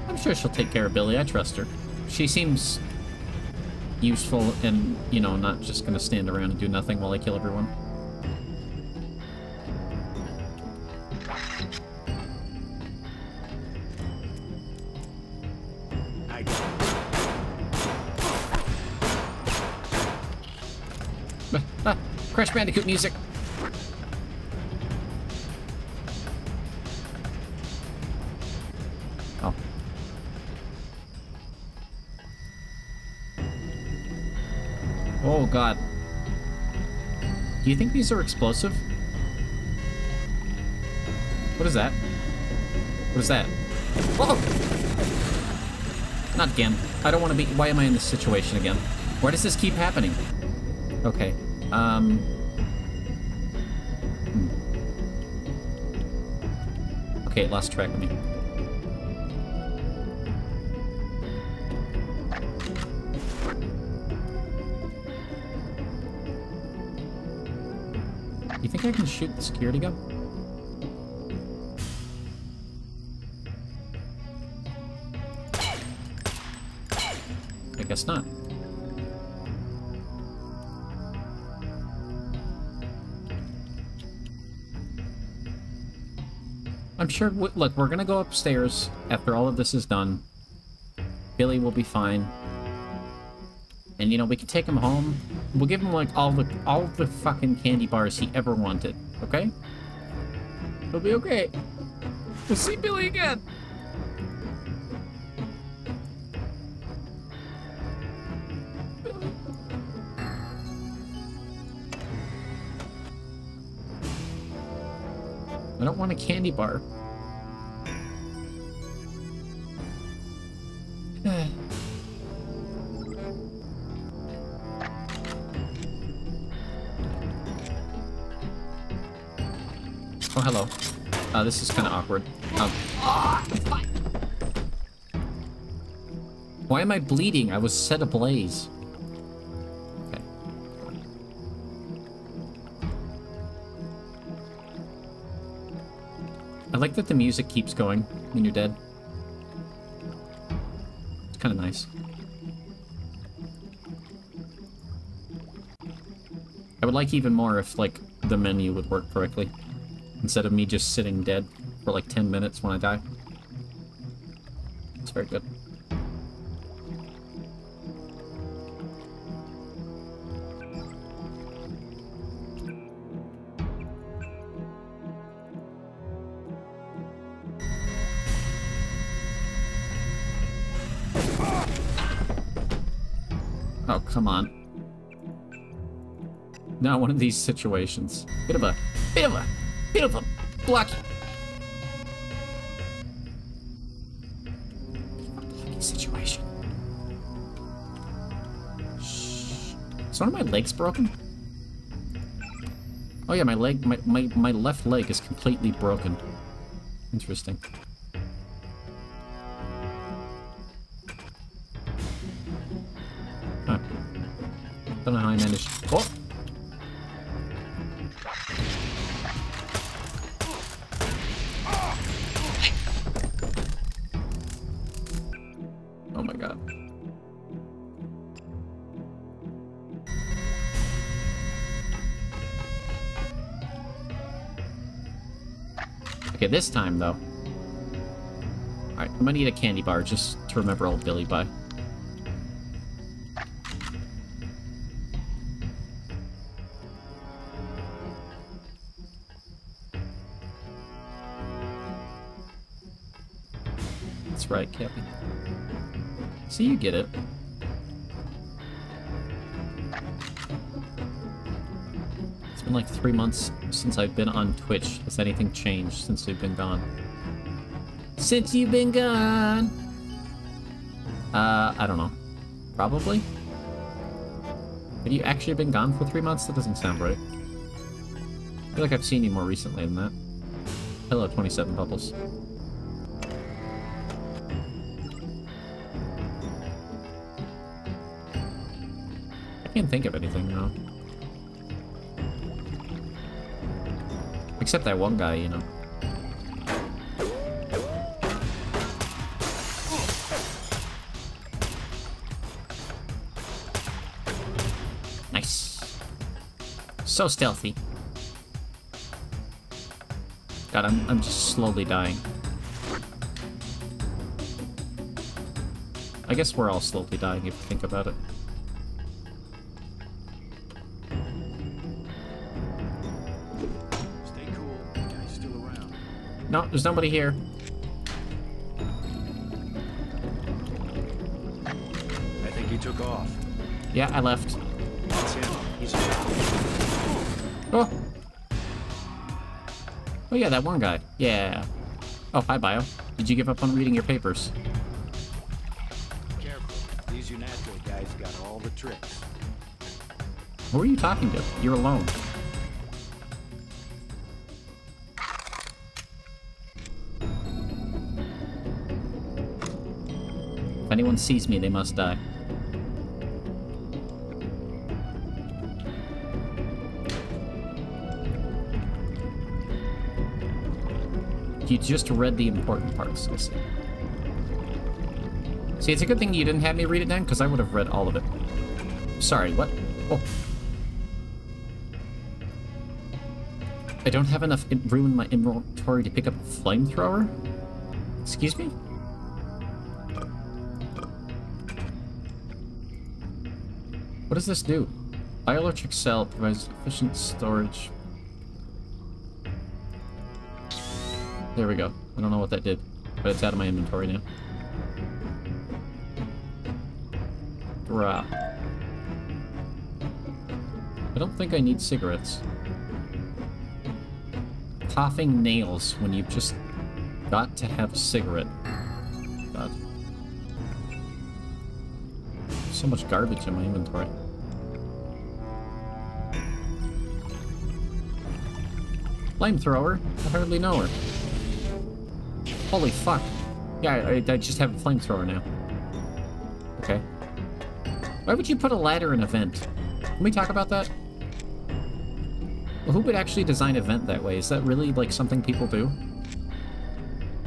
I'm sure she'll take care of Billy. I trust her. She seems useful and, you know, not just gonna stand around and do nothing while I kill everyone. Crash Bandicoot music! Oh. Oh, God. Do you think these are explosive? What is that? What is that? Whoa! Not again. I don't want to be... Why am I in this situation again? Why does this keep happening? Okay. Okay, it lost track of me. You think I can shoot the security gun? I guess not. I'm sure, look, we're gonna go upstairs after all of this is done. Billy will be fine. And, you know, we can take him home. We'll give him, like, all the fucking candy bars he ever wanted, okay? He'll be okay. We'll see Billy again. I don't want a candy bar. Oh, hello. This is kind of awkward. Why am I bleeding? I was set ablaze. Okay. I like that the music keeps going when you're dead. It's kind of nice. I would like even more if, like, the menu would work correctly. Instead of me just sitting dead for like 10 minutes when I die. It's very good. Oh, come on. Not one of these situations. Bit of a blocky situation. Shh. Is one of my legs broken? Oh yeah, my left leg is completely broken. Interesting. Huh. Don't know how I managed. Oh! Oh my god. Okay, this time though. Alright, I'm gonna need a candy bar just to remember old Billy by. right, Cappy. See, you get it. It's been like 3 months since I've been on Twitch. Has anything changed since we've been gone? Since you've been gone! I don't know. Probably? Have you actually been gone for 3 months? That doesn't sound right. I feel like I've seen you more recently than that. Hello, 27 Bubbles. I can't think of anything now. Except that one guy, you know. Nice. So stealthy. God, I'm just slowly dying. I guess we're all slowly dying if you think about it. Stay cool. The guy's still around. No, there's nobody here. I think he took off. Yeah, I left. That's him. He's Oh! Oh yeah, that one guy. Yeah. Oh, hi, Bio. Did you give up on reading your papers? careful. These UNATCO guys got all the tricks. Who are you talking to? You're alone. If anyone sees me, they must die. You just read the important parts, I see. See, it's a good thing you didn't have me read it then, because I would have read all of it. Sorry, what? Oh. I don't have enough room in my inventory to pick up a flamethrower? Excuse me? What does this do? Bioelectric cell provides efficient storage. There we go. I don't know what that did, but it's out of my inventory now. Drop. I don't think I need cigarettes. Coughing nails when you've just got to have a cigarette. God. So much garbage in my inventory. Flamethrower? I hardly know her. Holy fuck. Yeah, I just have a flamethrower now. Okay. Why would you put a ladder in a vent? Can we talk about that? Well, who would actually design a vent that way? Is that really, like, something people do?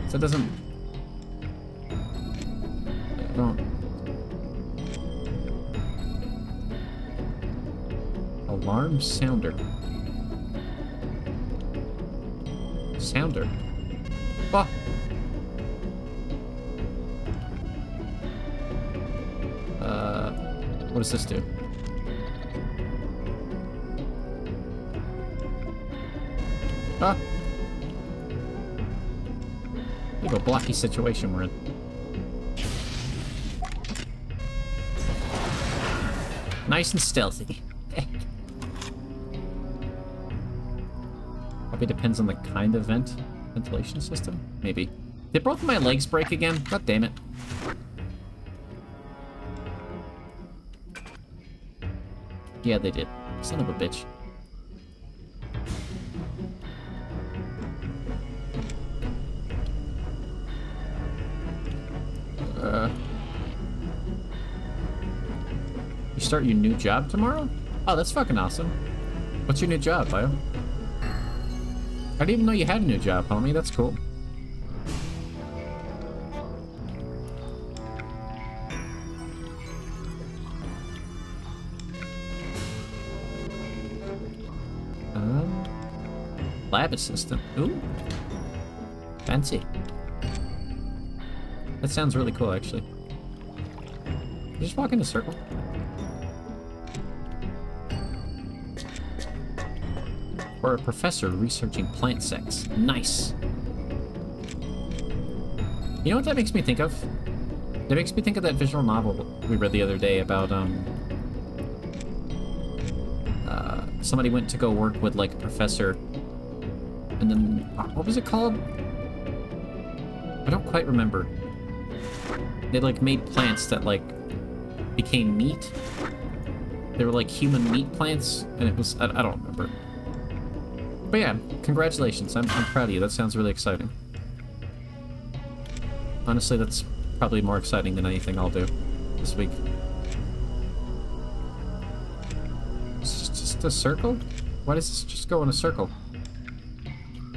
So that doesn't... I don't... Alarm sounder. Sounder? Oh! What does this do? Ah! Look at a blocky situation we're in. Nice and stealthy. Probably depends on the kind of ventilation system. Maybe. Did both of my legs break again? God damn it. Yeah, they did. Son of a bitch. You start your new job tomorrow? Oh, that's fucking awesome. What's your new job, Bio? I didn't even know you had a new job, homie. That's cool. Lab assistant. Ooh. Fancy. That sounds really cool, actually. You just walk in a circle. Or a professor researching plant sex. Nice. You know what that makes me think of? That makes me think of that visual novel we read the other day about, somebody went to go work with, like, a professor, and then, what was it called? I don't quite remember. They, like, made plants that, like, became meat. They were, like, human meat plants, and it was, I don't remember. But yeah, congratulations, I'm proud of you, that sounds really exciting. Honestly, that's probably more exciting than anything I'll do this week. It's just a circle? Why does this just go in a circle?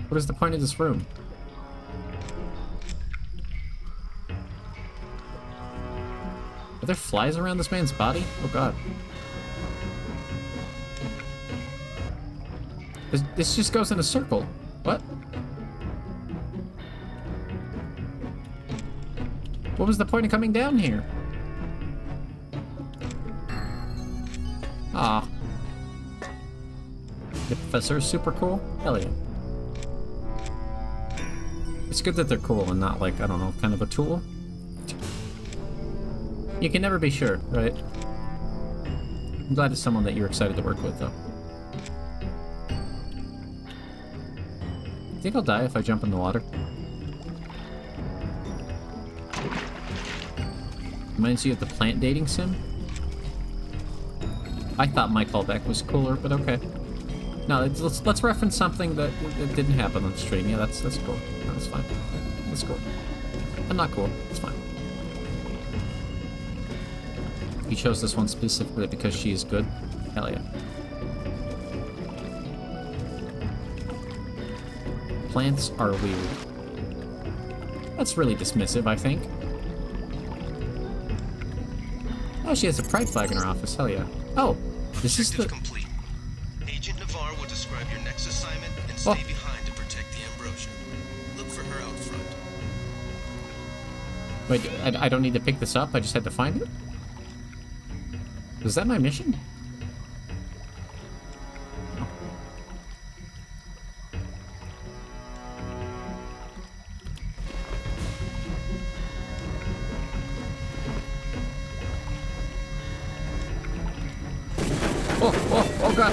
What is the point of this room? Are there flies around this man's body? Oh god. This just goes in a circle. What? What was the point of coming down here? Ah. The professor is super cool? Hell yeah. It's good that they're cool and not like, I don't know, kind of a tool. You can never be sure, right? I'm glad it's someone that you're excited to work with, though. I think I'll die if I jump in the water. Reminds you of the plant dating sim? I thought my callback was cooler, but okay. No, let's reference something that didn't happen on stream. Yeah, that's cool. No, that's fine. That's cool. I'm not cool. It's fine. You chose this one specifically because she is good? Hell yeah. Plants are weird. That's really dismissive, I think. Oh, she has a pride flag in her office. Hell yeah. Oh, this is the... complete. Agent Navarre will describe your next assignment and stay behind to protect the Ambrosia. Look for her out front. Wait, I don't need to pick this up? I just had to find it? Was that my mission? Oh god!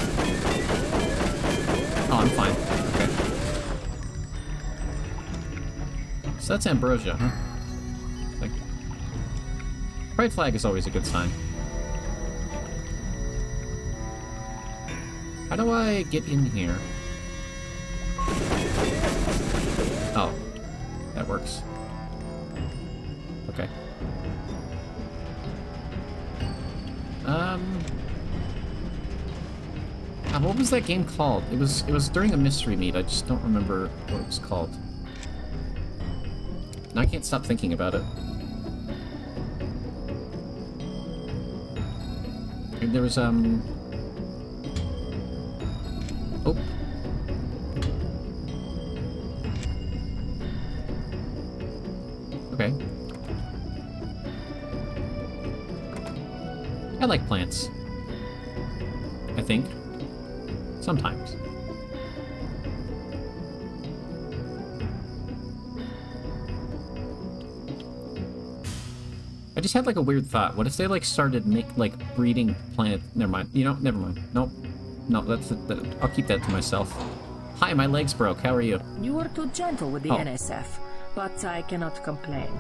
Oh, I'm fine. Okay. So that's Ambrosia, huh? Like, pride flag is always a good sign. How do I get in here? Oh, that works. Okay. What was that game called? It was during a mystery meet. I just don't remember what it was called. And I can't stop thinking about it. And there was Oh. Okay. I like plants. I think. Sometimes. I just had like a weird thought. What if they like started breeding plant? Never mind. You know, never mind. Nope. No, I'll keep that to myself. Hi, my legs broke. How are you? You were too gentle with the NSF, but I cannot complain.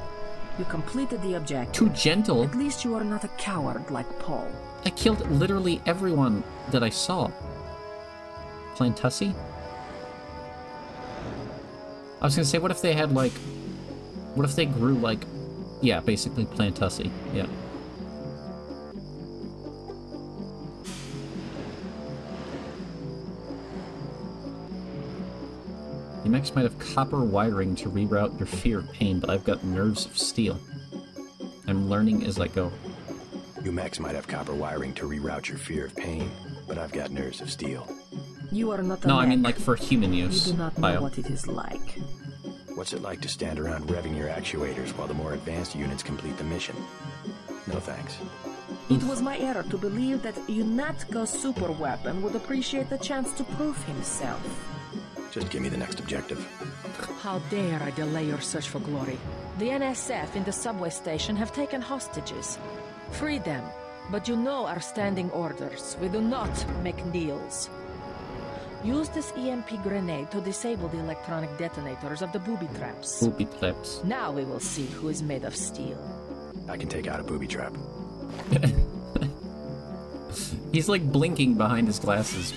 You completed the objective. Too gentle? At least you are not a coward like Paul. I killed literally everyone that I saw. Plantussi? I was gonna say, what if they had, like... What if they grew, like... Yeah, basically Plantussi. Yeah. Yumex might have copper wiring to reroute your fear of pain, but I've got nerves of steel. I'm learning as I go. Yumex might have copper wiring to reroute your fear of pain, but I've got nerves of steel. You are not a No, I mean like for human use. You do not know what it is like. What's it like to stand around revving your actuators while the more advanced units complete the mission? No thanks. It was my error to believe that UNATCO's super weapon would appreciate the chance to prove himself. Just give me the next objective. How dare I delay your search for glory? The NSF in the subway station have taken hostages. Free them, but you know our standing orders. We do not make deals. Use this EMP grenade to disable the electronic detonators of the booby traps. Booby traps. Now we will see who is made of steel. I can take out a booby trap. He's like blinking behind his glasses.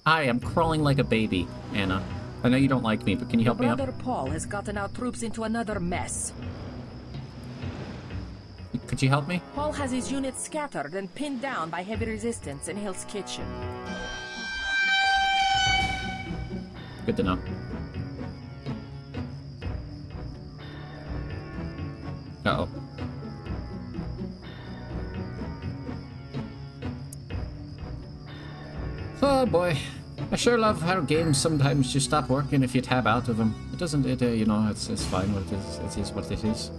Hi, I'm crawling like a baby, Anna. I know you don't like me, but can you help me out? Brother Paul has gotten our troops into another mess. Could you help me? Paul has his units scattered and pinned down by heavy resistance in Hill's kitchen. Good to know. Uh-oh. Oh boy. I sure love how games sometimes just stop working if you tab out of them. It doesn't, you know, it's fine what it is. It is what it is.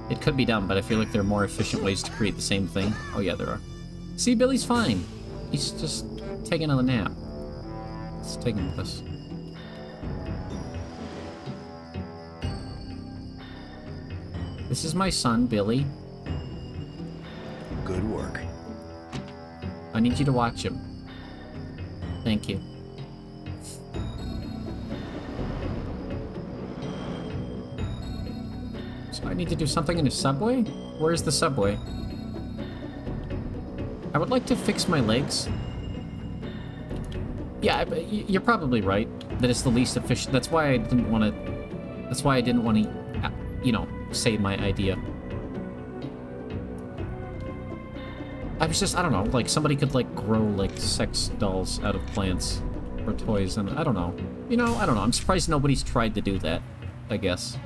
It could be done, but I feel like there are more efficient ways to create the same thing. Oh yeah, there are. See, Billy's fine. He's just taking a nap. Let's take him with us. This is my son, Billy. Good work. I need you to watch him. Thank you. So I need to do something in a subway? Where's the subway? I would like to fix my legs. Yeah, you're probably right. That it's the least efficient. That's why I didn't want to... That's why I didn't want to, you know, say my idea. I was just, I don't know, like, somebody could, like, grow, like, sex dolls out of plants or toys, and I don't know. You know, I don't know. I'm surprised nobody's tried to do that, I guess.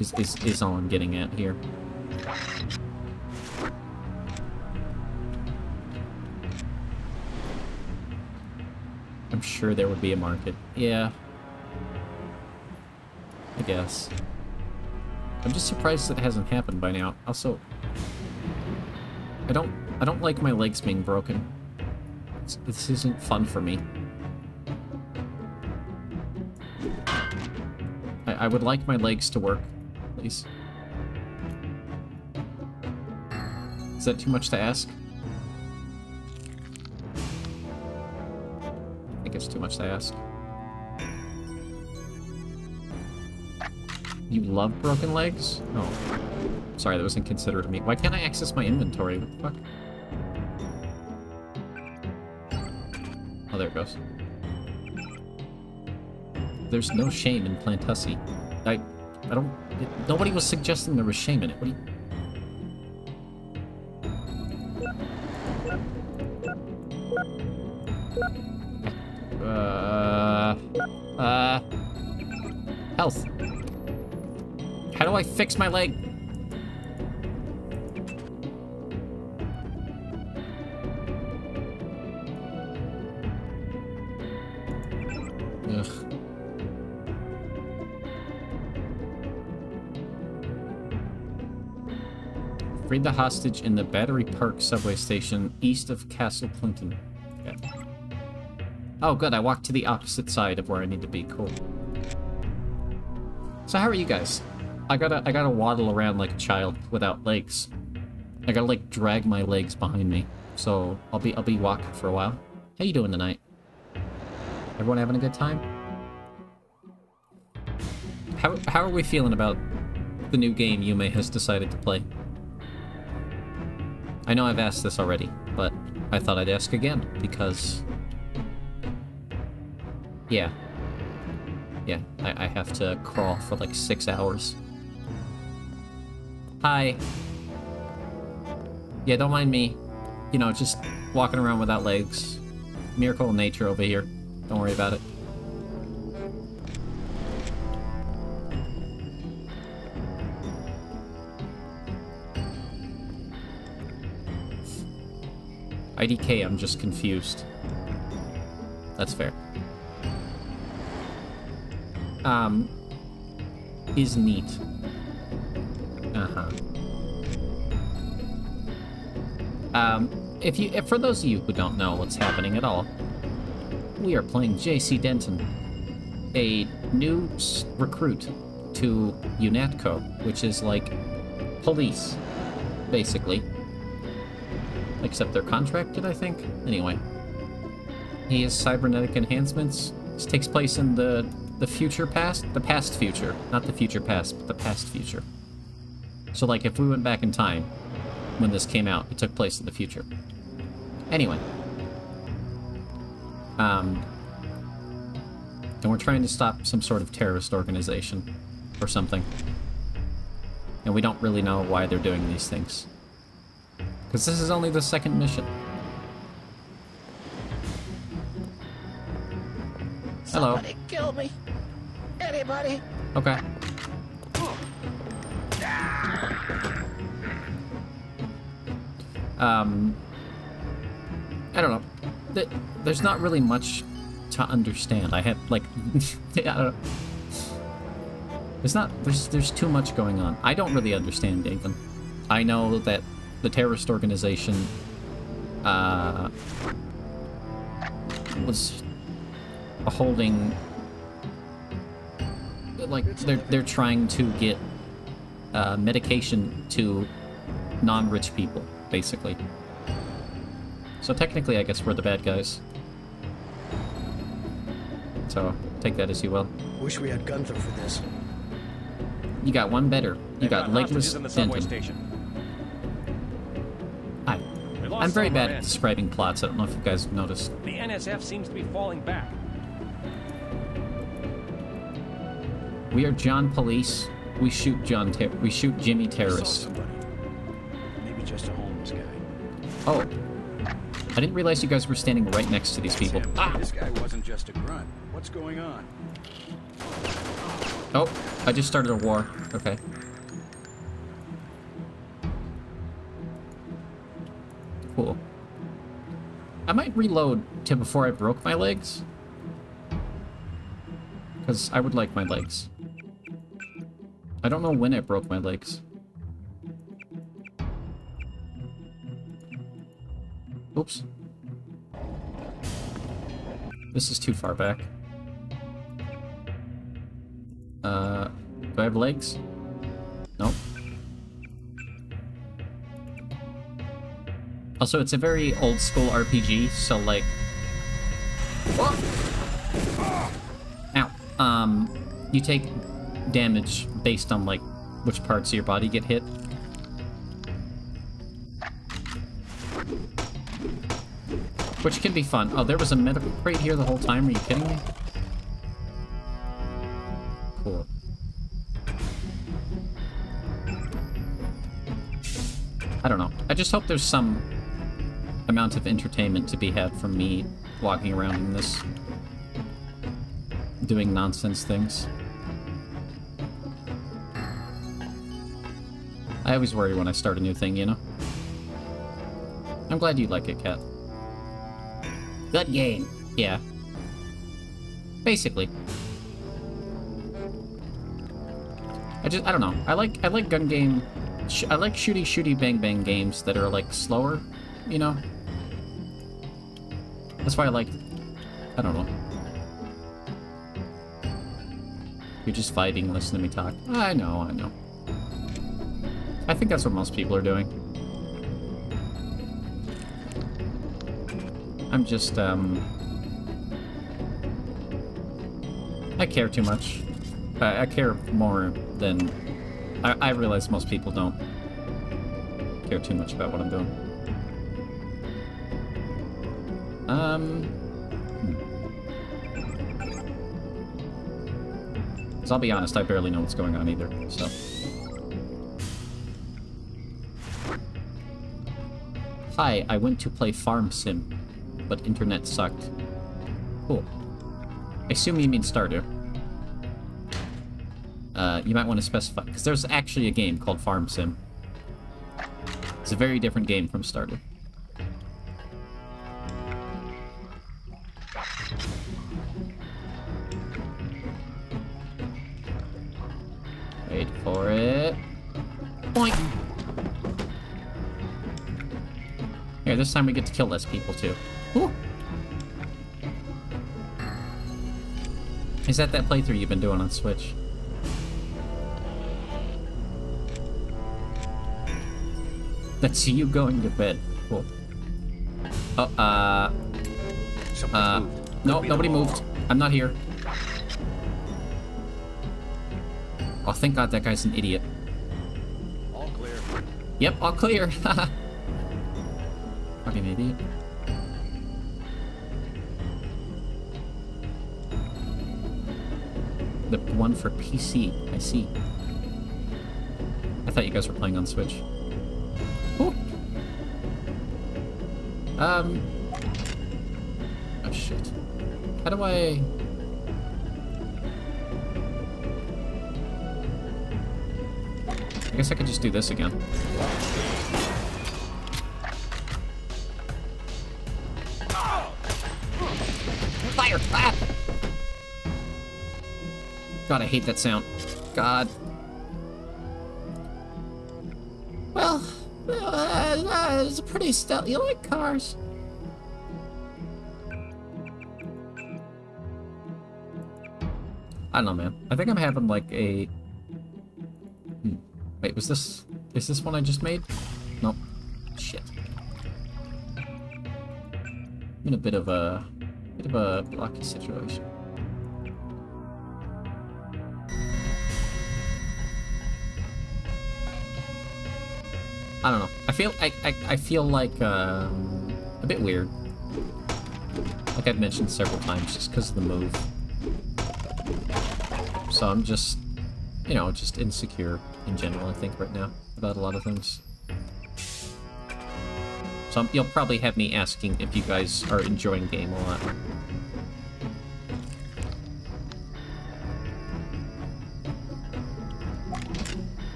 Is all I'm getting at here. I'm sure there would be a market. Yeah. I guess. I'm just surprised it hasn't happened by now. Also... I don't like my legs being broken. This isn't fun for me. I would like my legs to work, please. Is that too much to ask? I think it's too much to ask. You love broken legs? Oh. Sorry, that was inconsiderate of me. Why can't I access my inventory? What the fuck? Oh, there it goes. There's no shame in Plantussi. I don't... Nobody was suggesting there was shame in it. What do you... Health. How do I fix my leg? Ugh. Freed the hostage in the Battery Park subway station east of Castle Clinton. Okay. Oh, good. I walked to the opposite side of where I need to be. Cool. So how are you guys? I gotta waddle around like a child without legs. I gotta like drag my legs behind me. So I'll be walking for a while. How you doing tonight? Everyone having a good time? How are we feeling about the new game Yume has decided to play? I know I've asked this already, but I thought I'd ask again, because... Yeah. Yeah, I have to crawl for like 6 hours. Hi. Yeah, don't mind me. You know, just walking around without legs. Miracle of nature over here. Don't worry about it. IDK, I'm just confused. That's fair. Is neat. Uh-huh. If for those of you who don't know what's happening at all, we are playing J.C. Denton, a new recruit to UNATCO, which is like police, basically. Except they're contracted, I think. Anyway. He has cybernetic enhancements. This takes place in the future past? The past future. Not the future past, but the past future. So, like, if we went back in time, when this came out, it took place in the future. Anyway. And we're trying to stop some sort of terrorist organization. Or something. And we don't really know why they're doing these things. Because this is only the second mission. Hello. Somebody kill me. Anybody? Okay. I don't know. There's not really much to understand. I had, like, I don't know. There's too much going on. I don't really understand, even. I know that the terrorist organization, was holding, like, they're trying to get, medication to non-rich people, basically. So technically, I guess we're the bad guys. So, take that as you will. Wish we had Gunther for this. You got one better. You got Legless Denton. Hi. I'm very bad at describing plots. I don't know if you guys have noticed. The NSF seems to be falling back. We are John Police. We shoot Jimmy Terrorist. Maybe just a homeless guy. Oh. I didn't realize you guys were standing right next to these people. Ah! This guy wasn't just a grunt. What's going on? Oh, I just started a war. Okay. Cool. I might reload to before I broke my legs. Because I would like my legs. I don't know when I broke my legs. Oops. This is too far back. Do I have legs? Nope. Also, it's a very old school RPG, so like... Ow. You take damage based on like which parts of your body get hit. Which can be fun. Oh, there was a medical crate here the whole time. Are you kidding me? Cool. I don't know. I just hope there's some amount of entertainment to be had from me walking around in this, doing nonsense things. I always worry when I start a new thing, you know? I'm glad you like it, Kat. Good game. Yeah. Basically. I don't know. I like gun game. I like shooty bang bang games that are like slower, you know? That's why I like, I don't know. You're just fighting, listen to me talk. I know. I think that's what most people are doing. I'm just, I care too much. I care more than... I realize most people don't care too much about what I'm doing. So I'll be honest, I barely know what's going on either, so... Hi, I went to play Farm Sim, but internet sucked. Cool. I assume you mean starter. You might want to specify, because there's actually a game called Farm Sim. It's a very different game from starter. Wait for it. Boink! Here, this time we get to kill less people, too. Ooh. Is that playthrough you've been doing on Switch? That's you going to bed. Cool. Oh, no, nobody moved. I'm not here. Oh, thank God that guy's an idiot. All clear. Yep, all clear. Fucking idiot. The one for PC, I see. I thought you guys were playing on Switch. Ooh. Oh shit. How do I... I guess I could just do this again. Fire! Ah! God, I hate that sound. God. Well, it's a pretty stealth. You like cars? I don't know, man. I think I'm having like a... Wait, was this... Is this one I just made? Nope. Shit. I'm in a bit of a blocky situation. I don't know. I feel like a bit weird. Like I've mentioned several times, just because of the move. So I'm just, you know, just insecure in general, I think, right now, about a lot of things. So you'll probably have me asking if you guys are enjoying the game a lot.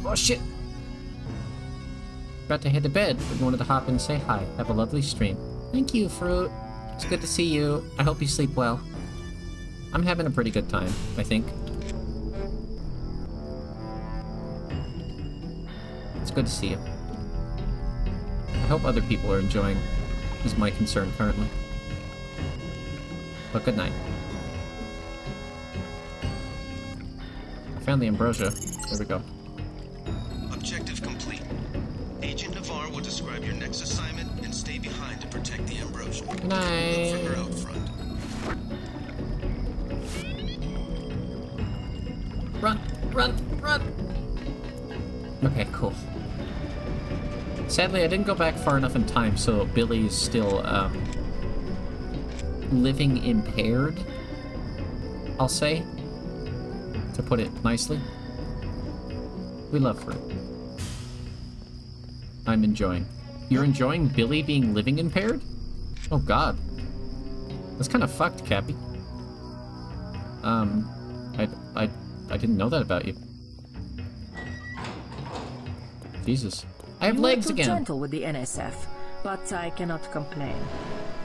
Oh shit! About to head to bed, but wanted to hop in and say hi. Have a lovely stream. Thank you, Fruit. It's good to see you. I hope you sleep well. I'm having a pretty good time, I think. It's good to see you. I hope other people are enjoying, is my concern currently. But good night. I found the ambrosia. There we go. Objective complete. Agent Navarre will describe your next assignment and stay behind to protect the ambrosia. Good night. Look for her out front. Run! Run! Run! Okay, cool. Sadly, I didn't go back far enough in time, so Billy is still, living impaired, I'll say, to put it nicely. We love her. I'm enjoying. You're enjoying Billy being living impaired? Oh god. That's kind of fucked, Cappy. I didn't know that about you. Jesus. I have legs again. You were too gentle with the NSF, but I cannot complain.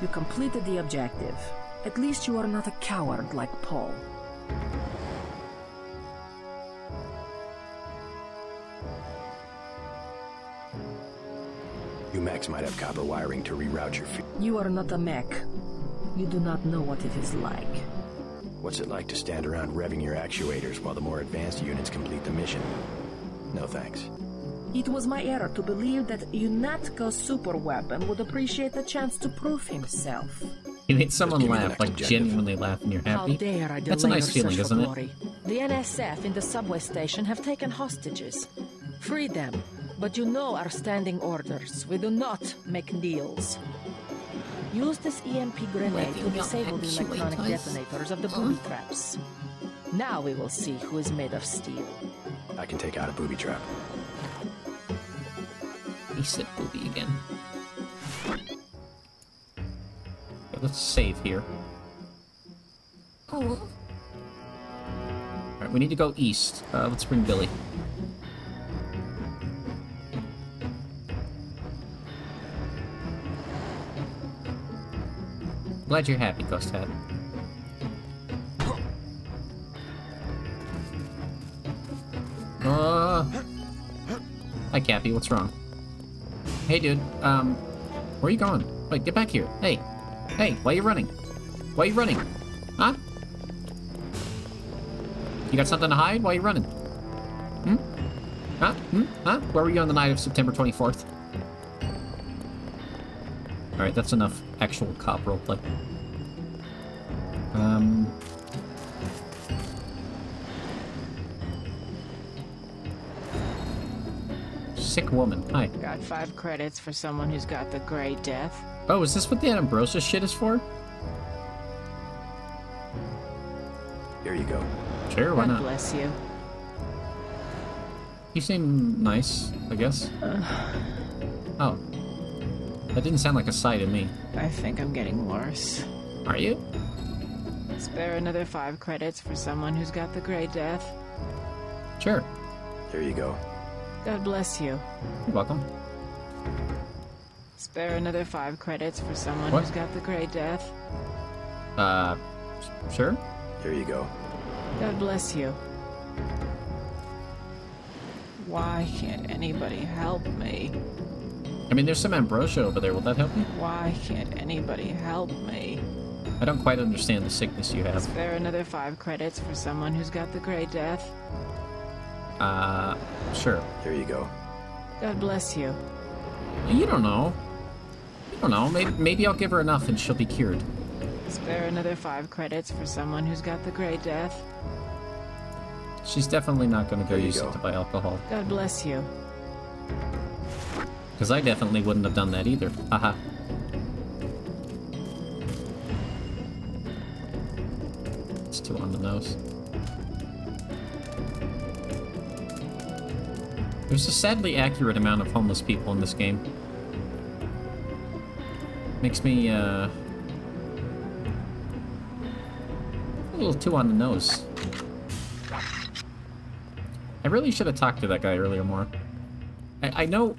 You completed the objective. At least you are not a coward like Paul. You mechs might have copper wiring to reroute your feet. You are not a mech. You do not know what it is like. What's it like to stand around revving your actuators while the more advanced units complete the mission? No thanks. It was my error to believe that UNATCO's superweapon would appreciate the chance to prove himself. You made someone laugh, like genuinely laugh, and you're happy. How dare I That's a nice delay your feeling, search for isn't glory. The NSF in the subway station have taken hostages. Free them, but you know our standing orders. We do not make deals. Use this EMP grenade to disable the electronic detonators of the booby traps. Now we will see who is made of steel. I can take out a booby trap. He said booby again. Okay, let's save here. Alright, we need to go east. Let's bring Billy. Glad you're happy, Ghost Hat. Hi, Cappy. What's wrong? Hey, dude. Where are you going? Wait, get back here. Hey. Hey, why are you running? Why are you running? Huh? You got something to hide? Why are you running? Hmm? Huh? Hmm? Huh? Where were you on the night of September 24th? Alright, that's enough actual cop roleplay. Sick woman. Hi. Got 5 credits for someone who's got the Grey Death. Oh, is this what the Ambrosia shit is for? Here you go. Sure, why God not? bless you. You seem nice, I guess. Oh. That didn't sound like a sigh to me. I think I'm getting worse. Are you? Spare another 5 credits for someone who's got the Grey Death. Sure. Here you go. God bless you. You're welcome. Spare another 5 credits for someone What? who's got the Grey Death. Sure? Here you go. God bless you. Why can't anybody help me? I mean, there's some ambrosia over there. Will that help you? Why can't anybody help me? I don't quite understand the sickness you have. Spare another 5 credits for someone who's got the Grey Death. Sure. Here you go. God bless you. You don't know. You don't know. Maybe I'll give her enough and she'll be cured. Spare another 5 credits for someone who's got the Grey Death. She's definitely not going to go There you use go. it to buy alcohol. God bless you. Because I definitely wouldn't have done that either. Haha. It's too on the nose. There's a sadly accurate amount of homeless people in this game. Makes me, a little too on the nose. I really should have talked to that guy earlier more. I know,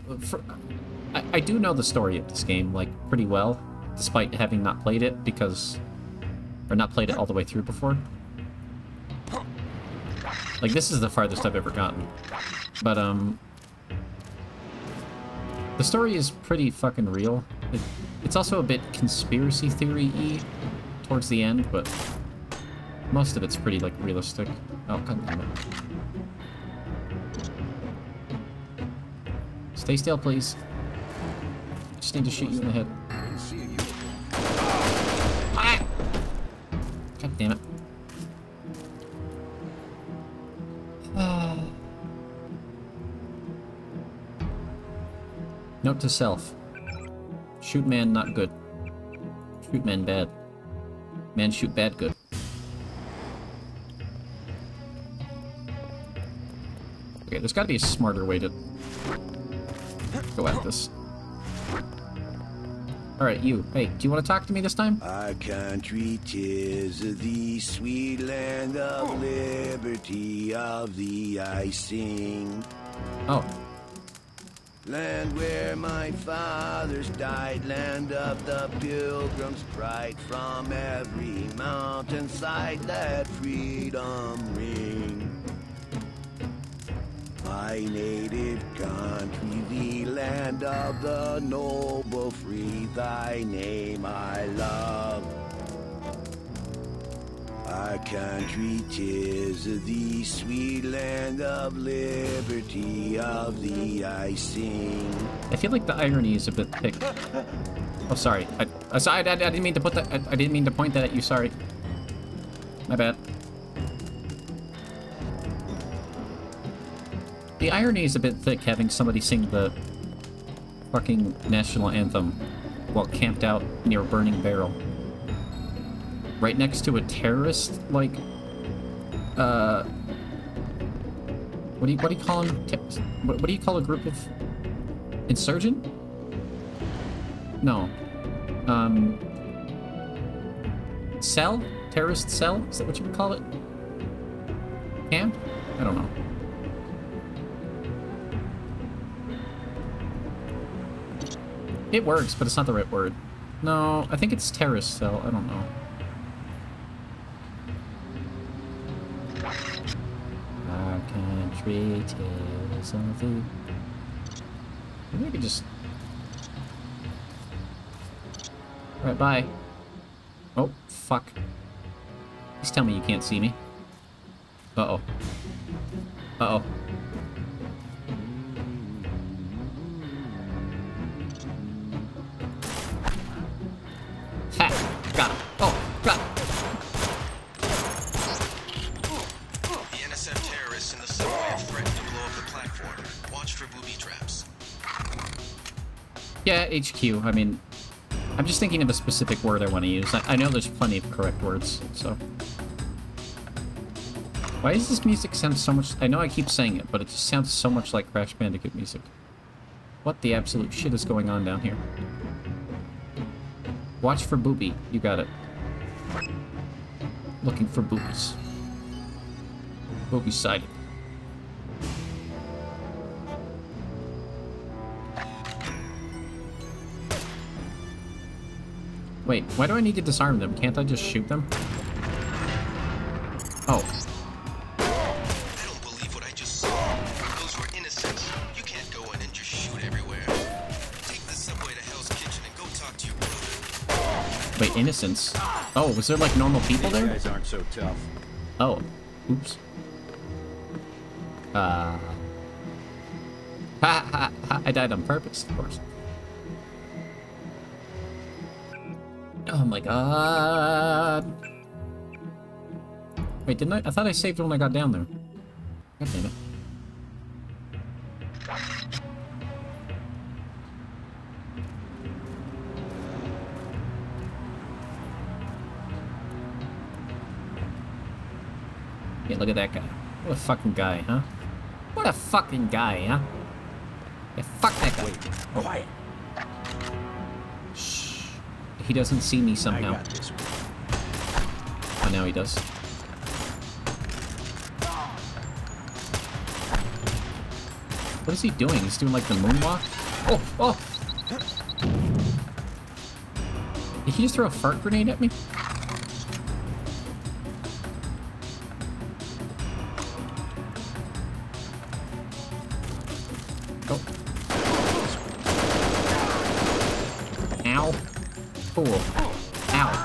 I do know the story of this game, like, pretty well, despite having not played it, or not played it all the way through before. Like, this is the farthest I've ever gotten. But, the story is pretty fucking real. It's also a bit conspiracy theory-y towards the end, but most of it's pretty, like, realistic. Oh, god damn it. Stay still, please. I just need to shoot you in the head. Ah! God damn it. Note to self. Shoot man not good. Shoot man bad. Man shoot bad good. Okay, there's gotta be a smarter way to go at this. Alright, you. Hey, do you want to talk to me this time? Our country 'tis the sweet land of liberty, of the I sing. Oh. Land where my fathers died, land of the pilgrim's pride, from every mountainside let freedom ring. My native country, the land of the noble free, thy name I love. Our country 'tis the sweet land of liberty, of the I sing. I feel like the irony is a bit thick. Oh, sorry. I didn't mean to put that. I didn't mean to point that at you. Sorry. My bad. The irony is a bit thick, having somebody sing the fucking national anthem while camped out near a burning barrel. Right next to a terrorist, like, what do you call him? What do you call a group of insurgent? No. Cell? Terrorist cell? Is that what you would call it? Camp? I don't know. It works, but it's not the right word. No, I think it's terrorist cell. I don't know. Our country tells of the... Maybe just... Alright, bye. Oh, fuck. Please tell me you can't see me. Uh-oh. Uh-oh. Ha! Got him. Oh, got him. The NSF terrorists in the subway have threatened to blow up the platform. Watch for booby traps. Yeah, HQ. I mean, I'm just thinking of a specific word I want to use. I know there's plenty of correct words, so... Why does this music sound so much... I know I keep saying it, but it just sounds so much like Crash Bandicoot music. What the absolute shit is going on down here? Watch for booby. You got it. Looking for boobies. Booby sighted. Wait, why do I need to disarm them? Can't I just shoot them? Oh. I don't believe what I just saw. Those were innocents. You can't go in and just shoot everywhere. Take the subway to Hell's Kitchen and go talk to your brother. Wait, innocents? Oh, was there like normal people there? These guys aren't so tough. Oh. Oops. Ha ha ha. I died on purpose, of course. Oh my god. Wait, didn't I? I thought I saved when I got down there. God damn it. Yeah, look at that guy. What a fucking guy, huh? What a fucking guy, huh? Yeah, fuck that guy. Oh. Quiet. Shh. He doesn't see me somehow. I got this one. Oh, now he does. What is he doing? He's doing like the moonwalk? Oh, oh! Did he just throw a fart grenade at me? Oh. Ow. Cool. Ow.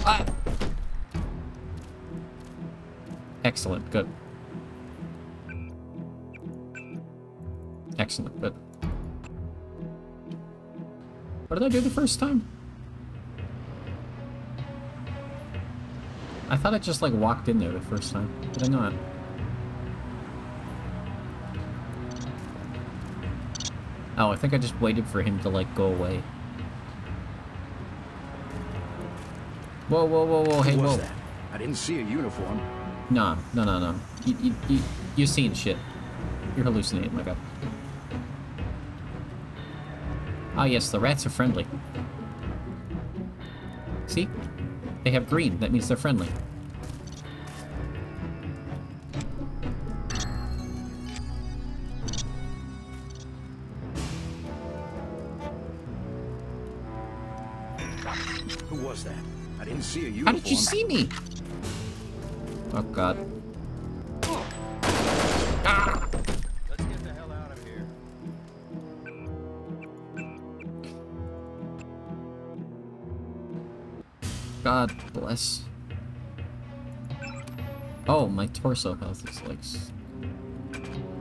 Ah! Excellent. Good. Excellent. Good. What did I do the first time? I thought I just like walked in there the first time. Did I not? Oh, I think I just waited for him to like go away. Whoa, whoa, whoa, whoa, hey, What was whoa. that? I didn't see a uniform. No, no, no, no. You're seeing shit. You're hallucinating, my god. Ah, yes, the rats are friendly. See? They have green. That means they're friendly. Who was that? I didn't see a uniform. How did you see me? Oh, god. Ah! Let's get the hell out of here. God bless. Oh, my torso health is like...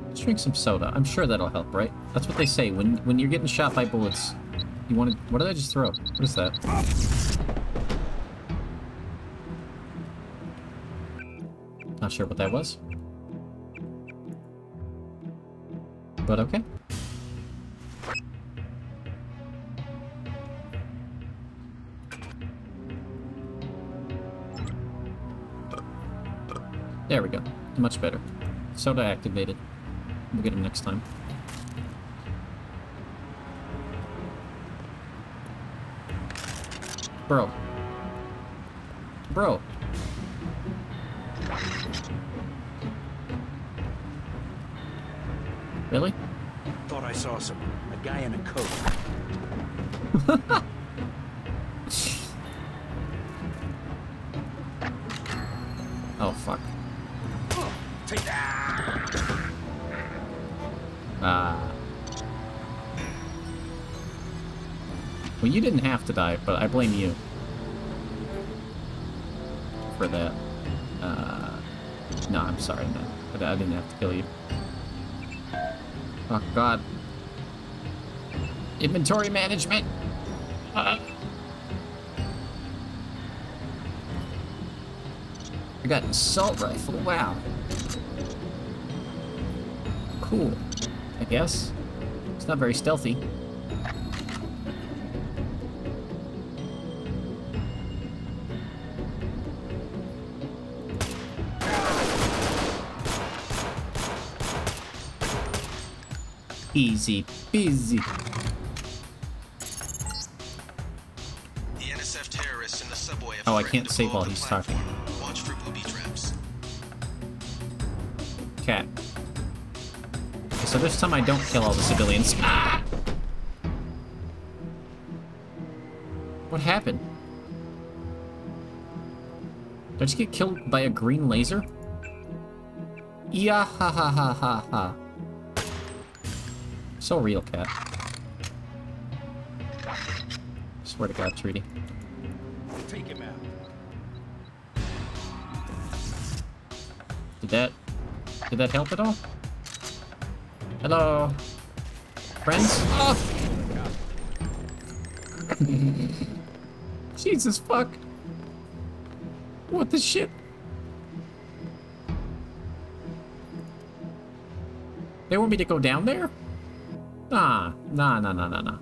Let's drink some soda. I'm sure that'll help, right? That's what they say. When you're getting shot by bullets, you want to... What did I just throw? What is that? Not sure what that was. But okay. There we go. Much better. Soda activated. We'll get him next time. Bro. Bro. Really? Thought I saw a guy in a coat. Oh, fuck. Take that! Well, you didn't have to die, but I blame you for that. No, I'm sorry, man. I didn't have to kill you. Oh, God. Inventory management. I got an assault rifle. Wow. Cool. I guess. It's not very stealthy. Easy peasy. The NSF terrorists in the subway have Oh, I threatened can't to save blow while up the he's talking. platform. Watch for booby traps. Cat. Okay, so this time I don't kill all the civilians. Ah! What happened? Did I just get killed by a green laser? Yeah, ha ha ha ha ha. So real, Cat. Swear to God, Treaty. Take him out. Did that help at all? Hello? Friends? Oh! Jesus fuck. What the shit? They want me to go down there? Nah. No. No.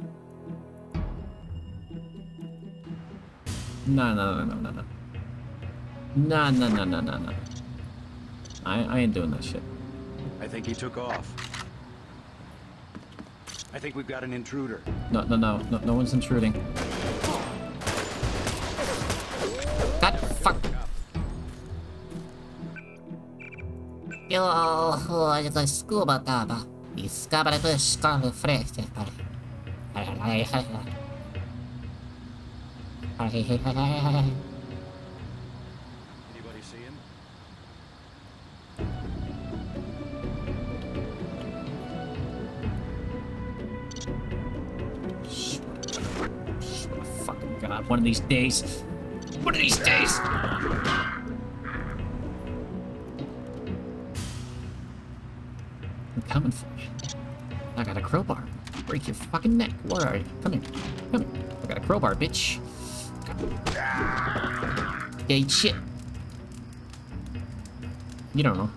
I ain't doing that shit. I think he took off. I think we've got an intruder. No one's intruding. God, fuck. The scuba diver. Discovered the scarlet fresh. Anybody see him? Fucking God, one of these days. One of these days! I'm coming for you. I got a crowbar. Break your fucking neck. Where are you? Come here. Come here. I got a crowbar, bitch. Yeah, shit. You don't know.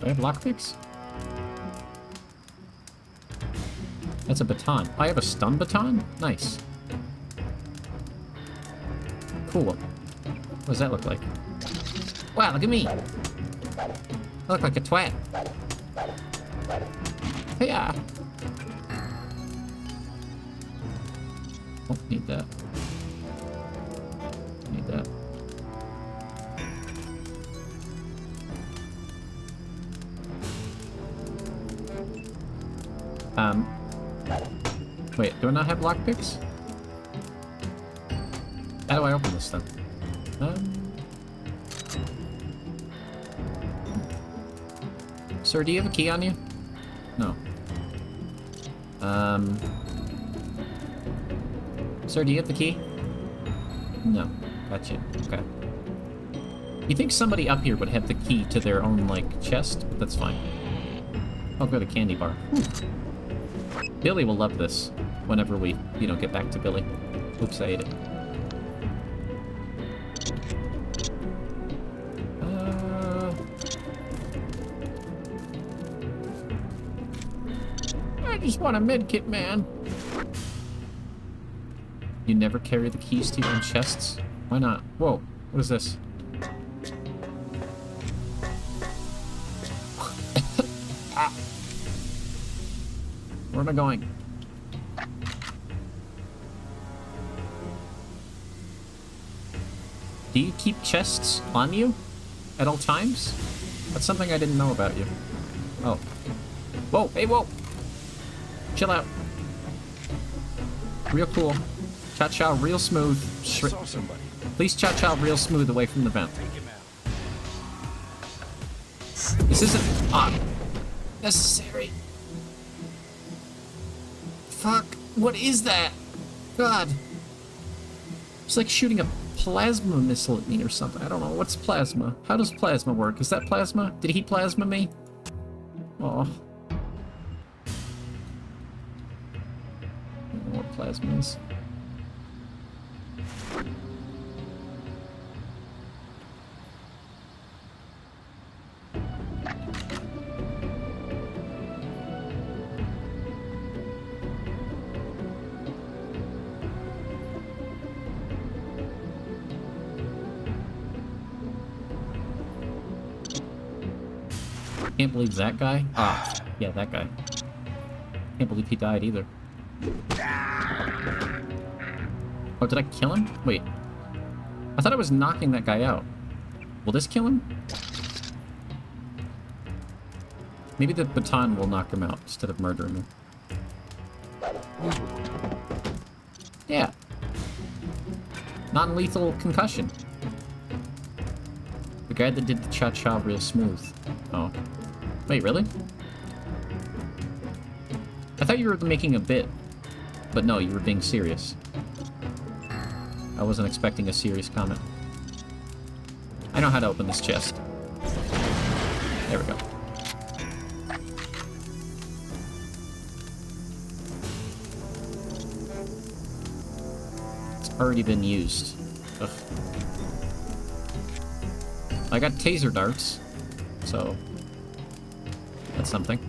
Do I have lockpicks? That's a baton. I have a stun baton? Nice. Cool. What does that look like? Wow, look at me. I look like a twat. Hey-ya. Oh, need that. Need that. Wait, do I not have lockpicks? How do I open this then? Sir, do you have a key on you? No. Sir, do you have the key? No. Gotcha. Okay. You think somebody up here would have the key to their own, like, chest? But that's fine. I'll go to candy bar. Whew. Billy will love this whenever we, you know, get back to Billy. Oops, I ate it. I just want a medkit, man. You never carry the keys to your own chests? Why not? Whoa, what is this? Ah. Where am I going? Do you keep chests on you at all times? That's something I didn't know about you. Oh. Whoa, hey, whoa! Chill out. Real cool. Cha-cha real smooth. I saw somebody. Please cha-cha real smooth away from the vent. This isn't necessary. Fuck. What is that? God. It's like shooting a plasma missile at me or something. I don't know. What's plasma? How does plasma work? Is that plasma? Did he plasma me? Oh. I don't know what plasma is. Can't believe that guy. Ah, yeah, that guy. Can't believe he died either. Oh, did I kill him? Wait. I thought I was knocking that guy out. Will this kill him? Maybe the baton will knock him out instead of murdering him. Yeah. Non-lethal concussion. The guy that did the cha-cha real smooth. Oh. Wait, really? I thought you were making a bit. But no, you were being serious. I wasn't expecting a serious comment. I know how to open this chest. There we go. It's already been used. Ugh. I got taser darts, so that's something.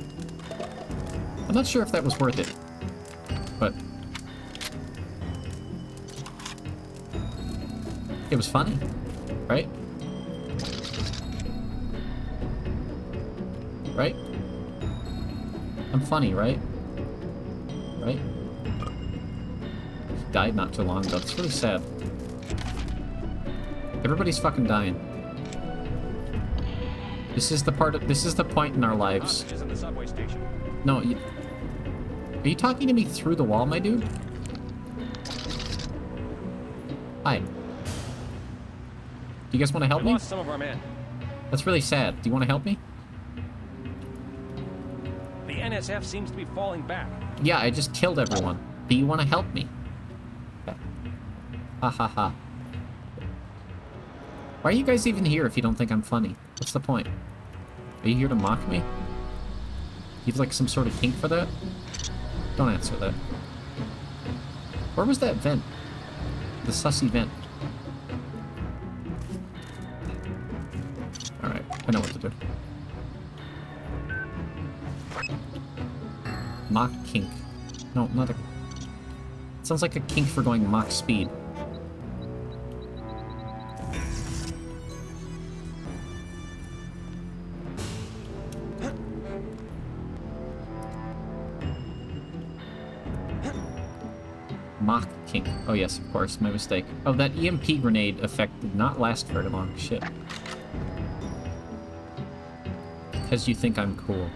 I'm not sure if that was worth it, but it was funny, right? Right? I'm funny, right? Right? He died not too long ago. It's really sad. Everybody's fucking dying. This is the point in our lives. In the subway station. No, are you talking to me through the wall, my dude? Hi. Do you guys want to help me? Lost some of our men. That's really sad. Do you want to help me? The NSF seems to be falling back. Yeah, I just killed everyone. Do you want to help me? Ha ha ha. Why are you guys even here if you don't think I'm funny? What's the point? Are you here to mock me? You have like some sort of kink for that? Don't answer that. Where was that vent? The sussy vent. Alright, I know what to do. Mock kink. No, not a... It sounds like a kink for going mock speed. Mock kink. Oh yes, of course, my mistake. Oh, that EMP grenade effect did not last very long. Shit. Because you think I'm cool.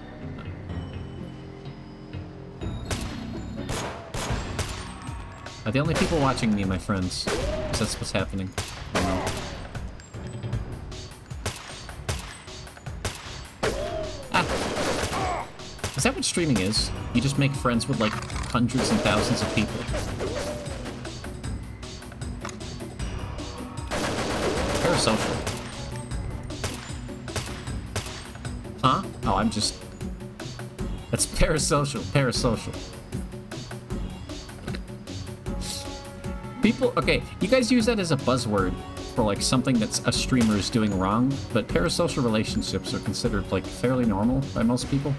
Are the only people watching me, my friends? Because that's what's happening. I know. Ah! Is that what streaming is? You just make friends with, like, hundreds and thousands of people. Parasocial. Huh? Oh, I'm just... That's parasocial. Parasocial. People... Okay, you guys use that as a buzzword for, like, something that's a streamer is doing wrong, but parasocial relationships are considered, like, fairly normal by most people.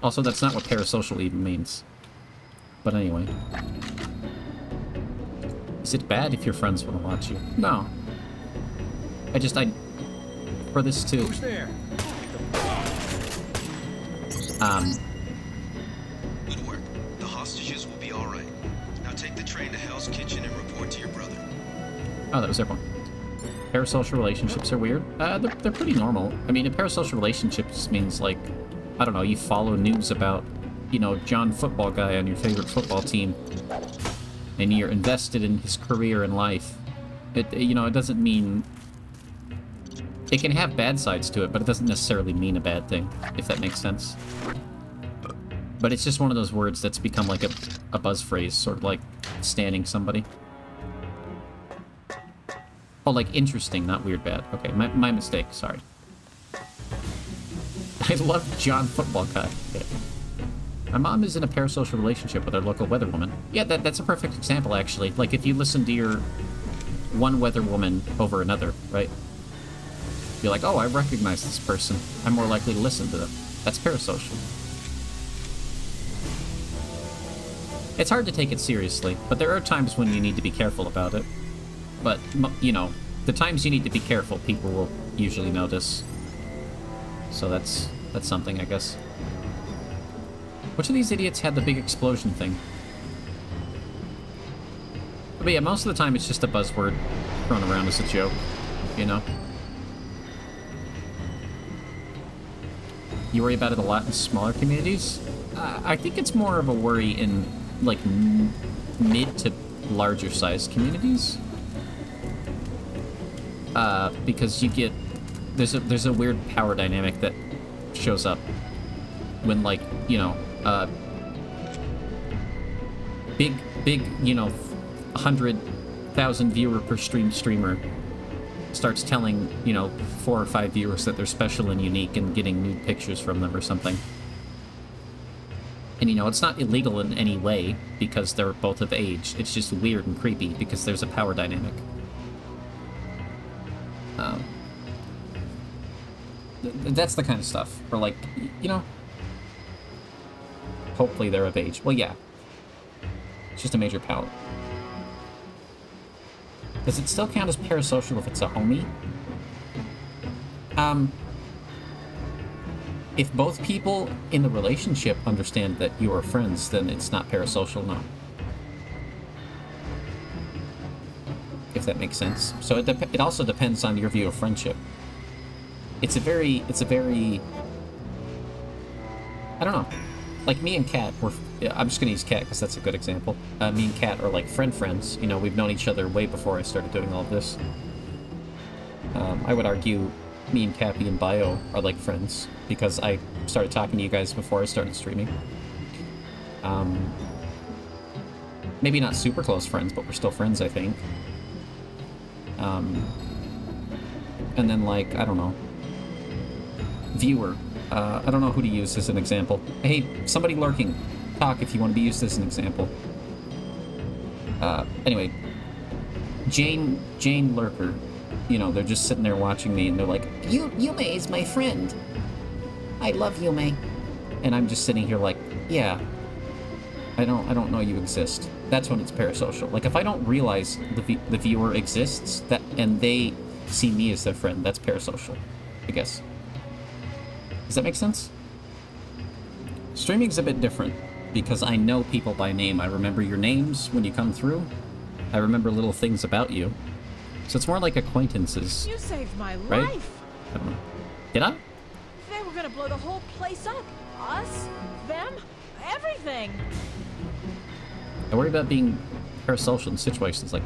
Also, that's not what parasocial even means. But anyway. Is it bad if your friends want to watch you? No. For this too. Who's there? Good work. The hostages will be all right. Now take the train to Hell's Kitchen and report to your brother. Oh, that was everyone. Parasocial relationships are weird. They're pretty normal. I mean, a parasocial relationship just means, like, I don't know, you follow news about, you know, John Football Guy on your favorite football team, and you're invested in his career and life. You know, it doesn't mean... It can have bad sides to it, but it doesn't necessarily mean a bad thing, if that makes sense. But it's just one of those words that's become like a buzz phrase, sort of like standing somebody. Oh, like interesting, not weird bad. Okay, my mistake, sorry. I love John Football Guy. Okay. My mom is in a parasocial relationship with our local weatherwoman. Yeah, that's a perfect example, actually. Like, if you listen to your one weatherwoman over another, right? You're like, oh, I recognize this person. I'm more likely to listen to them. That's parasocial. It's hard to take it seriously, but there are times when you need to be careful about it. But, you know, the times you need to be careful, people will usually notice. So that's something, I guess. Which of these idiots had the big explosion thing? But yeah, most of the time it's just a buzzword thrown around as a joke, you know? You worry about it a lot in smaller communities? I think it's more of a worry in, like, mid to larger sized communities. Because you get... There's a weird power dynamic that shows up when, like, you know, big, you know, 100,000 viewer per streamer starts telling, you know, 4 or 5 viewers that they're special and unique and getting nude pictures from them or something. And, you know, it's not illegal in any way because they're both of age. It's just weird and creepy because there's a power dynamic. That's the kind of stuff. Or, like, you know, hopefully they're of age. Well, yeah. It's just a major power. Does it still count as parasocial if it's a homie? If both people in the relationship understand that you are friends, then it's not parasocial, no. If that makes sense. So it also depends on your view of friendship. It's a very... I don't know. Like, me and Kat were... I'm just gonna use Kat because that's a good example. Me and Kat are like friends. You know, we've known each other way before I started doing all of this. I would argue me and Cappy and Bio are like friends because I started talking to you guys before I started streaming. Maybe not super close friends, but we're still friends, I think. And then, like, I don't know. Viewer. I don't know who to use as an example. Hey, somebody lurking. Talk if you want to be used as an example. Anyway. Jane Lurker. You know, they're just sitting there watching me and they're like, Yume is my friend. I love Yume. And I'm just sitting here like, yeah. I don't know you exist. That's when it's parasocial. Like, if I don't realize the viewer exists, and they see me as their friend, that's parasocial, I guess. Does that make sense? Streaming's a bit different, because I know people by name. I remember your names when you come through. I remember little things about you. So it's more like acquaintances. You saved my right? life. I don't know. Did I? They were gonna blow the whole place up. Us, them, everything. I worry about being parasocial in situations like,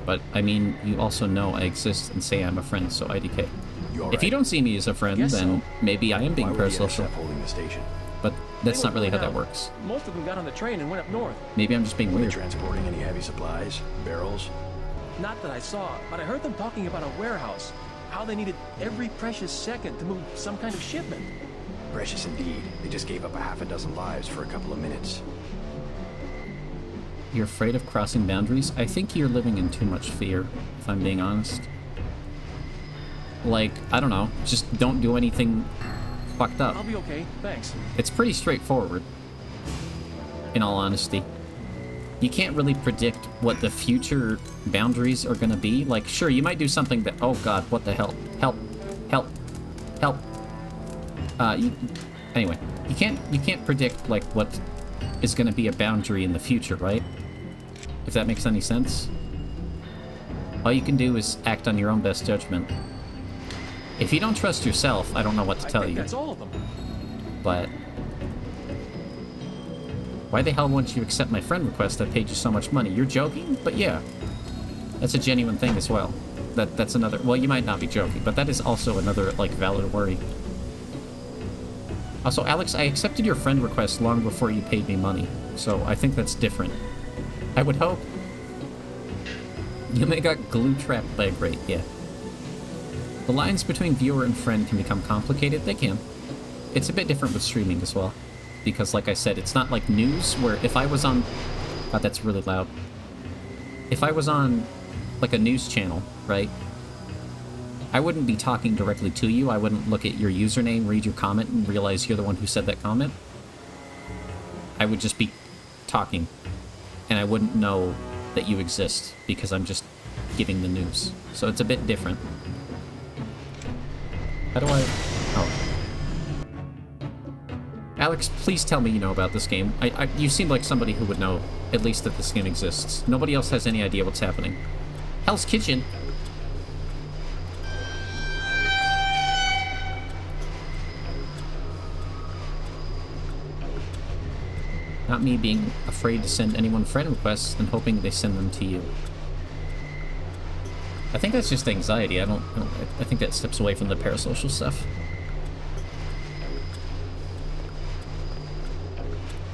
but I mean, you also know I exist and say I'm a friend, so IDK. If you don't see me as a friend, then maybe I am being parasocial. Holding the station? But that's not really how that works. Most of them got on the train and went up north. Maybe I'm just being Were they weird. transporting any heavy supplies? Barrels? Not that I saw, but I heard them talking about a warehouse. How they needed every precious second to move some kind of shipment. Precious indeed. They just gave up a half a dozen lives for a couple of minutes. You're afraid of crossing boundaries? I think you're living in too much fear, if I'm being honest. Like, I don't know, just don't do anything fucked up. I'll be okay, thanks. It's pretty straightforward, in all honesty. You can't really predict what the future boundaries are gonna be. Like, sure, you might do something that, oh god, what the hell? Help, help, help. Anyway, you can't predict, like, what is gonna be a boundary in the future, right? If that makes any sense. All you can do is act on your own best judgment. If you don't trust yourself, I don't know what to tell you. That's all of them. But why the hell won't you accept my friend request? I paid you so much money. You're joking? But yeah, that's a genuine thing as well. That's another. Well, you might not be joking, but that is also another, like, valid worry. Also, Alex, I accepted your friend request long before you paid me money, so I think that's different. I would hope Yume got glue trapped by a grate, yeah. The lines between viewer and friend can become complicated. They can. It's a bit different with streaming as well. Because, like I said, it's not like news, where if I was on... God, that's really loud. If I was on, like, a news channel, right? I wouldn't be talking directly to you. I wouldn't look at your username, read your comment, and realize you're the one who said that comment. I would just be talking. And I wouldn't know that you exist, because I'm just giving the news. So it's a bit different. How do I... Oh. Alex, please tell me you know about this game. You seem like somebody who would know, at least, that this game exists. Nobody else has any idea what's happening. Hell's Kitchen! Not me being afraid to send anyone friend requests and hoping they send them to you. I think that's just anxiety. I think that steps away from the parasocial stuff.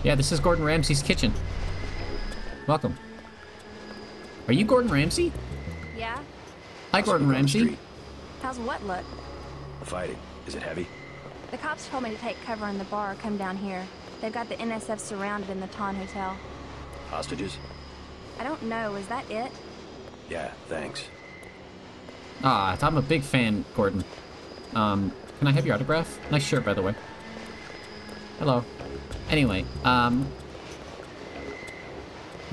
Yeah, this is Gordon Ramsay's kitchen. Welcome. Are you Gordon Ramsay? Yeah? Hi, Gordon Ramsay. How's what look? The fighting. Is it heavy? The cops told me to take cover in the bar or come down here. They've got the NSF surrounded in the Ton Hotel. Hostages? I don't know. Is that it? Yeah, thanks. Ah, I'm a big fan, Gordon. Can I have your autograph? Nice shirt, by the way. Hello. Anyway,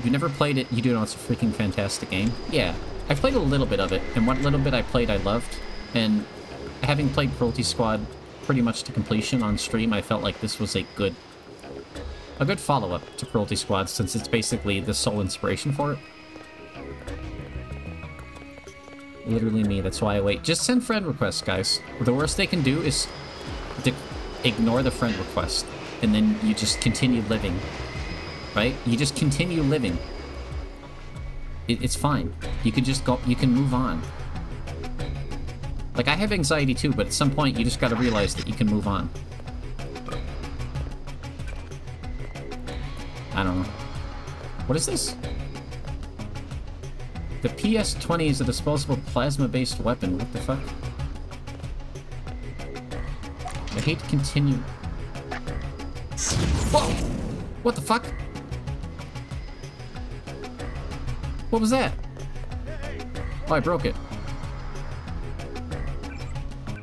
you never played it, you do know it's a freaking fantastic game. Yeah, I played a little bit of it, and what little bit I played I loved, and having played Cruelty Squad pretty much to completion on stream, I felt like this was a good follow-up to Cruelty Squad, since it's basically the sole inspiration for it. Literally me, that's why I wait. Just send friend requests, guys. The worst they can do is ignore the friend request. And then you just continue living, right? You just continue living. It's fine. You can just go, you can move on. Like, I have anxiety too, but at some point you just gotta realize that you can move on. I don't know. What is this? The PS-20 is a disposable plasma-based weapon. What the fuck? I hate to continue... Whoa! What the fuck? What was that? Oh, I broke it.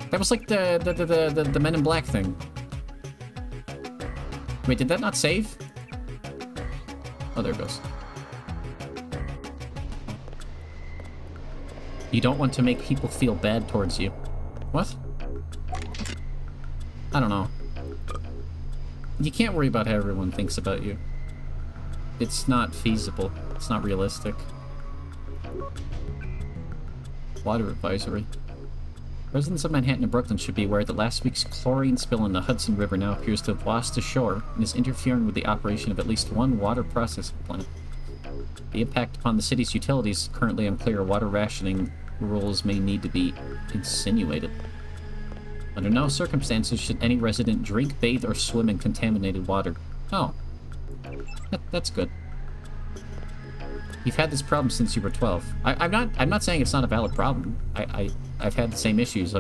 That was like the Men in Black thing. Wait, did that not save? Oh, there it goes. You don't want to make people feel bad towards you. What? I don't know. You can't worry about how everyone thinks about you. It's not feasible. It's not realistic. Water advisory. Residents of Manhattan and Brooklyn should be aware that last week's chlorine spill in the Hudson River now appears to have washed ashore and is interfering with the operation of at least one water processing plant. The impact upon the city's utilities is currently unclear. Water rationing rules may need to be insinuated. Under no circumstances should any resident drink, bathe, or swim in contaminated water. Oh. That's good. You've had this problem since you were 12. I'm not saying it's not a valid problem. I've had the same issues.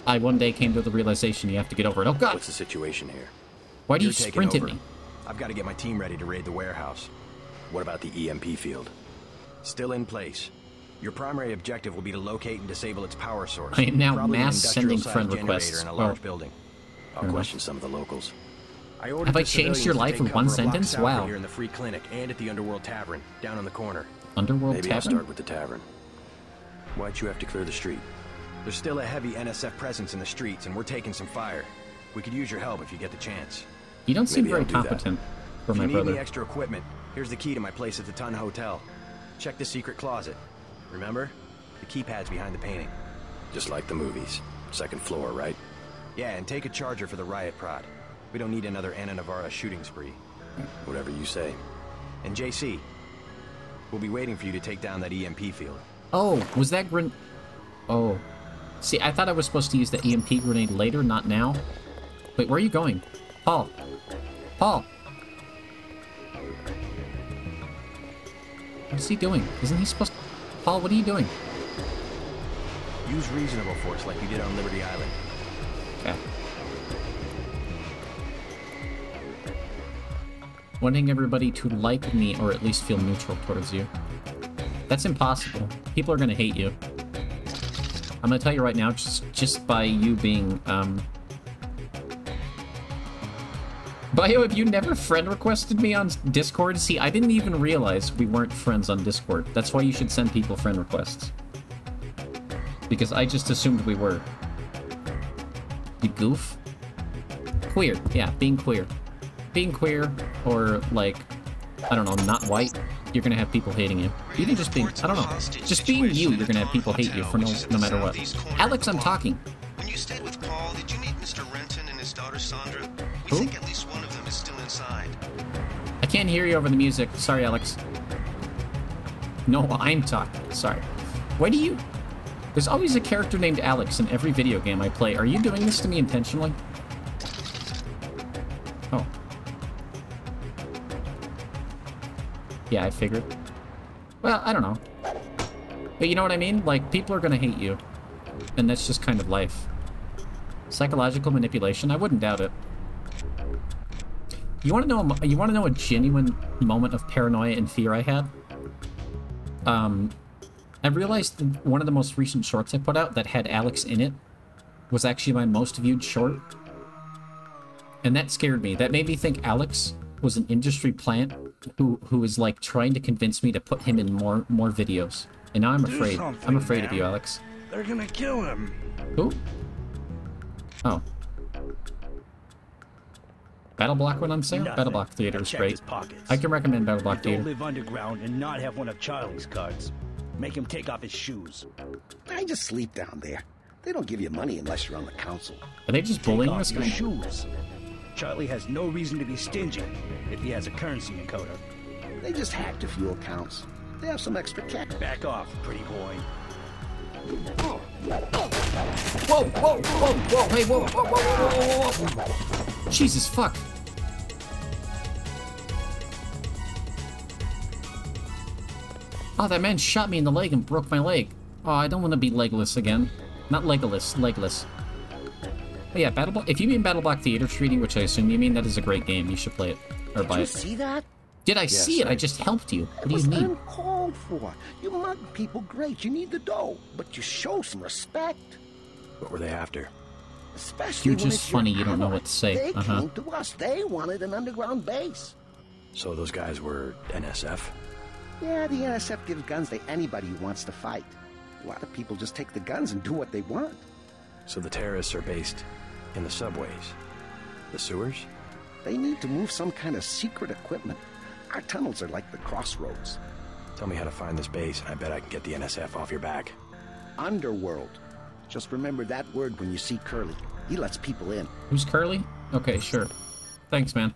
I one day came to the realization you have to get over it. Oh god! What's the situation here? Why do you sprint at me? I've got to get my team ready to raid the warehouse. What about the EMP field? Still in place. Your primary objective will be to locate and disable its power source. I am now Probably an mass sending friend industrial-sized requests. generator in a large building. I'll question some of the locals. Have I changed your life with one sentence? Wow. Here in the free clinic and at the Underworld Tavern, down on the corner. Underworld Maybe Tavern? I'll start with the tavern. Why'd you have to clear the street? There's still a heavy NSF presence in the streets, and we're taking some fire. We could use your help if you get the chance. You don't seem Maybe very I'll do competent for if my you need brother. any extra equipment, here's the key to my place at the Ton Hotel. Check the secret closet. Remember? The keypad's behind the painting. Just like the movies. Second floor, right? Yeah, and take a charger for the riot prod. We don't need another Ana Navarra shooting spree. Whatever you say. And JC, we'll be waiting for you to take down that EMP field. Oh, was that Oh. See, I thought I was supposed to use the EMP grenade later, not now. Wait, where are you going? Paul. Paul. What's he doing? Isn't he supposed to... Paul, what are you doing? Use reasonable force like you did on Liberty Island. Okay. Wanting everybody to like me or at least feel neutral towards you. That's impossible. People are gonna hate you. I'm gonna tell you right now, just by you being, Bio, have you never friend requested me on Discord? See, I didn't even realize we weren't friends on Discord. That's why you should send people friend requests. Because I just assumed we were. You goof? Queer. Yeah, being queer. Being queer, or, like, I don't know, not white, you're gonna have people hating you. Even just being, I don't know, just being you, you're gonna have people hate you for no matter what. Alex, I'm talking. When you stayed with Paul, did you meet Mr. Renton and his daughter Sandra? We Who? think at least one of them is still inside. I can't hear you over the music. Sorry, Alex. No, I'm talking. Sorry. Why do you... There's always a character named Alex in every video game I play. Are you doing this to me intentionally? Oh. Yeah, I figured. Well, I don't know. But you know what I mean? Like, people are gonna hate you. And that's just kind of life. Psychological manipulation? I wouldn't doubt it. You want to know a genuine moment of paranoia and fear I had? I realized that one of the most recent shorts I put out that had Alex in it was actually my most viewed short. And that scared me. That made me think Alex was an industry plant who was like trying to convince me to put him in more videos. And now I'm afraid. I'm afraid of you, Alex. They're gonna kill him. Who? Oh. Battle Block went on sale? Nothing. Battle Block Theater is Check great. his pockets. I can recommend Battle Block Don't Theater. live underground and not have one of Charlie's cards. Make him take off his shoes. I just sleep down there. They don't give you money unless you're on the council. Are they just bullying Take this off your guy? shoes. Charlie has no reason to be stingy if he has a currency encoder. They just hacked a few accounts. They have some extra cash. Back off, pretty boy. Whoa, whoa, whoa, whoa, hey, whoa, whoa, whoa, whoa, whoa, whoa. Jesus, fuck. Oh, that man shot me in the leg and broke my leg. Oh, I don't want to be legless again. Not legless, legless. But yeah, Battle Block, if you mean Battle Block Theater Treaty, which I assume you mean, that is a great game. You should play it. Or buy it. Did you see that? Did I see it? I just helped you. What do you It was mean? uncalled for. You mug people, great. You need the dough. But you show some respect. What were they after? Especially You're when just it's funny. your You don't know power. what to say. They came to us. They wanted an underground base. So those guys were NSF? Yeah, the NSF gives guns to anybody who wants to fight. A lot of people just take the guns and do what they want. So the terrorists are based in the subways? The sewers? They need to move some kind of secret equipment. Our tunnels are like the crossroads. Tell me how to find this base, and I bet I can get the NSF off your back. Underworld. Just remember that word when you see Curly. He lets people in. Who's Curly? Okay, sure. Thanks, man.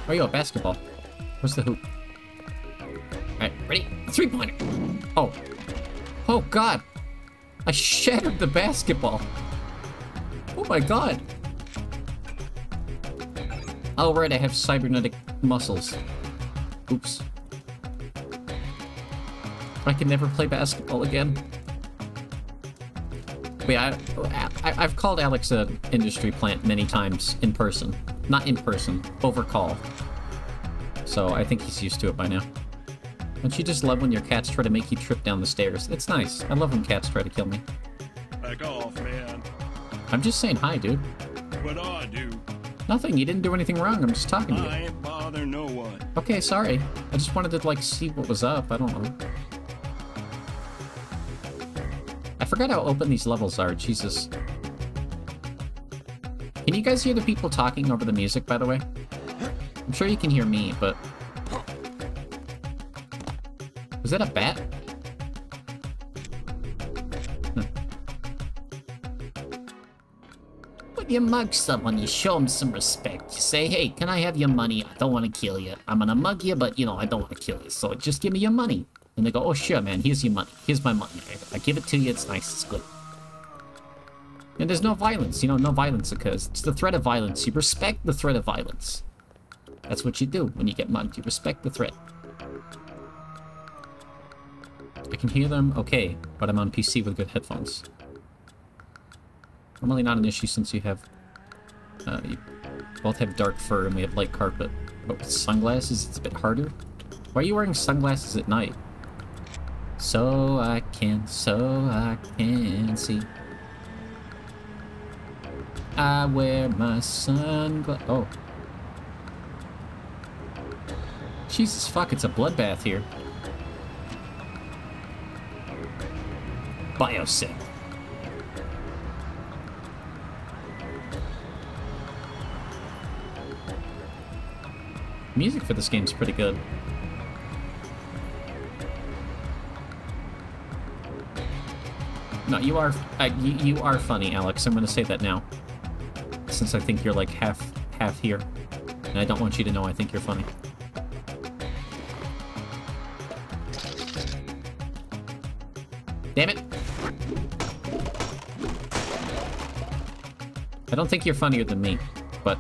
Oh, yo, basketball. Where's the hoop? Alright, ready? 3-pointer! Oh. Oh, God! I shattered the basketball! Oh my God! Oh, right, I have cybernetic muscles. Oops. I can never play basketball again. Wait, I've called Alex an industry plant many times in person. Not in person, over call. So I think he's used to it by now. Don't you just love when your cats try to make you trip down the stairs? It's nice. I love when cats try to kill me. Back off, man. I'm just saying hi, dude. What do I do? Nothing, you didn't do anything wrong. I'm just talking to you. I ain't bother no one. Okay, sorry. I just wanted to, like, see what was up. I don't know. I forgot how open these levels are. Jesus. Can you guys hear the people talking over the music, by the way? I'm sure you can hear me, but... Was that a bat? When you mug someone, you show them some respect. You say, hey, can I have your money? I don't want to kill you. I'm gonna mug you, but, you know, I don't want to kill you. So just give me your money. And they go, oh, sure, man, here's your money. Here's my money. I give it to you, it's nice, it's good. And there's no violence, you know, no violence occurs. It's the threat of violence. You respect the threat of violence. That's what you do when you get mugged. You respect the threat. can hear them okay, but I'm on PC with good headphones. Normally not an issue since you have... you both have dark fur and we have light carpet. But with sunglasses, it's a bit harder. Why are you wearing sunglasses at night? So I can see. I wear my sunglasses. Oh. Jesus fuck, it's a bloodbath here. Biosync. Music for this game's pretty good. No, you are you are funny, Alex. I'm gonna say that now, since I think you're like half here, and I don't want you to know I think you're funny. Damn it! I don't think you're funnier than me, but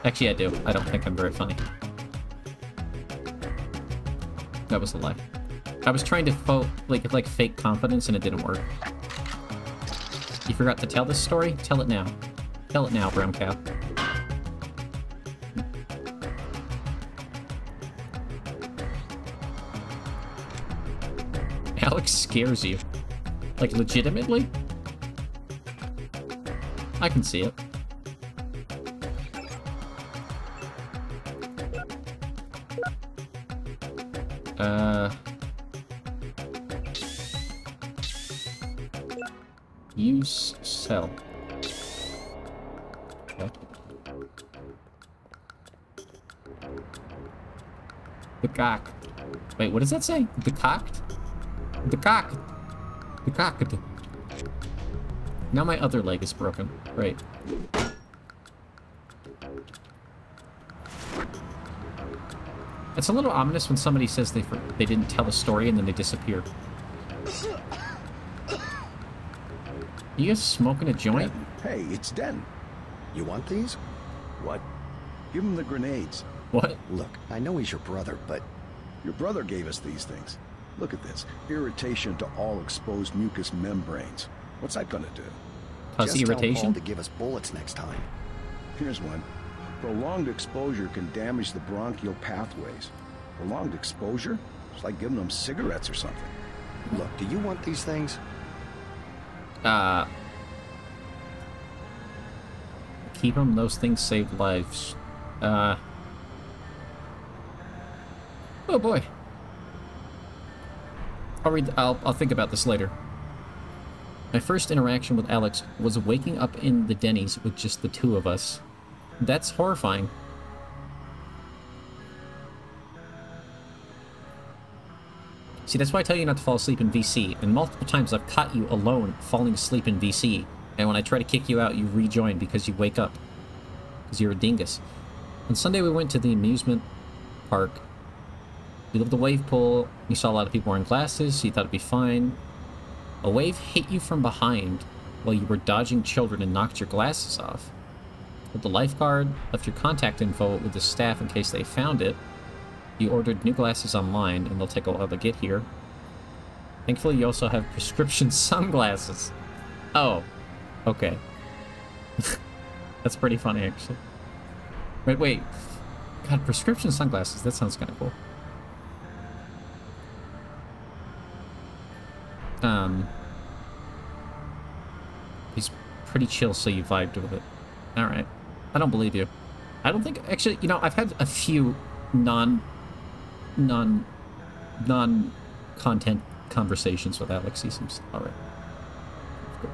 actually I do. I don't think I'm very funny. That was a lie. I was trying to like fake confidence and it didn't work. You forgot to tell this story? Tell it now. Tell it now, brown cow. Alex scares you. Like, legitimately? I can see it. Use cell. What? The cock. Wait, what does that say? The cocked? The cock. The cocked. Now my other leg is broken. Right. It's a little ominous when somebody says they didn't tell a story and then they disappear. You guys smoking a joint? Hey, it's Den. You want these? What? Give him the grenades. What? Look, I know he's your brother, but... Your brother gave us these things. Look at this. Irritation to all exposed mucous membranes. What's that gonna do? Cause Just irritation? tell Paul to give us bullets next time. Here's one. Prolonged exposure can damage the bronchial pathways. Prolonged exposure? It's like giving them cigarettes or something. Look, do you want these things? Keep them. Those things save lives. Oh boy. I'll think about this later. My first interaction with Alex was waking up in the Denny's with just the two of us. That's horrifying. See, that's why I tell you not to fall asleep in VC, and multiple times I've caught you alone falling asleep in VC, and when I try to kick you out, you rejoin because you wake up. Because you're a dingus. On Sunday we went to the amusement park. We loved the wave pool. You saw a lot of people wearing glasses, so you thought it'd be fine. A wave hit you from behind while you were dodging children and knocked your glasses off. With the lifeguard, left your contact info with the staff in case they found it. You ordered new glasses online, and they'll take a while to get here. Thankfully, you also have prescription sunglasses. Oh, okay. That's pretty funny, actually. Wait. God, prescription sunglasses, that sounds kind of cool. He's pretty chill, so you vibed with it. Alright. I don't believe you. I don't think... Actually, you know, I've had a few non-content conversations with Alex. He seems alright. Cool.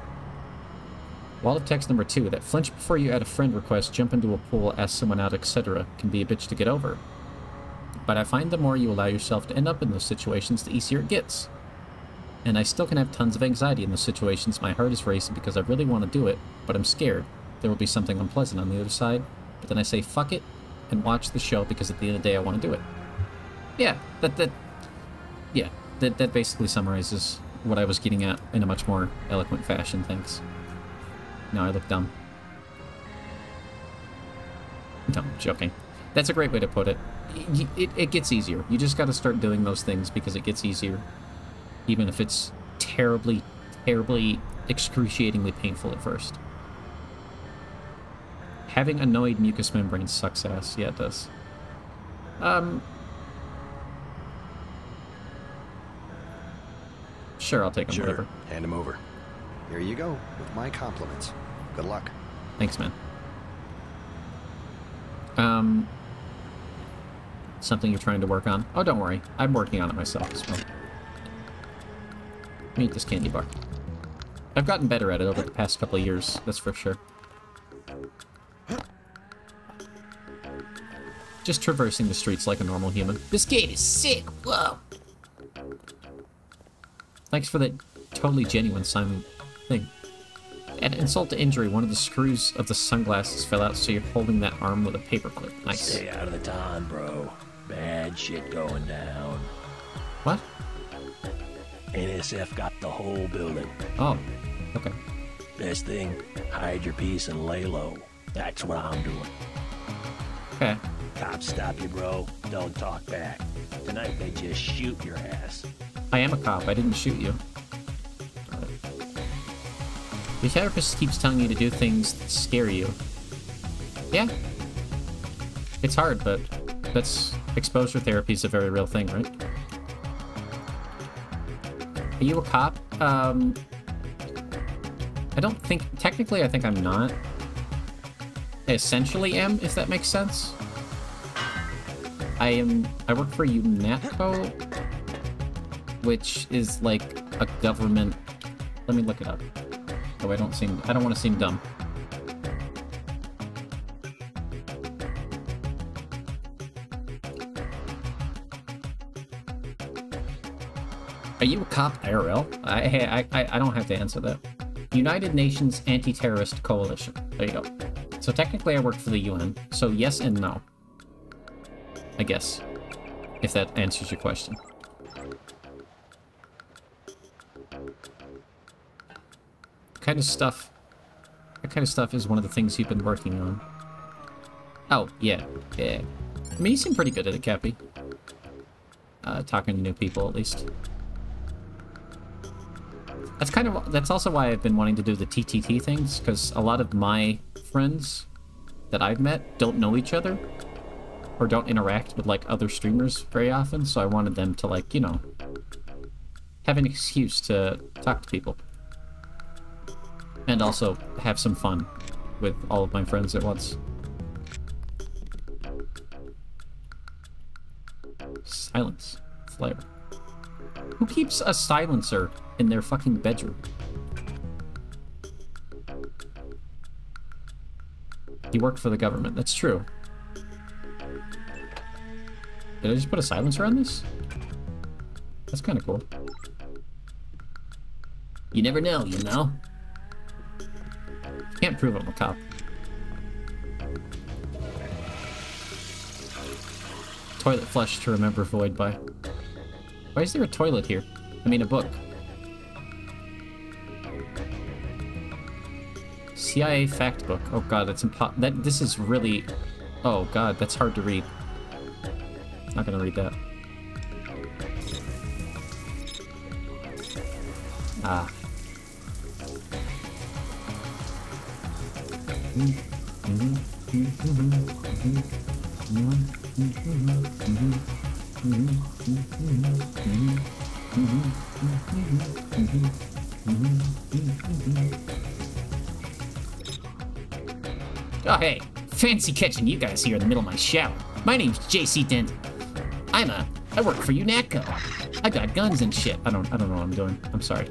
Wall of text number 2. That flinch before you add a friend request, jump into a pool, ask someone out, etc. can be a bitch to get over. But I find the more you allow yourself to end up in those situations, the easier it gets. And I still can have tons of anxiety in those situations. My heart is racing because I really want to do it, but I'm scared there will be something unpleasant on the other side. But then I say, fuck it, and watch the show because at the end of the day I want to do it. Yeah, that basically summarizes what I was getting at in a much more eloquent fashion, thanks. Now I look dumb. No, I'm joking. That's a great way to put it. It gets easier. You just gotta start doing those things because it gets easier. Even if it's terribly, terribly, excruciatingly painful at first. Having annoyed mucous membranes sucks ass. Yeah, it does. Sure, I'll take them, whatever. Hand him over. Here you go, with my compliments. Good luck. Thanks, man. Something you're trying to work on? Oh, don't worry. I'm working on it myself as well. Let me eat this candy bar. I've gotten better at it over the past couple of years, that's for sure. Just traversing the streets like a normal human. This gate is sick. Whoa. Thanks for that totally genuine Simon thing. At insult to injury, one of the screws of the sunglasses fell out, so you're holding that arm with a paperclip. Nice. Stay out of the ton, bro. Bad shit going down. What? NSF got the whole building. Oh, okay. Best thing, hide your piece and lay low. That's what I'm doing. Okay. Cops stop you, bro. Don't talk back. Tonight they just shoot your ass. I am a cop. I didn't shoot you. The therapist keeps telling you to do things that scare you. Yeah. It's hard, but that's... exposure therapy is a very real thing, right? Are you a cop? I don't think... technically, I think I'm not. I essentially am, if that makes sense. I work for Yumesuki, which is like a government... Let me look it up. Oh, I don't want to seem dumb. Are you a cop IRL? I don't have to answer that. United Nations Anti-Terrorist Coalition. There you go. So technically I work for the UN, so yes and no. I guess. If that answers your question. What kind of stuff is one of the things you've been working on? Oh, yeah. I mean, you seem pretty good at it, Cappy. Talking to new people, at least. That's also why I've been wanting to do the TTT things, because a lot of my friends that I've met don't know each other, or don't interact with, like, other streamers very often, so I wanted them to, like, you know, have an excuse to talk to people. And also have some fun with all of my friends at once. Silence. Flare. Who keeps a silencer in their fucking bedroom? You work for the government. That's true. Did I just put a silencer on this? That's kind of cool. You never know, you know? Can't prove I'm a cop. Toilet flush to remember void by. Why is there a toilet here? I mean, a book. CIA fact book. Oh god, that's this is really... Oh god, that's hard to read. Not gonna read that. Ah. Oh hey, fancy catching you guys here in the middle of my shower. My name's JC Denton. I work for UNATCO. I got guns and shit. I don't know what I'm doing. I'm sorry.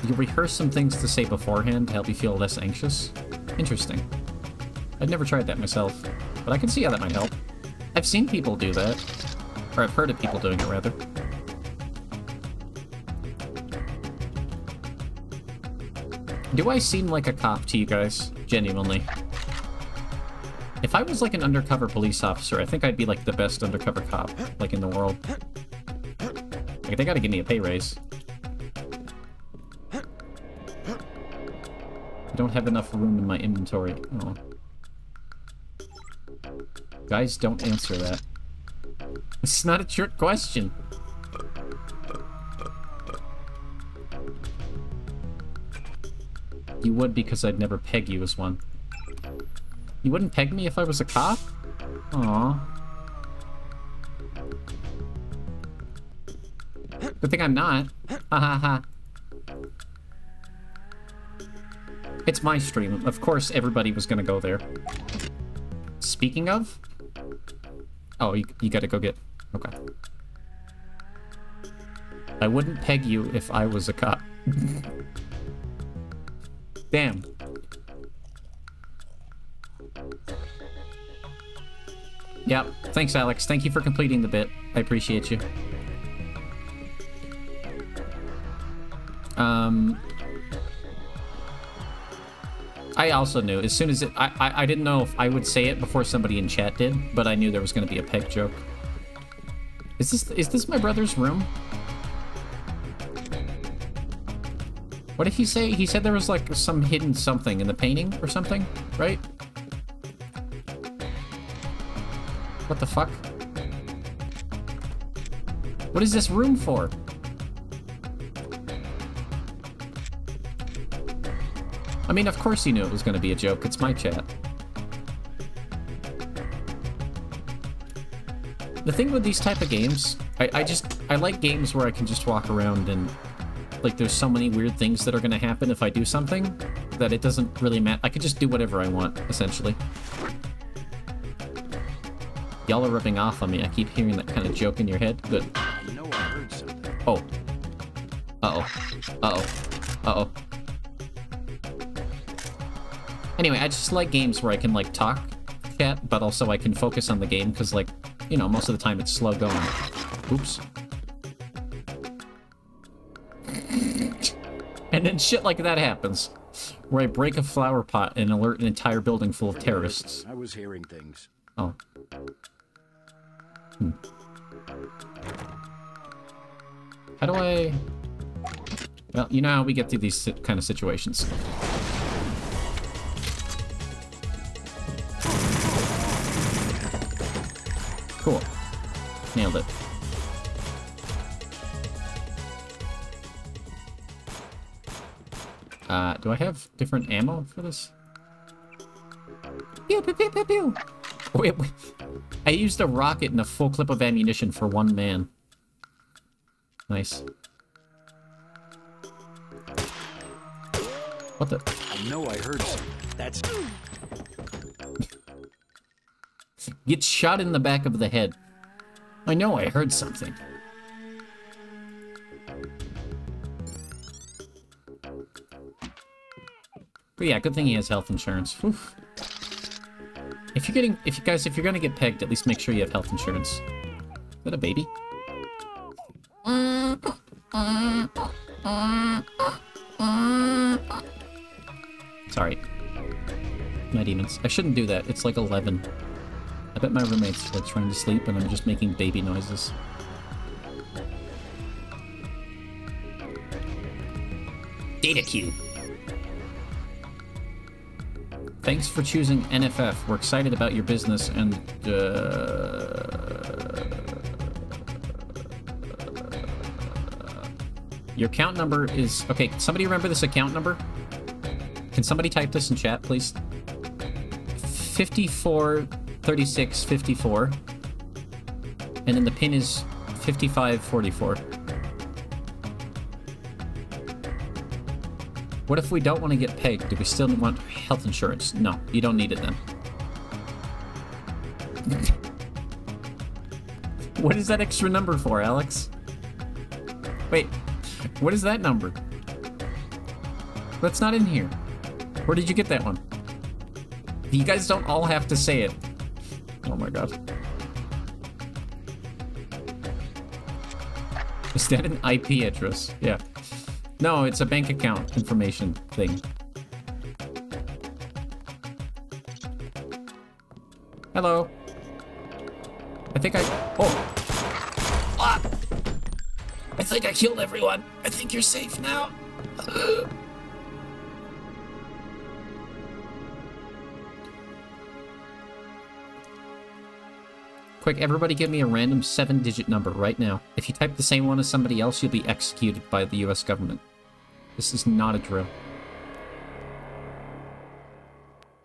You rehearse some things to say beforehand to help you feel less anxious? Interesting. I've never tried that myself, but I can see how that might help. I've seen people do that. Or I've heard of people doing it, rather. Do I seem like a cop to you guys? Genuinely. If I was like an undercover police officer, I think I'd be like the best undercover cop, like in the world. Like, they gotta give me a pay raise. I don't have enough room in my inventory. Oh. Guys, don't answer that. This is not a trick question. You would because I'd never peg you as one. You wouldn't peg me if I was a cop? Aww. Good thing I'm not. Ha ha ha. It's my stream. Of course everybody was gonna go there. Speaking of... Oh, you gotta go get... Okay. I wouldn't peg you if I was a cop. Damn. Yep. Thanks, Alex. Thank you for completing the bit. I appreciate you. I also knew, as soon as it... I didn't know if I would say it before somebody in chat did, but I knew there was going to be a peg joke. Is this my brother's room? What did he say? He said there was, like, some hidden something in the painting or something, right? What the fuck? What is this room for? I mean, of course he knew it was going to be a joke. It's my chat. The thing with these type of games, I like games where I can just walk around and, like, there's so many weird things that are going to happen if I do something that it doesn't really matter. I could just do whatever I want, essentially. Y'all are rubbing off on me. I keep hearing that kind of joke in your head. Good. I know I heard something. Oh. Uh-oh. Uh-oh. Uh-oh. Anyway, I just like games where I can, like, talk, chat, but also I can focus on the game, because, like, you know, most of the time it's slow going. Oops. And then shit like that happens, where I break a flower pot and alert an entire building full of terrorists. I was hearing things. Oh. How do I... Well, you know how we get through these kind of situations. Cool. Nailed it. Do I have different ammo for this? Pew, pew, pew, pew, pew. Wait. I used a rocket and a full clip of ammunition for one man. Nice. What the? I know I heard something. That's... Get shot in the back of the head. I know I heard something. But yeah, good thing he has health insurance. Oof. If you're gonna get pegged, at least make sure you have health insurance. Is that a baby? Sorry. My demons. I shouldn't do that. It's like 11. I bet my roommate's like trying to sleep and I'm just making baby noises. Data cube. Thanks for choosing NFF. We're excited about your business and your account number is... Okay, somebody remember this account number? Can somebody type this in chat, please? 543654. And then the pin is 5544. What if we don't want to get pegged? Do we still want health insurance? No, you don't need it then. What is that extra number for, Alex? Wait, what is that number? That's not in here. Where did you get that one? You guys don't all have to say it. Oh my god. Is that an IP address? Yeah. No, it's a bank account information thing. Hello. I think I... Oh! Ah! I think I killed everyone. I think you're safe now. Quick, everybody give me a random 7-digit number right now. If you type the same one as somebody else, you'll be executed by the US government. This is not a drill.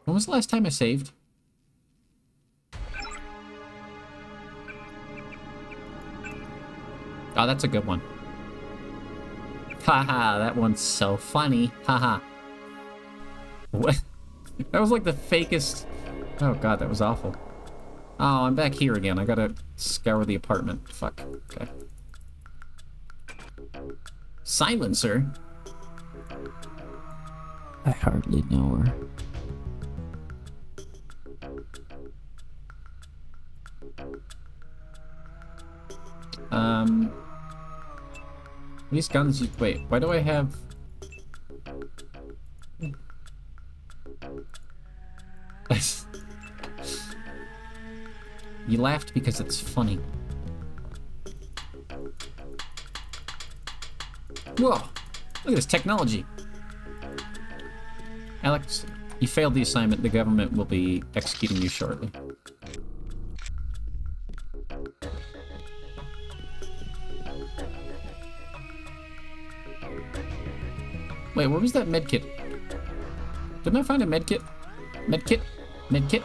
When was the last time I saved? Oh, that's a good one. Haha, that one's so funny. Haha. What? That was like the fakest... Oh god, that was awful. Oh, I'm back here again. I gotta scour the apartment. Fuck. Okay. Silencer? I hardly know her. These guns... Wait, why do I have... You laughed because it's funny. Whoa! Look at this technology! Alex, you failed the assignment. The government will be executing you shortly. Wait, where was that medkit? Didn't I find a medkit? Medkit? Medkit?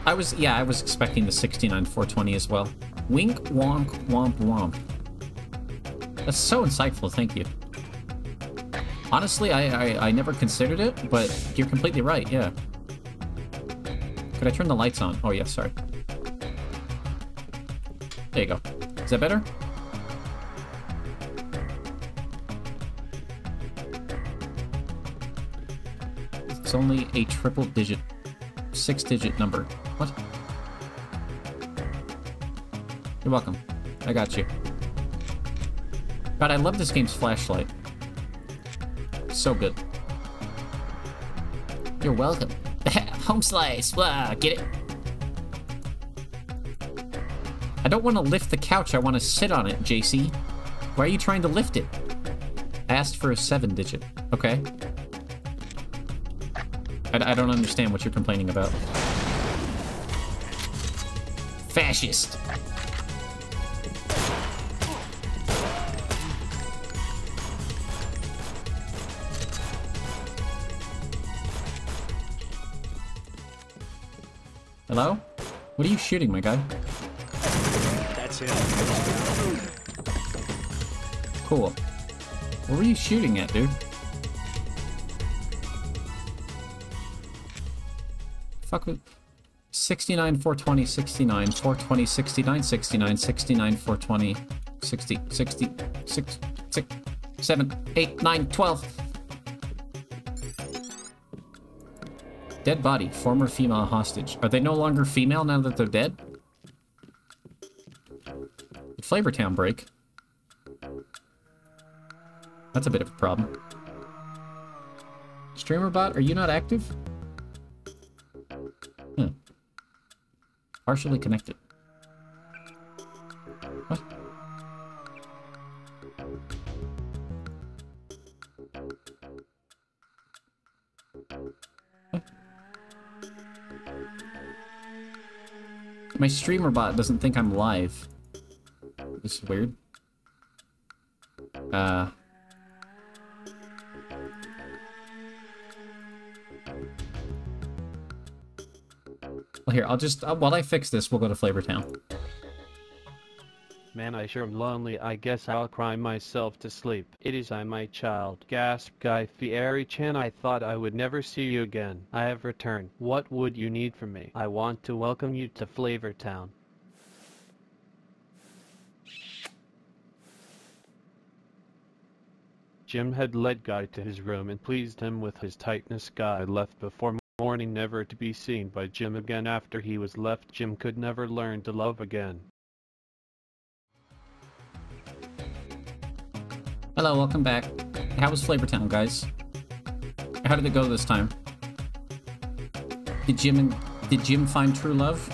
I was expecting the 69-420 as well. Wink, wonk, womp, womp. That's so insightful, thank you. Honestly, I never considered it, but you're completely right, yeah. Could I turn the lights on? Oh yeah, sorry. There you go. Is that better? It's only a triple digit, 6-digit number. What? You're welcome. I got you. God, I love this game's flashlight. So good. You're welcome. Home slice. Wow, get it? I don't want to lift the couch. I want to sit on it, JC. Why are you trying to lift it? I asked for a 7-digit. Okay. I don't understand what you're complaining about. Fascist. Hello? What are you shooting, my guy? That's it. Cool. What were you shooting at, dude? Fuck with 69, 420, 69, 420, 69, 69, 69, 420, 60, 60, 6, 6, 7, 8, 9, 12. Dead body, former female hostage. Are they no longer female now that they're dead? Did Flavortown break? That's a bit of a problem. StreamerBot, are you not active? Hmm. Partially connected. What? My streamer bot doesn't think I'm live. This is weird. Well, here, I'll just... while I fix this, we'll go to Flavortown. Man, I sure am lonely. I guess I'll cry myself to sleep. It is I, my child. Gasp, Guy Fieri-chan. I thought I would never see you again. I have returned. What would you need from me? I want to welcome you to Flavortown. Jim had led Guy to his room and pleased him with his tightness. Guy left before morning, never to be seen by Jim again. After he was left, Jim could never learn to love again. Hello, welcome back. How was Flavortown, guys? How did it go this time? Did Jim find true love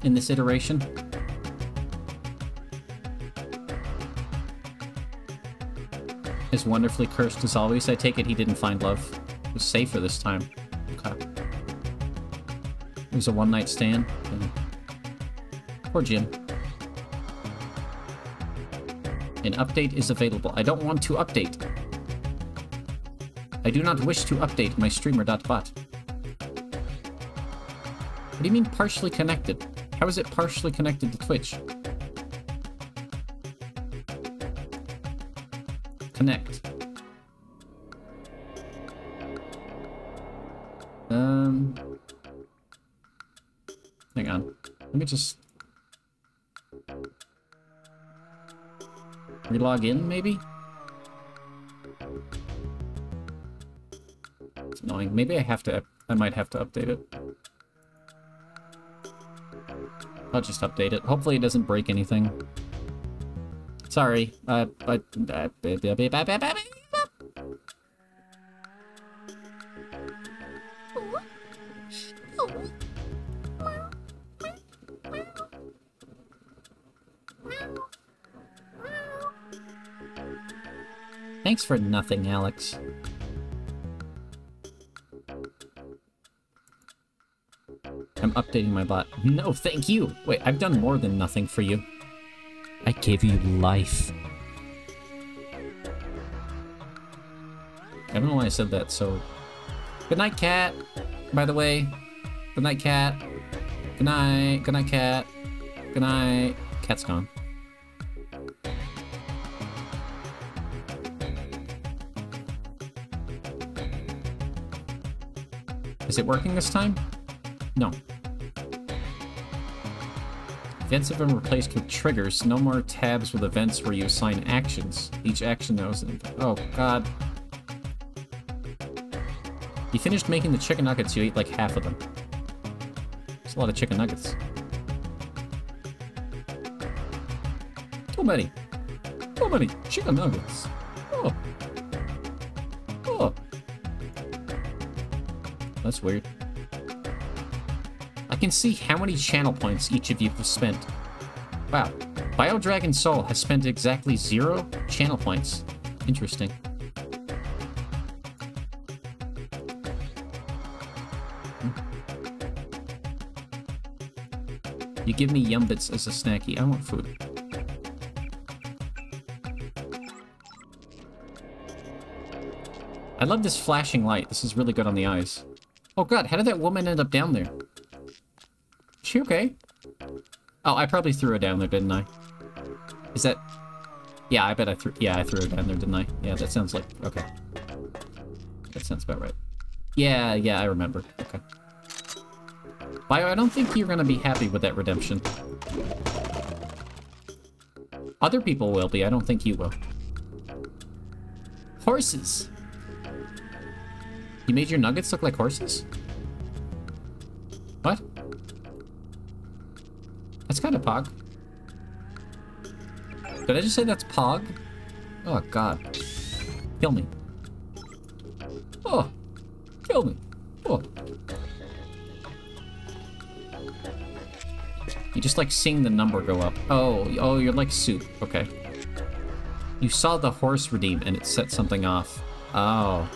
in this iteration? Is wonderfully cursed as always. I take it he didn't find love. It was safer this time. Okay. It was a one-night stand. Yeah. Poor Jim. An update is available. I don't want to update. I do not wish to update my streamer.bot. What do you mean partially connected? How is it partially connected to Twitch? Connect. Hang on. Let me just relog in, maybe? It's annoying. Maybe I might have to update it. I'll just update it. Hopefully it doesn't break anything. Sorry. Thanks for nothing, Alex. I'm updating my bot. No, thank you! Wait, I've done more than nothing for you. I gave you life. I don't know why I said that, so... Good night, cat! By the way. Good night, cat. Good night. Good night, cat. Good night. Cat's gone. Is it working this time? No. Events have been replaced with triggers. No more tabs with events where you assign actions. Each action knows... Oh, God. You finished making the chicken nuggets. You ate like half of them. There's a lot of chicken nuggets. Too many. Too many chicken nuggets. Oh. Oh. That's weird. I can see how many channel points each of you have spent. Wow. BioDragon Soul has spent exactly 0 channel points. Interesting. You give me Yumbits as a snacky. I want food. I love this flashing light. This is really good on the eyes. Oh god, how did that woman end up down there? Is she okay? Oh, I probably threw her down there, didn't I? Is that... Yeah, I bet I threw... Yeah, I threw her down there, didn't I? Yeah, that sounds like... Okay. That sounds about right. Yeah, I remember. Okay. Bio, I don't think you're gonna be happy with that redemption. Other people will be, I don't think you will. Horses! You made your nuggets look like horses? What? That's kind of pog. Did I just say that's pog? Oh, God. Kill me. Oh! Kill me. Oh! You just, like, seeing the number go up. Oh, you're like soup. Okay. You saw the horse redeem and it set something off. Oh.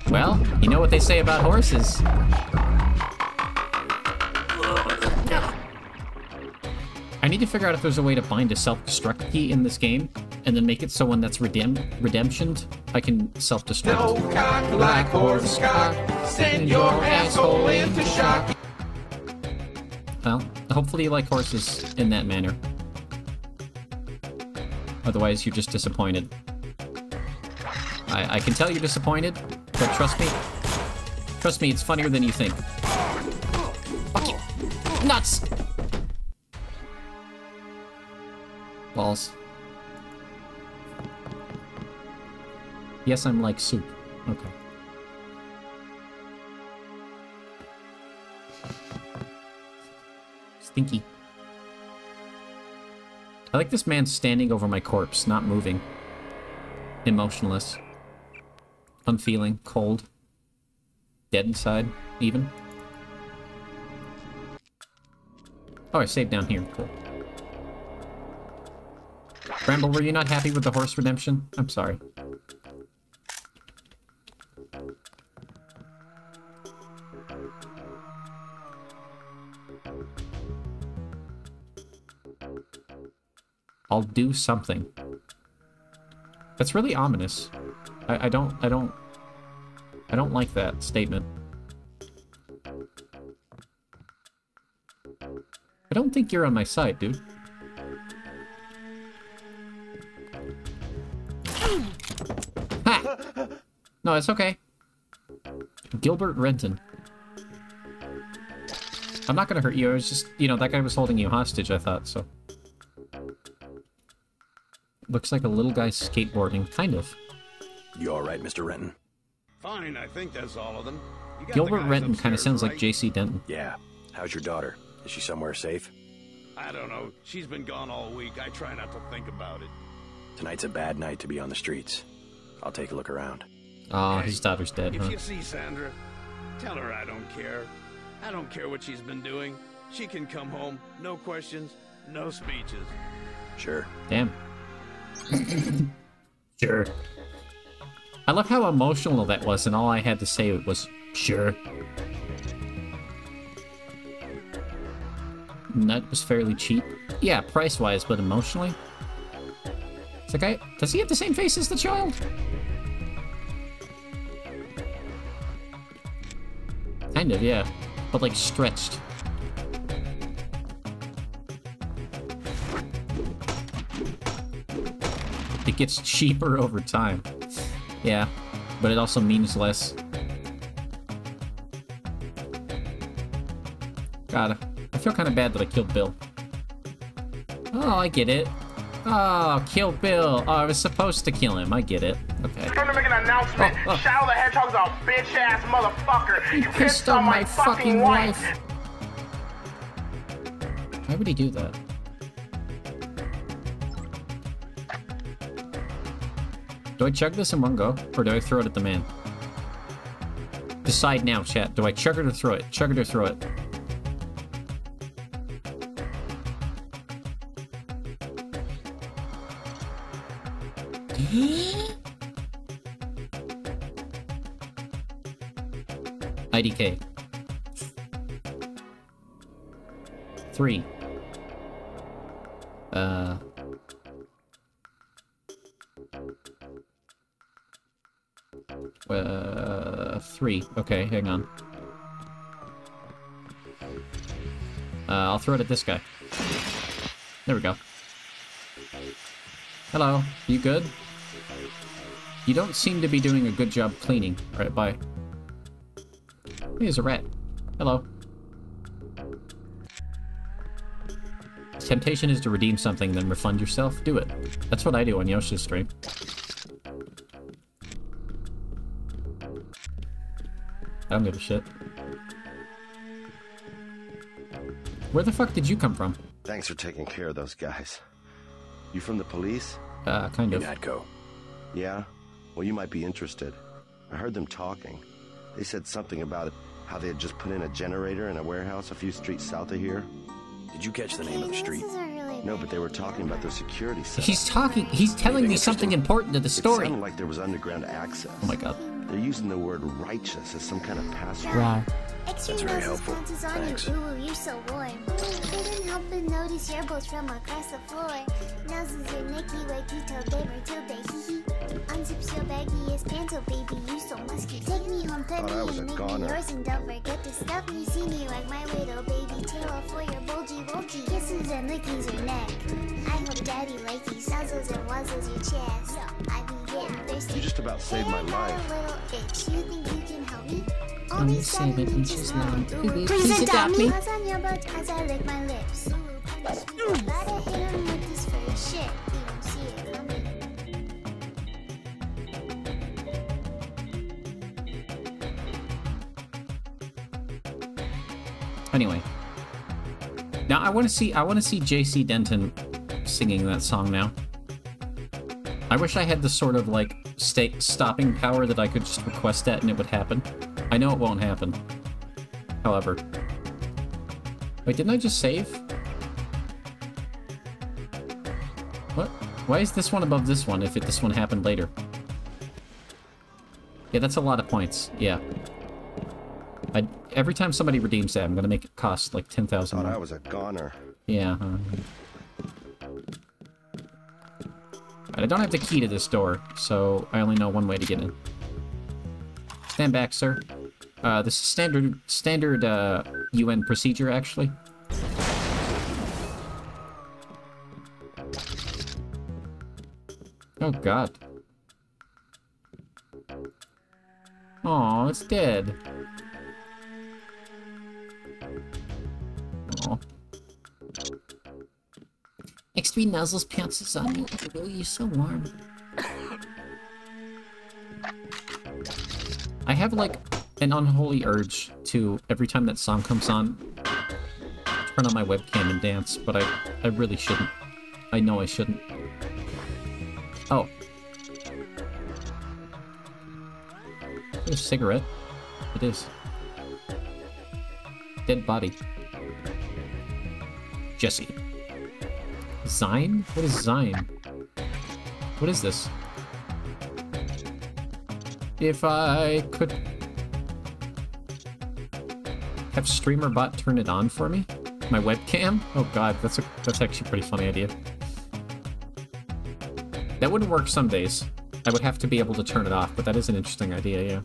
Well, you know what they say about horses. I need to figure out if there's a way to bind a self-destruct key in this game, and then make it so when that's redemptioned, I can self-destruct. No cock like horse cock, send your asshole into shock. Well, hopefully you like horses in that manner. Otherwise, you're just disappointed. I can tell you're disappointed, but trust me, it's funnier than you think. Fuck you. Nuts! Balls. Yes, I'm like soup. Okay. Stinky. I like this man standing over my corpse, not moving. Emotionless. Unfeeling. Cold. Dead inside, even. Oh, I saved down here. Cool. Bramble, were you not happy with the horse redemption? I'm sorry. I'll do something. That's really ominous. I don't like that statement. I don't think you're on my side, dude. Ha! No, it's okay. Gilbert Renton. I'm not gonna hurt you. I was just, you know, that guy was holding you hostage, I thought, so. Looks like a little guy skateboarding, kind of. You alright, Mr. Renton? Fine, I think that's all of them. Gilbert Renton kind of sounds like J.C. Denton. Yeah. How's your daughter? Is she somewhere safe? I don't know. She's been gone all week. I try not to think about it. Tonight's a bad night to be on the streets. I'll take a look around. Oh, his daughter's dead, If huh? you see Sandra, tell her I don't care. I don't care what she's been doing. She can come home. No questions, no speeches. Sure. Damn. Sure. I love how emotional that was, and all I had to say was, sure. And that was fairly cheap. Yeah, price-wise, but emotionally? It's like, does he have the same face as the child? Kind of, yeah. But, like, stretched. It gets cheaper over time. Yeah, but it also means less. God, I feel kind of bad that I killed Bill. Oh, I get it. Oh, kill Bill. Oh, I was supposed to kill him. I get it. Okay. I'm gonna make an announcement. Shadow the Hedgehog's a bitch-ass motherfucker. You Pissed on my fucking wife. Why would he do that? Do I chug this in one go, or do I throw it at the man? Decide now, chat. Do I chug it or throw it? Chug it or throw it? IDK. 3. 3. Okay, hang on. I'll throw it at this guy. There we go. Hello, you good? You don't seem to be doing a good job cleaning. Alright, bye. Here's a rat. Hello. Temptation is to redeem something, then refund yourself. Do it. That's what I do on Yoshi's stream. I don't give a shit. Where the fuck did you come from? Thanks for taking care of those guys. You from the police? Kind of. Natco. Yeah? Well, you might be interested. I heard them talking. They said something about how they had just put in a generator in a warehouse a few streets south of here. Did you catch the name of the street? No, but they were talking about their security setup. He's telling me something important to the story. It sounded like there was underground access. Oh my god. They're using the word righteous as some kind of password. Wow. That's very helpful. Thanks. You're so warm. Couldn't help but notice your bolts from across the floor. Noses are Nicky, Waikito, baby, tilde, hee hee. Unzips your baggiest pants, oh baby, you so musky. Take me home, pet me, and make me yours, and don't forget to stuff me. See me like my little baby tail for your bulgy bulgy. Kisses and lickies your neck. I hope daddy likes these nuzzles and wuzzles your chest. I be getting thirsty. You just about saved my life. Little itch. You think you can help me? Only 7 inches long. Please adopt me. Paws on your butt as I lick my lips. Gotta hit him with this first shit. You don't see it coming. Anyway. Now I want to see J.C. Denton singing that song now. I wish I had the sort of like stopping power that I could just request that and it would happen. I know it won't happen. However. Wait, didn't I just save? What? Why is this one above this one if this one happened later? Yeah, that's a lot of points. Yeah. Every time somebody redeems that, I'm gonna make it cost like 10,000 more. Thought I was a goner. Yeah. I don't have the key to this door, so I only know one way to get in. Stand back, sir. This is standard UN procedure, actually. Oh, God. Aw, it's dead. Aw. X3 Nuzzle's pants is on you. Oh, you're so warm. I have, like, an unholy urge to, every time that song comes on, turn on my webcam and dance, but I really shouldn't. I know I shouldn't. Oh. Is it a cigarette? It is. Dead body. Jesse. Zine? What is Zine? What is this? If I could have StreamerBot turn it on for me? My webcam? Oh god, that's actually a pretty funny idea. That wouldn't work some days. I would have to be able to turn it off, but that is an interesting idea, yeah.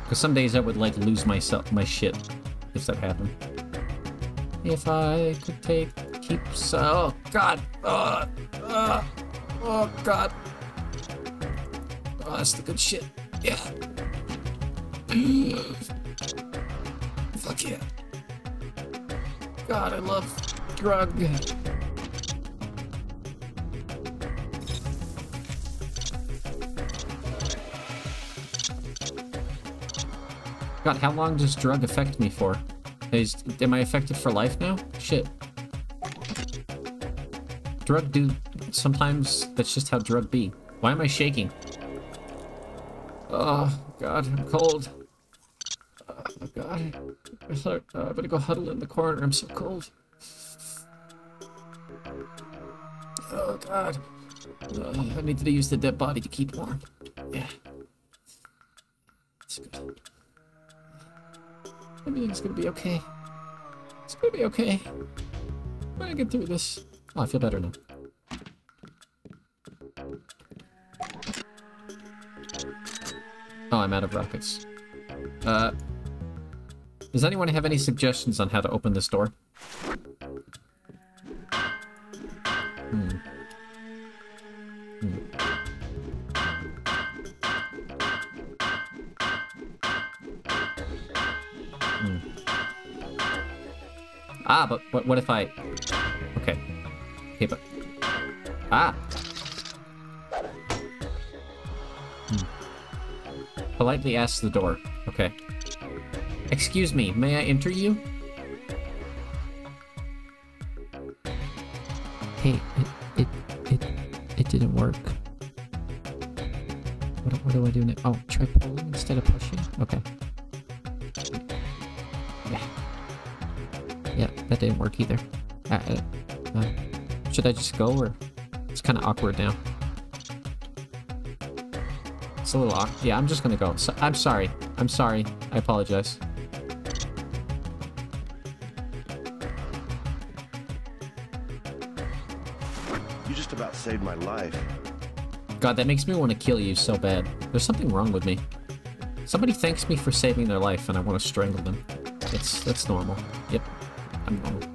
Because some days I would, like, lose my shit if that happened. If I could keep so... Oh, God! Oh, God! Oh, that's the good shit. Yeah. Fuck yeah. God, I love drug. God, how long does drug affect me for? Am I affected for life now? Shit. Drug do... Sometimes that's just how drug be. Why am I shaking? Oh, God, I'm cold. Oh, God. I'm gonna go huddle in the corner. I'm so cold. Oh, God. I need to use the dead body to keep warm. Yeah. It's good. Everything's gonna be okay. It's gonna be okay. I'm gonna get through this. Oh, I feel better now. Oh, I'm out of rockets. Does anyone have any suggestions on how to open this door? Ah, but what if I... Okay. Okay, but... Ah! Politely ask the door. Okay. Excuse me, may I enter you? Hey, it didn't work. What do I do now? Oh, try pulling instead of pushing? Okay. Yeah. Yeah, that didn't work either. Should I just go, or... It's kind of awkward now. It's a little awkward. Yeah, I'm just gonna go. So, I'm sorry. I'm sorry. I apologize. You just about saved my life. God, that makes me want to kill you so bad. There's something wrong with me. Somebody thanks me for saving their life, and I want to strangle them. That's normal. Yep. I'm normal.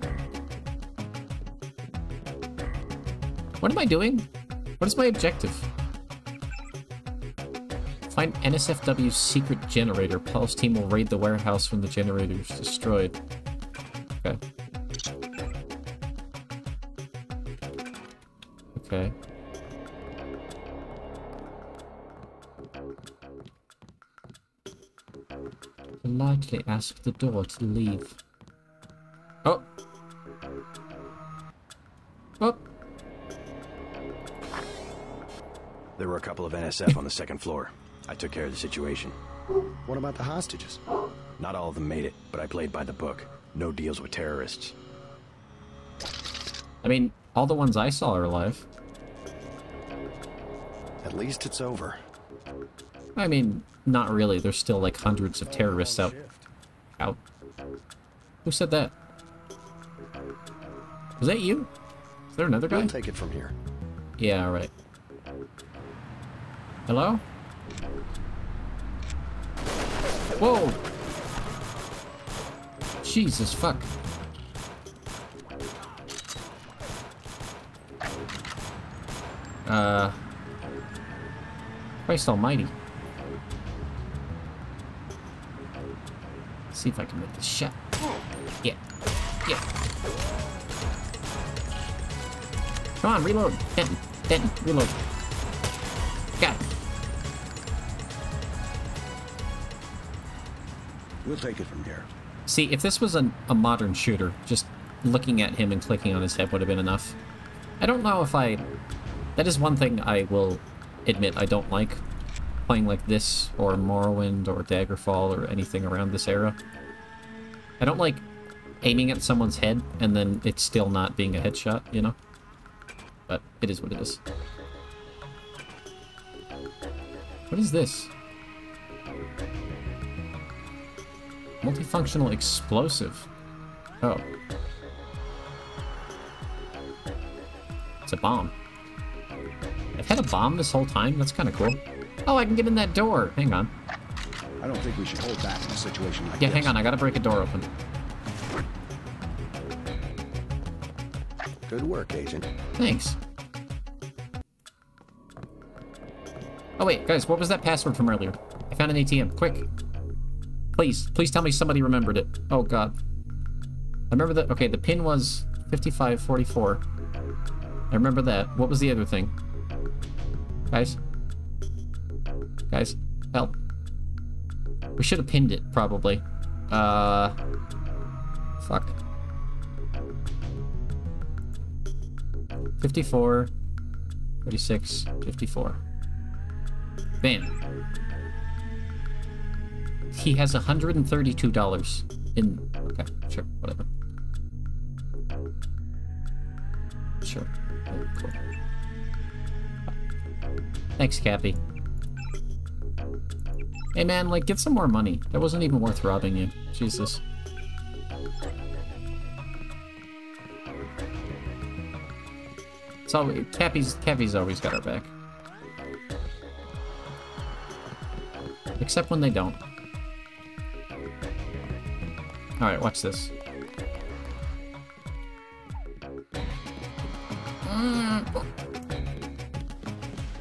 What am I doing? What is my objective? Find NSFW's secret generator. Paul's team will raid the warehouse when the generator is destroyed. Okay. Okay. Politely ask the door to leave. Oh! Oh! There were a couple of NSF on the second floor. I took care of the situation. What about the hostages? Not all of them made it, but I played by the book. No deals with terrorists. I mean, All the ones I saw are alive. At least it's over. I mean, not really. There's still like hundreds of terrorists out. Who said that? Was that you? Is there another guy? We'll take it from here. Yeah, alright. Hello? Whoa! Jesus, fuck. Christ almighty. Let's see if I can make this shot. Yeah. Yeah. Come on, reload. Denton. Denton, reload. Got it. We'll take it from here. See, if this was a modern shooter, just looking at him and clicking on his head would have been enough. I don't know if I... That is one thing I will admit I don't like. Playing like this, or Morrowind, or Daggerfall, or anything around this era. I don't like aiming at someone's head, and then it's still not being a headshot, you know? But it is what it is. What is this? Multifunctional explosive. Oh. It's a bomb. I've had a bomb this whole time? That's kind of cool. Oh, I can get in that door. Hang on. I don't think we should hold back in a situation like Yeah, this. hang on. I gotta break a door open. Good work, Agent. Thanks. Oh, wait, guys, what was that password from earlier? I found an ATM. Quick. Please, please tell me somebody remembered it. Oh, God. I remember that. Okay, the pin was 5544. I remember that. What was the other thing? Guys? Guys, help. We should have pinned it, probably. Fuck. 54, 36, 54. Bam. He has $132 in... Okay, sure, whatever. Sure. Oh, cool. Thanks, Cappy. Hey man, like, get some more money. That wasn't even worth robbing you. Jesus. So Cappy's always got our back. Except when they don't. Alright, watch this.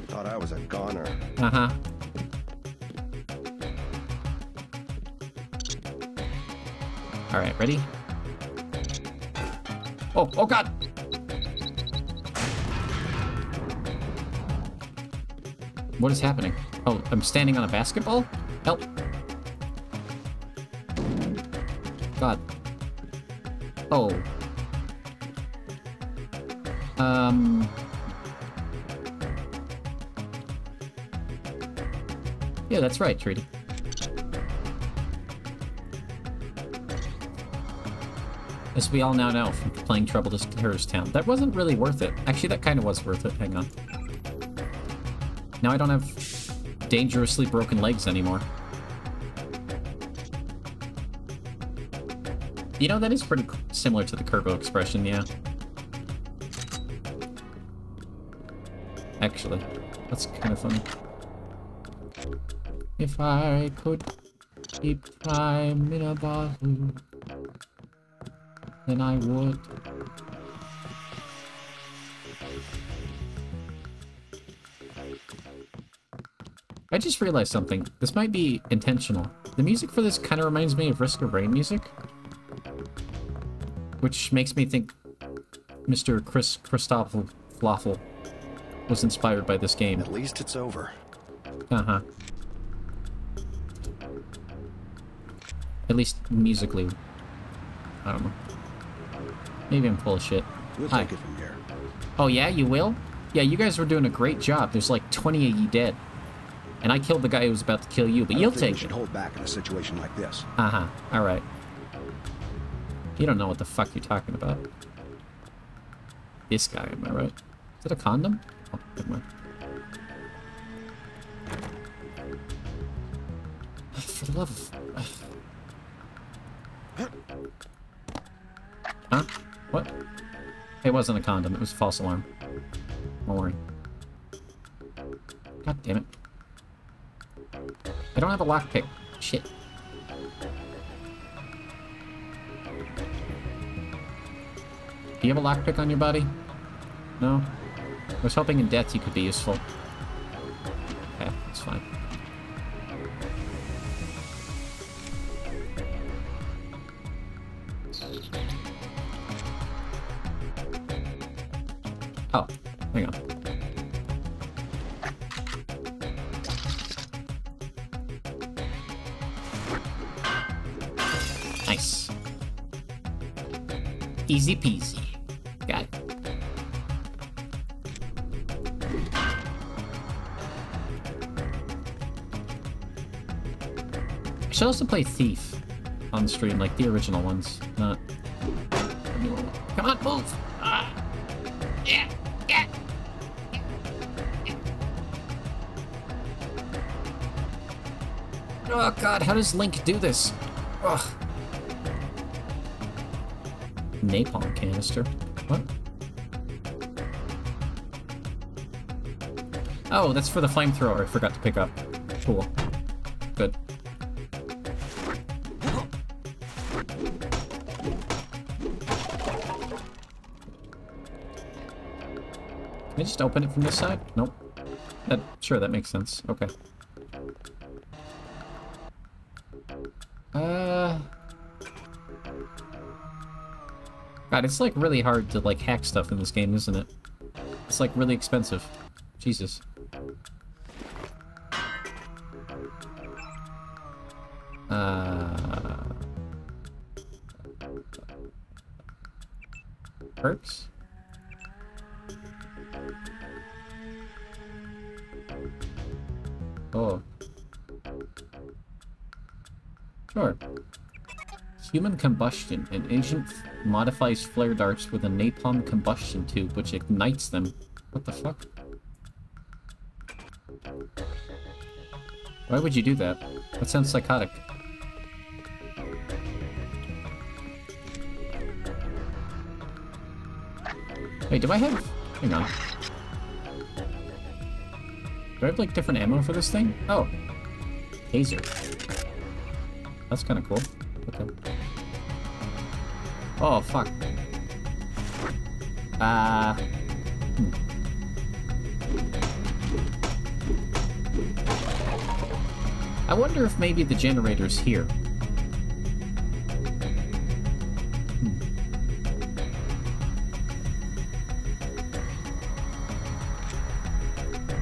Thought I was a goner. Uh-huh. Alright, ready? Oh, oh god! What is happening? Oh, I'm standing on a basketball? Help. God. Oh. Yeah, that's right, Treaty. As we all now know from playing Troublous Terrorist Town. That wasn't really worth it. Actually, that kind of was worth it. Hang on. Now I don't have dangerously broken legs anymore. You know, that is pretty similar to the Kerbo expression, yeah. Actually, that's kind of funny. If I could keep time in a bottle, then I would. I just realized something. This might be intentional. The music for this kind of reminds me of Risk of Rain music. Which makes me think Mr. Christoffel Floffel was inspired by this game. At least it's over. Uh-huh. At least musically. I don't know. Maybe I'm full of shit. We'll Hi. take it from here. Oh yeah, you will? Yeah, you guys were doing a great job. There's like 20 of you dead. And I killed the guy who was about to kill you, but you'll take it. We should hold back in a situation like this. Uh-huh. Alright. You don't know what the fuck you're talking about. This guy, am I right? Is it a condom? Oh, never mind. For the love of... Huh? What? It wasn't a condom, it was a false alarm. Don't worry. God damn it. I don't have a lockpick. Shit. Do you have a lockpick on your body? No? I was hoping in death you could be useful. Okay, that's fine. Oh, hang on. Nice. Easy peasy. Got it. I should also play Thief on stream, like the original ones, not... Come on, move! Yeah! Yeah! Oh god, how does Link do this? Ugh. Napalm canister. What? Oh, that's for the flamethrower I forgot to pick up. Cool. Good. Can I just open it from this side? Nope. Sure, that makes sense. Okay. God, it's like really hard to like hack stuff in this game, isn't it? It's like really expensive. Jesus. Perks? Oh. Sure. Human combustion. An agent modifies flare darts with a napalm combustion tube, which ignites them. What the fuck? Why would you do that? That sounds psychotic. Wait, do I have... Hang on. Do I have, like, different ammo for this thing? Oh. Taser. That's kind of cool. Okay. Oh, fuck. I wonder if maybe the generator's here.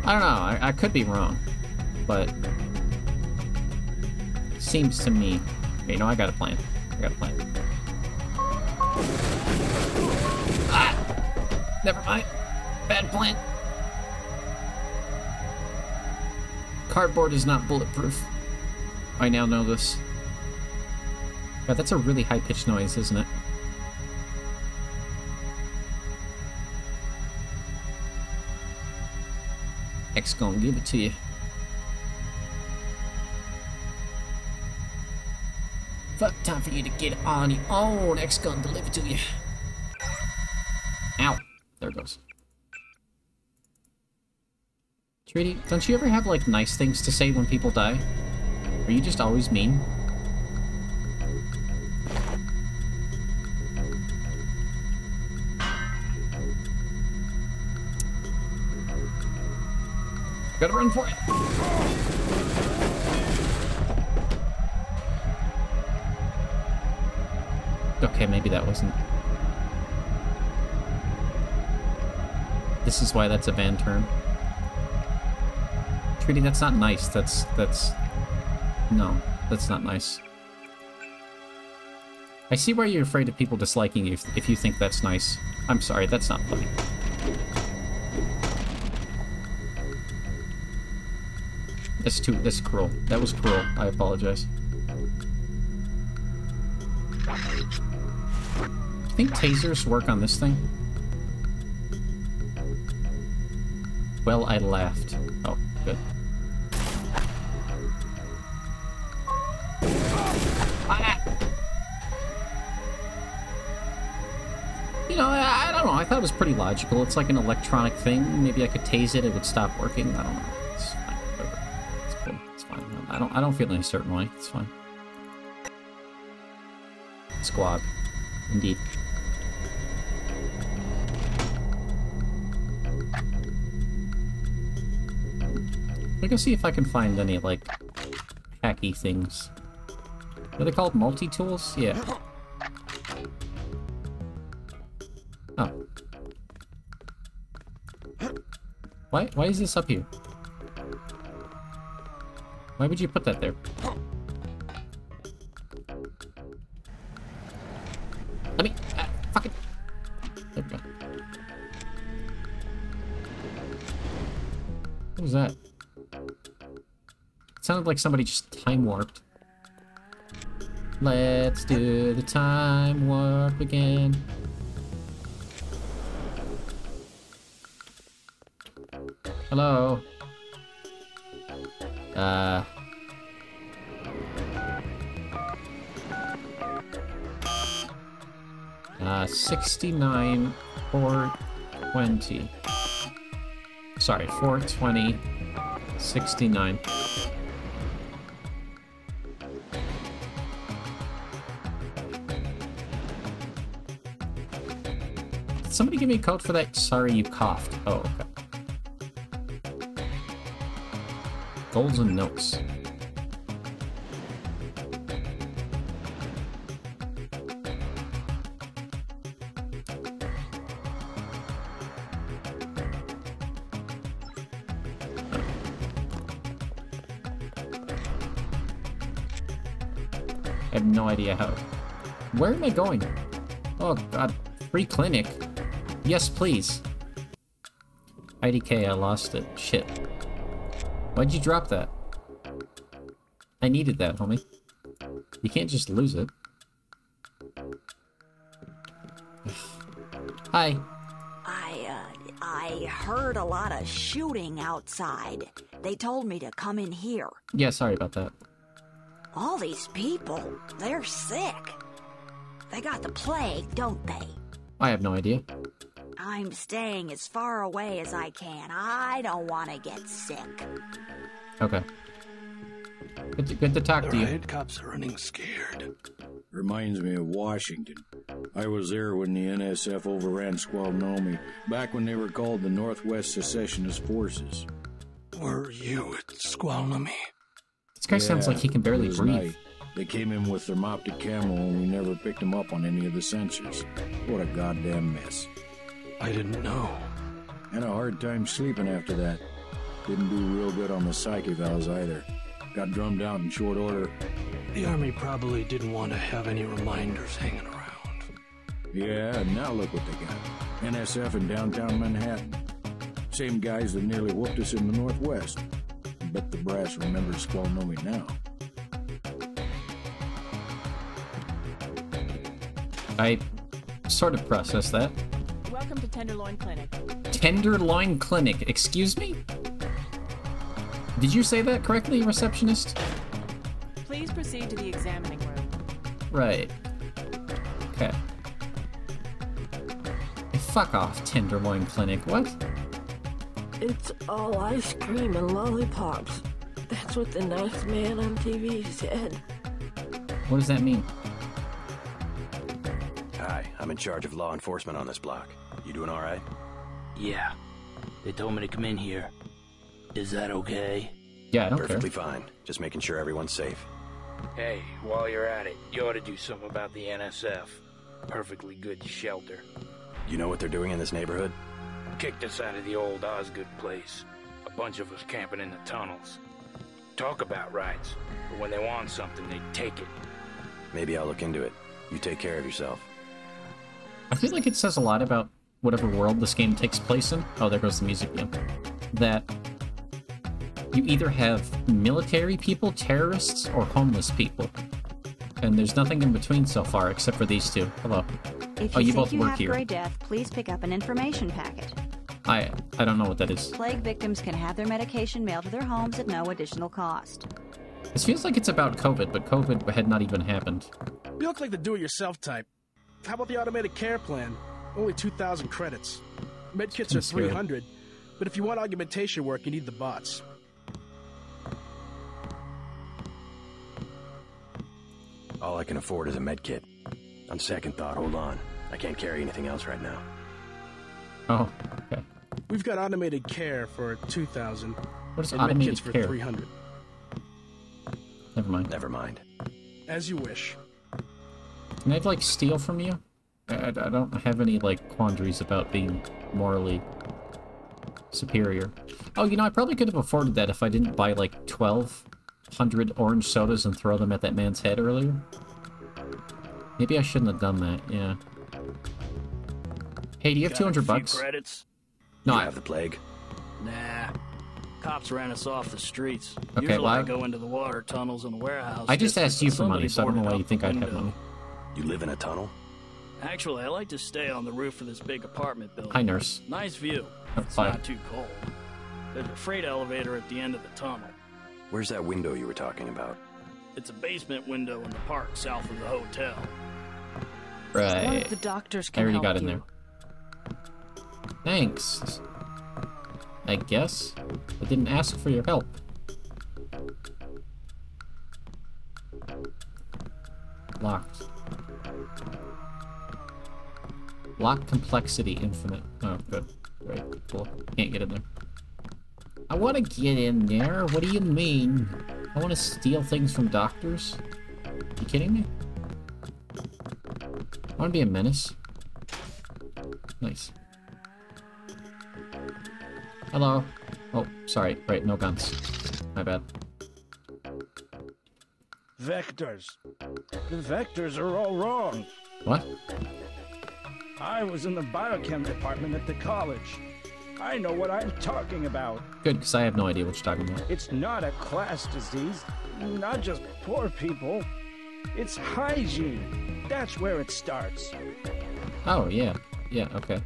I don't know, I could be wrong, but seems to me... Okay, no, I got a plan. I got a plan. Ah! Never mind. Bad plan. Cardboard is not bulletproof. I now know this. God, that's a really high-pitched noise, isn't it? X gonna give it to you. Fuck, time for you to get on your own. X gonna deliver to you. Ow. There it goes. Treaty, don't you ever have, like, nice things to say when people die? Are you just always mean? Gotta run for it. Okay, maybe that wasn't... This is why that's a banned term. Treaty, that's not nice. That's... No, that's not nice. I see why you're afraid of people disliking you if you think that's nice. I'm sorry, that's not funny. That's cruel. That was cruel. I apologize. Do you think tasers work on this thing? Well, I laughed. Oh, good. You know, I don't know. I thought it was pretty logical. It's like an electronic thing. Maybe I could tase it, it would stop working. I don't know. It's fine. Whatever. It's cool. It's fine. I don't feel any certain way. It's fine. Squad. Indeed. I'll go see if I can find any, like, hacky things. Are they called multi-tools? Yeah. Oh. Why is this up here? Why would you put that there? Let me... fucking... There we go. What was that? It sounded like somebody just time warped. Let's do the time warp again. Hello. 69, 420. Sorry, 420, 69. Did somebody give me a code for that? Sorry, you coughed. Oh, okay. Goals and notes. I have no idea how. Where am I going? Oh god, free clinic. Yes, please. IDK, I lost it. Shit. Why'd you drop that? I needed that, homie. You can't just lose it. Hi. I heard a lot of shooting outside. They told me to come in here. Yeah, sorry about that. All these people, they're sick. They got the plague, don't they? I have no idea. I'm staying as far away as I can. I don't want to get sick. Okay. Good to talk to you. The riot cops are running scared. Reminds me of Washington. I was there when the NSF overran Squalnomi, back when they were called the Northwest Secessionist Forces. Were you at Squalnomi? This guy sounds like he can barely breathe. Night. They came in with thermoptic camo and we never picked them up on any of the sensors. What a goddamn mess. I didn't know. Had a hard time sleeping after that. Didn't do real good on the psyche valves either. Got drummed out in short order. The Army probably didn't want to have any reminders hanging around. Yeah, and now look what they got. NSF in downtown Manhattan. Same guys that nearly whooped us in the Northwest. Bet the brass remembers Squalnomi now. I sort of processed that. Welcome to Tenderloin Clinic. Tenderloin Clinic, excuse me? Did you say that correctly, receptionist? Please proceed to the examining room. Right. Okay. Hey, fuck off, Tenderloin Clinic. What? It's all ice cream and lollipops. That's what the nice man on TV said. What does that mean? Hi, I'm in charge of law enforcement on this block. You doing all right? Yeah. They told me to come in here. Is that okay? Yeah, I don't Perfectly fine. Just making sure everyone's safe. Hey, while you're at it, you ought to do something about the NSF. Perfectly good shelter. You know what they're doing in this neighborhood? Kicked us out of the old Osgood place. A bunch of us camping in the tunnels. Talk about rights, but when they want something, they take it. Maybe I'll look into it. You take care of yourself. I feel like it says a lot about whatever world this game takes place in. Oh, there goes the music again. That you either have military people, terrorists, or homeless people. And there's nothing in between so far except for these two. Hello. If Oh, you you think both you work have here. gray death, please pick up an information packet. I don't know what that is. Plague victims can have their medication mailed to their homes at no additional cost. This feels like it's about COVID, but COVID had not even happened. You look like the do-it-yourself type. How about the automated care plan? Only 2,000 credits. Medkits are 300, but if you want augmentation work, you need the bots. All I can afford is a medkit. On second thought, hold on. I can't carry anything else right now. Oh, okay. We've got automated care for 2,000. What is and automated medkits for care? 300. Never mind. Never mind. As you wish. Can I, like, steal from you? I don't have any, like, quandaries about being morally superior. Oh, you know, I probably could have afforded that if I didn't buy, like, 1,200 orange sodas and throw them at that man's head earlier. Maybe I shouldn't have done that, yeah. Hey, do you have 200 bucks? Credits? No, You I have the plague? Nah. Cops ran us off the streets. Okay, Usually well, I go into the water tunnels and warehouse. I just asked you for money, so I don't know why you think I'd have money. You live in a tunnel? Actually, I like to stay on the roof of this big apartment building. Hi, nurse. Nice view. Oh, It's bye. not too cold. There's a freight elevator at the end of the tunnel. Where's that window you were talking about? It's a basement window in the park south of the hotel. Right. One of the doctors I can already help got in you. there. Thanks. I guess. I didn't ask for your help. Locked. Lock complexity infinite. Oh, good. Great. Cool. Can't get in there. I want to get in there. What do you mean? I want to steal things from doctors? You kidding me? I want to be a menace. Nice. Hello. Oh, sorry. Right, no guns. My bad. Vectors. The vectors are all wrong. What? I was in the biochem department at the college. I know what I'm talking about. Good, because I have no idea what you're talking about. It's not a class disease, not just poor people. It's hygiene. That's where it starts. Oh, yeah. Yeah, okay.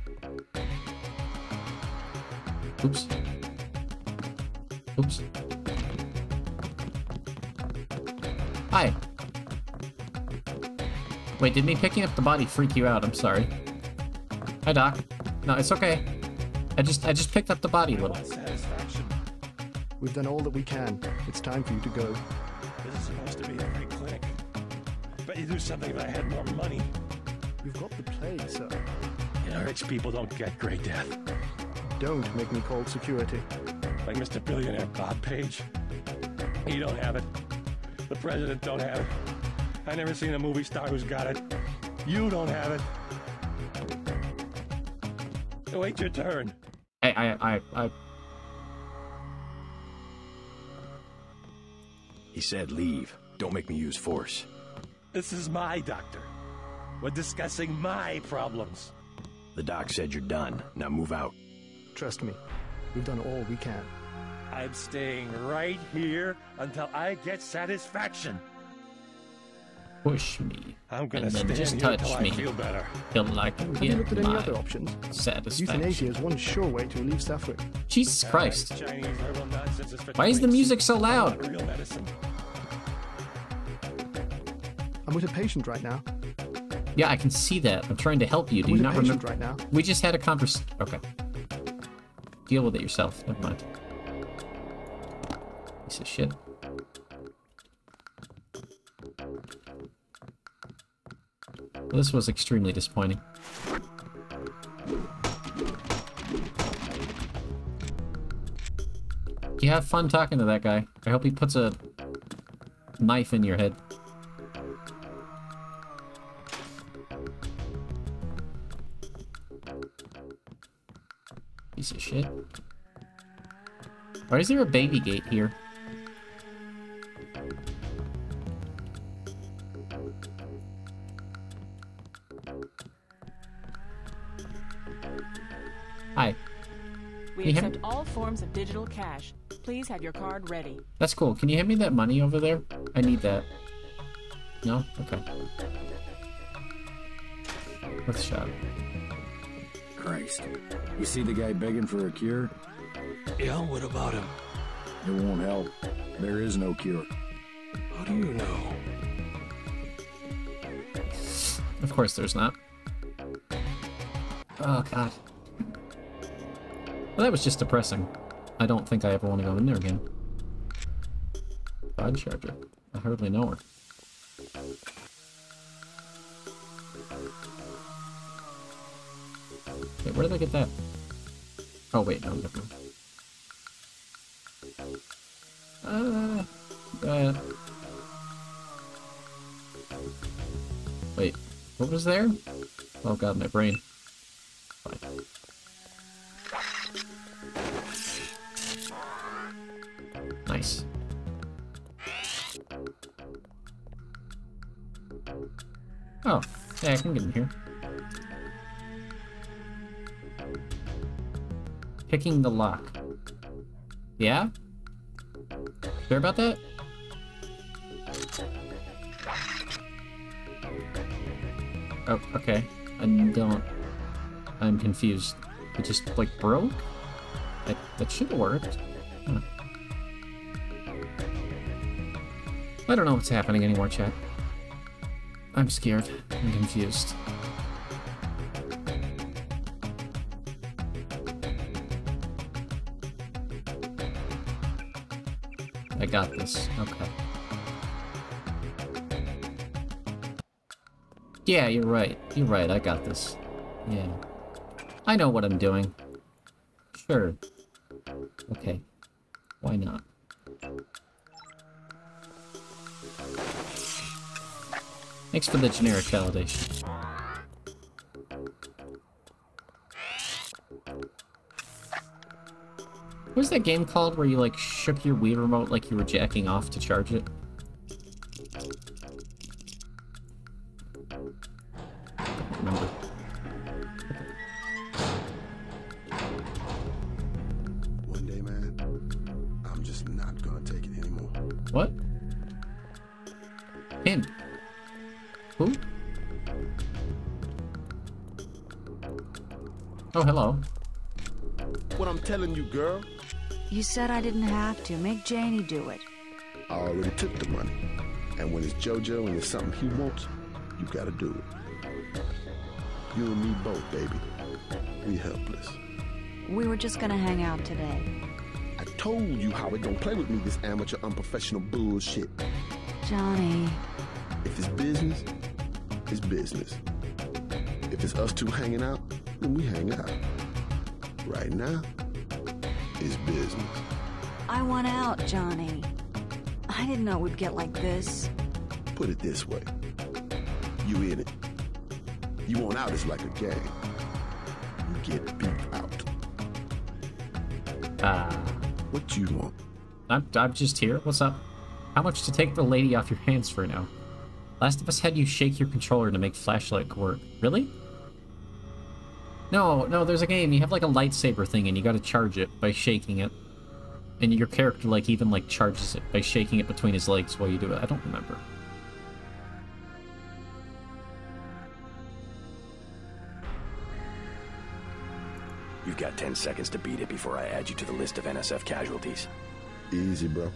Oops. Oops. Hi. Wait, did me picking up the body freak you out? I'm sorry. Hi, Doc. No, it's okay. I just picked up the body a little. Satisfaction. We've done all that we can. It's time for you to go. This is supposed to be a free clinic. Bet you'd do something if I had more money. You've got the plague, sir. You know, rich people don't get great death. Don't make me call security. Like Mr. Billionaire Bob Page. You don't have it. The president don't have it. I never seen a movie star who's got it. You don't have it. Wait your turn. He said leave. Don't make me use force. This is my doctor. We're discussing my problems. The doc said you're done. Now move out. Trust me. We've done all we can. I'm staying right here until I get satisfaction. Push me. I'm gonna and then stand just here touch till me. I feel better. Till I can Have you looked get at any my other options? satisfaction. Euthanasia is one sure way to relieve suffering. Jesus Christ. Chinese herbal nonsense is fit Why to is the waste. music so loud? Real medicine. I'm with a patient right now. Yeah, I can see that. I'm trying to help you. Do I'm you with a not patient remember? right now. We just had a conversation. Okay. Deal with it yourself. Never mind. Piece of shit. Well, this was extremely disappointing. You have fun talking to that guy. I hope he puts a knife in your head. Piece of shit. Why is there a baby gate here? Hi. We Can you accept all forms of digital cash. Please have your card ready. That's cool. Can you hand me that money over there? I need that. No? Okay. Worth a shot. Christ. You see the guy begging for a cure? Yeah, what about him? It won't help. There is no cure. How do you know? Of course there's not. Oh, God. Well, that was just depressing. I don't think I ever want to go in there again. God charger. I hardly know her. Wait, where did I get that? Oh, wait, no, never mind. Wait, what was there? Oh god, my brain. Fine. Nice. Oh, yeah, I can get in here. Picking the lock. Yeah? Sure about that? Oh, okay. I'm confused. It just, like, broke? That should have worked. Huh. I don't know what's happening anymore, chat. I'm scared. I'm confused. I got this. Okay. Yeah, you're right. You're right, I got this. Yeah. I know what I'm doing. Sure. Okay. Why not? Thanks for the generic validation. What was that game called where you, like, shook your Wii remote like you were jacking off to charge it? I don't remember. One day, man, I'm just not gonna take it anymore. What? Him? Who? Oh, hello. What I'm telling you, girl. You said I didn't have to. Make Janie do it. I already took the money. And when it's JoJo and it's something he wants, you gotta do it. You and me both, baby. We helpless. We were just gonna hang out today. I told you how it don't play with me, this amateur unprofessional bullshit. Johnny. If it's business, it's business. If it's us two hanging out, then we hang out. Right now, it's business. I want out, Johnny. I didn't know we'd get like this. Put it this way. You in it. You want out is like a game. You get beat out. What you want? I'm just here. What's up? How much to take the lady off your hands for now? Last of Us had you shake your controller to make flashlight work. Really? No, there's a game. You have like a lightsaber thing and you gotta charge it by shaking it. And your character like even like charges it by shaking it between his legs while you do it. I don't remember. You've got 10 seconds to beat it before I add you to the list of NSF casualties. Easy, bro.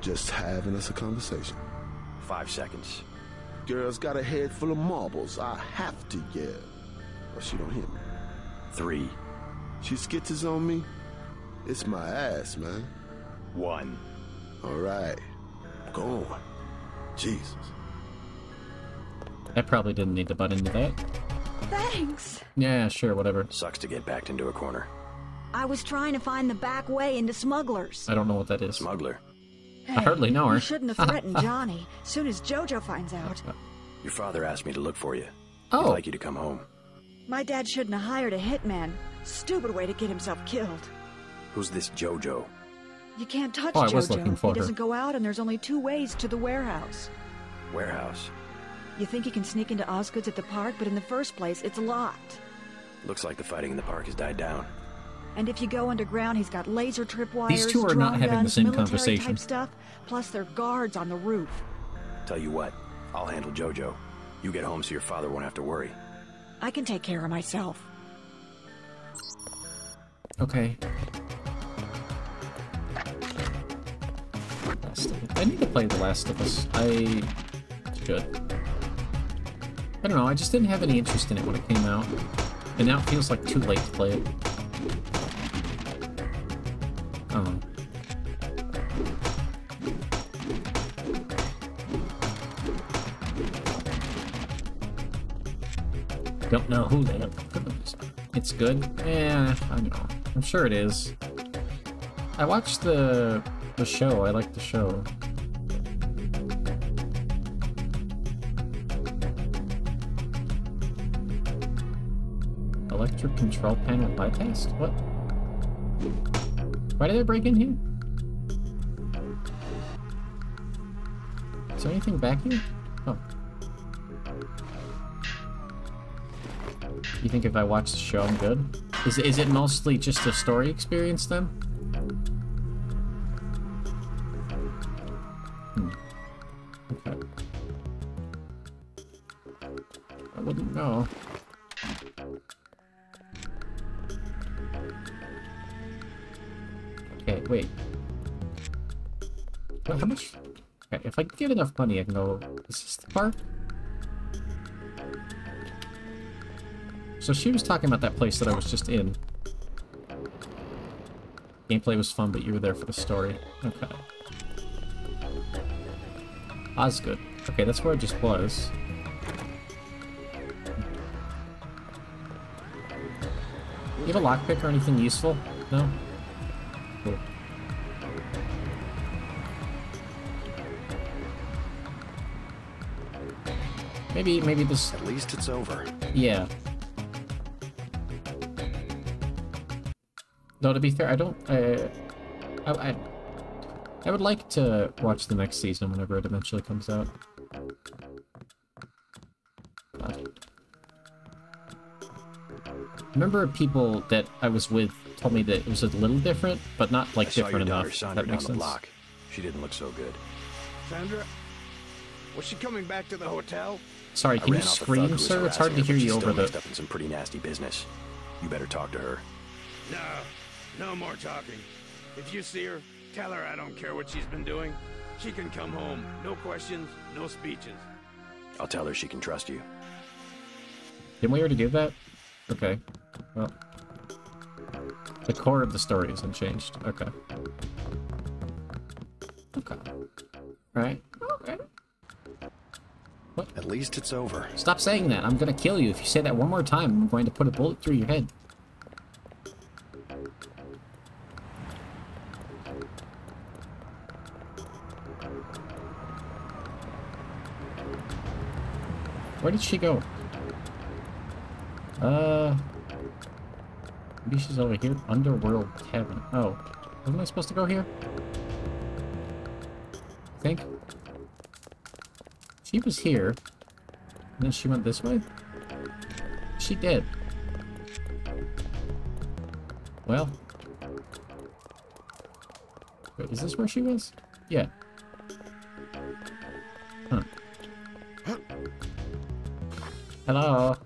Just having us a conversation. 5 seconds. Girl's got a head full of marbles. I have to yell. Or she don't hear me. 3. She skitters on me. It's my ass, man. 1. All right. Go on. Jesus. I probably didn't need to butt into that. Thanks. Yeah, sure, whatever. Sucks to get backed into a corner. I was trying to find the back way into Smugglers. I don't know what that is. Smuggler. Hey, I hardly know her. You shouldn't have threatened Johnny. Soon as JoJo finds out. Your father asked me to look for you. Oh. He'd like you to come home. My dad shouldn't have hired a hitman. Stupid way to get himself killed. Who's this JoJo? You can't touch Oh, I JoJo. was looking for he her. doesn't go out, and there's only 2 ways to the warehouse. Warehouse. You think you can sneak into Osgood's at the park, but in the first place, it's locked. Looks like the fighting in the park has died down. And if you go underground, he's got laser tripwires, These two are not drone having the guns, same military conversation. type stuff. Plus, there are guards on the roof. Tell you what, I'll handle JoJo. You get home so your father won't have to worry. I can take care of myself. Okay. I need to play The Last of Us. I should. I don't know, I just didn't have any interest in it when it came out. And now it feels like too late to play it. I don't know. Don't know who they are. It's good? Yeah, I don't know. I'm sure it is. I watched the show. I like the show. Electric control panel bypassed? What? Why did I break in here? Is there anything back here? Oh. You think if I watch the show, I'm good? Is it mostly just a story experience then? Okay. I wouldn't know. Okay, wait. Well, how much? Okay, if I get enough money, I can go. Is this the park? So she was talking about that place that I was just in. Gameplay was fun, but you were there for the story. Okay. Osgood. Okay, that's where I just was. You have a lockpick or anything useful? No? Cool. Maybe this... At least it's over. Yeah. Though, to be fair, I don't... I would like to watch the next season whenever it eventually comes out. God. Remember people that I was with told me that it was a little different, but not, like, different enough. I saw your daughter Sandra down the block. She didn't look so good. Sandra? Was she coming back to the hotel? Sorry, can you scream, sir? It's hard to hear you over the... She's still mixed up in some pretty nasty business. You better talk to her. No more talking. If you see her, tell her I don't care what she's been doing. She can come home. No questions, no speeches. I'll tell her she can trust you. Didn't we already do that? Okay. Well. The core of the story isn't changed. Okay. Okay. Right. Okay. What? At least it's over. Stop saying that. I'm gonna kill you. If you say that one more time, I'm going to put a bullet through your head. Where did she go? Maybe she's over here. Underworld Tavern. Oh. Wasn't I supposed to go here? I think. She was here. And then she went this way? She did. Well. Wait, is this where she was? Yeah. Huh. Hello?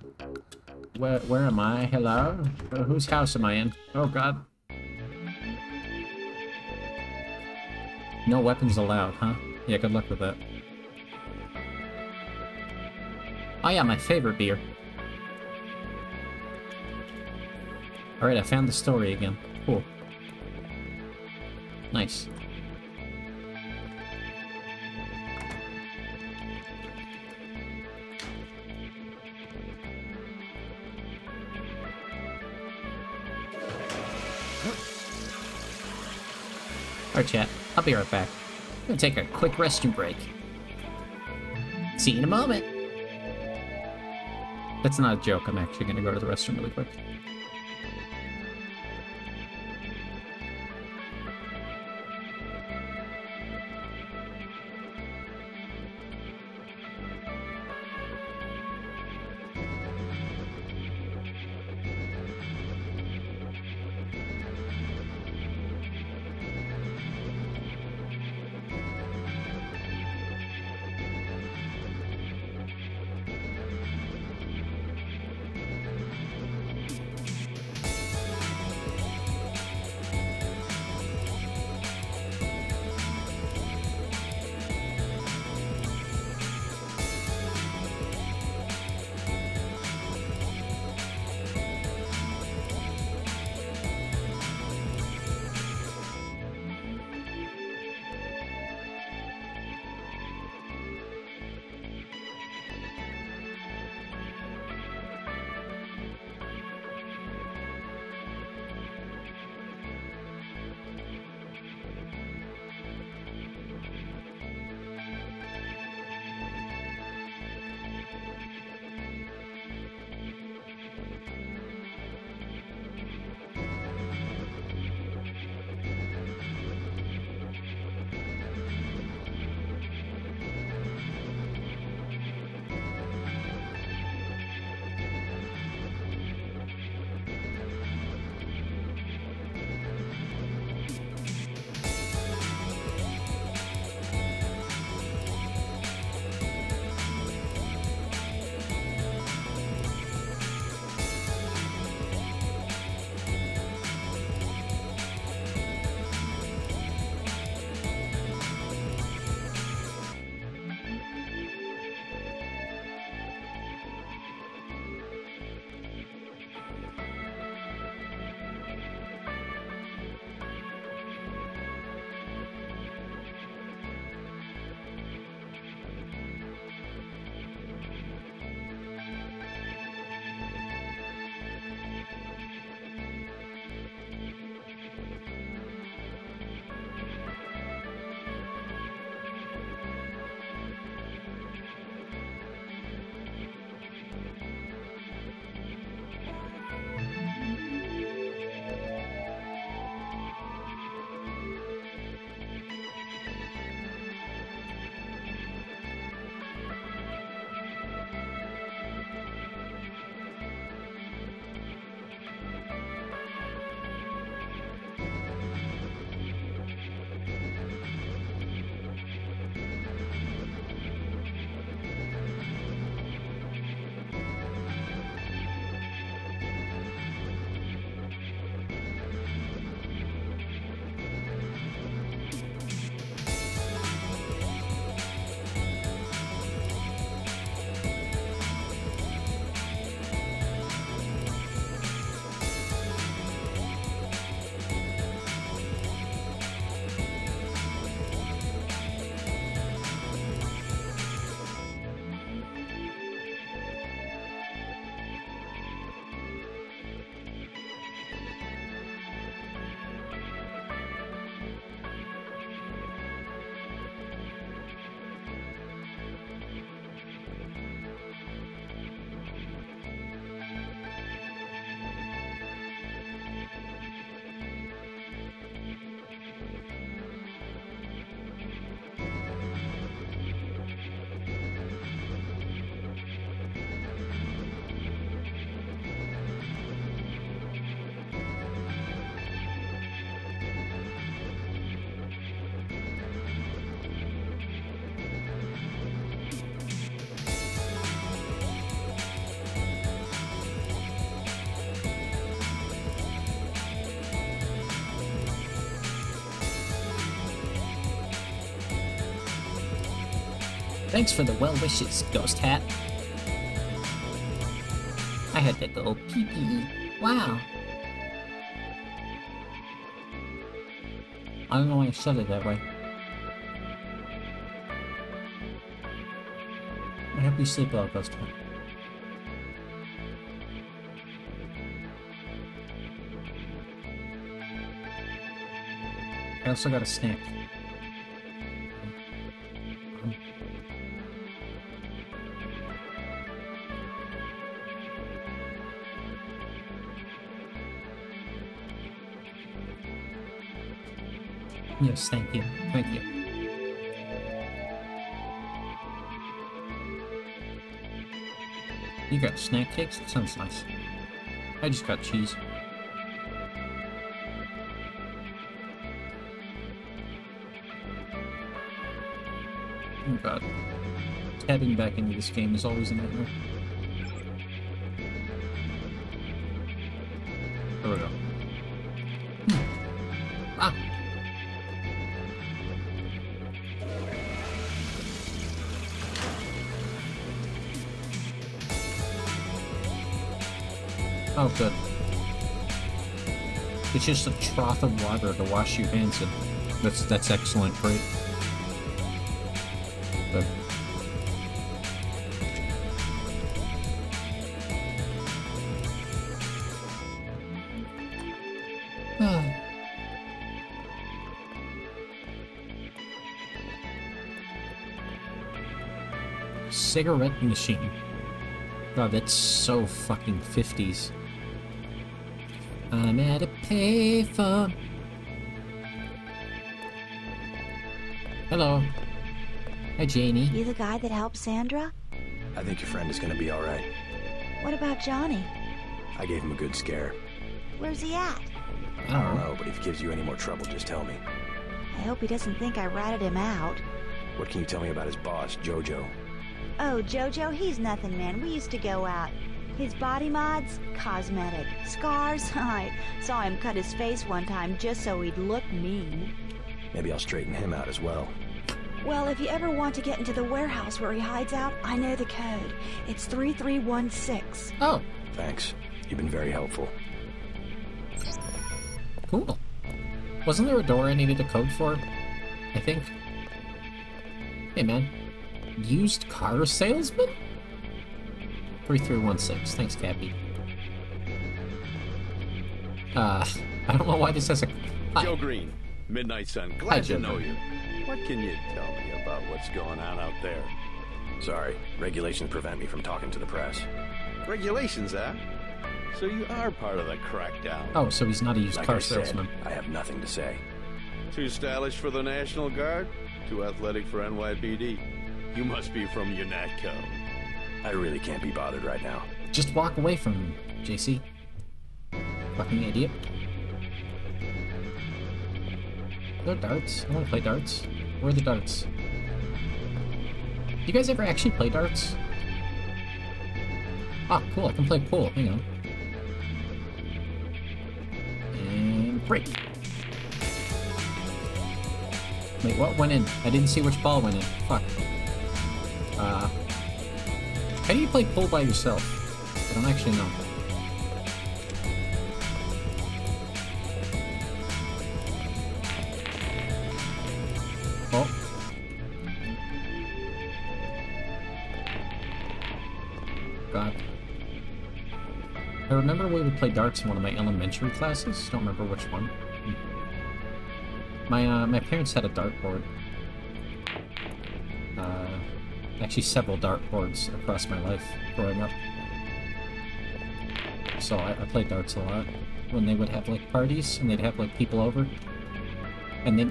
Where am I? Hello? Whose house am I in? Oh god. No weapons allowed, huh? Yeah, good luck with that. Oh yeah, my favorite beer. Alright, I found the story again. Cool. Nice. Alright, chat. I'll be right back. I'm gonna take a quick restroom break. See you in a moment. That's not a joke. I'm actually gonna go to the restroom really quick. Thanks for the well wishes, Ghost Hat. I had to go pee-pee. Wow. I don't know why I said it that way. I hope you sleep well, Ghost Hat. I also got a snack. Yes, thank you. Thank you. You got snack cakes? That sounds nice. I just got cheese. Oh god. Tabbing back into this game is always a nightmare. There we go. Ah! Oh, good. It's just a trough of water to wash your hands in. That's excellent. Great. Good. Cigarette machine. God, that's so fucking 50s. I'm at a payphone. Hello. Hi, Janie. You the guy that helped Sandra? I think your friend is gonna be alright. What about Johnny? I gave him a good scare. Where's he at? I don't know, but if he gives you any more trouble, just tell me. I hope he doesn't think I ratted him out. What can you tell me about his boss, Jojo? Oh, Jojo, he's nothing, man. We used to go out. His body mods? Cosmetic. Scars? I saw him cut his face one time just so he'd look mean. Maybe I'll straighten him out as well. Well, if you ever want to get into the warehouse where he hides out, I know the code. It's 3316. Oh. Thanks. You've been very helpful. Cool. Wasn't there a door I needed a code for? I think. Hey, man. Used car salesman? 3316. Thanks, Cappy. I don't know why this has a... Hi. Joe Green, Midnight Sun. Glad to know you. What can you tell me about what's going on out there? Sorry, regulations prevent me from talking to the press. Regulations, eh? So you are part of the crackdown. Oh, so he's not a used car salesman. I have nothing to say. Too stylish for the National Guard? Too athletic for NYPD? You must be from UNATCO. I really can't be bothered right now. Just walk away from him, JC. Fucking idiot. Are there darts? I want to play darts. Where are the darts? You guys ever actually play darts? Ah, cool, I can play pool. Hang on. And break. Wait, what went in? I didn't see which ball went in. Fuck. How do you play pool by yourself? I don't actually know. Oh. God. I remember we would play darts in one of my elementary classes. Don't remember which one. My parents had a dartboard. Actually, several dartboards across my life growing up. So I played darts a lot when they would have like parties and they'd have like people over, and they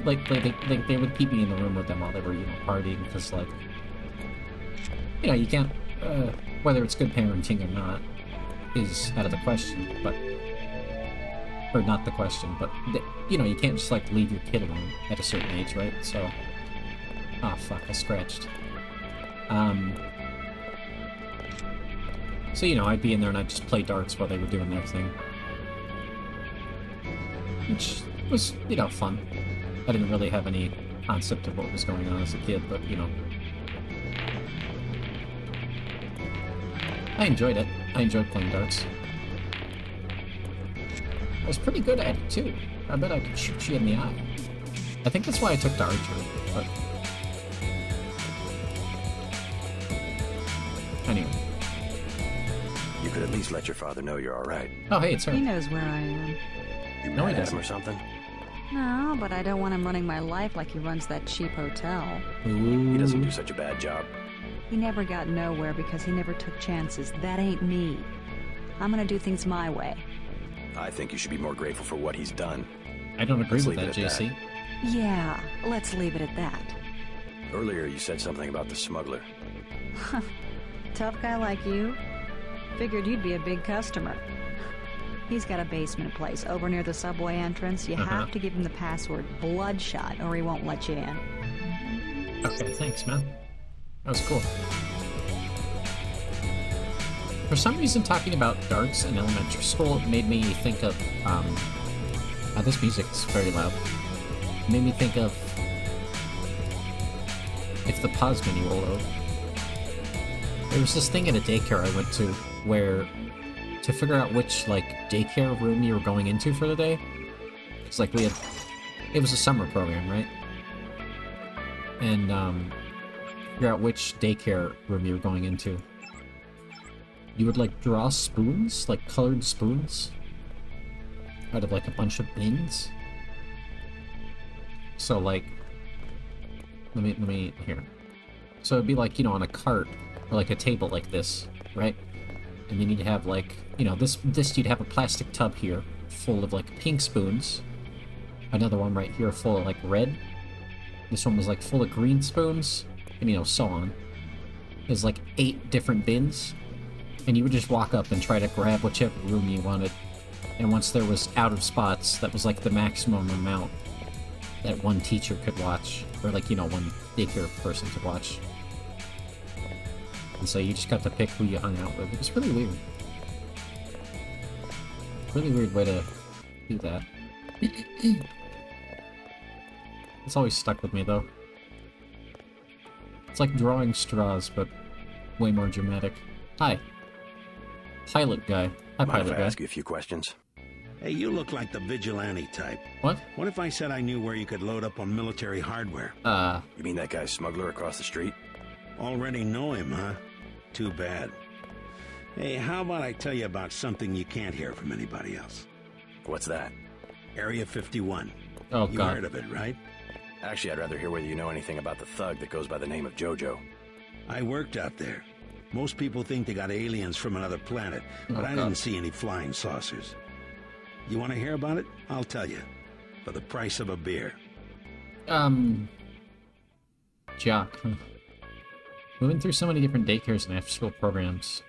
they would keep me in the room with them while they were partying because like you can't whether it's good parenting or not is out of the question, but or not the question, but you can't just like leave your kid alone at a certain age, right? So oh fuck, I scratched. So, I'd be in there and I'd just play darts while they were doing their thing. Which was, fun. I didn't really have any concept of what was going on as a kid, but, I enjoyed it. I enjoyed playing darts. I was pretty good at it, too. I bet I could shoot you in the eye. I think that's why I took to archery, but... Anyway. You could at least let your father know you're all right. Oh, hey, it's her. He knows where I am. You No, he mad at him doesn't. or something? No, but I don't want him running my life like he runs that cheap hotel. He doesn't do such a bad job. He never got nowhere because he never took chances. That ain't me. I'm gonna do things my way. I think you should be more grateful for what he's done. I don't agree Let's with leave that, it at JC. Yeah, let's leave it at that. Earlier you said something about the smuggler. Tough guy like you? Figured you'd be a big customer. He's got a basement place over near the subway entrance. You have to give him the password Bloodshot or he won't let you in. Okay, thanks, man. That was cool. For some reason, talking about darts in elementary school made me think of, this music's very loud. It made me think of if the pause menu will load. There was this thing at a daycare I went to where to figure out which, like, daycare room you were going into for the day, it's like we had, it was a summer program, right? And, figure out which daycare room you were going into. You would, like, draw spoons, like colored spoons, out of, like, a bunch of bins. So, like, let me, here. So it'd be like, you know, on a cart, or like a table like this, right? And then you'd have, like, you know, this you'd have a plastic tub here, full of, like, pink spoons. Another one right here full of, like, red. This one was, like, full of green spoons, and, you know, so on. There's, like, 8 different bins. And you would just walk up and try to grab whichever room you wanted. And once there was out of spots, that was, like, the maximum amount that one teacher could watch. Or, like, you know, one daycare person could watch. And so you just got to pick who you hung out with. It was really weird. Really weird way to do that. It's always stuck with me, though. It's like drawing straws, but way more dramatic. Hi. Pilot guy. Hi, Mind pilot if I guy. ask you a few questions? Hey, you look like the vigilante type. What? What if I said I knew where you could load up on military hardware? You mean that guy's smuggler across the street? Already know him, huh? Too bad. Hey, how about I tell you about something you can't hear from anybody else? What's that? Area 51. Oh, You God. heard of it, right? Actually, I'd rather hear whether you know anything about the thug that goes by the name of Jojo. I worked out there. Most people think they got aliens from another planet, but I didn't see any flying saucers. You want to hear about it? I'll tell you. For the price of a beer. Jock. Moving through so many different daycares and after-school programs,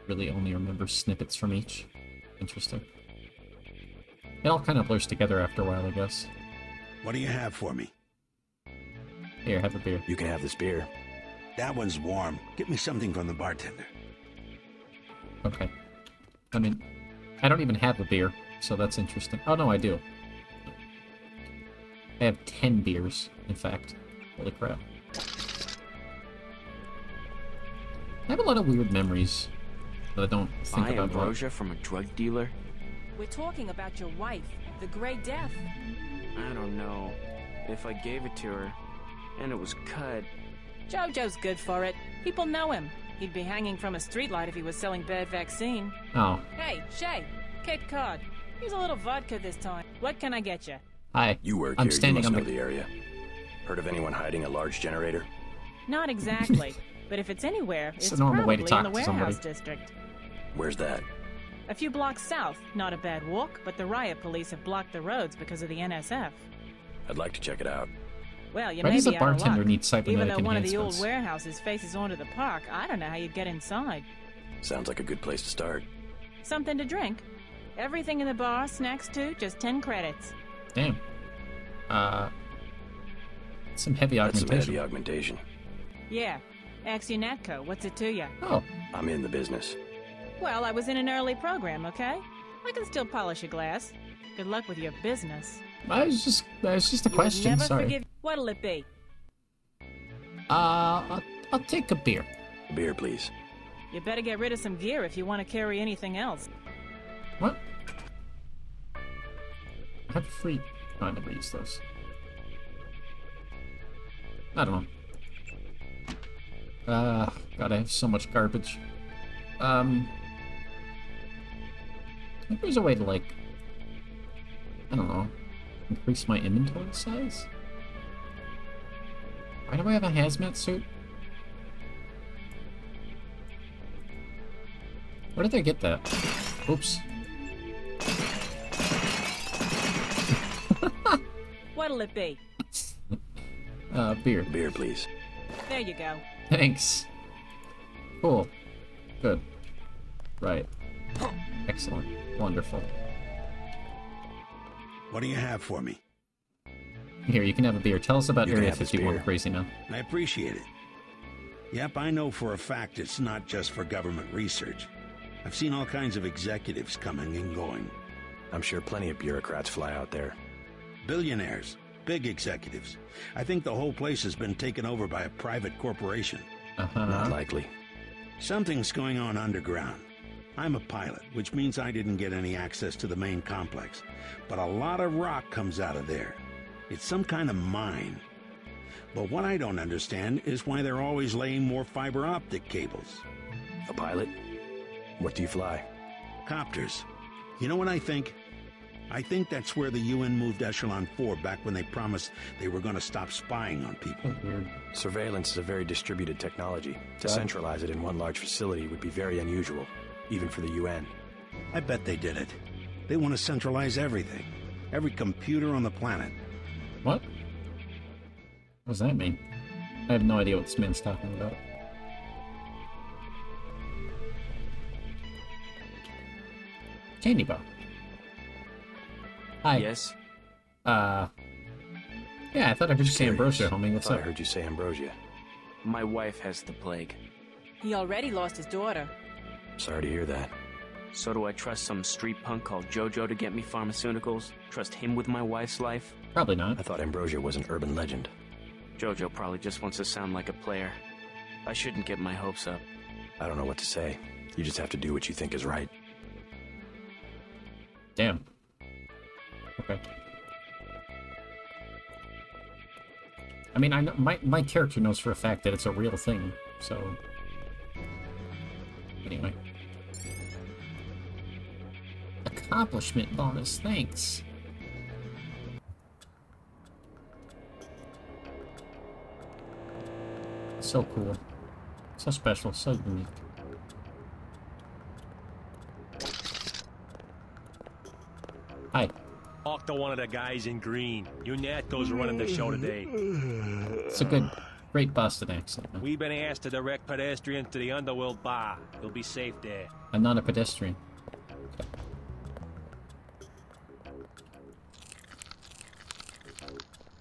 really only remember snippets from each. Interesting. It all kind of blurs together after a while, I guess. What do you have for me? Here, have a beer. You can have this beer. That one's warm. Get me something from the bartender. Okay. I mean, I don't even have a beer, so that's interesting. Oh, no, I do. I have 10 beers, in fact. Holy crap. I have a lot of weird memories that I don't think Buy about. ambrosia from a drug dealer? We're talking about your wife, the Grey Death. I don't know. If I gave it to her, and it was cut... Jojo's good for it. People know him. He'd be hanging from a streetlight if he was selling bad vaccine. Oh. Hey, Shay, Cape Cod. Here's a little vodka this time. What can I get you? Hi. You work I'm here, standing you must on know the area. Heard of anyone hiding a large generator? Not exactly. But if it's anywhere, It's it's a normal way probably to talk in the to somebody. warehouse district. Where's that? A few blocks south. Not a bad walk, but the riot police have blocked the roads because of the NSF. I'd like to check it out. Well, you Why may does be a out of bartender luck. need cybernetic Even though one of the old enhancements? warehouses faces onto the park, I don't know how you'd get inside. Sounds like a good place to start. Something to drink. Everything in the bar, snacks too, just 10 credits. Damn. Some heavy That's some augmentation. heavy augmentation. Yeah. Axie Natco, what's it to you? Oh. I'm in the business. Well, I was in an early program, okay? I can still polish a glass. Good luck with your business. That was just a You'll question, never sorry. forgive... What'll it be? I'll take a beer. Beer, please. You better get rid of some gear if you want to carry anything else. What? I have free... Oh, I never use those. I don't know. God, I have so much garbage. I think there's a way to, like... I don't know. Increase my inventory size? Why do I have a hazmat suit? Where did I get that? Oops. What'll it be? Beer. Beer, please. There you go. Thanks. Cool. Good. Right. Excellent. Wonderful. What do you have for me? Here, you can have a beer. Tell us about You can Area have this 51 beer. Crazy now. I appreciate it. Yep, I know for a fact it's not just for government research. I've seen all kinds of executives coming and going. I'm sure plenty of bureaucrats fly out there. Billionaires. Big executives. I think the whole place has been taken over by a private corporation. Not likely. Something's going on underground. I'm a pilot, which means I didn't get any access to the main complex. But a lot of rock comes out of there. It's some kind of mine. But what I don't understand is why they're always laying more fiber optic cables. A pilot? What do you fly? Copters. You know what I think? I think that's where the UN moved Echelon 4 back when they promised they were going to stop spying on people. Surveillance is a very distributed technology. To centralize it in one large facility would be very unusual, even for the UN. I bet they did it. They want to centralize everything. Every computer on the planet. What? What does that mean? I have no idea what this man's talking about. Candy bar. Hi. Yes? Yeah, I thought I heard you say Ambrosia, homie. What's I up? heard you say Ambrosia. My wife has the plague. He already lost his daughter. Sorry to hear that. So do I trust some street punk called Jojo to get me pharmaceuticals? Trust him with my wife's life? Probably not. I thought Ambrosia was an urban legend. Jojo probably just wants to sound like a player. I shouldn't get my hopes up. I don't know what to say. You just have to do what you think is right. Damn. Okay. I mean, I know, my character knows for a fact that it's a real thing, so... Anyway. Accomplishment bonus, thanks. So cool. So special, so unique. Hi. Talk to one of the guys in green. Unato's running the show today. It's a good, great Boston accent, man. We've been asked to direct pedestrians to the Underworld Bar. You'll be safe there. I'm not a pedestrian.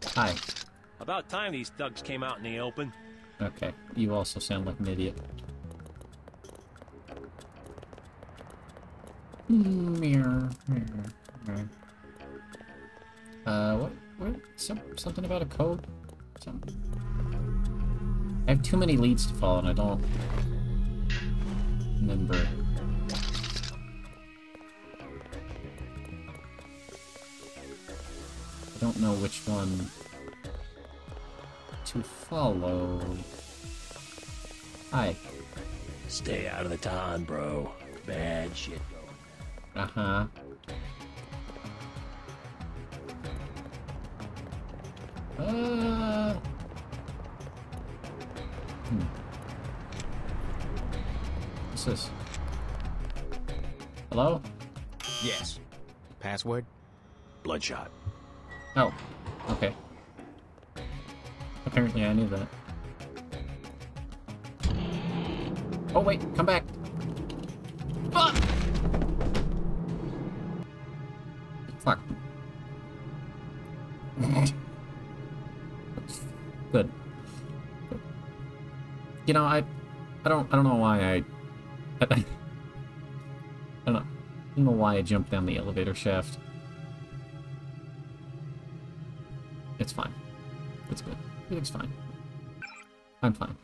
Hi. About time these thugs came out in the open. Okay, you also sound like an idiot. Mirror. What? Something about a code? Something. I have too many leads to follow and I don't remember. I don't know which one to follow. Hi. Stay out of the town, bro. Bad shit going. Uh-huh. What's this? Hello? Yes. Password? Bloodshot. Oh, okay. Apparently I knew that. Oh wait, come back! Ah! Fuck. Good. You know, I don't know why I don't know why I jumped down the elevator shaft. It's fine. It's good. Everything's fine. I'm fine.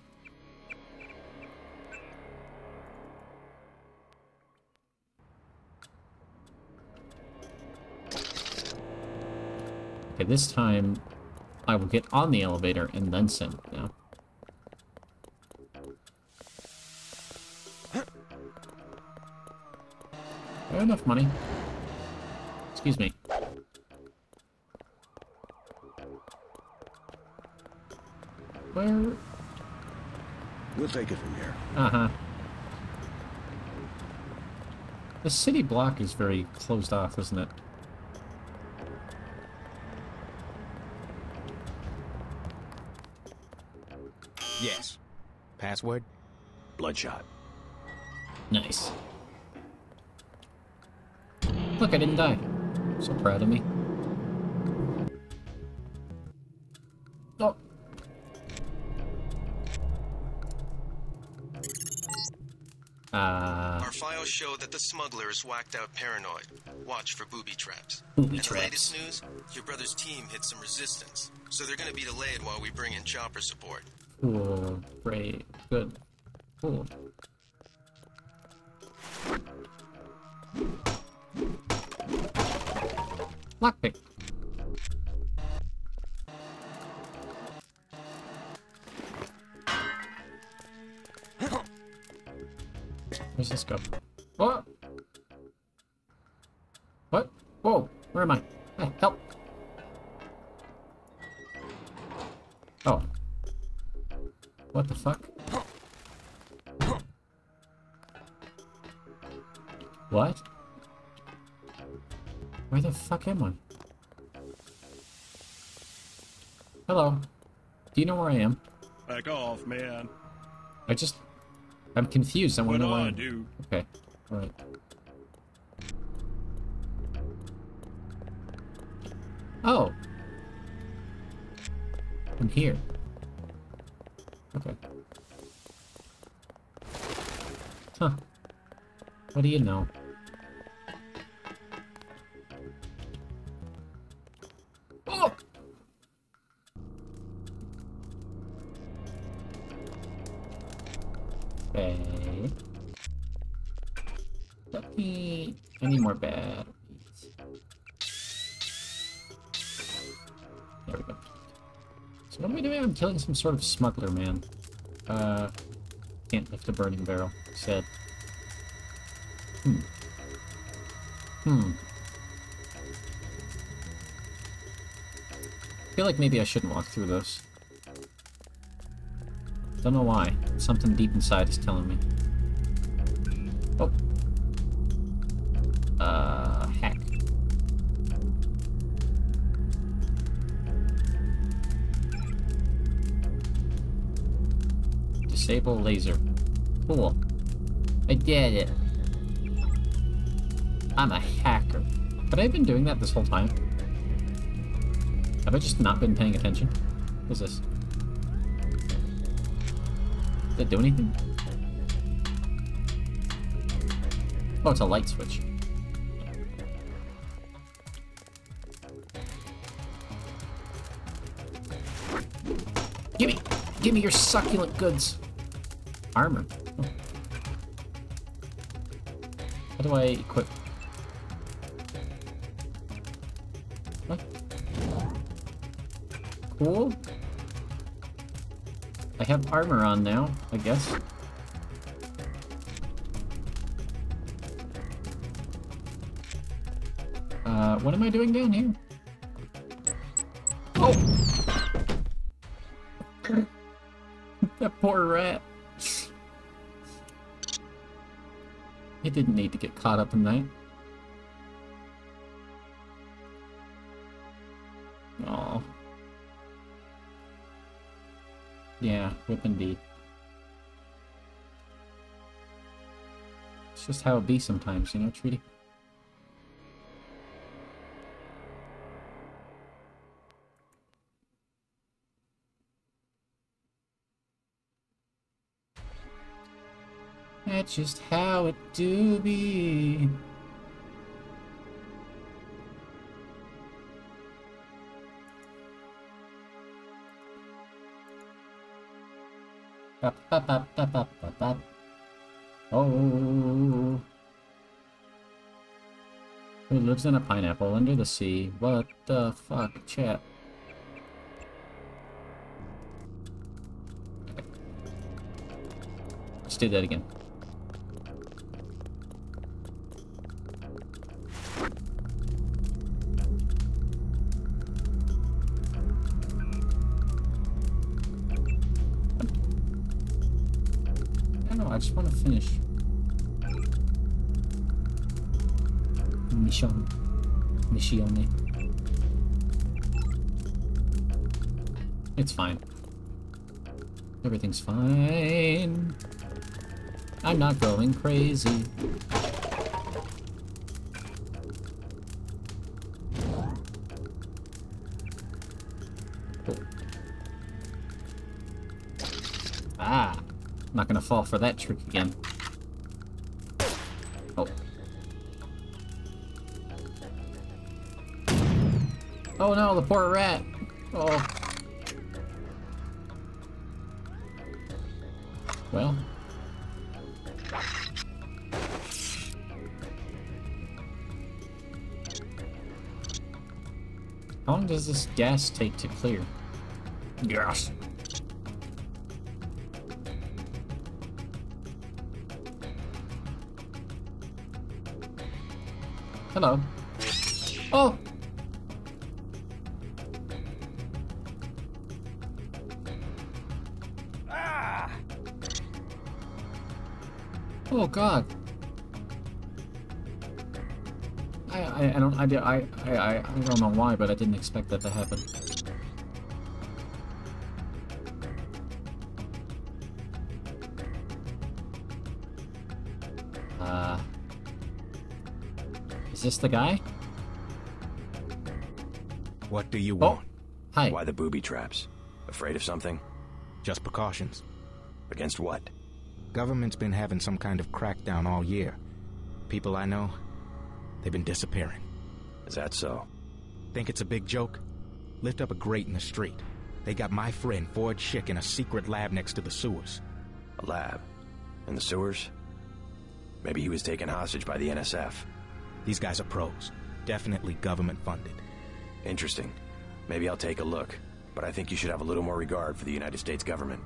Okay, this time I will get on the elevator and then send now. I have enough money. Excuse me. Where? We'll take it from here. Uh-huh. The city block is very closed off, isn't it? Yes. Password? Bloodshot. Nice. Look, I didn't die. So proud of me. Oh. Our files show that the smuggler is whacked out paranoid. Watch for booby traps. Booby and traps. The latest news, your brother's team hit some resistance, so they're gonna be delayed while we bring in chopper support. Cool. Great. Good. Cool. Lockpick. Where's this go? What? What? Whoa! Where am I? Hey, help! Oh. What the fuck? What? Where the fuck am I? Hello. Do you know where I am? Back off, man. I'm confused. I want to know where I am. do. Okay. Alright. Oh. I'm here. Okay. Huh. What do you know? Oh! Okay. I need more batteries. There we go. So what am I doing? I'm killing some sort of smuggler, man. Can't lift a burning barrel. Sad. I feel like maybe I shouldn't walk through those. Don't know why. Something deep inside is telling me. Oh. Hack. Disable laser. Cool. I did it. I'm a hacker. But I've been doing that this whole time. Have I just not been paying attention? What is this? Does it do anything? Oh, it's a light switch. Give me your succulent goods. Armor. Oh. How do I equip? What? Cool. I have armor on now, I guess. What am I doing down here? Oh! That poor rat. It didn't need to get caught up in that. Aw. Yeah, whip indeed. It's just how it be sometimes, you know, Treaty? That's just how it do be. Oh. Who lives in a pineapple under the sea? What the fuck, chat? Let's do that again. I don't know, I just want to finish. Missione. It's fine. Everything's fine. I'm not going crazy. Ah, I'm not gonna fall for that trick again. Oh. Oh no, the poor rat. Oh. Well. How long does this gas take to clear? Gas. Hello. Oh! Oh God! I don't know why, but I didn't expect that to happen. Is this the guy? What do you want? Hi. Why the booby traps? Afraid of something? Just precautions. Against what? Government's been having some kind of crackdown all year. People I know, they've been disappearing. Is that so? Think it's a big joke? Lift up a grate in the street. They got my friend Ford Schick in a secret lab next to the sewers. A lab? In the sewers? Maybe he was taken hostage by the NSF. These guys are pros. Definitely government funded. Interesting. Maybe I'll take a look. But I think you should have a little more regard for the United States government.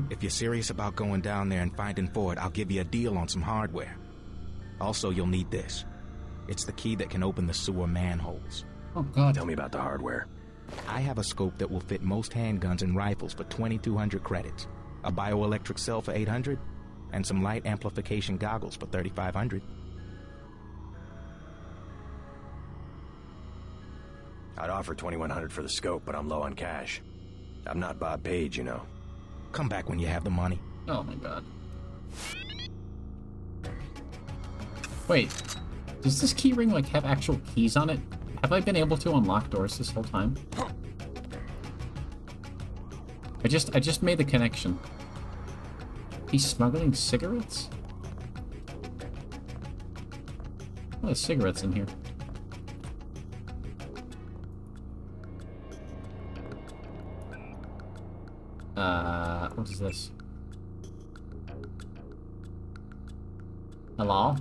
If you're serious about going down there and finding Ford, I'll give you a deal on some hardware. Also, you'll need this. It's the key that can open the sewer manholes. Oh, God. Tell me about the hardware. I have a scope that will fit most handguns and rifles for 2,200 credits, a bioelectric cell for 800, and some light amplification goggles for 3,500. I'd offer 2,100 for the scope, but I'm low on cash. I'm not Bob Page, you know. Come back when you have the money. Oh my God. Wait, does this key ring like have actual keys on it? Have I been able to unlock doors this whole time? I just made the connection. He's smuggling cigarettes? Oh, there's cigarettes in here. What is this? Hello?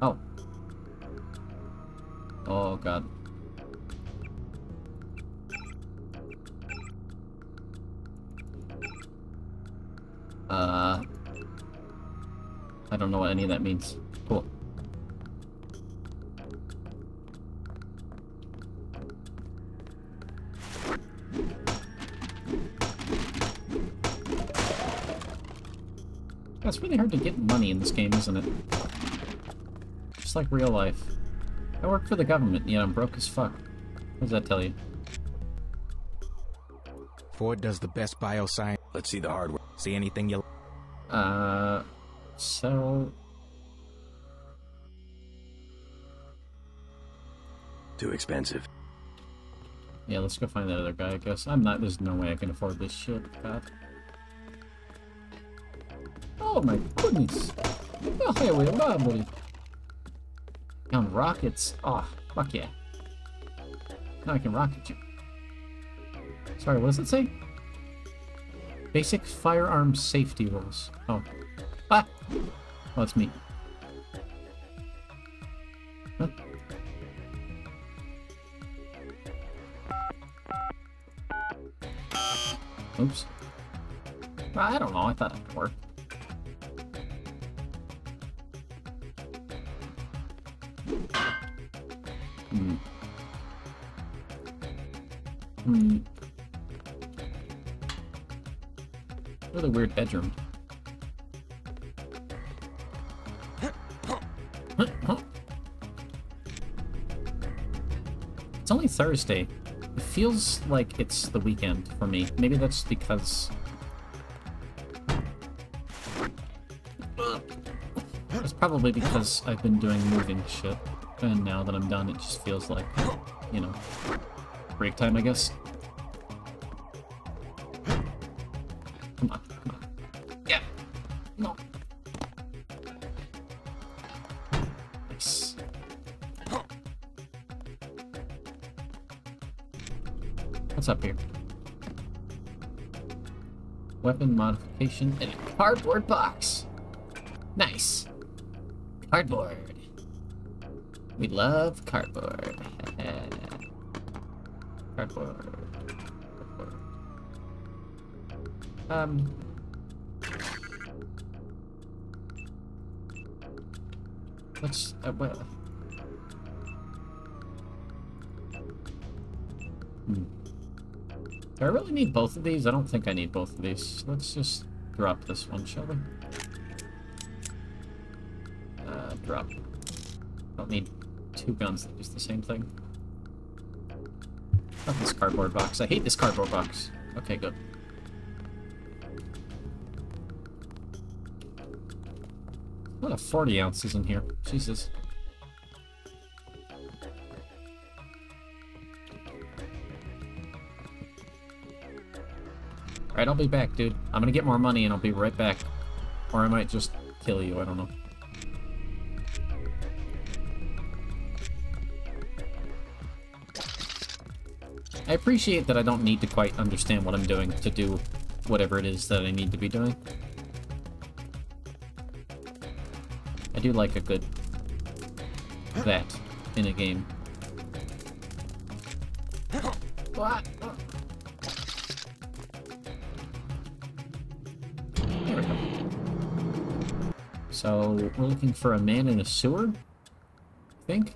Oh. Oh, God. I don't know what any of that means. Cool. It's really hard to get money in this game, isn't it? Just like real life. I work for the government, yet I'm broke as fuck. What does that tell you? Ford does the best bioscience. Let's see the hardware. See anything you... So... Too expensive. Yeah, let's go find that other guy, I guess. There's no way I can afford this shit. God. Oh my goodness! Oh, hey, we're lovely. On rockets. Oh, fuck yeah. Now I can rocket you. Sorry, what does it say? Basic firearm safety rules. Oh. Ah! Oh, it's me. Huh? Oops. Well, I don't know. I thought it'd work. Hmm. Hmm. Really weird bedroom. It's only Thursday. It feels like it's the weekend for me. Maybe that's because... It's probably because I've been doing moving shit. And now that I'm done, it just feels like, you know, break time, I guess. Come on, come on. Yeah! No. Nice. What's up here? Weapon modification in a cardboard box. Nice. Cardboard. We love cardboard. Cardboard. Let's, well. Do I really need both of these? I don't think I need both of these. Let's just drop this one, shall we? Drop. Don't need two guns that do the same thing. Not this cardboard box. I hate this cardboard box. Okay, good. A lot of 40 ounces in here. Jesus. Alright, I'll be back, dude. I'm gonna get more money and I'll be right back. Or I might just kill you, I don't know. I appreciate that I don't need to quite understand what I'm doing to do whatever it is that I need to be doing. I do like a good that in a game. What? There we go. So, we're looking for a man in a sewer? I think?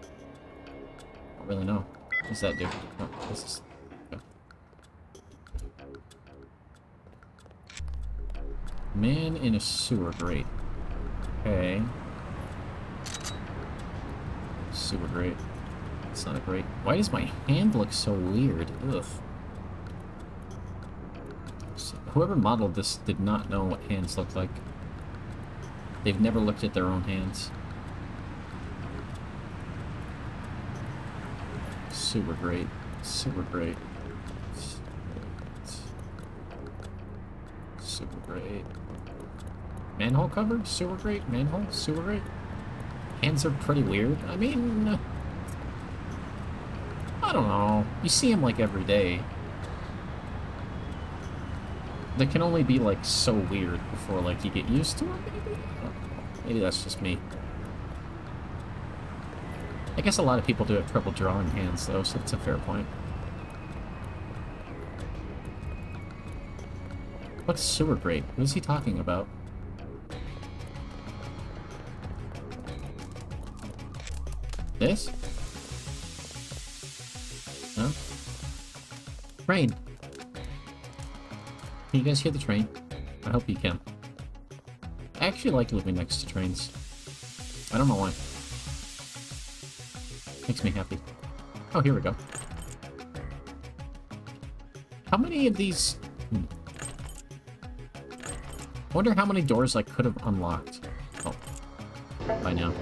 I don't really know. What does that do? Oh, this is... Okay. Man in a sewer, great. Okay. Sewer, great. It's not a great... Why does my hand look so weird? Ugh. So, whoever modeled this did not know what hands looked like. They've never looked at their own hands. Super great. Super great. Super great. Manhole cover? Super great. Manhole? Super great. Hands are pretty weird. I mean... I don't know. You see them, like, every day. They can only be, like, so weird before, like, you get used to them, maybe? I don't know. Maybe that's just me. I guess a lot of people do have trouble drawing hands, though, so that's a fair point. What's sewer grate? What is he talking about? This? No? Train! Can you guys hear the train? I hope you can. I actually like living next to trains. I don't know why. Makes me happy. Oh, here we go. How many of these... I wonder how many doors I could have unlocked. Oh. By now.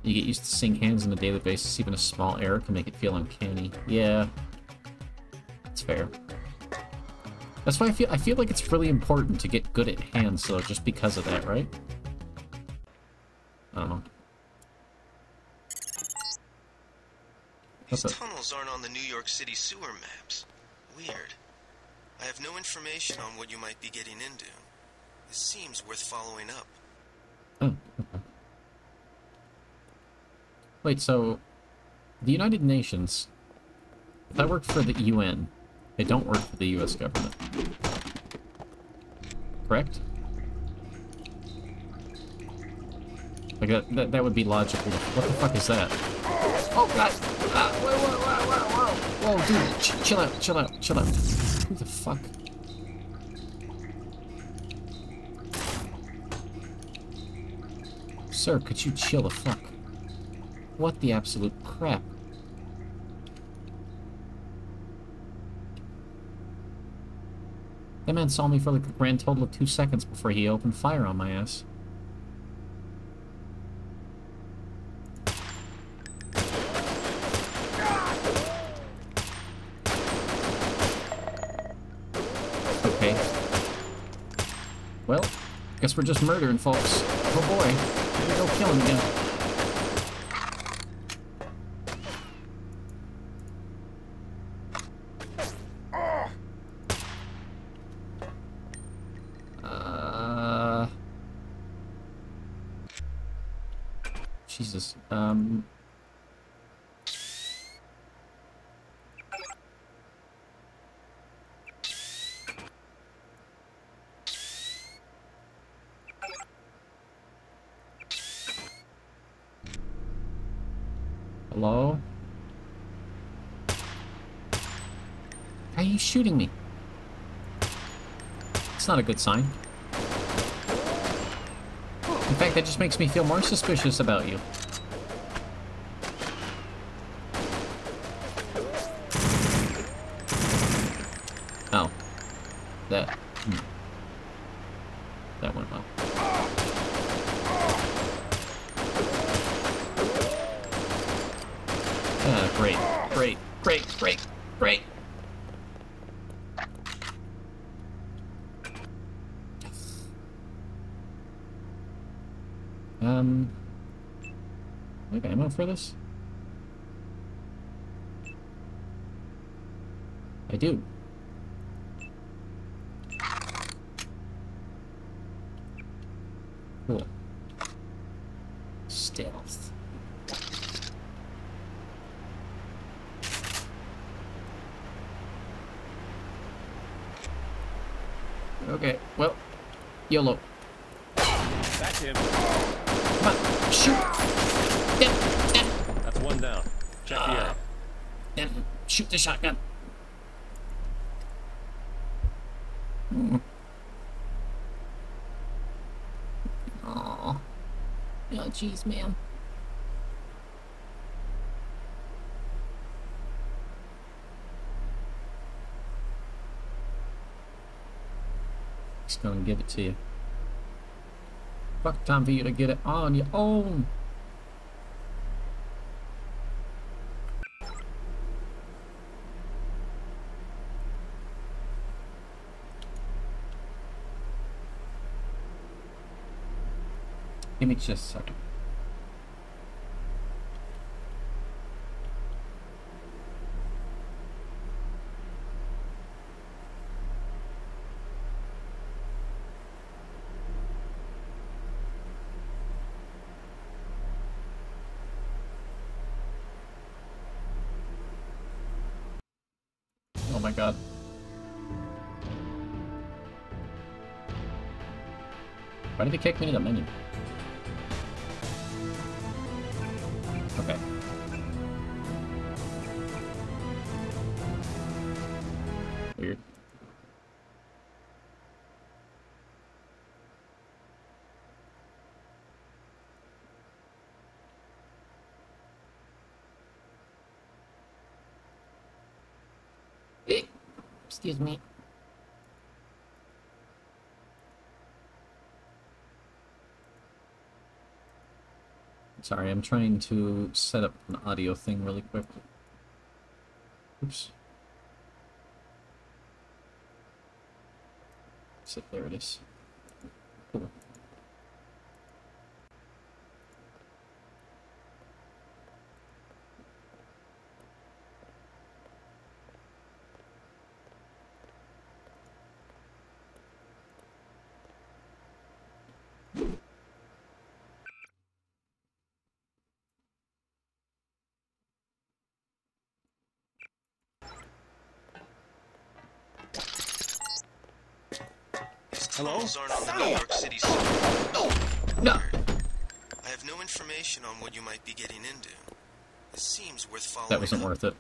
You get used to seeing hands on a daily basis. Even a small error can make it feel uncanny. Yeah. It's fair. That's why I feel like it's really important to get good at hands, though, just because of that, right? I don't know. These tunnels aren't on the New York City sewer maps. Weird. I have no information on what you might be getting into. This seems worth following up. Oh, okay. Wait, so... The United Nations... If I worked for the UN, They don't work for the U.S. government. Correct? Like, that would be logical. What the fuck is that? Oh, God! Whoa, dude, chill out. Who the fuck? Sir, could you chill the fuck? What the absolute crap? That man saw me for like a grand total of 2 seconds before he opened fire on my ass. Okay. Well, guess we're just murdering folks. Oh boy, here we go killing again. Jesus. Hello? Why are you shooting me? It's not a good sign. In fact, that just makes me feel more suspicious about you. Oh. That went well. Ah, great. Do I have ammo for this? I do. Cool. Stealth. Okay, well, YOLO. That's him. Come on, shoot! That's one down. Check the air. Then shoot the shotgun. Oh, jeez, man. Just gonna give it to you. Fuck, time for you to get it on your own. Give me just a second. Oh my god. Why did they kick me to the menu? Okay. Weird. Excuse me. Sorry, I'm trying to set up an audio thing really quick. Oops. There it is. Cool. tunnels aren't on the New York City sewer. No. I have no information on what you might be getting into. This seems worth following. That wasn't worth it.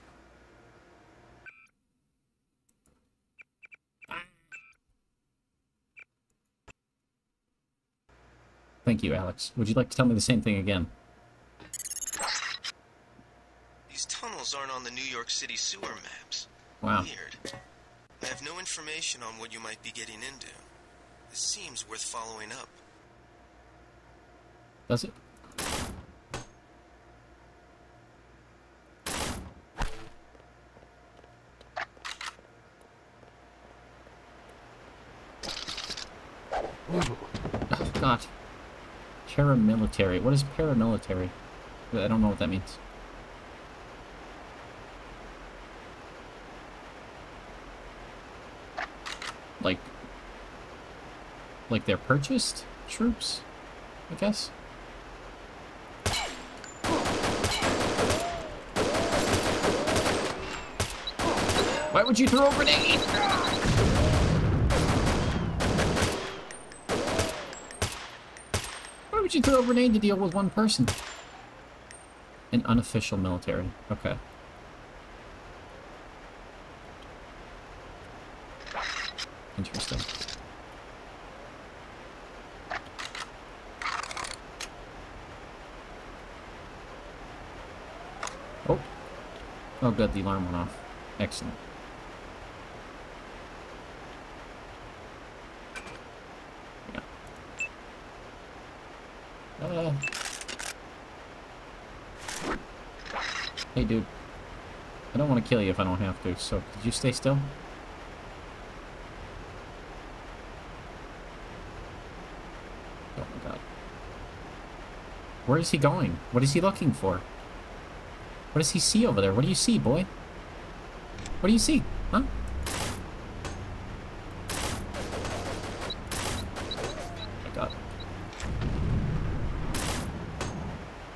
Thank you, Alex. Would you like to tell me the same thing again? These tunnels aren't on the New York City sewer maps. Wow. Weird. I have no information on what you might be getting into. This seems worth following up. Does it? Oh, God. Paramilitary. What is paramilitary? I don't know what that means. Like they're purchased troops, I guess? Why would you throw a grenade? Why would you throw a grenade to deal with one person? An unofficial military. Okay. Interesting. Oh. Oh, good. The alarm went off. Excellent. Yeah. Hey, dude. I don't want to kill you if I don't have to, so could you stay still? Oh my God. Where is he going? What is he looking for? What does he see over there? What do you see, boy? What do you see? Huh? Oh my God.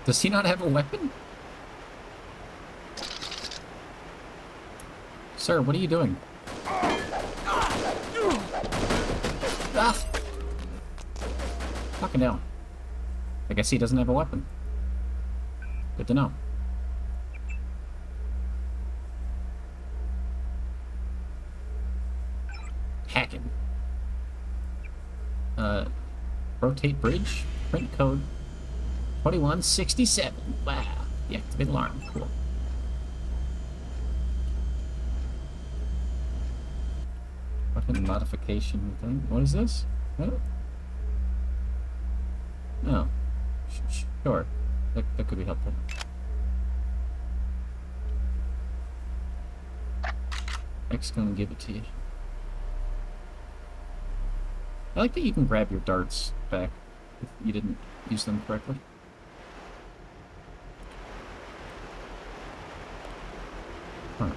Does he not have a weapon? Sir, what are you doing? Ah! Fucking hell. I guess he doesn't have a weapon. Good to know. Hacking. Rotate bridge. Print code 2167. Wow. Deactivate alarm. Cool. Weapon modification thing. What is this? What? Oh. Sure. That could be helpful. X gonna give it to you. I like that you can grab your darts back if you didn't use them correctly. Huh.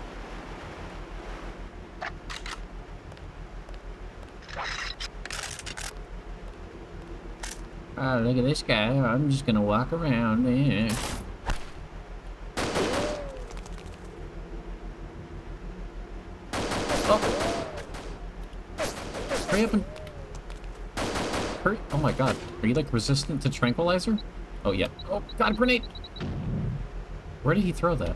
Oh, look at this guy. I'm just gonna walk around. Yeah. Oh! Hurry up and... Hurry! Oh my God. Are you, like, resistant to tranquilizer? Oh, yeah. Oh, God, a grenade! Where did he throw that?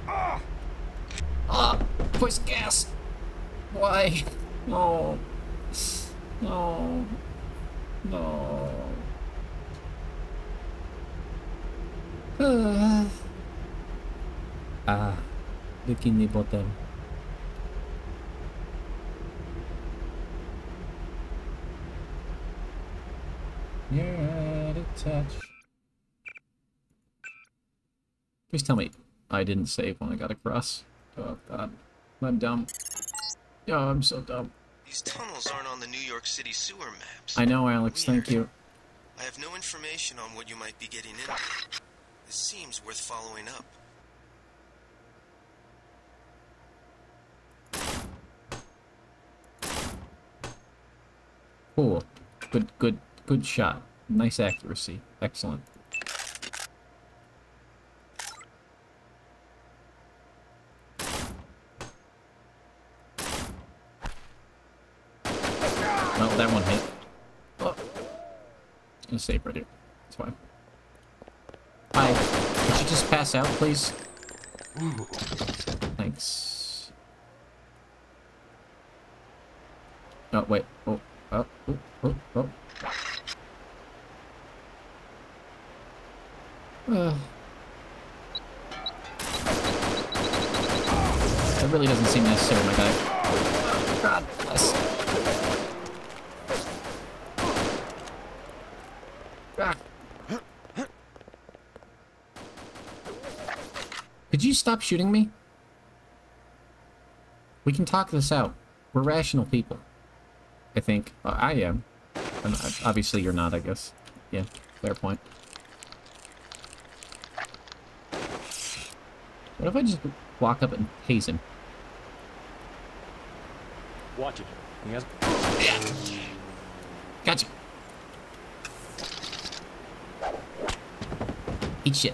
Ah! Poison gas! Why? No. No. No. Look in the bottom. You're out of touch. Please tell me I didn't save when I got across. Oh God, I'm dumb. Oh, I'm so dumb. These tunnels aren't on the New York City sewer maps. I know, Alex. Weird. Thank you. I have no information on what you might be getting into. This seems worth following up. Cool. Good shot. Nice accuracy. Excellent. gonna save right here. That's fine. Hi. Could you just pass out, please? Thanks. Oh, wait. Oh. Oh. Oh. Oh. Oh. That really doesn't seem necessary, my guy. God bless. Ah. Could you stop shooting me? We can talk this out. We're rational people. I think. I am. And obviously you're not, I guess. Yeah, fair point. What if I just walk up and tase him? Watch it. He has... Yeah. Gotcha. Eat shit.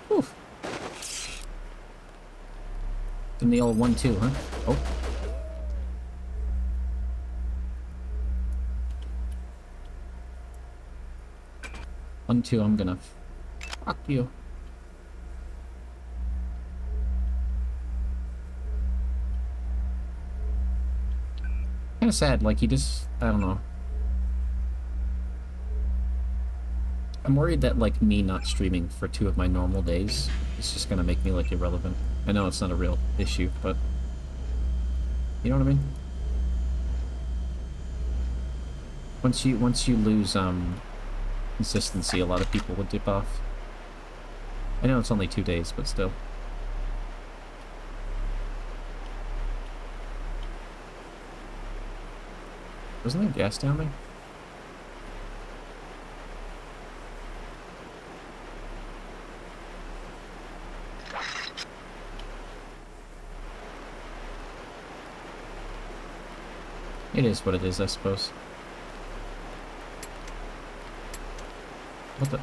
Whew. Give me the old 1-2, huh? Oh. One, two, I'm gonna fuck you. Kinda sad, like he just, I don't know. I'm worried that like me not streaming for 2 of my normal days is just gonna make me like irrelevant. I know it's not a real issue, but you know what I mean? Once you lose consistency, a lot of people would dip off. I know it's only 2 days, but still. Wasn't there gas down there? It is what it is, I suppose. What the?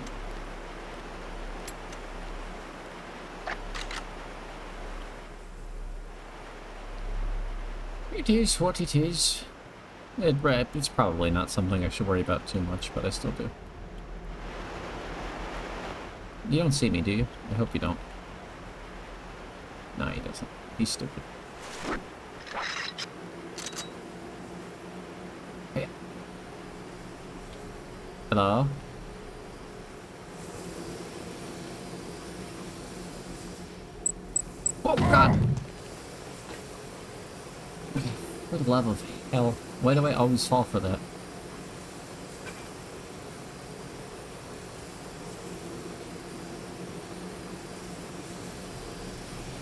It is what it is. It's probably not something I should worry about too much, but I still do. You don't see me, do you? I hope you don't. No, he doesn't. He's stupid. Hey. Hello? Oh, God! For the love of hell. Why do I always fall for that?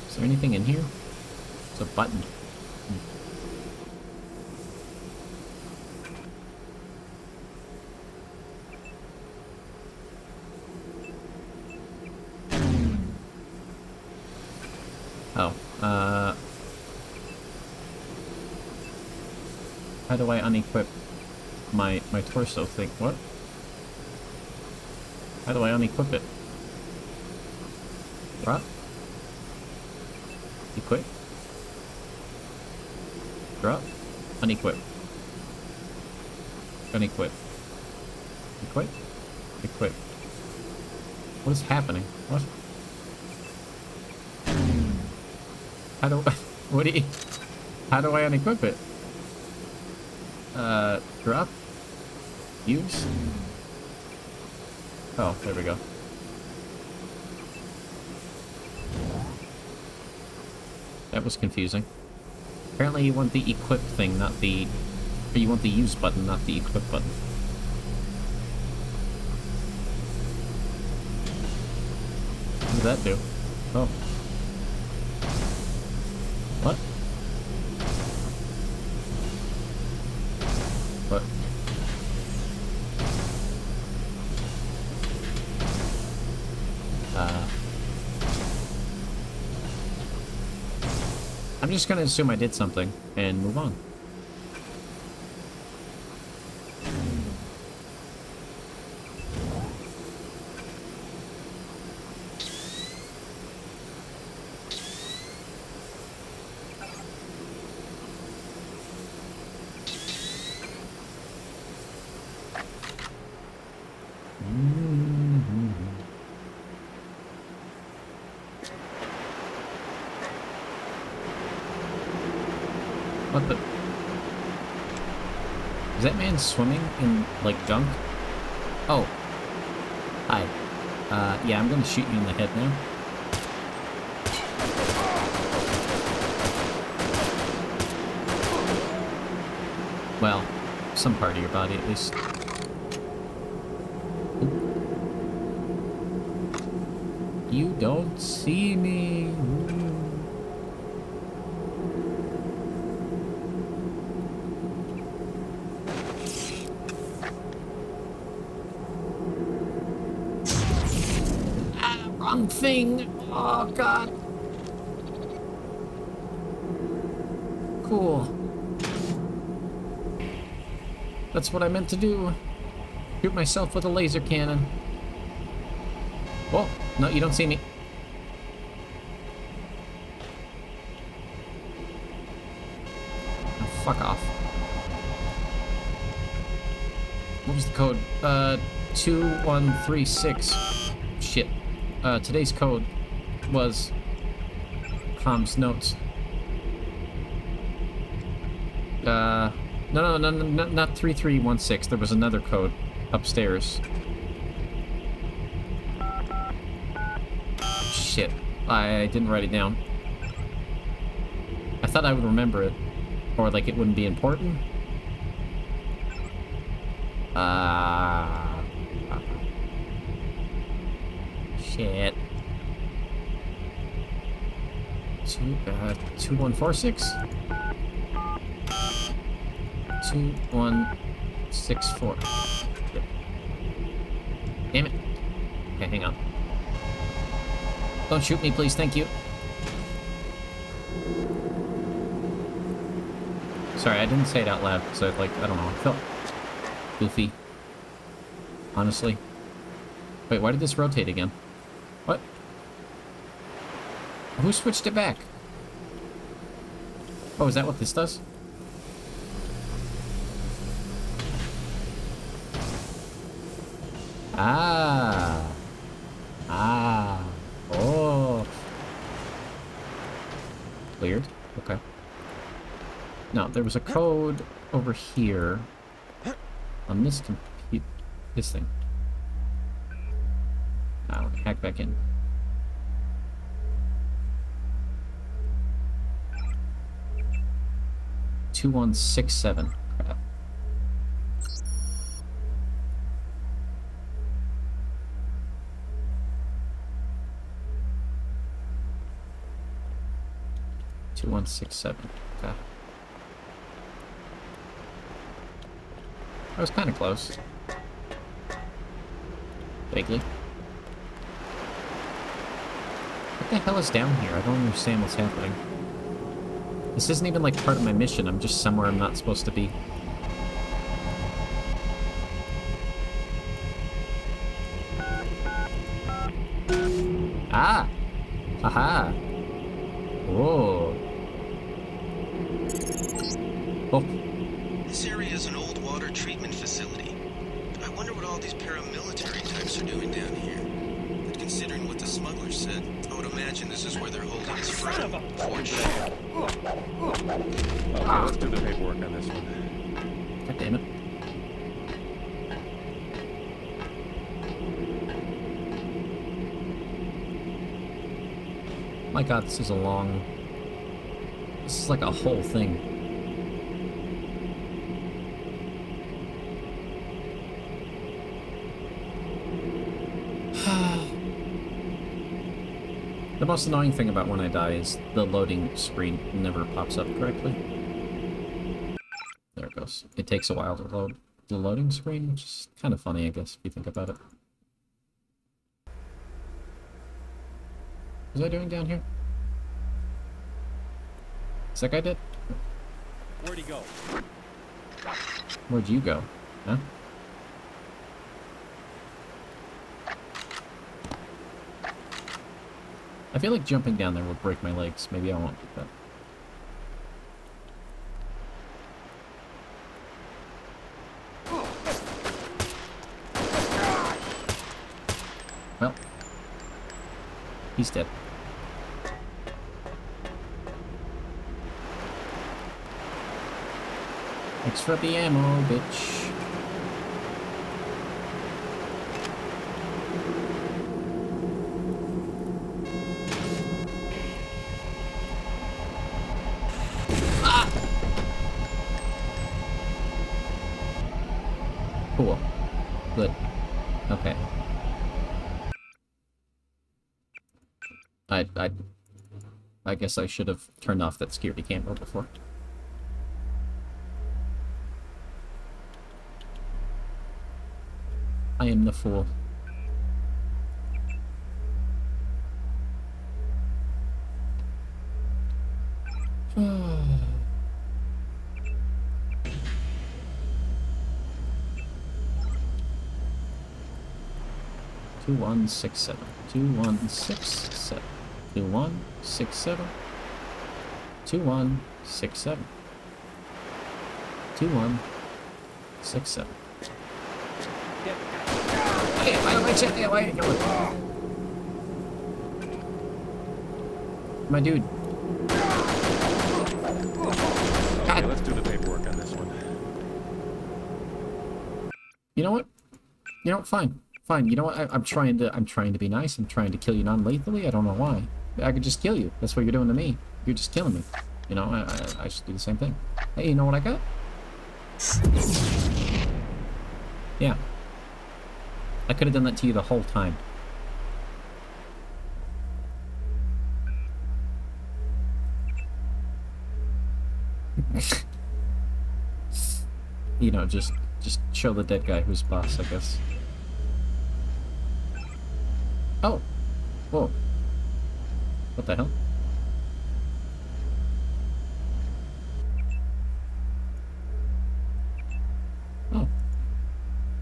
Is there anything in here? It's a button. Oh, how do I unequip my torso thing? What? How do I unequip it? Drop? Equip? Drop? Unequip. Unequip. Equip? Equip. What is happening? What? How do I... What do you... How do I unequip it? Drop? Use? Oh, there we go. That was confusing. Apparently you want the equip thing, not the... Or you want the use button, not the equip button. What did that do? Oh. What? What? I'm just gonna assume I did something and move on. What the? Is that man swimming in, like, junk? Oh. Hi. Yeah, I'm gonna shoot you in the head now. Well, some part of your body, at least. You don't see me. Wrong thing. Oh, God. Cool. That's what I meant to do. Shoot myself with a laser cannon. Whoa. No, you don't see me. Oh, fuck off. What was the code? 2136. Shit. Today's code was comms notes. No, not 3316. There was another code upstairs. Shit. I didn't write it down. I thought I would remember it. Or, like, it wouldn't be important. Shit. 2146? 2164. Damn it. Okay, hang on. Don't shoot me, please. Thank you. Sorry, I didn't say it out loud, so, like, I don't know. I felt goofy. Honestly. Wait, why did this rotate again? What? Who switched it back? Oh, is that what this does? Ah. Ah. Oh. Weird. Okay. No, there was a code over here on this this thing. I'll hack back in. $2167. Crap. $2167. Okay. I was kind of close. Vaguely. What the hell is down here? I don't understand what's happening. This isn't even like part of my mission. I'm just somewhere I'm not supposed to be. Ah! Haha! Whoa! Oh. This area is an old water treatment facility. I wonder what all these paramilitary types are doing down here. But considering what the smuggler said, I would imagine this is where they're holding his friend, Forge. Okay, let's do the paperwork on this one. God damn it. My god, this is a long... This is like a whole thing. The most annoying thing about when I die is the loading screen never pops up correctly. There it goes. It takes a while to load the loading screen, which is kind of funny, I guess, if you think about it. What was I doing down here? Is that guy dead? Where'd he go? Where'd you go? Huh? I feel like jumping down there will break my legs. Maybe I won't do that. Well, he's dead. Thanks for the ammo, bitch. Ah! Cool. Good. Okay. I guess I should have turned off that security camera before. I am the fool. Two 167. 2167. 2167. 2167. 2167. Hey, why are you going? My dude. Okay, let's do the paperwork on this one. You know what? You know what? Fine. Fine. You know what? I'm trying to be nice. I'm trying to kill you non-lethally. I don't know why. I could just kill you. That's what you're doing to me. You're just killing me. You know, I should do the same thing. Hey, you know what I got? Yeah. I could have done that to you the whole time. You know, just show the dead guy who's boss, I guess. Oh! Whoa. What the hell? Oh.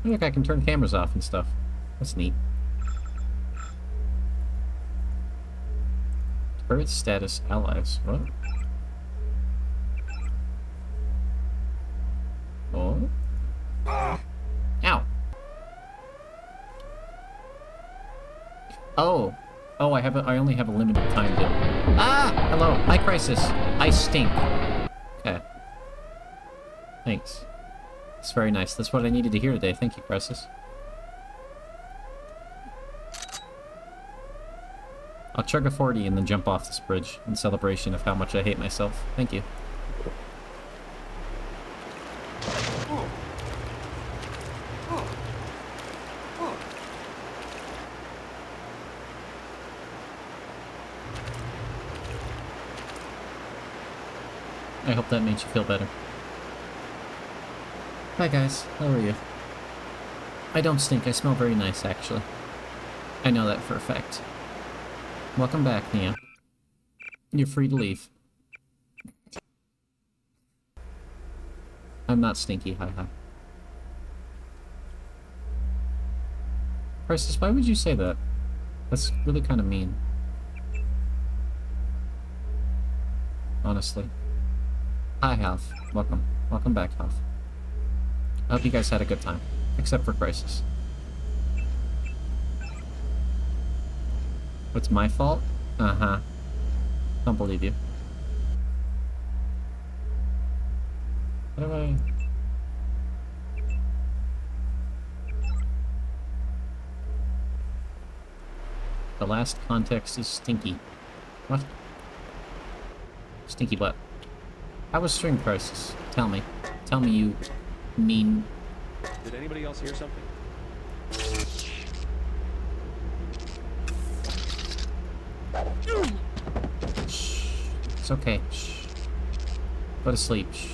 Look, I can turn cameras off and stuff. That's neat. Turret status allies. What? Oh. Ow. Oh. Oh, I only have a limited time to... Ah! Hello. Hi, Crisis. I stink. Okay. Thanks. It's very nice. That's what I needed to hear today. Thank you, Crisis. I'll chug a 40 and then jump off this bridge in celebration of how much I hate myself. Thank you. I hope that made you feel better. Hi guys, how are you? I don't stink, I smell very nice actually. I know that for a fact. Welcome back, Neo. You're free to leave. I'm not stinky, haha. Crisis, why would you say that? That's really kind of mean. Honestly. Hi, Half. Welcome. Welcome back, Half. I hope you guys had a good time. Except for Crisis. What's my fault? Uh-huh. Don't believe you. How do I... The last context is stinky. What? Stinky butt. How was String Crisis? Tell me. Tell me, you mean... Did anybody else hear something? Shh. It's okay. Shh. Go to sleep. Shh.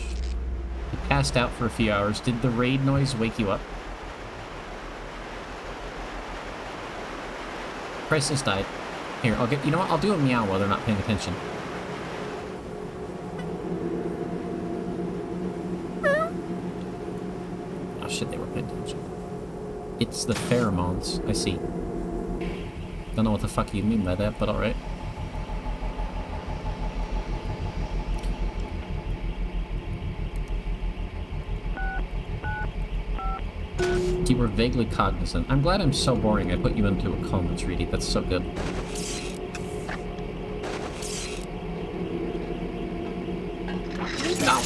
You passed out for a few hours. Did the raid noise wake you up? Crisis died. Here, I'll get... You know what? I'll do a meow while they're not paying attention. Oh shit, they were paying attention. It's the pheromones. I see. Don't know what the fuck you mean by that, but alright. You were vaguely cognizant. I'm glad I'm so boring I put you into a coma, Treaty. That's so good. No!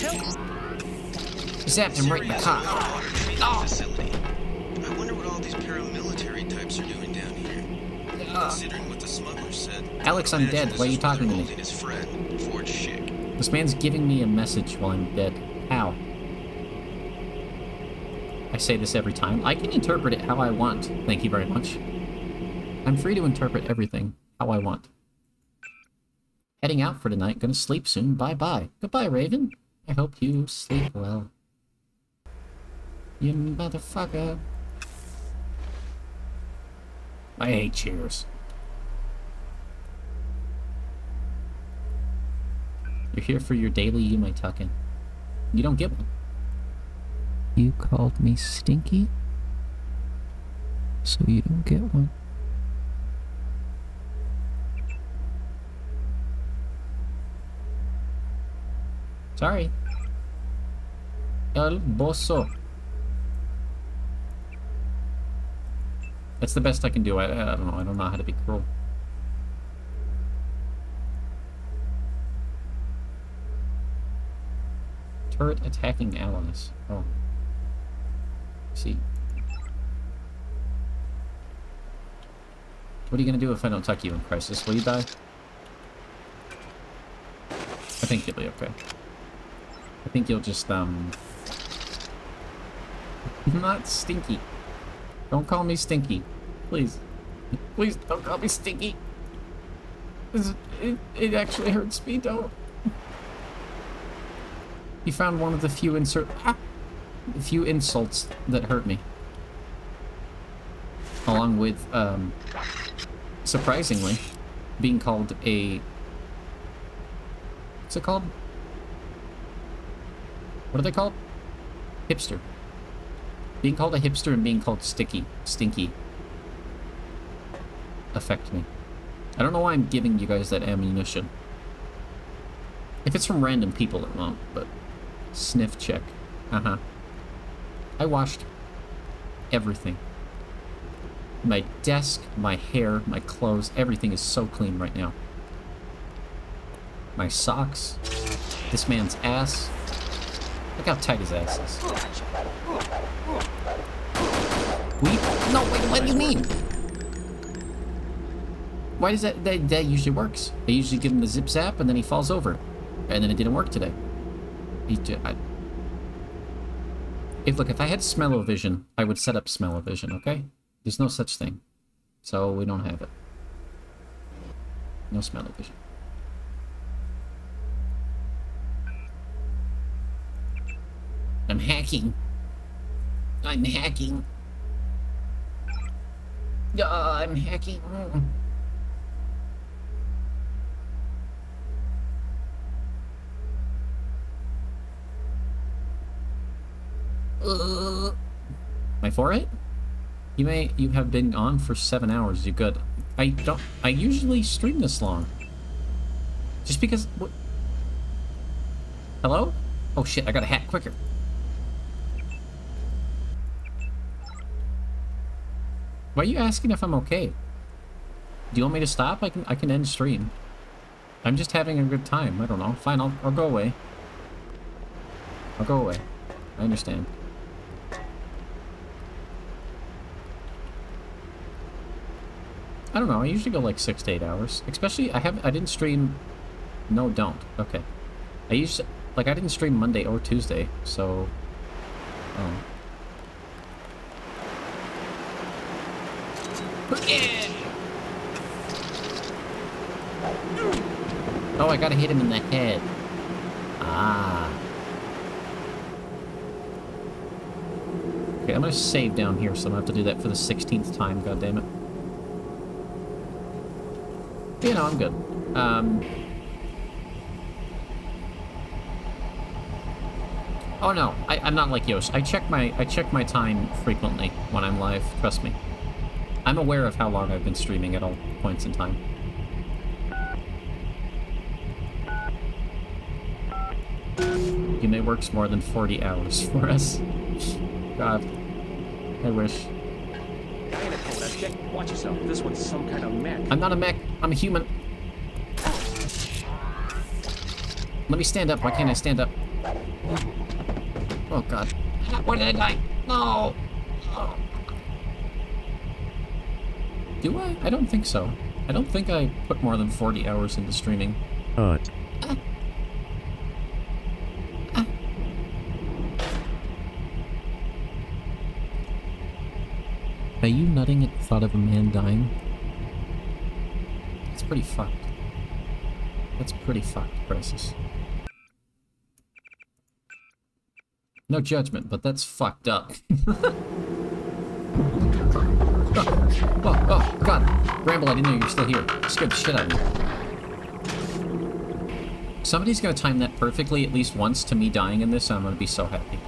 zapped him right in the cock. Oh. Facility. I wonder what all these paramilitary types are doing down here. Considering what the smuggler said. Alex, I'm dead. Why are you talking to me? His friend, Ford Schick. This man's giving me a message while I'm dead. How? I say this every time. I can interpret it how I want. Thank you very much. I'm free to interpret everything how I want. Heading out for tonight. Gonna sleep soon. Bye-bye. Goodbye, Raven. I hope you sleep well. You motherfucker. I hate cheers. You're here for your daily Yumesuki. You don't get one. You called me stinky? So you don't get one. Sorry. El bosso. That's the best I can do. I don't know. I don't know how to be cruel. Turret attacking allies. Oh. See. What are you gonna do if I don't tuck you in crisis? Will you die? I think you'll be okay. I think you'll just, not stinky. Don't call me stinky. Please. Please don't call me stinky. It actually hurts me, don't. You found one of the few insults that hurt me. Along with, surprisingly, being called a... What's it called? What are they called? Hipster. Being called a hipster and being called stinky affect me. I don't know why I'm giving you guys that ammunition. If it's from random people, it won't, but... Sniff check. Uh-huh. I washed everything. My desk, my hair, my clothes, everything is so clean right now. My socks. This man's ass. Look how tight his ass is. No, wait, what do you mean? Why does that usually works? I usually give him the zip zap and then he falls over. And then it didn't work today. Look, if I had smell-o-vision, I would set up smell-o-vision, okay? There's no such thing. So we don't have it. No smell-o-vision. I'm hacking. I'm hacking. I'm hacking. My forehead? You have been on for 7 hours. You good? I usually stream this long. Just because... What? Hello? Oh shit, I gotta hack quicker. Why are you asking if I'm okay? Do you want me to stop? I can end stream. I'm just having a good time. I don't know. Fine, I'll go away. I'll go away. I understand. I don't know. I usually go like 6 to 8 hours. Especially, I didn't stream... No, don't. Okay. I didn't stream Monday or Tuesday, so... Oh, I gotta hit him in the head. Ah. Okay, I'm gonna save down here, so I'm gonna have to do that for the 16th time, goddammit. You know, I'm good. Oh no, I'm not like Yosh. I check my time frequently when I'm live, trust me. I'm aware of how long I've been streaming at all points in time. Yume works more than 40 hours for us. God. I wish. Watch yourself. This one's some kind of mech. I'm not a mech. I'm a human. Let me stand up. Why can't I stand up? Oh god. Where did I die? No! Oh. Do I? I don't think so. I don't think I put more than 40 hours into streaming. Cut. Are you nutting at the thought of a man dying? That's pretty fucked. That's pretty fucked, Crisis. No judgment, but that's fucked up. Oh, God. Bramble, I didn't know you were still here. You scared the shit out of me. Somebody's gonna time that perfectly at least once to me dying in this, and I'm gonna be so happy.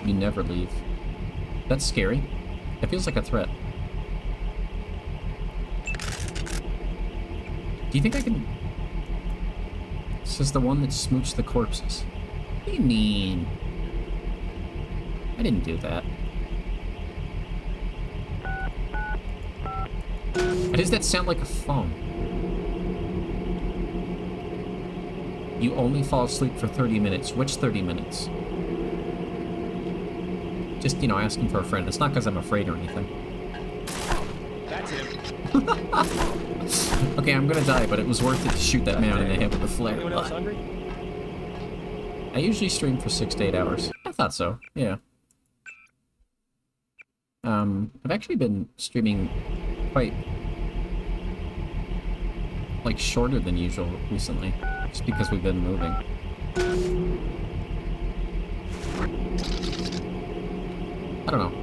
You never leave. That's scary. It feels like a threat. Do you think I can... This is the one that smooched the corpses. What do you mean? I didn't do that. Why does that sound like a phone? You only fall asleep for 30 minutes. Which 30 minutes? Just, you know, asking for a friend. It's not because I'm afraid or anything. That's him. Okay, I'm gonna die, but it was worth it to shoot that man in the head with a flare. Anyone else hungry? I usually stream for 6 to 8 hours. I thought so, yeah. I've actually been streaming quite, like, shorter than usual recently, just because we've been moving. I don't know.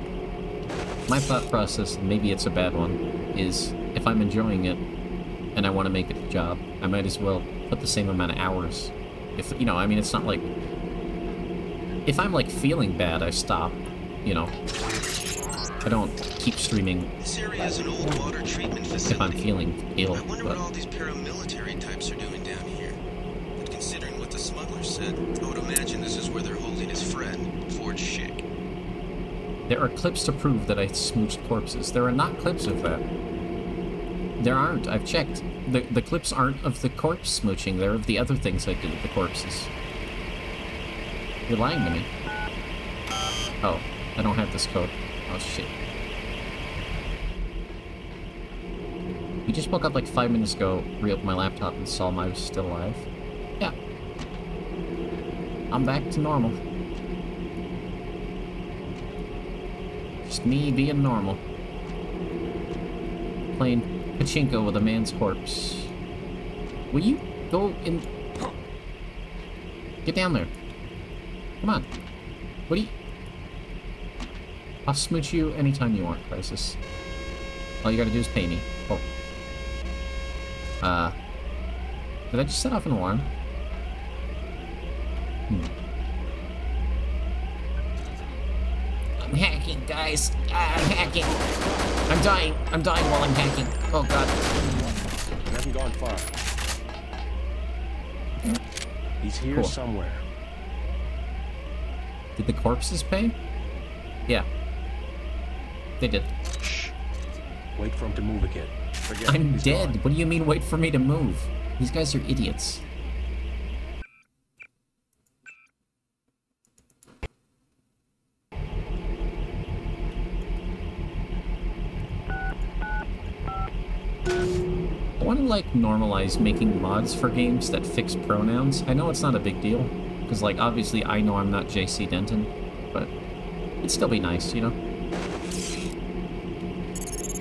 My thought process, and maybe it's a bad one, is if I'm enjoying it and I want to make it a job, I might as well put the same amount of hours. If, you know, I mean, it's not like... If I'm, like, feeling bad, I stop, you know. I don't keep streaming This area is an old water treatment facility. if I'm feeling ill. I wonder what all these paramilitary types are doing down here. But considering what the smuggler said, I would imagine this is where they're holding his friend, Ford Schick. There are clips to prove that I smooched corpses. There are not clips of that. There aren't. I've checked. The clips aren't of the corpse smooching. They're of the other things I did with the corpses. You're lying to me. Oh, I don't have this code. Oh, shit. You just woke up like 5 minutes ago, re-opened my laptop, and saw I was still alive. Yeah. I'm back to normal. Just me being normal. Playing pachinko with a man's corpse. Will you go in... Get down there. Come on. What do you... I'll smooch you anytime you want, Crisis. All you gotta do is pay me. Oh. Did I just set off an alarm? I'm hacking, guys. I'm hacking. I'm dying. I'm dying while I'm hacking. Oh, God. You haven't gone far. He's here Cool. somewhere. Did the corpses pay? Yeah. They did. Shh. Wait for him to move again. Forget I'm he's dead. gone. What do you mean, wait for me to move? These guys are idiots. I want to, like, normalize making mods for games that fix pronouns. I know it's not a big deal, because, like, obviously I know I'm not JC Denton, but it'd still be nice, you know?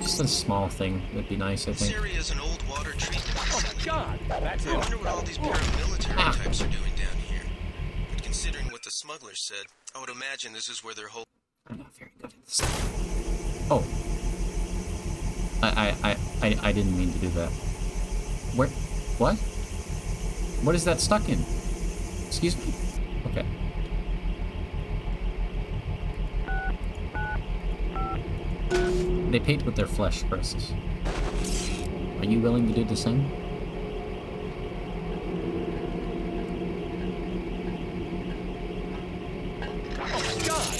Just a small thing would be nice, I This think. area is an old water treatment facility. God, that's I him. wonder what all these paramilitary types are doing down here. But considering what the smuggler said, I would imagine this is where they're holding... I'm not very good at this. Oh. I didn't mean to do that. Where? What? What is that stuck in? Excuse me? Okay. They paid with their flesh, Crisis. Are you willing to do the same? Oh, God!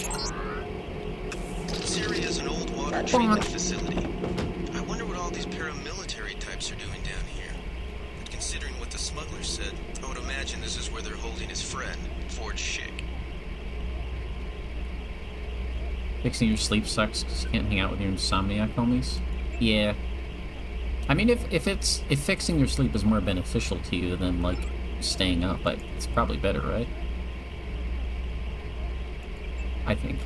This area is an old water treatment facility. I wonder what all these paramilitary types the smuggler said, I would imagine this is where they're holding his friend, Ford Schick. Fixing your sleep sucks because you can't hang out with your insomniac homies. Yeah. I mean, if fixing your sleep is more beneficial to you than, like, staying up, it's probably better, right? I think.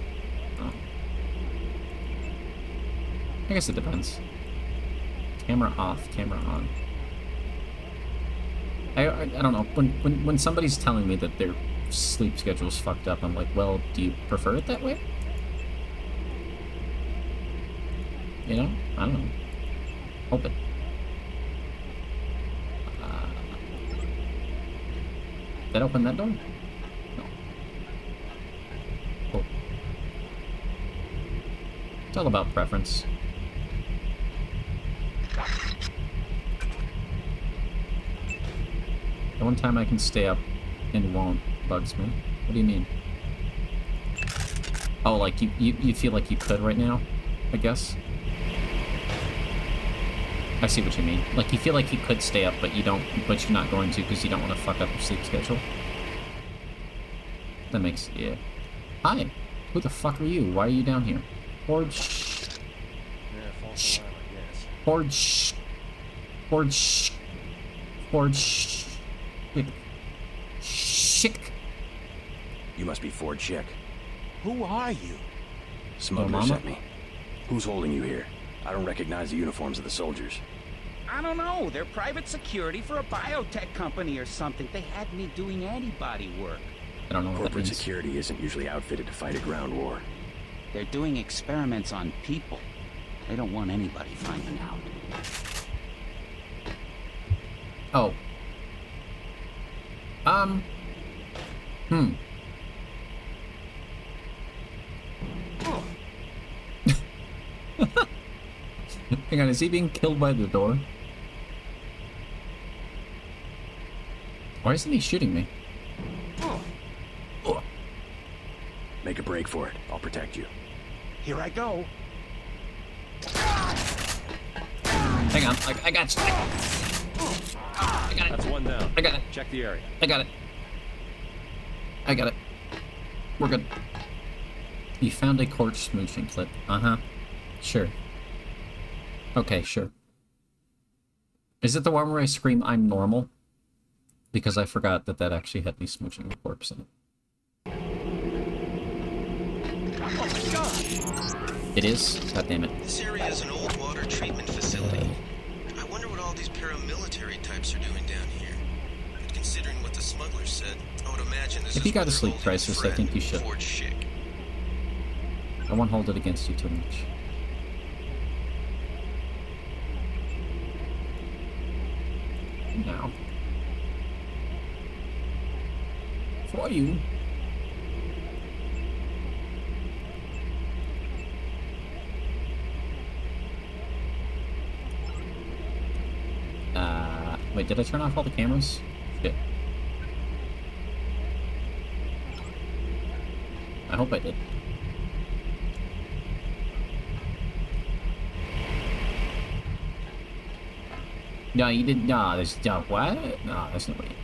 Oh. I guess it depends. Camera off, camera on. I don't know. When somebody's telling me that their sleep schedule's fucked up, I'm like, well, do you prefer it that way? You know? I don't know. Open. Did that open that door? No. Cool. It's all about preference. The one time I can stay up and won't bugs me. What do you mean? Oh, like you feel like you could right now, I guess? I see what you mean. Like, you feel like you could stay up, but you're not going to because you don't want to fuck up your sleep schedule. That makes, yeah. Hi. Who the fuck are you? Why are you down here? Ford shh. Ford shh. Ford shh. Ford shh. Schick. You must be Ford Schick. Who are you? Smuggler sent me. Who's holding you here? I don't recognize the uniforms of the soldiers. I don't know. They're private security for a biotech company or something. They had me doing antibody work. I don't know what Corporate that means. security isn't usually outfitted to fight a ground war. They're doing experiments on people. They don't want anybody finding out. Oh. Hang on, is he being killed by the door? Why isn't he shooting me? Make a break for it. I'll protect you. Here I go. Hang on, I got you. I got it. That's one down. I got it. Check the area. I got it. I got it. We're good. You found a corpse smooching clip. Uh-huh. Sure. Okay, sure. Is it the one where I scream, I'm normal? Because I forgot that that actually had me smooching the corpse in it. Oh my god! It is? God damn it. This area is an old water treatment facility. I wonder what all these paramilitary types are doing down here. But considering what the smuggler said, I would imagine this If you got a sleep crisis, I think you should. Ford Schick. I won't hold it against you too much. Now. For you. Wait, did I turn off all the cameras? Shit. I hope I did. No, you didn't. No, there's what? No, there's nobody.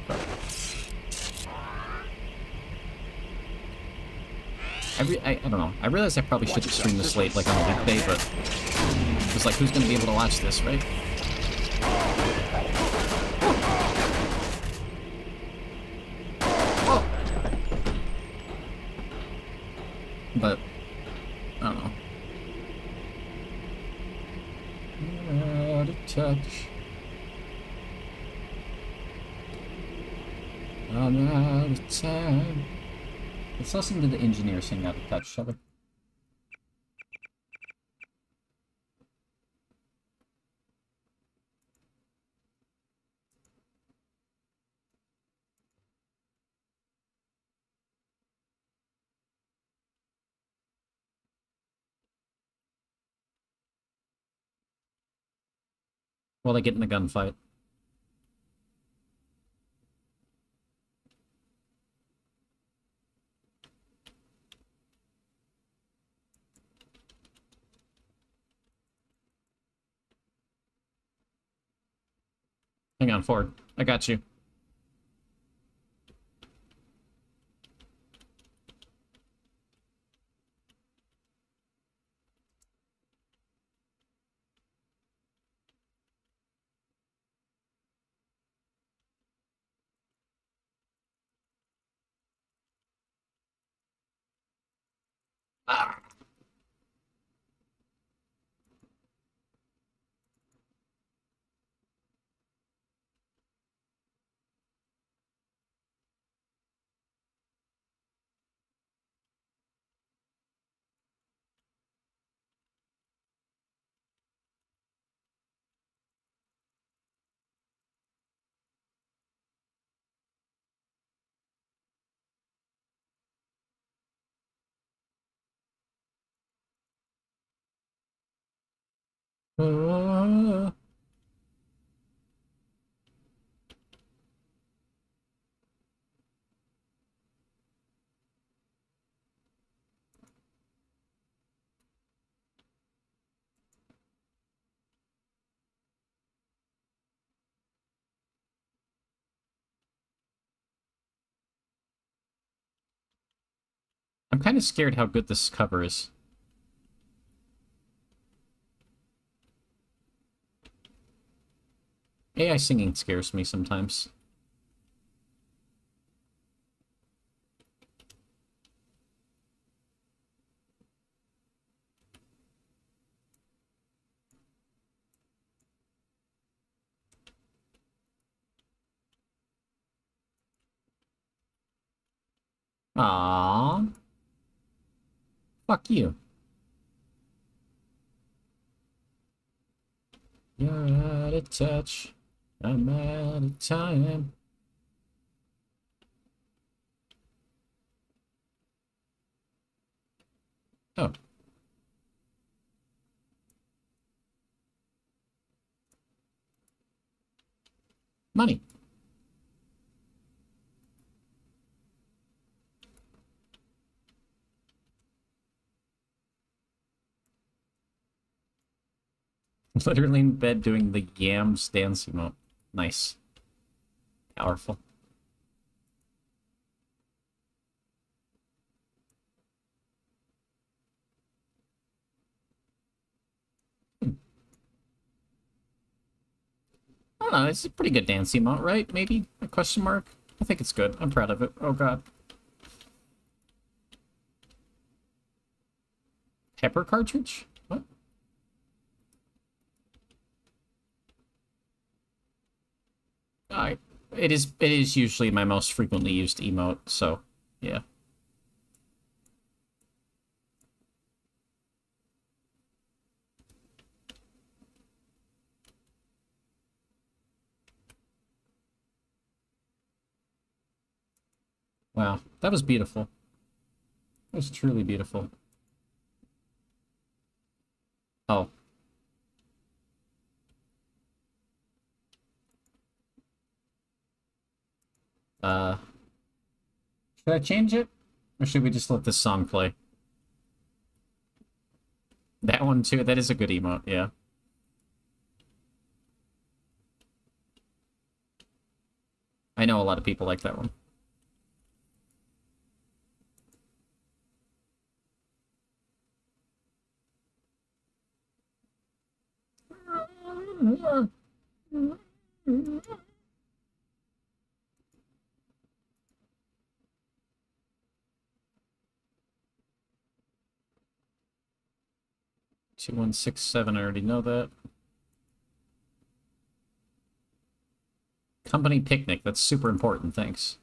I don't know. I realize I probably should have streamed this late, like on a weekday, but it's like, who's gonna be able to watch this, right? But I don't know. Out of touch. I'm out of time. Let's listen to the engineer sing Out of Touch, shall we? While they get in the gunfight. Hang on, Ford. I got you. Ah. Ah. I'm kind of scared how good this cover is. AI singing scares me sometimes. Aww. Fuck you. You're out of touch. I'm out of time. Oh. Money. Literally in bed doing the yams dance emote. Nice. Powerful. I don't know, it's a pretty good dance emote, right? Maybe? A question mark? I think it's good. I'm proud of it. Oh god. Pepper cartridge? What? It is usually my most frequently used emote, so yeah. Wow, that was beautiful. That was truly beautiful. Oh. Should I change it? Or should we just let this song play? That one too, that is a good emote, yeah. I know a lot of people like that one. Two, 1, 6, 7, I already know that. Company picnic, that's super important, thanks.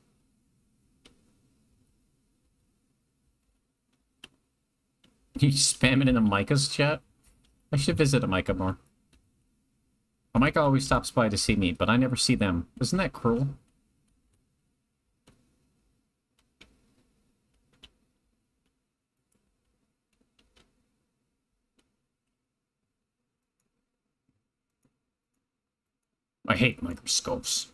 You spam it in a Micah's chat? I should visit a Micah more. A Micah always stops by to see me, but I never see them. Isn't that cruel? I hate microscopes.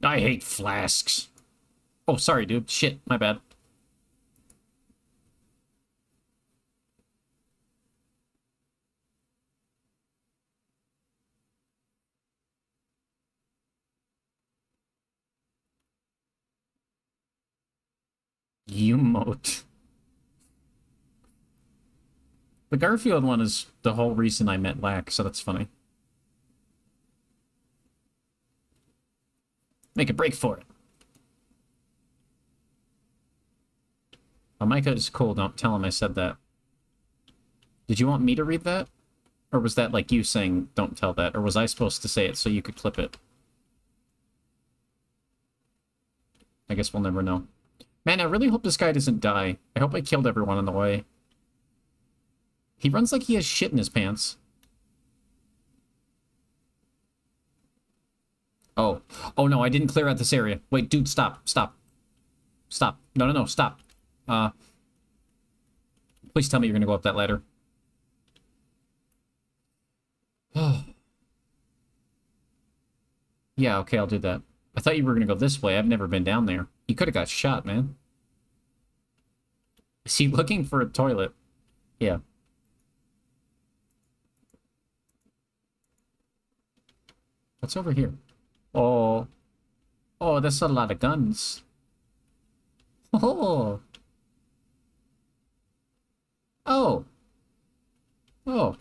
I hate flasks. Oh, sorry, dude. Shit, my bad. Emote. The Garfield one is the whole reason I met Lack, so that's funny. Make a break for it. Oh, Micah is cool. Don't tell him I said that. Did you want me to read that? Or was that like you saying, don't tell that? Or was I supposed to say it so you could clip it? I guess we'll never know. Man, I really hope this guy doesn't die. I hope I killed everyone on the way. He runs like he has shit in his pants. Oh. Oh no, I didn't clear out this area. Wait, dude, stop. Stop. Stop. No, no, no, stop. Please tell me you're gonna go up that ladder. Yeah, okay, I'll do that. I thought you were gonna go this way. I've never been down there. You could have got shot, man. Is he looking for a toilet? Yeah. What's over here? Oh. Oh, that's a lot of guns. Oh. Oh. Oh.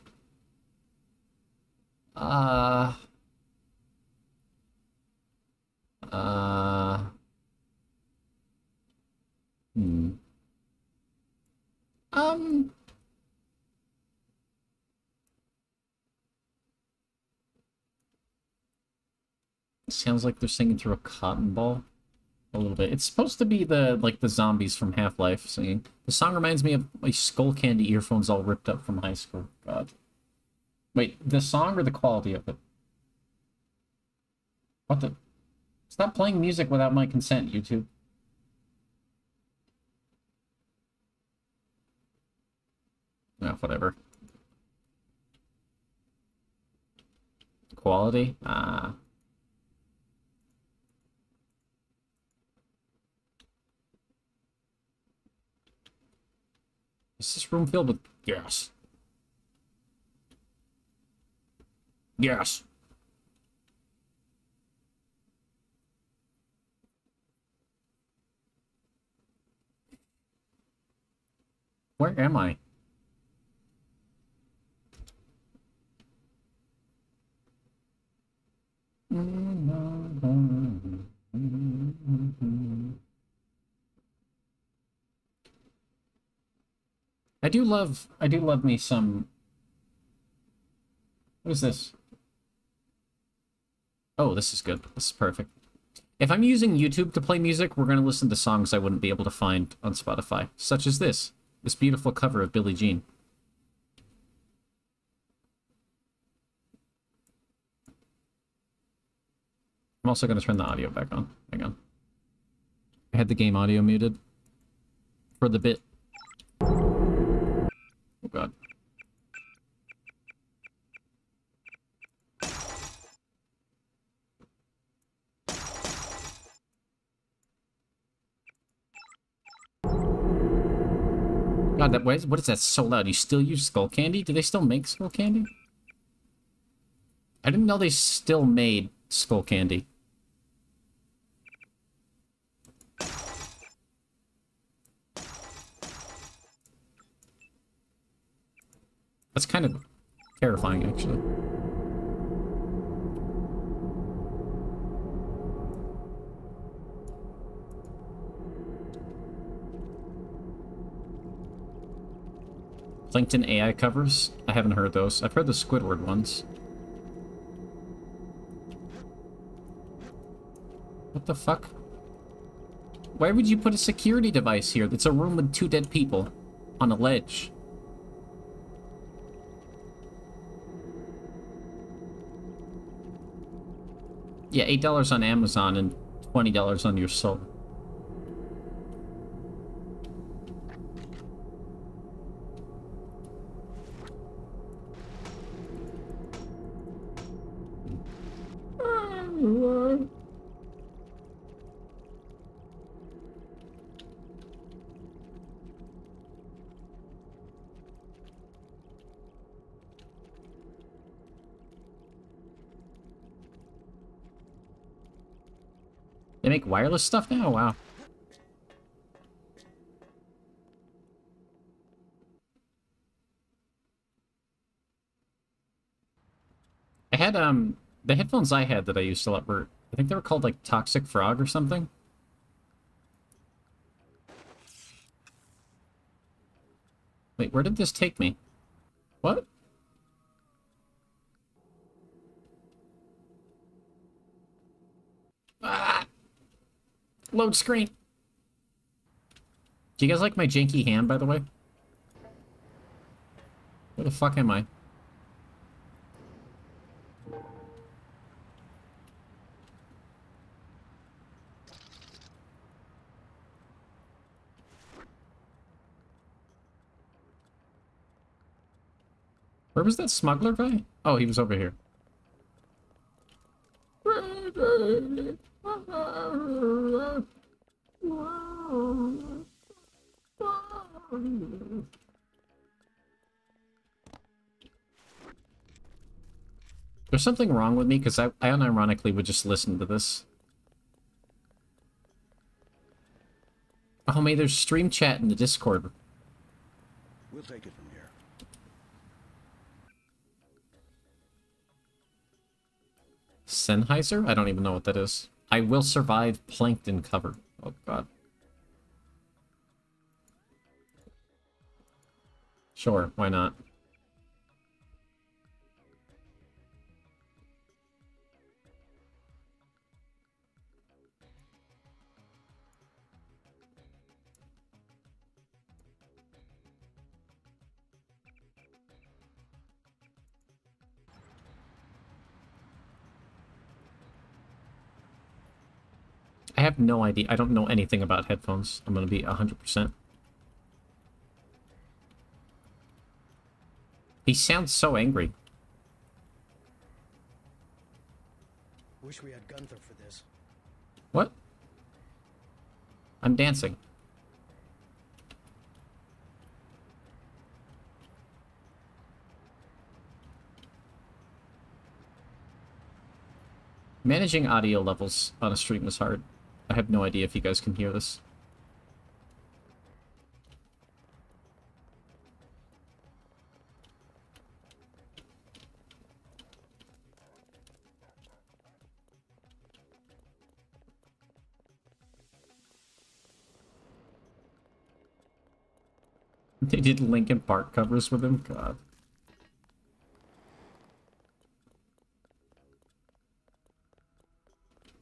Hmm. Sounds like they're singing through a cotton ball. A little bit. It's supposed to be the, like, the zombies from Half-Life singing. The song reminds me of my Skull Candy earphones all ripped up from high school. God. Wait, the song or the quality of it? What the... Stop playing music without my consent, YouTube. No, whatever. Quality? Ah. Is this room filled with gas? Yes. Where am I? I do love me some... What is this? Oh, this is good. This is perfect. If I'm using YouTube to play music, we're going to listen to songs I wouldn't be able to find on Spotify, such as this beautiful cover of Billie Jean. I'm also going to turn the audio back on. Hang on. I had the game audio muted for the bit. Oh, God. God, that what is that so loud? You still use Skull Candy? Do they still make Skull Candy? I didn't know they still made Skull Candy. That's kind of terrifying, actually. Plankton AI covers? I haven't heard those. I've heard the Squidward ones. What the fuck? Why would you put a security device here? It's a room with 2 dead people on a ledge. Yeah, $8 on Amazon and $20 on your soul. They make wireless stuff now? Wow. I had, the headphones I had that I used a lot were, I think they were called, like, Toxic Frog or something. Wait, where did this take me? What? Ah! Load screen. Do you guys like my janky hand, by the way? Where the fuck am I? Where was that smuggler guy? Oh, he was over here. There's something wrong with me, because I unironically would just listen to this. Oh, man, there's stream chat in the Discord. We'll take it from here. Sennheiser? I don't even know what that is. I will survive plankton cover. Oh, God. Sure, why not? I have no idea. I don't know anything about headphones. I'm going to be 100%. He sounds so angry. Wish we had Gunther for this. What? I'm dancing. Managing audio levels on a stream is hard. I have no idea if you guys can hear this. They did Linkin Park covers with him? God.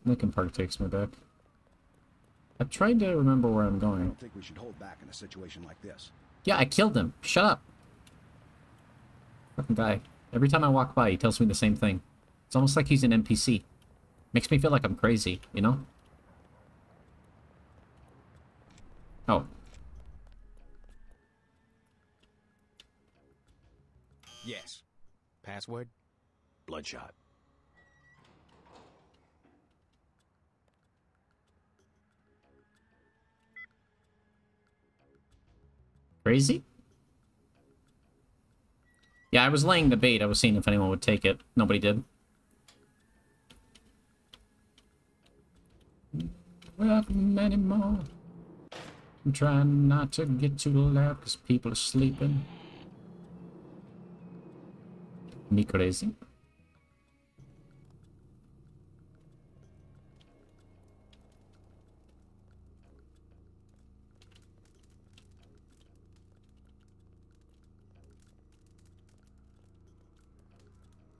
Linkin Park takes me back. I'm trying to remember where I'm going. I don't think we should hold back in a situation like this. Yeah, I killed him. Shut up. Fucking guy. Every time I walk by, he tells me the same thing. It's almost like he's an NPC. Makes me feel like I'm crazy, you know? Oh. Yes. Password? Bloodshot. Crazy? Yeah, I was laying the bait. I was seeing if anyone would take it. Nobody did. Welcome anymore. I'm trying not to get too loud because people are sleeping. Me crazy?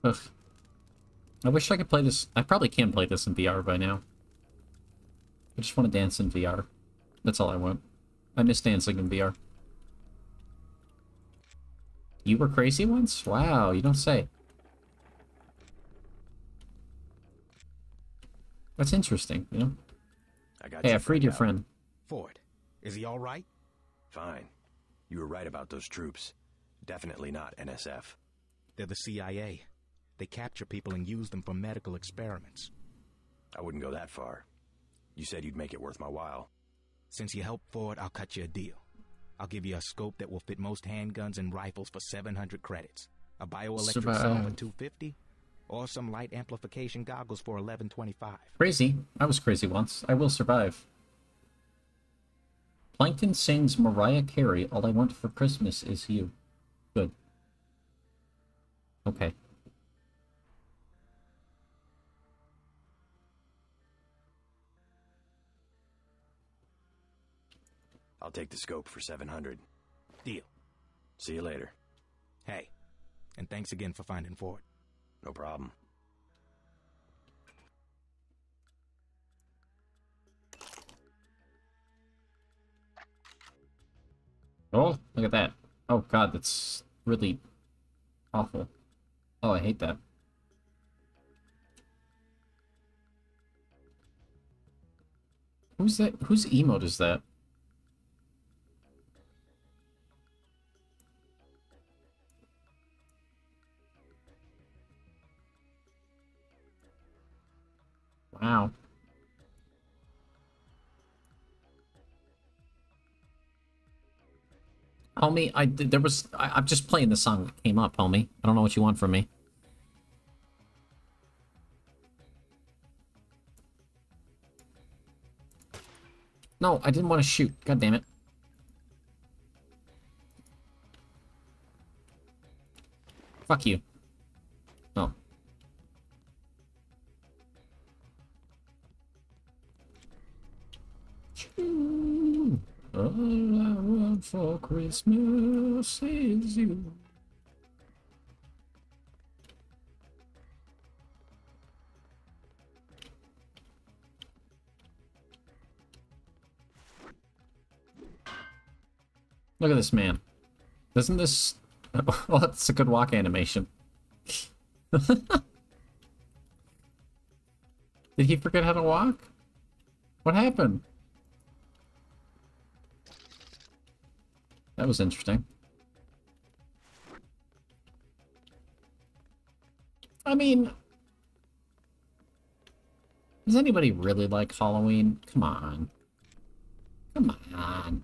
Ugh. I wish I could play this. I probably can play this in VR by now. I just want to dance in VR. That's all I want. I miss dancing in VR. You were crazy once? Wow, you don't say. That's interesting, you know? Hey, I freed your friend. Ford, is he all right? Fine. You were right about those troops. Definitely not NSF. They're the CIA. They capture people and use them for medical experiments. I wouldn't go that far. You said you'd make it worth my while. Since you helped Ford, I'll cut you a deal. I'll give you a scope that will fit most handguns and rifles for 700 credits. A bioelectric cell for 250, or some light amplification goggles for 1125. Crazy. I was crazy once. I will survive. Plankton sings Mariah Carey, All I Want for Christmas Is You. Good. Okay. I'll take the scope for 700. Deal. See you later. Hey, and thanks again for finding Ford. No problem. Oh, look at that. Oh god, that's really awful. Oh, I hate that. Who's that? Whose emote is that? Wow. Homie, I'm just playing the song that came up, homie. I don't know what you want from me. No, I didn't want to shoot. God damn it. Fuck you. Oh. All I want for Christmas is you. Look at this man. Doesn't this... Well, that's a good walk animation. Did he forget how to walk? What happened? That was interesting. I mean... Does anybody really like Halloween? Come on. Come on.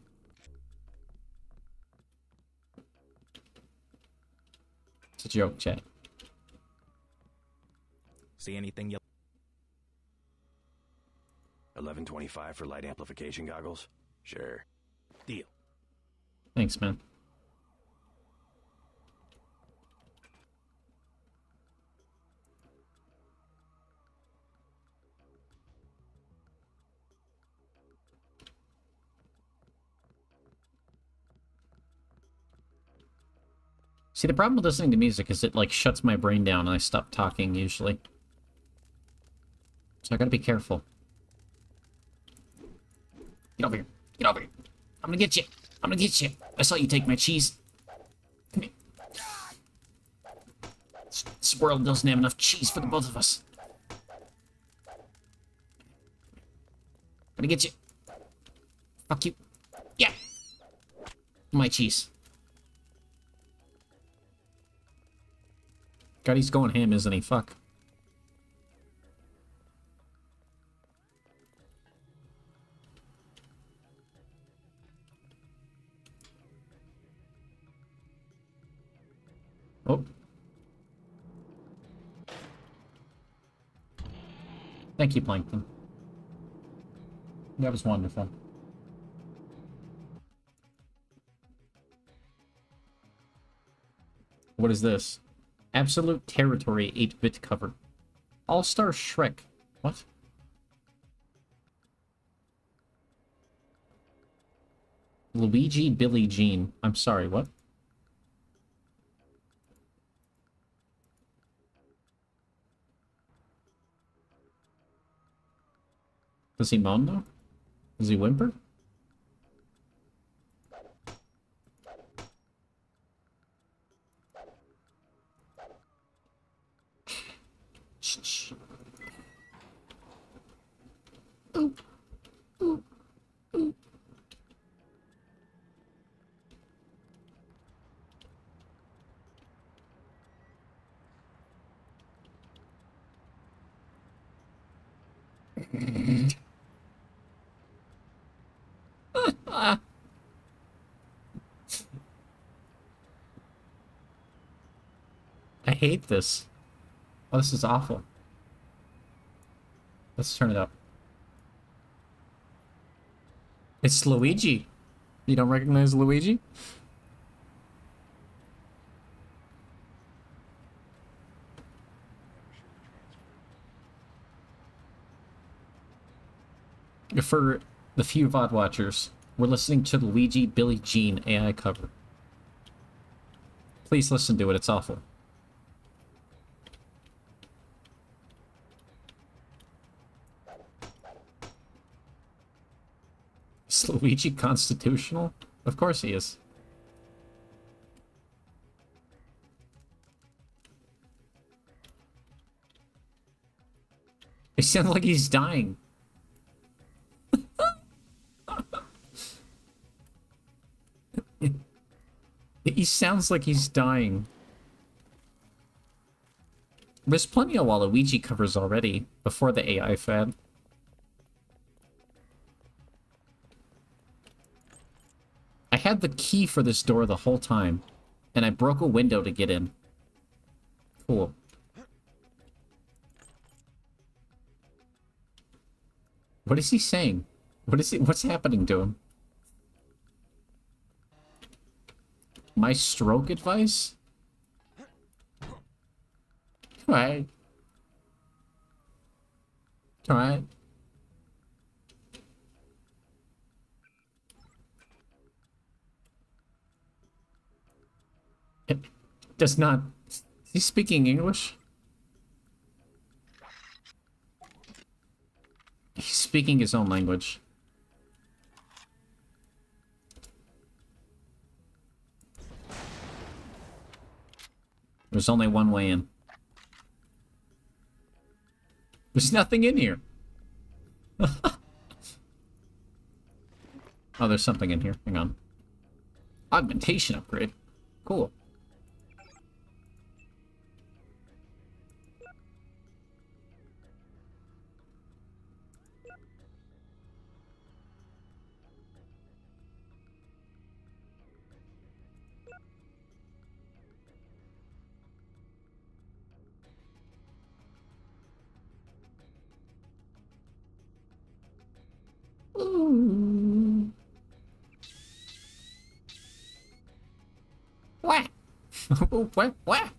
It's a joke, chat. See anything you... 1125 for light amplification goggles? Sure. Deal. Thanks, man. See, the problem with listening to music is it, like, shuts my brain down and I stop talking, usually. So I gotta be careful. Get over here. Get over here. I'm gonna get you. I'm gonna get you. I saw you take my cheese. Come here. This world doesn't have enough cheese for the both of us. I'm gonna get you. Fuck you. Yeah. My cheese. God, he's going ham, isn't he? Fuck. Oh. Thank you, Plankton. That was wonderful. What is this? Absolute Territory 8-bit cover. All-Star Shrek. What? Luigi Billie Jean. I'm sorry, what? Does he moan though? Does he whimper? Shh. Ooh. Ooh. Ooh. I hate this. Oh, this is awful. Let's turn it up. It's Luigi. You don't recognize Luigi? For the few VOD watchers, we're listening to the Luigi Billie Jean AI cover. Please listen to it, it's awful. Is Luigi constitutional? Of course he is. It sounds like he's dying. He sounds like he's dying. There's plenty of Waluigi covers already, before the AI fad. I had the key for this door the whole time, and I broke a window to get in. Cool. What is he saying? What's happening to him? My stroke advice? Alright. Alright. It does not... Is he speaking English? He's speaking his own language. There's only one way in. There's nothing in here. Oh, there's something in here. Hang on. Augmentation upgrade. Cool. Ooh. What? What?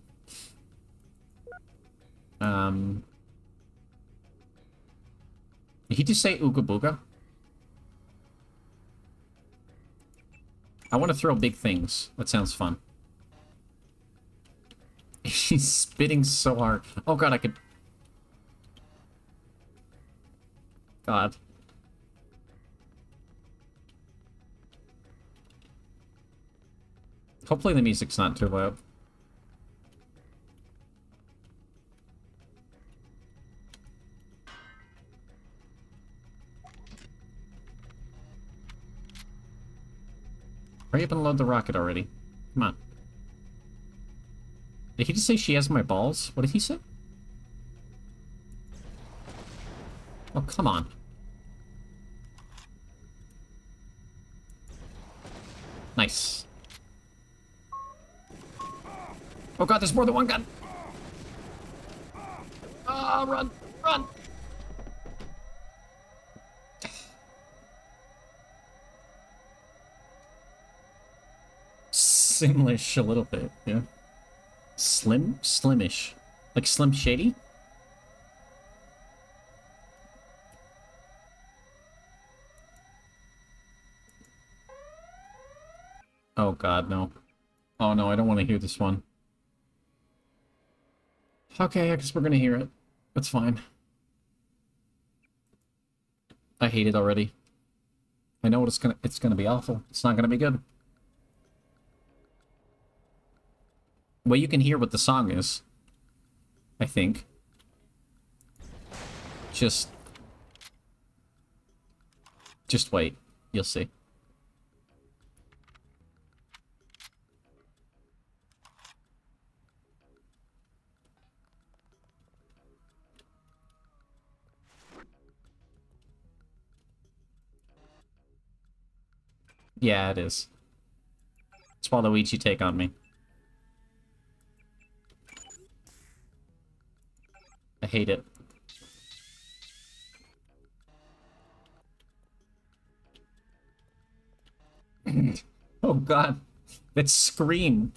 Did he just say Ooga Booga? I want to throw big things. That sounds fun. He's spitting so hard. Oh god, I could... God. Hopefully the music's not too loud. Hurry up and load the rocket already. Come on. Did he just say she has my balls? What did he say? Oh, come on. Nice. Oh god, there's more than one gun! Ah, run! Run! Simlish a little bit, yeah. Slimish. Like Slim Shady? Oh god, no. Oh no, I don't want to hear this one. Okay, I guess we're gonna hear it. That's fine. I hate it already. I know what it's gonna be awful. It's not gonna be good. Well, you can hear what the song is. I think. Just wait. You'll see. Yeah, it is. It's Waluigi take on me. I hate it. Oh god. That scream.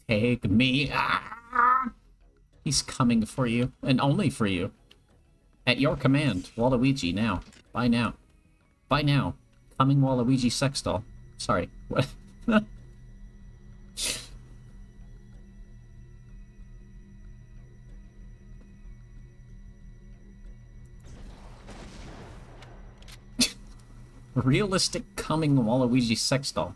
Take me. Ah! He's coming for you. And only for you. At your command. Waluigi, now. Buy now. Buy now. Coming Waluigi sex doll. Sorry. What? Realistic coming Waluigi sex doll.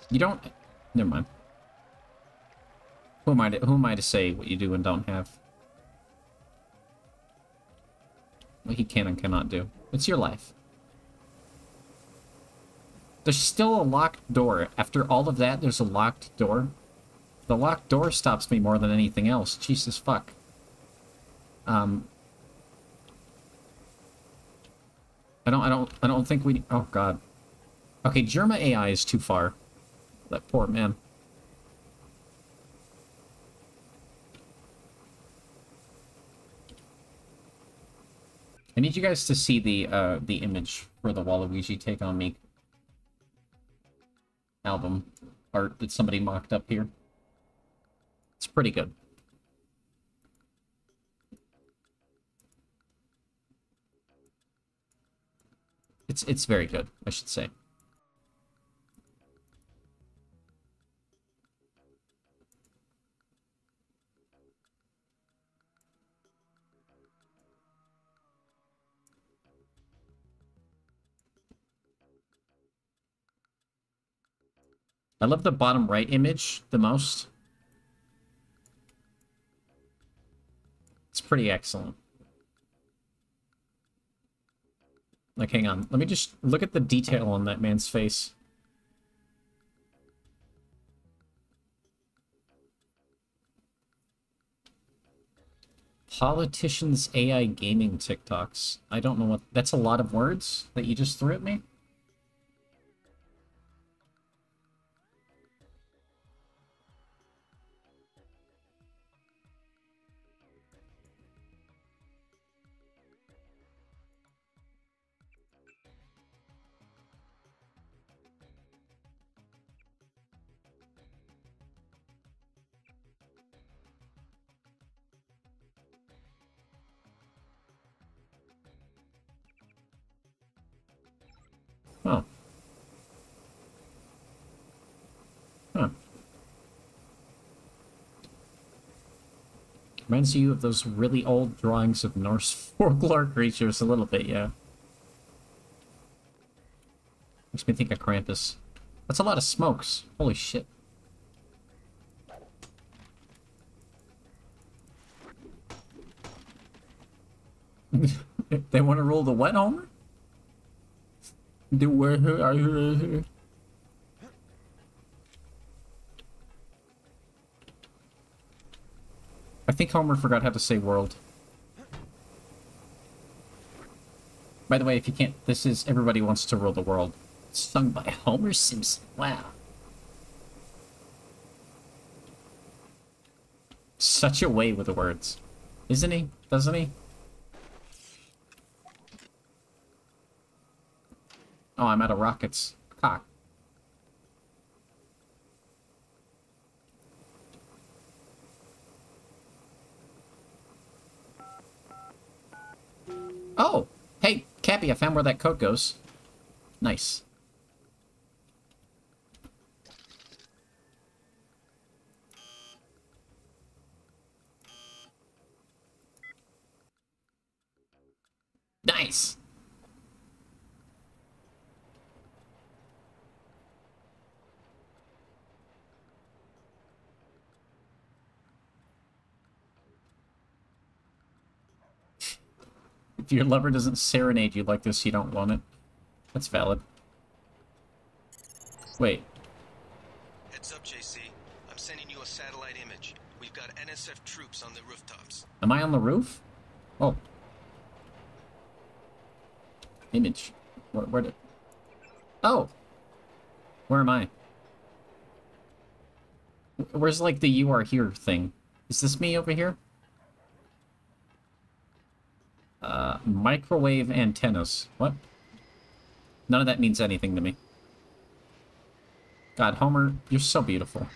You don't... Never mind. Who am I to say what you do and don't have? What he can and cannot do. It's your life. There's still a locked door. After all of that, there's a locked door. The locked door stops me more than anything else. Jesus fuck. I don't think we... Oh, God. Okay, Germa AI is too far. That poor man. I need you guys to see the image for the Waluigi Take On Me album art that somebody mocked up here. It's pretty good. It's very good, I should say. I love the bottom right image the most. It's pretty excellent. Like, hang on. Let me just look at the detail on that man's face. Politicians AI gaming TikToks. I don't know what... That's a lot of words that you just threw at me? Oh. Huh. Reminds you of those really old drawings of Norse folklore creatures a little bit, yeah. Makes me think of Krampus. That's a lot of smokes. Holy shit. They want to roll the what, Homer? I think Homer forgot how to say world. By the way, if you can't, this is Everybody Wants to Rule the World. Sung by Homer Simpson. Wow. Such a way with the words. Isn't he? Doesn't he? Oh, I'm out of rockets. Cock. Oh! Hey, Cappy, I found where that code goes. Nice. Nice! If your lover doesn't serenade you like this, you don't want it. That's valid. Wait. Heads up, JC. I'm sending you a satellite image. We've got NSF troops on the rooftops. Am I on the roof? Oh. Image. Where did... Oh! Where am I? Where's, like, the you are here thing? Is this me over here? Microwave antennas. What? None of that means anything to me. God, Homer, you're so beautiful.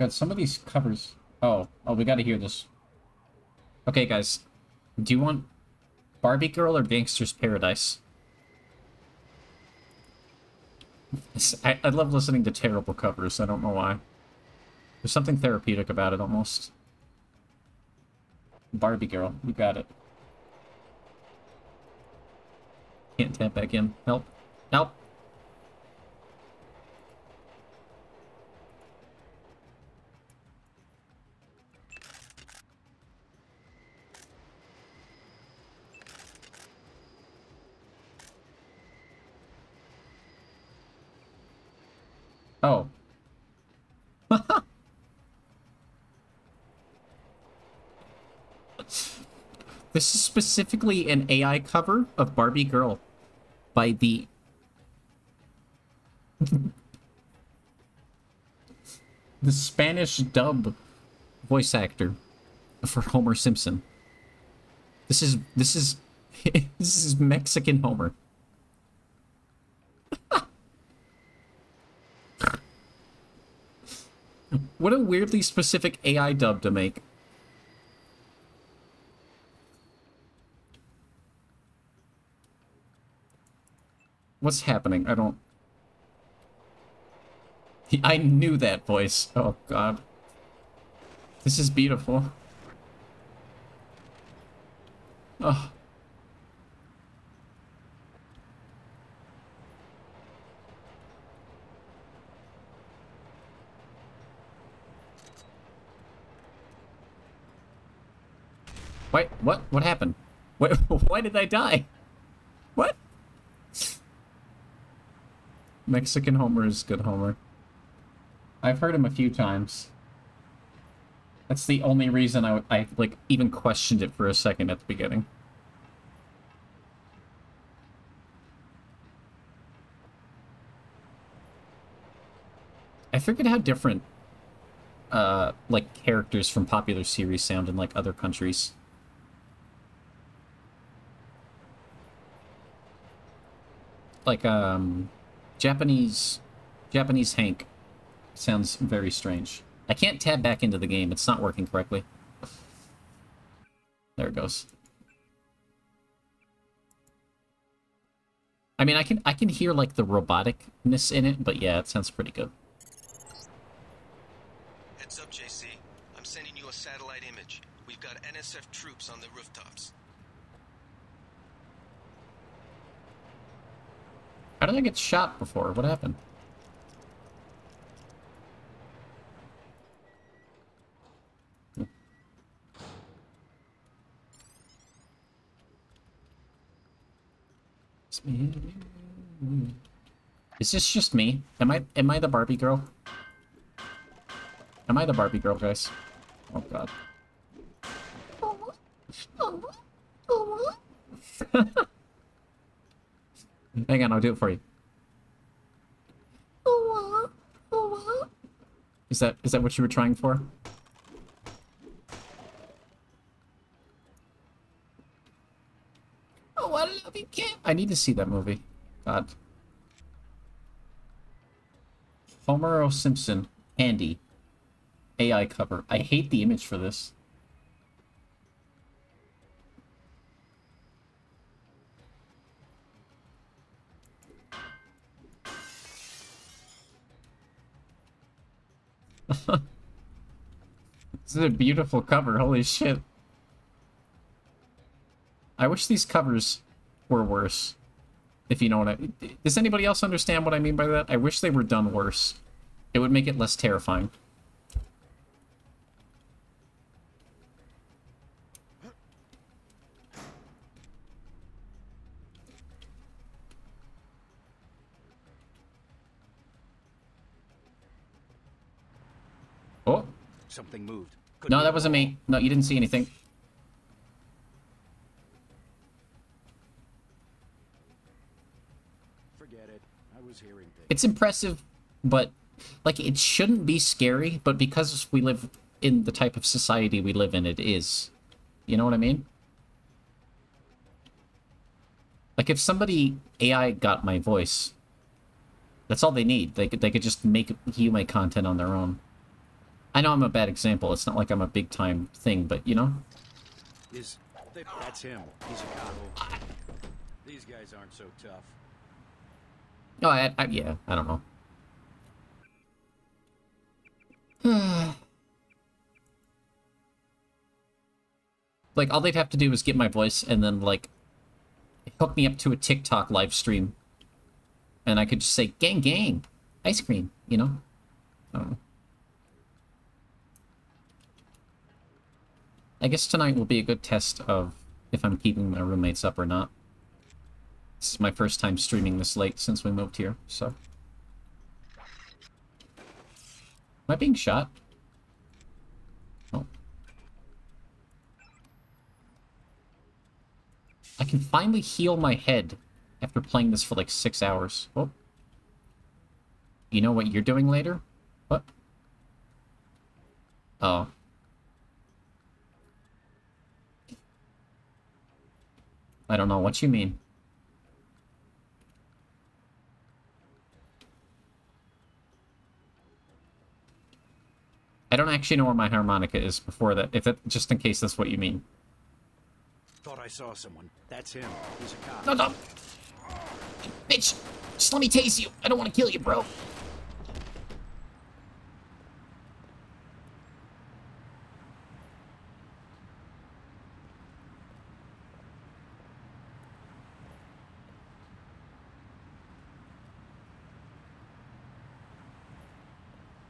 God, some of these covers... Oh, we gotta hear this. Okay, guys. Do you want Barbie Girl or Gangster's Paradise? I love listening to terrible covers. I don't know why. There's something therapeutic about it, almost. Barbie Girl. You got it. Can't tap back in. Help. Help. Oh. This is specifically an AI cover of Barbie Girl by the... the Spanish dub voice actor for Homer Simpson. This is this is Mexican Homer. What a weirdly specific AI dub to make. What's happening? I don't... I knew that voice. Oh, God. This is beautiful. Oh. Wait, what? What happened? Wait, why did I die? What? Mexican Homer is good Homer. I've heard him a few times. That's the only reason I like, even questioned it for a second at the beginning. I forget how different, like, characters from popular series sound in, like, other countries. Like, Japanese Hank sounds very strange. I can't tab back into the game. It's not working correctly. There it goes. I mean, I can hear, like, the roboticness in it, but yeah, it sounds pretty good. Heads up, JC. I'm sending you a satellite image. We've got NSF troops on the rooftops. How did I get shot before? What happened? Is this just me? Am I the Barbie girl? Am I the Barbie girl, guys? Oh, God. Hang on, I'll do it for you. Is that what you were trying for? Oh, I love you, kid. I need to see that movie. God. Homer O. Simpson, Andy. AI cover. I hate the image for this. This is a beautiful cover, holy shit. I wish these covers were worse. If you know what I... Does anybody else understand what I mean by that? I wish they were done worse. It would make it less terrifying. Oh. Something moved. No, that wasn't me. No, you didn't see anything. Forget it. I was hearing things. It's impressive, but like it shouldn't be scary, but because we live in the type of society we live in, it is. You know what I mean? Like if somebody AI got my voice, that's all they need. They could just make Yume content on their own. I know I'm a bad example. It's not like I'm a big-time thing, but, you know? That's him. He's a cop. These guys aren't so tough. Oh, yeah, I don't know. Like, all they'd have to do is get my voice and then, like, hook me up to a TikTok live stream. And I could just say, gang, gang, ice cream, you know? I don't know. I guess tonight will be a good test of if I'm keeping my roommates up or not. This is my first time streaming this late since we moved here, so... Am I being shot? Oh. I can finally heal my head after playing this for like 6 hours. Oh. You know what you're doing later? What? Oh. I don't know what you mean. I don't actually know where my harmonica is before that, if it, just in case that's what you mean. Thought I saw someone. That's him. He's a cop. No, no! Bitch! Just let me tase you! I don't want to kill you, bro!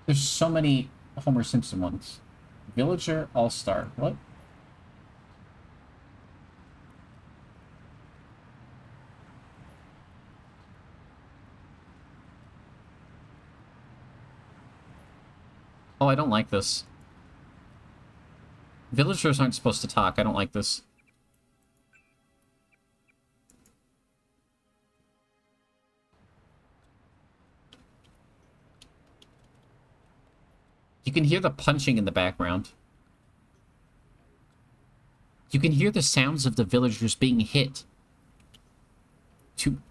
There's so many Homer Simpson ones. Villager All-Star. What? Oh, I don't like this. Villagers aren't supposed to talk. I don't like this. You can hear the punching in the background. You can hear the sounds of the villagers being hit.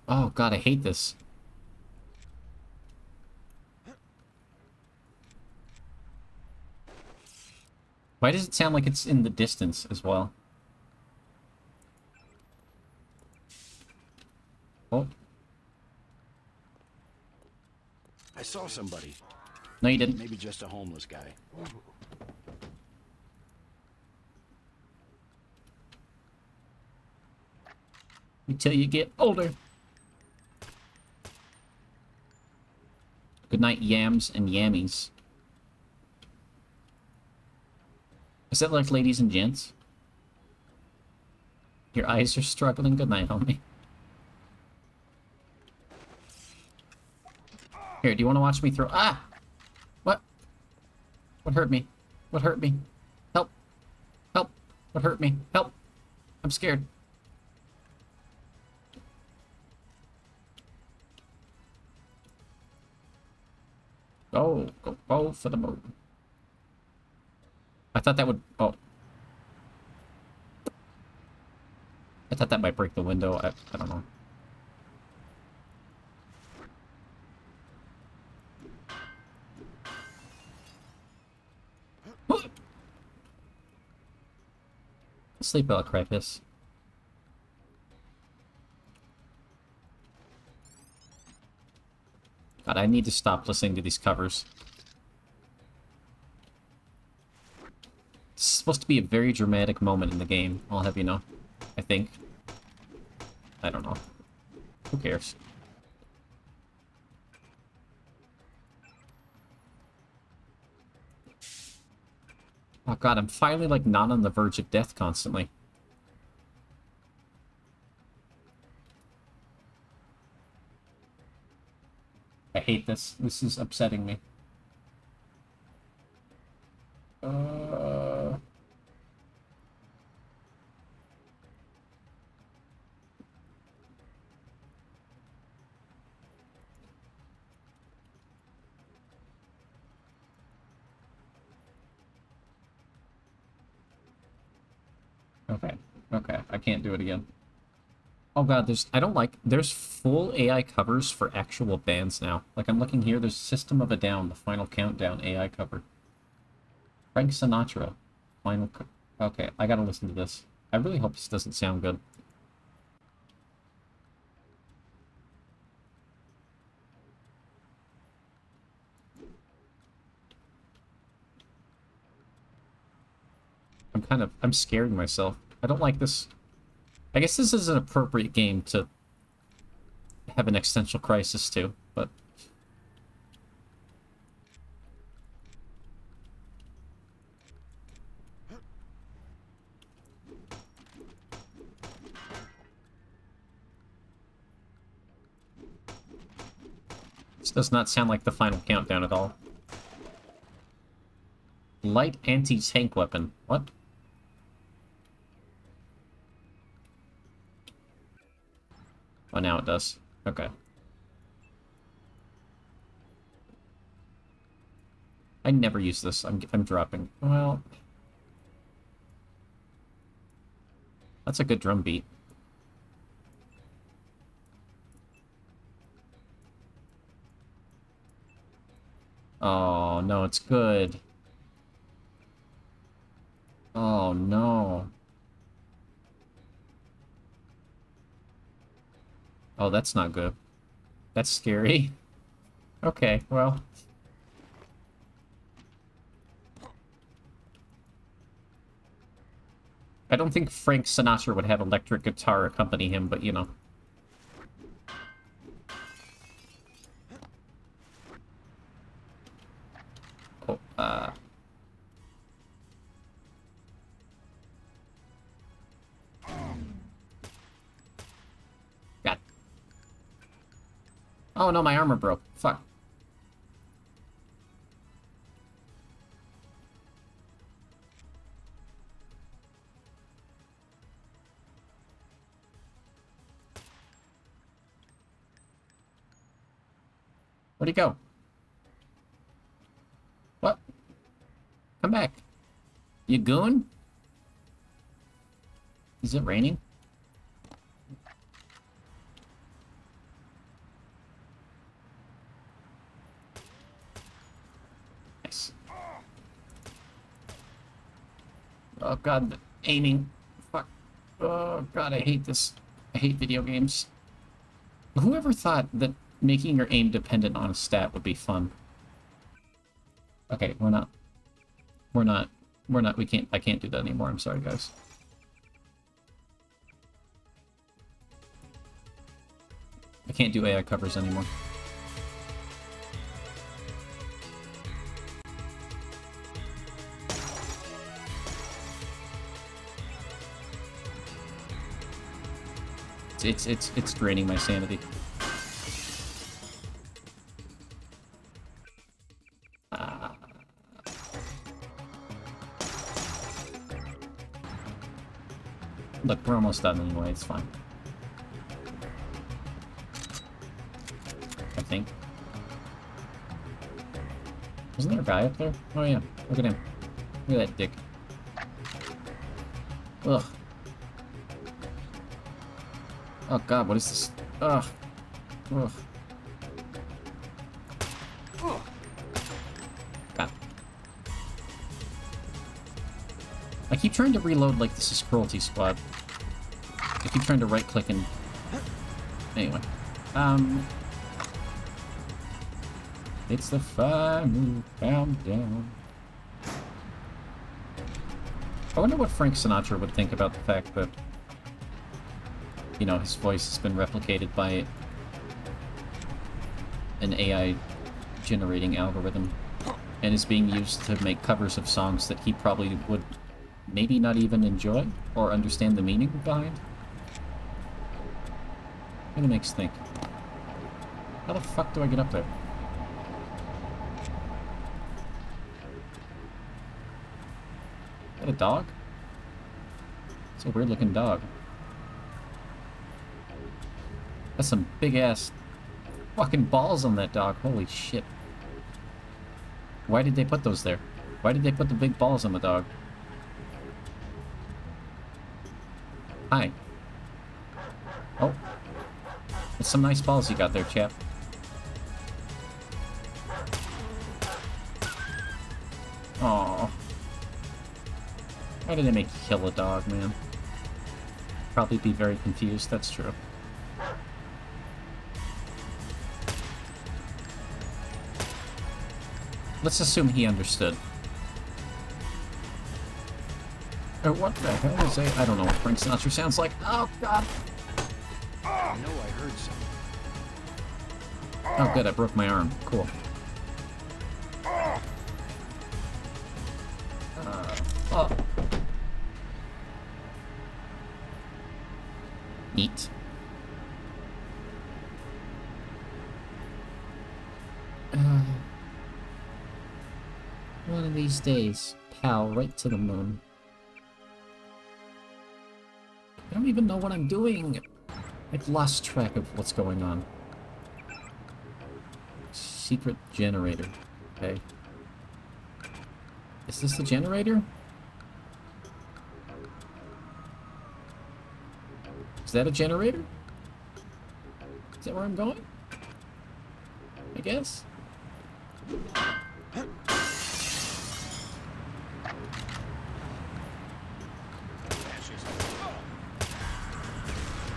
Oh god, I hate this. Why does it sound like it's in the distance as well? Oh. I saw somebody. No, you didn't. Maybe just a homeless guy. Until you get older. Good night, yams and yammies. Is that like ladies and gents? Your eyes are struggling. Good night, homie. Here, do you want to watch me throw... Ah! What? What hurt me? What hurt me? Help! Help! What hurt me? Help! I'm scared. Go for the moon. I thought that would... Oh. I thought that might break the window. I don't know. Sleep well, Kripus. God, I need to stop listening to these covers. It's supposed to be a very dramatic moment in the game, I'll have you know. I think. I don't know. Who cares? Oh god, I'm finally, like, not on the verge of death constantly. I hate this. This is upsetting me. Okay, I can't do it again. Oh god, there's full AI covers for actual bands now. Like, I'm looking here, there's System of a Down, the Final Countdown AI cover. Frank Sinatra. Final. Okay, I gotta listen to this. I really hope this doesn't sound good. I'm scaring myself. I don't like this. I guess this is an appropriate game to have an existential crisis to, but... This does not sound like the final countdown at all. Light anti-tank weapon. What? Oh, now it does. Okay. I never use this. I'm dropping. Well... That's a good drum beat. Oh, no, it's good. Oh, no. Oh, that's not good. That's scary. Okay, well. I don't think Frank Sinatra would have electric guitar accompany him, but you know. Oh, God. Oh no, my armor broke. Fuck. Where'd he go? What? Come back. You goon? Is it raining? Nice. Oh god, aiming. Fuck. Oh god, I hate this. I hate video games. Whoever thought that making your aim dependent on a stat would be fun? Okay, I can't do that anymore. I'm sorry, guys. I can't do AI covers anymore. It's draining my sanity. Look, we're almost done anyway, it's fine. I think. Wasn't there a guy up there? Oh yeah, look at him. Look at that dick. Ugh. Oh god, what is this? Ugh. Ugh. God. I keep trying to reload like this is Cruelty Squad. I keep trying to right-click and... Anyway. It's the final countdown. I wonder what Frank Sinatra would think about the fact that, you know, his voice has been replicated by an AI generating algorithm and is being used to make covers of songs that he probably would maybe not even enjoy or understand the meaning behind. Kind of makes think. How the fuck do I get up there? Is that a dog? It's a weird looking dog. That's some big ass fucking balls on that dog. Holy shit. Why did they put those there? Why did they put the big balls on the dog? Hi. Oh. That's some nice balls you got there, chap. Aww. Why did they make you kill a dog, man? Probably be very confused, that's true. Let's assume he understood. What the hell is it? I don't know what Frank Sinatra sounds like. Oh, God! I know I heard something. Oh, good, I broke my arm. Cool. Oh. Neat. One of these days, pal, right to the moon. I don't even know what I'm doing. I've lost track of what's going on. Secret generator. Okay. Is this the generator? Is that a generator? Is that where I'm going? I guess.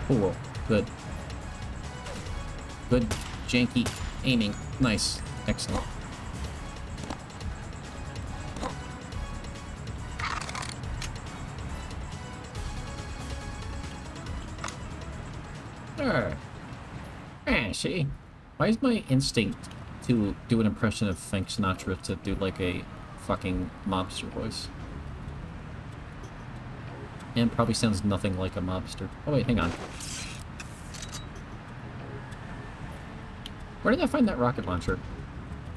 Cool. Good. Good janky aiming. Nice. Excellent. See? Why is my instinct to do an impression of Frank Sinatra to do like a fucking mobster voice? And probably sounds nothing like a mobster. Oh wait, hang on. Where did I find that rocket launcher?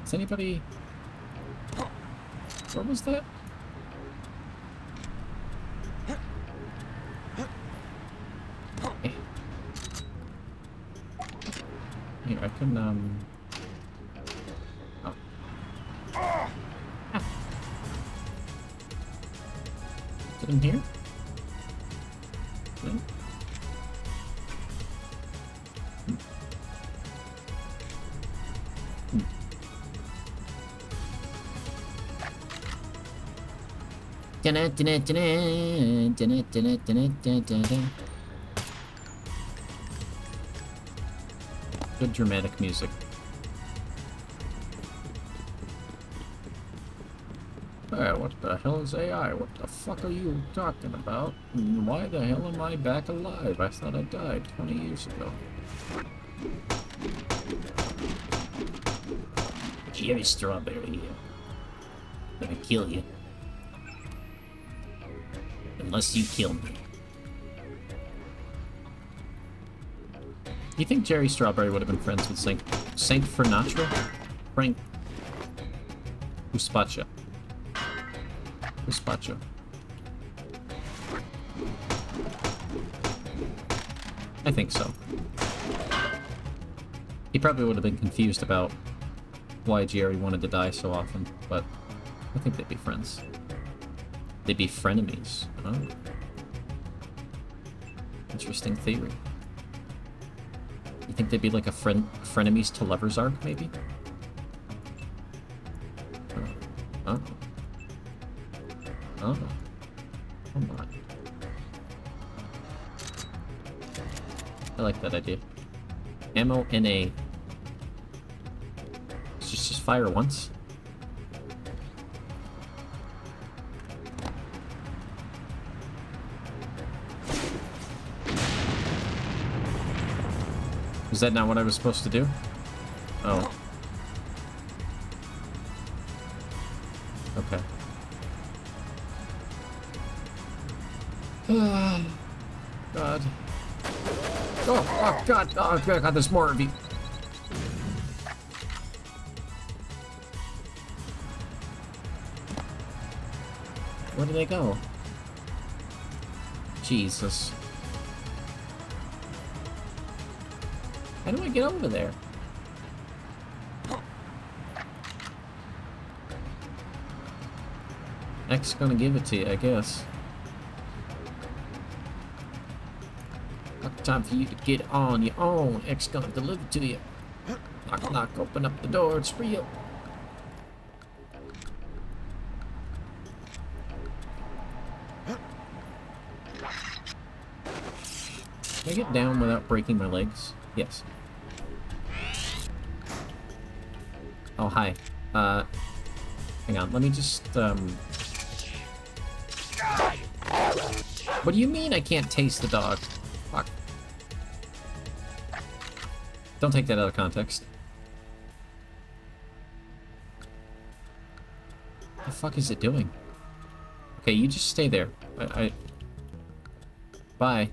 Is anybody... Where was that? Here, I can, Oh. Ah. Is it in here? No? Good dramatic music. Hey, what the hell is AI? What the fuck are you talking about? Why the hell am I back alive? I thought I died 20 years ago. Cherry Strawberry here. Gonna kill you. Unless you kill me. Do you think Jerry Strawberry would have been friends with Saint Fernatra? Frank Uspacha. Uspacha. I think so. He probably would have been confused about why Jerry wanted to die so often, but I think they'd be friends. They'd be frenemies. Oh. Interesting theory. You think they'd be like a frenemies to lovers arc, maybe? Oh. Oh. Come on. I like that idea. Ammo NA. Just fire once. Is that not what I was supposed to do? Oh. Okay. God. Oh, God. Oh, God, there's more of you. Where do they go? Jesus. How do I get over there? X gonna give it to you, I guess. Not time for you to get on your own. X gonna deliver to you. Knock, knock, open up the door, it's real. down without breaking my legs? Yes. Oh, hi. Hang on, let me just, What do you mean I can't taste the dog? Fuck. Don't take that out of context. What the fuck is it doing? Okay, you just stay there. Bye.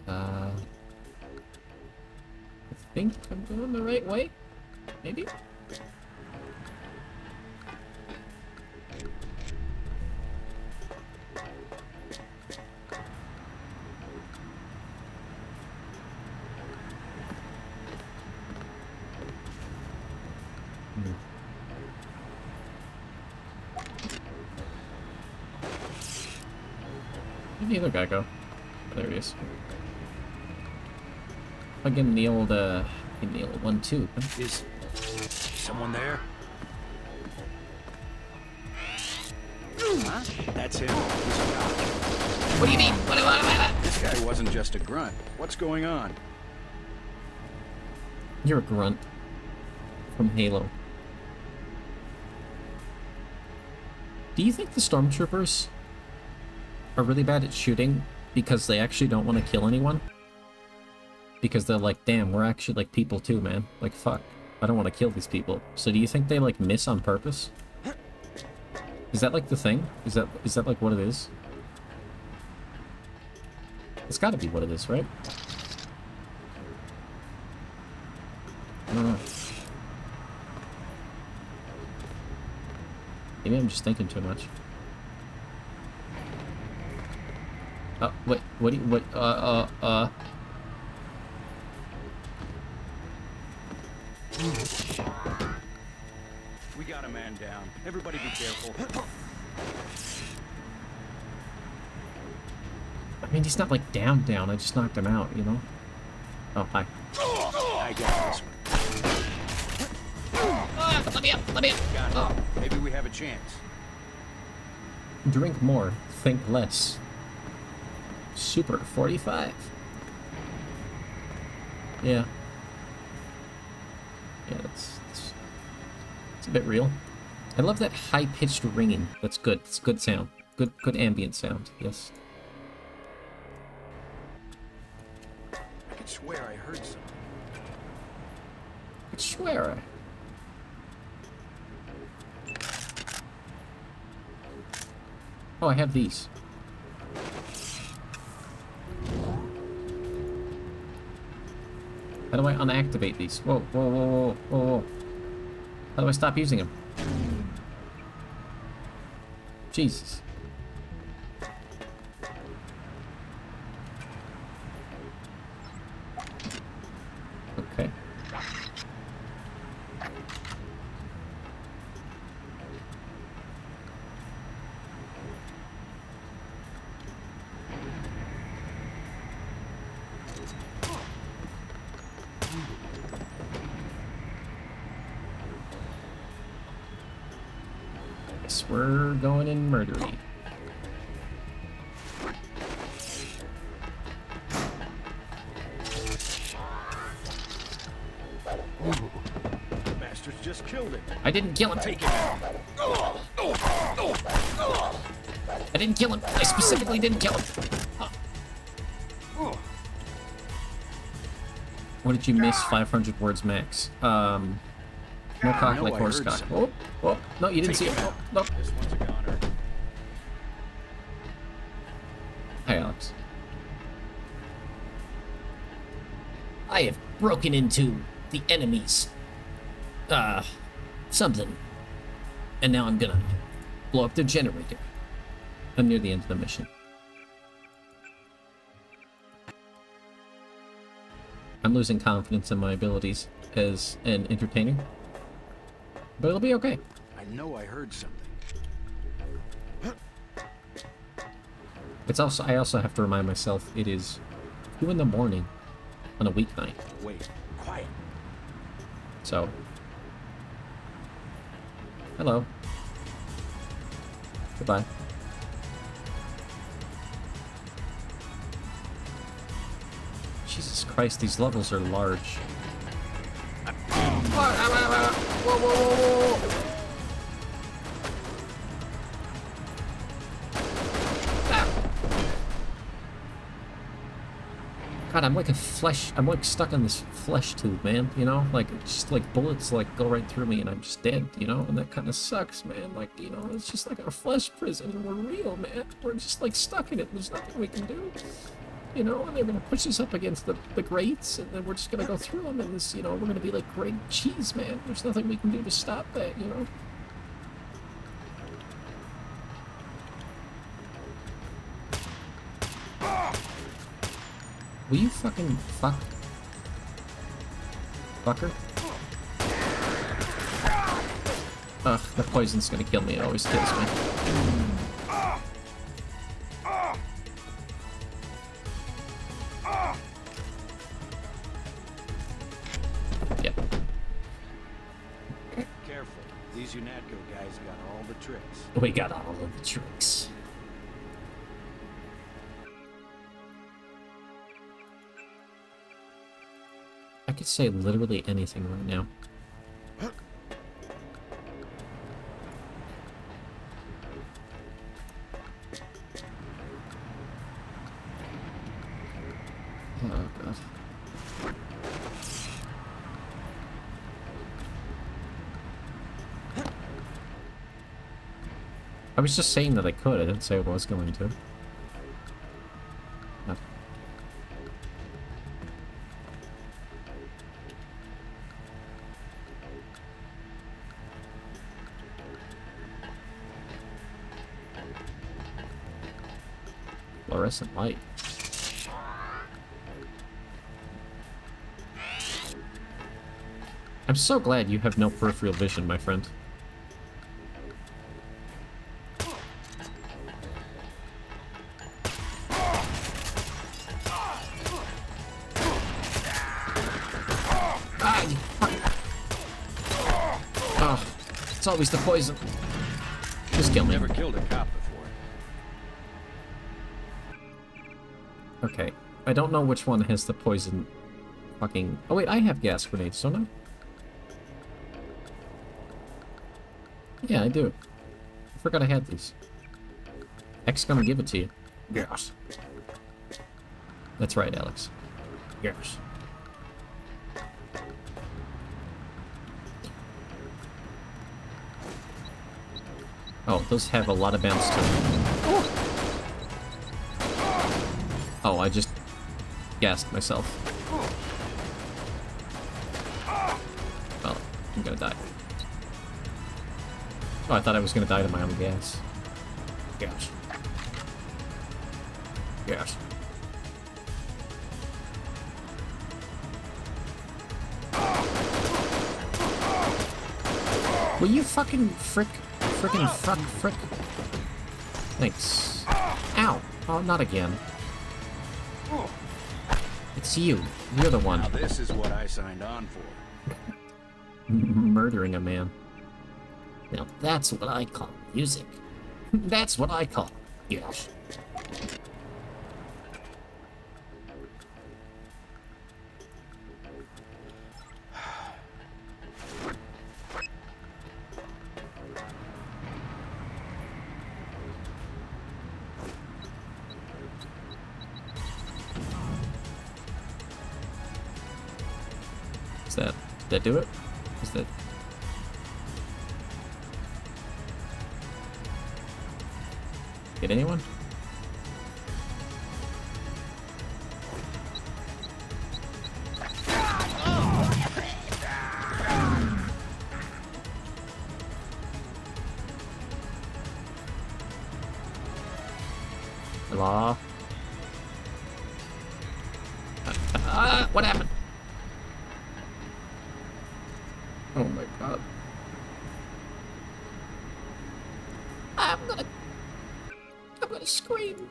I think I'm going the right way? Maybe? Where'd the other guy go? Oh, there he is. I'll give him the old 1-2. Is someone there? Huh? That's him. He's a cop. What do you mean? What? This guy wasn't just a grunt. What's going on? You're a grunt. From Halo. Do you think the stormtroopers are really bad at shooting because they actually don't want to kill anyone? Because they're like, damn, we're actually like people too, man. Like, fuck. I don't want to kill these people. So do you think they like miss on purpose? Is that like the thing? Is that like what it is? It's gotta be what it is, right? I don't know. Maybe I'm just thinking too much. Oh, wait, what do you, what, We got a man down. Everybody be careful. I mean, he's not like down. I just knocked him out, you know? Oh, hi. I got this one. Let me up! Got it. Oh. Maybe we have a chance. Drink more, think less. Super 45. Yeah. Yeah, it's a bit real. I love that high-pitched ringing. That's good. It's good sound. Good ambient sound. Yes. I could swear I heard something. I could swear. Oh, I have these. How do I unactivate these? Whoa, whoa, whoa, whoa, whoa, whoa. How do I stop using them? Jesus. Okay. We're going in murdery. Ooh, the bastards just killed it. I didn't kill him. Take it out. I didn't kill him. I specifically didn't kill him. What did you miss? 500 words max. No cock like horse cock. Oh, oh, no, you didn't see it. Oh, no. This one's a goner. Hi, Alex. I have broken into the enemy's, something. And now I'm gonna blow up their generator. I'm near the end of the mission. I'm losing confidence in my abilities as an entertainer. But it'll be okay. I know I heard something. It's also, I also have to remind myself it is 2 in the morning on a weeknight. Wait, quiet. So Hello. Goodbye. Jesus Christ, these levels are large. Whoa, whoa, whoa, whoa. God, I'm like I'm like stuck on this flesh tube, man, you know? Like, it's just like bullets like go right through me and I'm just dead, you know? And that kind of sucks, man. Like, you know, it's just like a flesh prison and we're real, man. We're just like stuck in it. There's nothing we can do. You know, and they're gonna push us up against the grates and then we're just gonna go through them and this, you know, we're gonna be like grated cheese, man. There's nothing we can do to stop that, you know? Will you fucking fuck? Fucker? Ugh, the poison's gonna kill me. It always kills me. Yep. Careful. These UNATCO guys got all the tricks. We got all of the tricks. I could say literally anything right now. Oh, God. I was just saying that I could. I didn't say I was going to. No. Fluorescent light. I'm so glad you have no peripheral vision, my friend. Ah, you fuck. Oh, it's always the poison. Just kill me. Never killed a cop before. Okay, I don't know which one has the poison fucking... Oh wait, I have gas grenades, don't I? Yeah, I do. I forgot I had these. X gonna give it to you. Yes. That's right, Alex. Yes. Oh, those have a lot of bounce to them. Oh, I just gassed myself. Well, I'm gonna die. Oh, I thought I was gonna die to my own gas. Gas. Gas. Will you fucking frick? Thanks. Ow. Oh, not again. It's you. You're the one. Now this is what I signed on for. Murdering a man. Now that's what I call music. That's what I call yes. Did that do it? Is that... Get anyone? Hello? What happened? Oh my god. I'm gonna scream.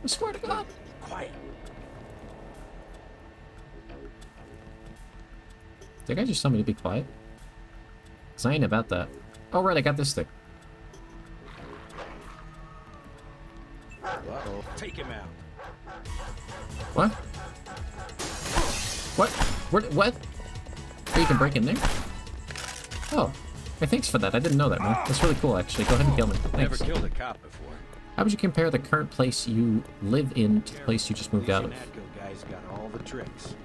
I swear to God. Quiet. Did I just tell me to be quiet? Because I ain't about that. Oh, right, I got this thing. Uh-oh. Take him out. What? What? What? Oh, you can break in there? Oh. Hey, thanks for that. I didn't know that, man. That's really cool, actually. Go ahead and kill me. Thanks. Never killed a cop before. How would you compare the current place you live in to the place you just moved out of? That guy's got all the tricks.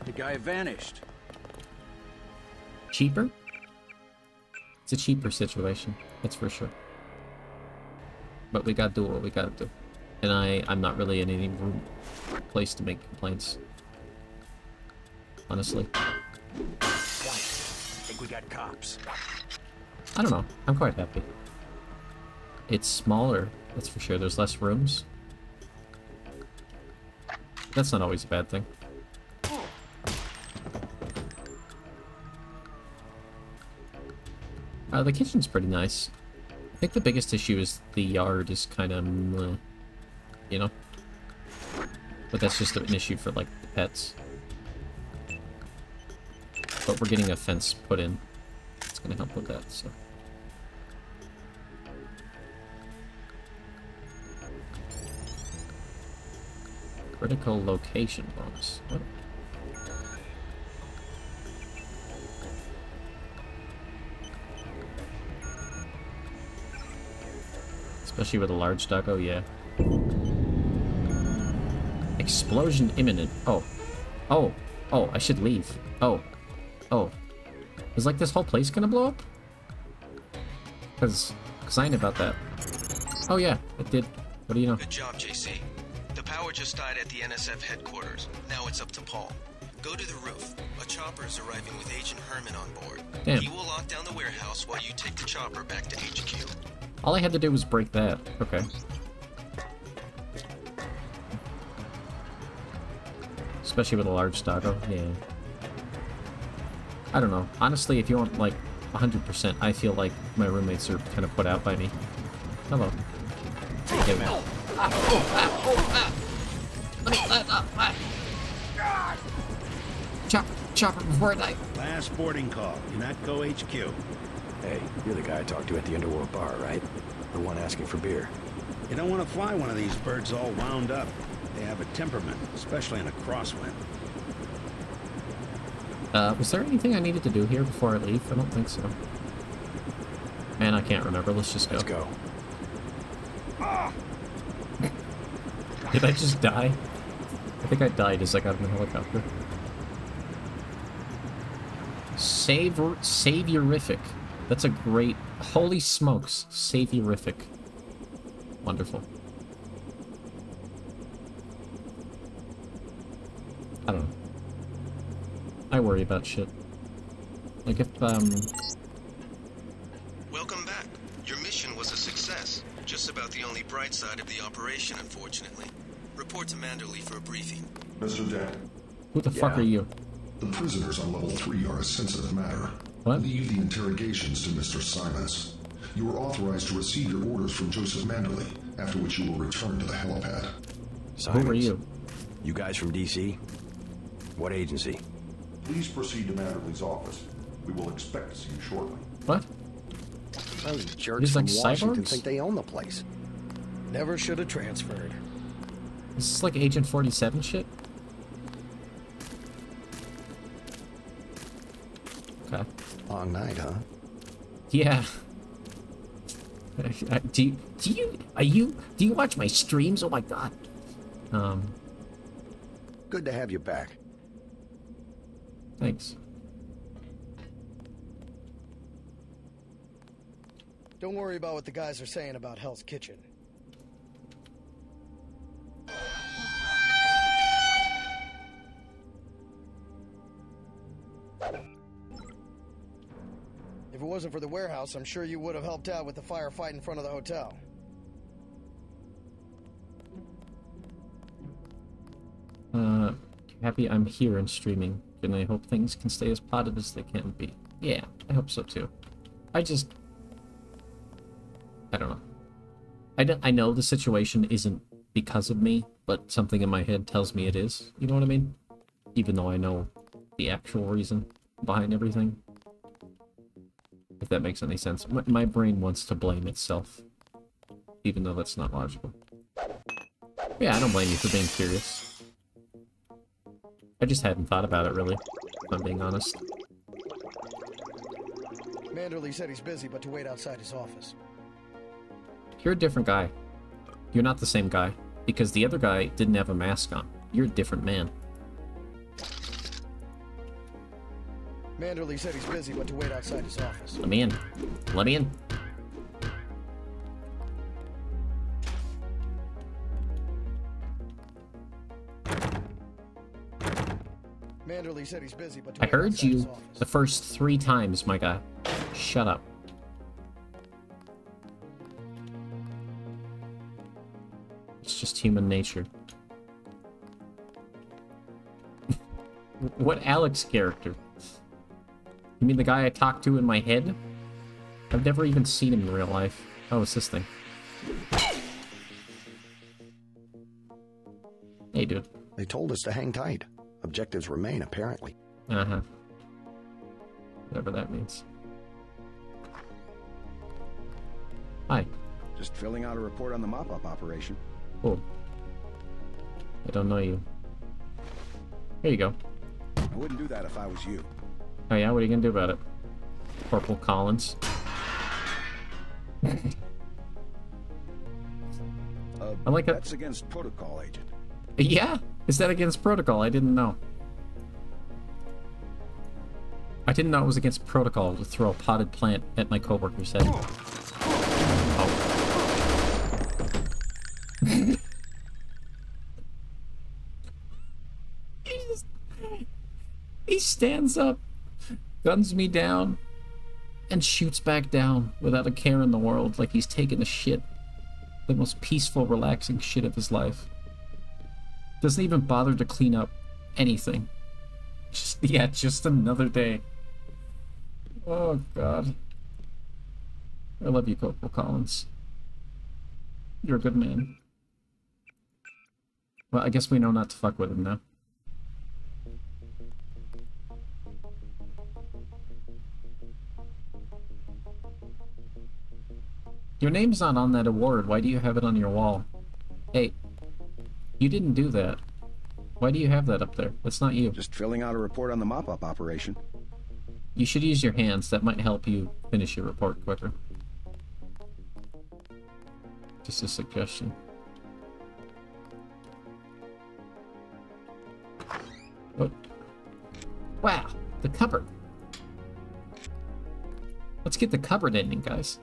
The guy vanished. Cheaper? It's a cheaper situation, that's for sure. But we gotta do what we gotta do. And I'm not really in any place to make complaints. Honestly. Think we got cops. I don't know. I'm quite happy. It's smaller, that's for sure. There's less rooms. That's not always a bad thing. The kitchen's pretty nice. I think the biggest issue is the yard is kind of, you know? But that's just an issue for, like, the pets. But we're getting a fence put in. It's gonna help with that, so. Critical location bonus. What? Especially with a large doggo, yeah. Explosion imminent. Oh. Oh. Oh, I should leave. Oh. Oh. Is like this whole place gonna blow up? Cause I ain't about that. Oh yeah, it did. What do you know? Good job, JC. The power just died at the NSF headquarters. Now it's up to Paul. Go to the roof. A chopper is arriving with Agent Herman on board. Damn. He will lock down the warehouse while you take the chopper back to HQ. All I had to do was break that. Okay. Especially with a large doggo. Yeah. I don't know. Honestly, if you want, like, 100%, I feel like my roommates are kind of put out by me. Hello. Take him out. Chopper before I die. Last boarding call. UNATCO HQ. Hey, you're the guy I talked to at the Underworld bar, right? The one asking for beer. You don't want to fly one of these birds all wound up. They have a temperament, especially in a crosswind. Was there anything I needed to do here before I leave? I don't think so. Man, I can't remember. Let's just go. Let's go. Did I just die? I think I died as I got in the helicopter. Saviorific. That's a great... Holy smokes. Saviorific. Wonderful. I don't know. I worry about shit. Like if, Welcome back. Your mission was a success. Just about the only bright side of the operation, unfortunately. Report to Manderley for a briefing. Mr. Dent. Who the fuck are you? The prisoners on level 3 are a sensitive matter. What? Leave the interrogations to Mr. Simons. You are authorized to receive your orders from Joseph Manderley, after which you will return to the helipad. Simons? Who are you? You guys from DC? What agency? Please proceed to Manderley's office. We will expect to see you shortly. What? Those jerks These from like Washington cyborgs? think they own the place. Never should have transferred. Is this like Agent 47 shit? Okay. Long night, huh? Yeah. Do you watch my streams? Oh my god. Good to have you back. Thanks. Don't worry about what the guys are saying about Hell's Kitchen. If it wasn't for the warehouse, I'm sure you would have helped out with the firefight in front of the hotel. Happy I'm here and streaming, and I hope things can stay as positive as they can be. Yeah, I hope so too. I don't know. I know the situation isn't because of me, but something in my head tells me it is. You know what I mean? Even though I know the actual reason behind everything. If that makes any sense. My brain wants to blame itself. Even though that's not logical. Yeah, I don't blame you for being curious. I just hadn't thought about it, really, if I'm being honest. Manderley said he's busy, but to wait outside his office. You're a different guy. You're not the same guy. Because the other guy didn't have a mask on. You're a different man. Manderley said he's busy, but to wait outside his office. Let me in. Let me in. Manderley said he's busy, but to I wait heard outside his you office. the first 3 times, my guy. Shut up. It's just human nature. What Alex character? You mean the guy I talked to in my head? I've never even seen him in real life. Oh, it's this thing. Hey, dude. They told us to hang tight. Objectives remain, apparently. Uh-huh. Whatever that means. Hi. Just filling out a report on the mop-up operation. Cool. I don't know you. Here you go. I wouldn't do that if I was you. Oh yeah? What are you gonna do about it? Corporal Collins. I like it. That's against protocol, Agent. Yeah? Is that against protocol? I didn't know. I didn't know it was against protocol to throw a potted plant at my coworker's head. Oh. He stands up, guns me down, and shoots back down without a care in the world, like he's taking a shit. The most peaceful, relaxing shit of his life. Doesn't even bother to clean up anything. Just another day. Oh, God. I love you, Corporal Collins. You're a good man. Well, I guess we know not to fuck with him now. Your name's not on that award. Why do you have it on your wall? Hey, you didn't do that. Why do you have that up there? That's not you. Just filling out a report on the mop-up operation. You should use your hands. That might help you finish your report quicker. Just a suggestion. Oh. Wow, the cupboard. Let's get the cupboard ending, guys.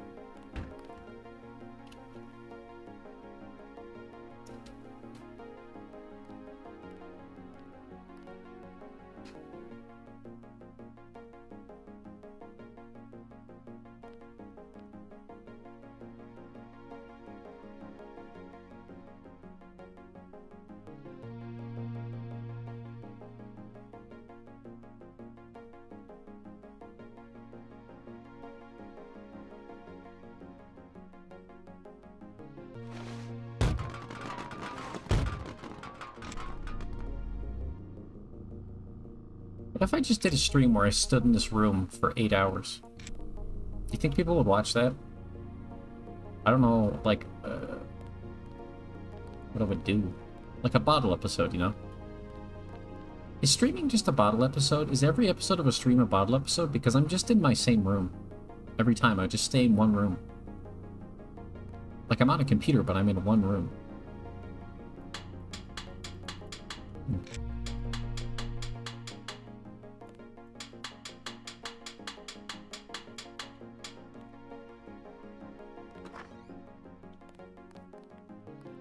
What if I just did a stream where I stood in this room for 8 hours? Do you think people would watch that? I don't know, like, what I would do. Like a bottle episode, you know? Is streaming just a bottle episode? Is every episode of a stream a bottle episode? Because I'm just in my same room. Every time, I just stay in one room. Like, I'm on a computer, but I'm in one room.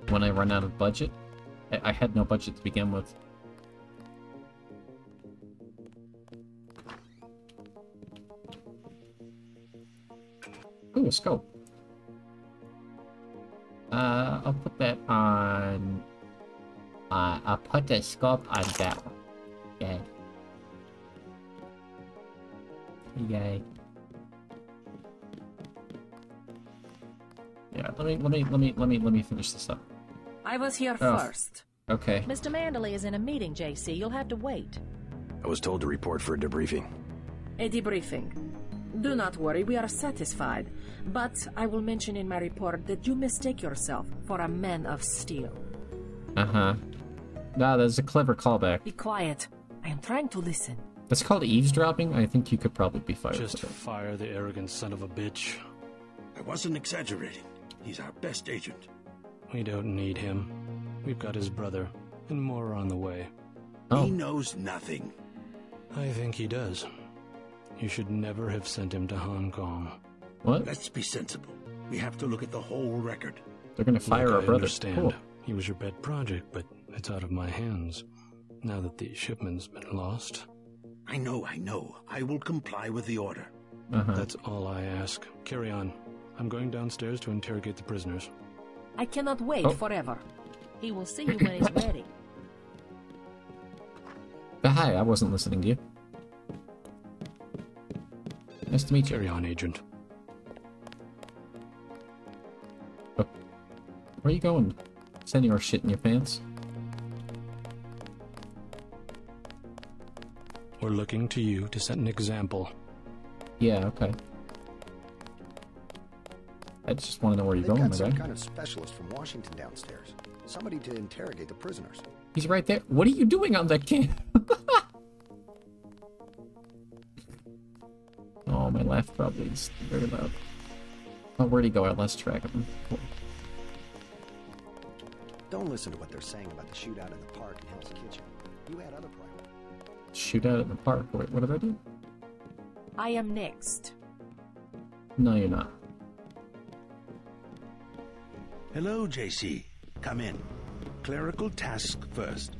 When I run out of budget? I had no budget to begin with. Ooh, a scope. I'll put that on... I'll put the scope on that one. Okay. Yay. Yeah, let me finish this up. I was here Oh. first. Okay. Mr. Manderley is in a meeting, JC. You'll have to wait. I was told to report for a debriefing. A debriefing. Do not worry, we are satisfied. But I will mention in my report that you mistake yourself for a man of steel. Uh-huh. Nah, that's a clever callback. Be quiet. I am trying to listen. That's called eavesdropping. I think you could probably be fired. Just fire the arrogant son of a bitch. I wasn't exaggerating. He's our best agent. We don't need him. We've got his brother, and more are on the way. He knows nothing. I think he does. You should never have sent him to Hong Kong. What? Let's be sensible. We have to look at the whole record. They're gonna fire Look, our I brother. understand. Cool. He was your pet project, but it's out of my hands. Now that the shipment's been lost. I know. I will comply with the order. That's all I ask. Carry on. I'm going downstairs to interrogate the prisoners. I cannot wait forever. He will see you when he's ready. But hi, I wasn't listening to you. Nice to meet you. Carry on, Agent. Oh. Where are you going? Sending your shit in your pants? We're looking to you to set an example. Yeah, okay. I just want to know where you're They've going, got my some guy. kind of specialist from Washington downstairs. Somebody to interrogate the prisoners. He's right there. What are you doing on that camp? Oh, my laugh probably is very loud. Oh, where'd he go? I lost track of him. Cool. Don't listen to what they're saying about the shootout in the park and Hell's Kitchen. You had other priorities. Shootout in the park. Wait, what did I do? I am next. No, you're not. Hello, JC. Come in. Clerical task first.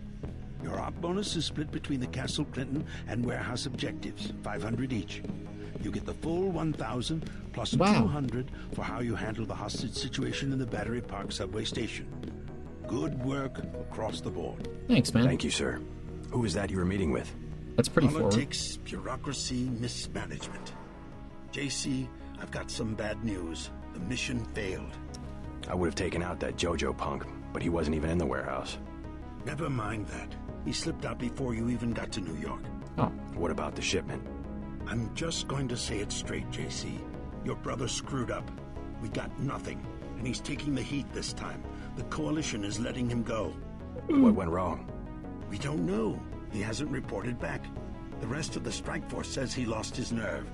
Your op bonus is split between the Castle Clinton and warehouse objectives, 500 each. You get the full 1,000 plus 200 for how you handle the hostage situation in the Battery Park subway station. Good work across the board. Thanks, man. Thank you, sir. Who is that you were meeting with? That's pretty forward. Politics, bureaucracy, mismanagement. JC, I've got some bad news. The mission failed. I would have taken out that JoJo punk, but he wasn't even in the warehouse. Never mind that. He slipped out before you even got to New York. Oh. What about the shipment? I'm just going to say it straight, JC. Your brother screwed up. We got nothing, and he's taking the heat this time. The Coalition is letting him go. What went wrong? We don't know. He hasn't reported back. The rest of the strike force says he lost his nerve.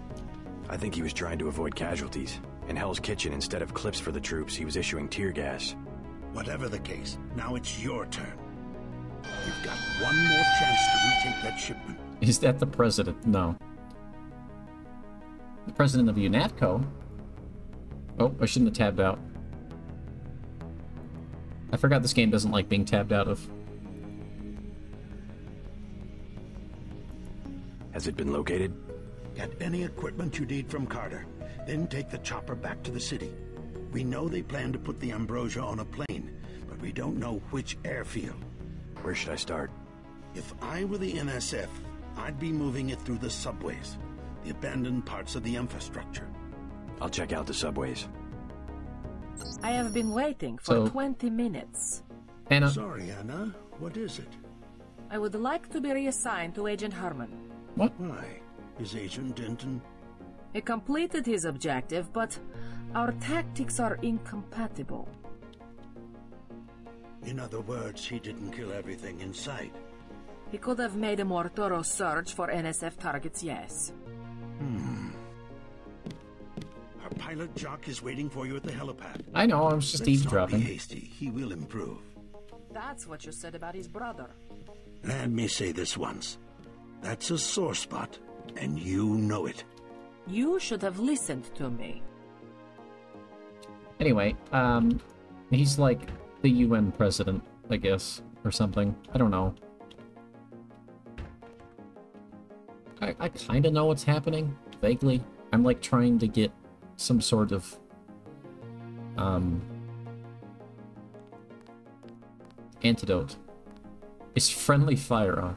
I think he was trying to avoid casualties. In Hell's Kitchen, instead of clips for the troops, he was issuing tear gas. Whatever the case, now it's your turn. You've got one more chance to retake that shipment. Is that the president? No. The president of UNATCO? Oh, I shouldn't have tabbed out. I forgot this game doesn't like being tabbed out of. Has it been located? Get any equipment you need from Carter. Then take the chopper back to the city. We know they plan to put the Ambrosia on a plane, but we don't know which airfield. Where should I start? If I were the NSF, I'd be moving it through the subways, the abandoned parts of the infrastructure. I'll check out the subways. I have been waiting for 20 minutes. Anna. Sorry, Anna. What is it? I would like to be reassigned to Agent Harmon. What? Why? Is Agent Denton? He completed his objective, but our tactics are incompatible. In other words, he didn't kill everything in sight. He could have made a more thorough search for NSF targets, yes. Our pilot Jock is waiting for you at the helipad. I know, I was just Let's eavesdropping. Not be hasty. He will improve. That's what you said about his brother. Let me say this once. That's a sore spot, and you know it. You should have listened to me. Anyway, he's like the UN president, I guess, or something. I don't know. I kind of know what's happening, vaguely. I'm like trying to get some sort of antidote. Is friendly fire on?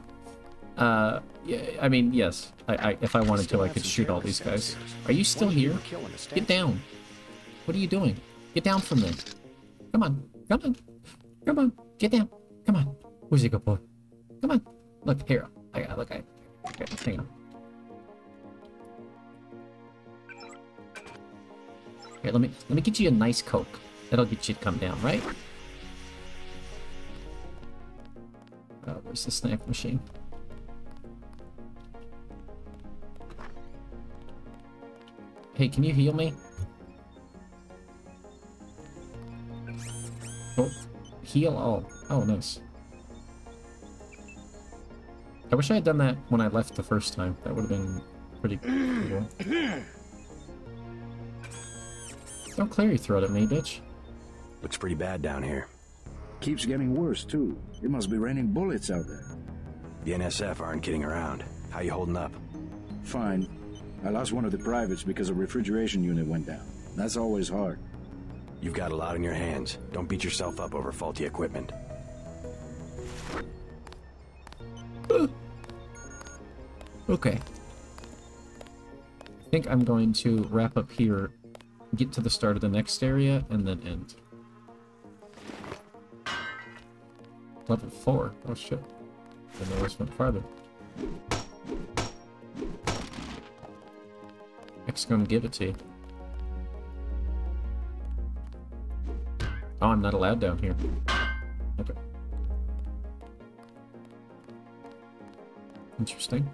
Yeah, I mean, yes. If I wanted to, I could shoot all these guys. Are you still here? Get down. What are you doing? Get down from there. Come on. Come on. Come on, get down. Come on. Who's a good boy? Come on. Look, here. Okay, hang on. Here, let me get you a nice Coke. That'll get you to come down, right? Where's the snack machine? Hey, can you heal me? Oh, heal all. Oh, nice. I wish I had done that when I left the first time. That would have been pretty cool. Don't clear your throat at me, bitch. Looks pretty bad down here. Keeps getting worse, too. It must be raining bullets out there. The NSF aren't kidding around. How you holding up? Fine. I lost one of the privates because a refrigeration unit went down. That's always hard. You've got a lot on your hands. Don't beat yourself up over faulty equipment. Okay. I think I'm going to wrap up here, get to the start of the next area, and then end. Level 4. Oh shit. I know this went farther. X gonna give it to you. Oh, I'm not allowed down here. Okay. Interesting.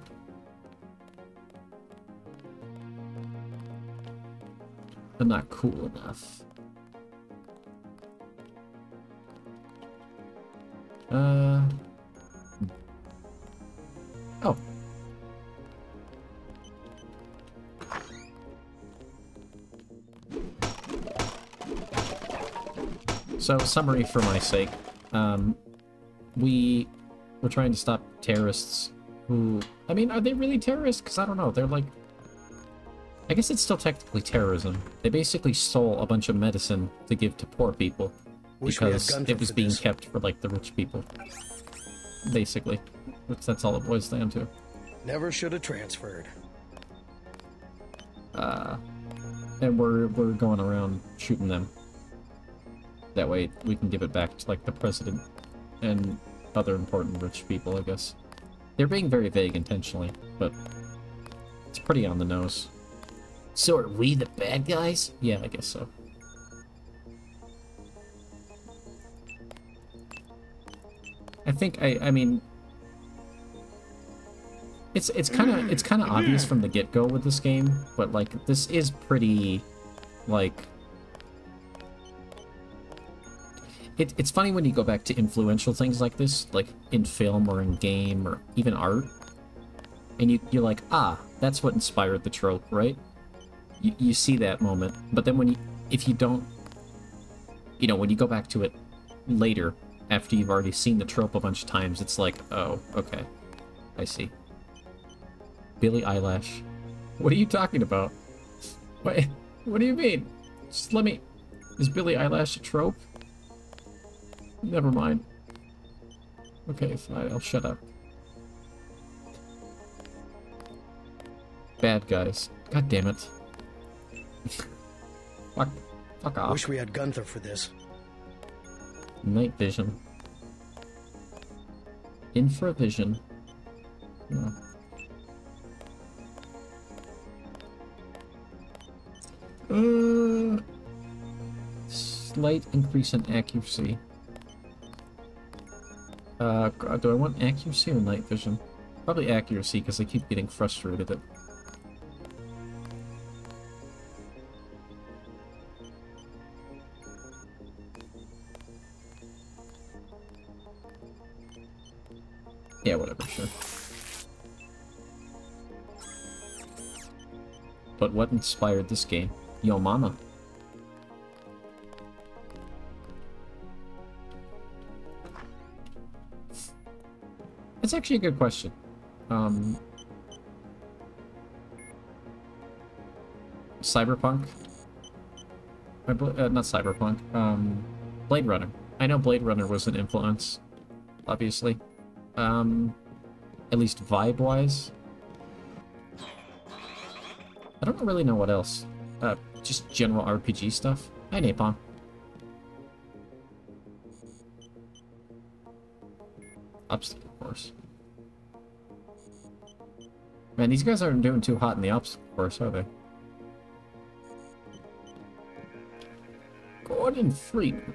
But not cool enough. Oh. So, summary for my sake. We were trying to stop terrorists who... I mean, are they really terrorists? Because I don't know. They're like... I guess it's still technically terrorism. They basically stole a bunch of medicine to give to poor people. Because it was being kept for, like, the rich people. Basically. Which that's all it boils down to. Never should have transferred. And we're going around shooting them. That way we can give it back to, like, the president and other important rich people, I guess. They're being very vague intentionally, but it's pretty on the nose. So are we the bad guys? Yeah, I guess so. I think I mean it's kind of obvious from the get-go with this game, but like this is pretty like it's funny when you go back to influential things like this, like in film or in game or even art, and you're like, ah, that's what inspired the trope, right? You see that moment, but then if you don't, you know, when you go back to it later, after you've already seen the trope a bunch of times, it's like, oh, okay, I see. Billie Eilish. What are you talking about? Wait, what do you mean? Just let me... Is Billie Eilish a trope? Never mind. Okay, fine, I'll shut up. Bad guys. God damn it. Fuck off. Wish we had Gunther for this. Night vision. Infravision. Oh. Slight increase in accuracy. Do I want accuracy or night vision? Probably accuracy, because I keep getting frustrated at... Yeah, whatever, sure. But what inspired this game? Yo mama. That's actually a good question. Cyberpunk? Not Cyberpunk. Blade Runner. I know Blade Runner was an influence, obviously. At least vibe-wise. I don't really know what else. Just general RPG stuff. Hi, Napalm. Obstacle course. Man, these guys aren't doing too hot in the obstacle course, are they? Gordon Freeman.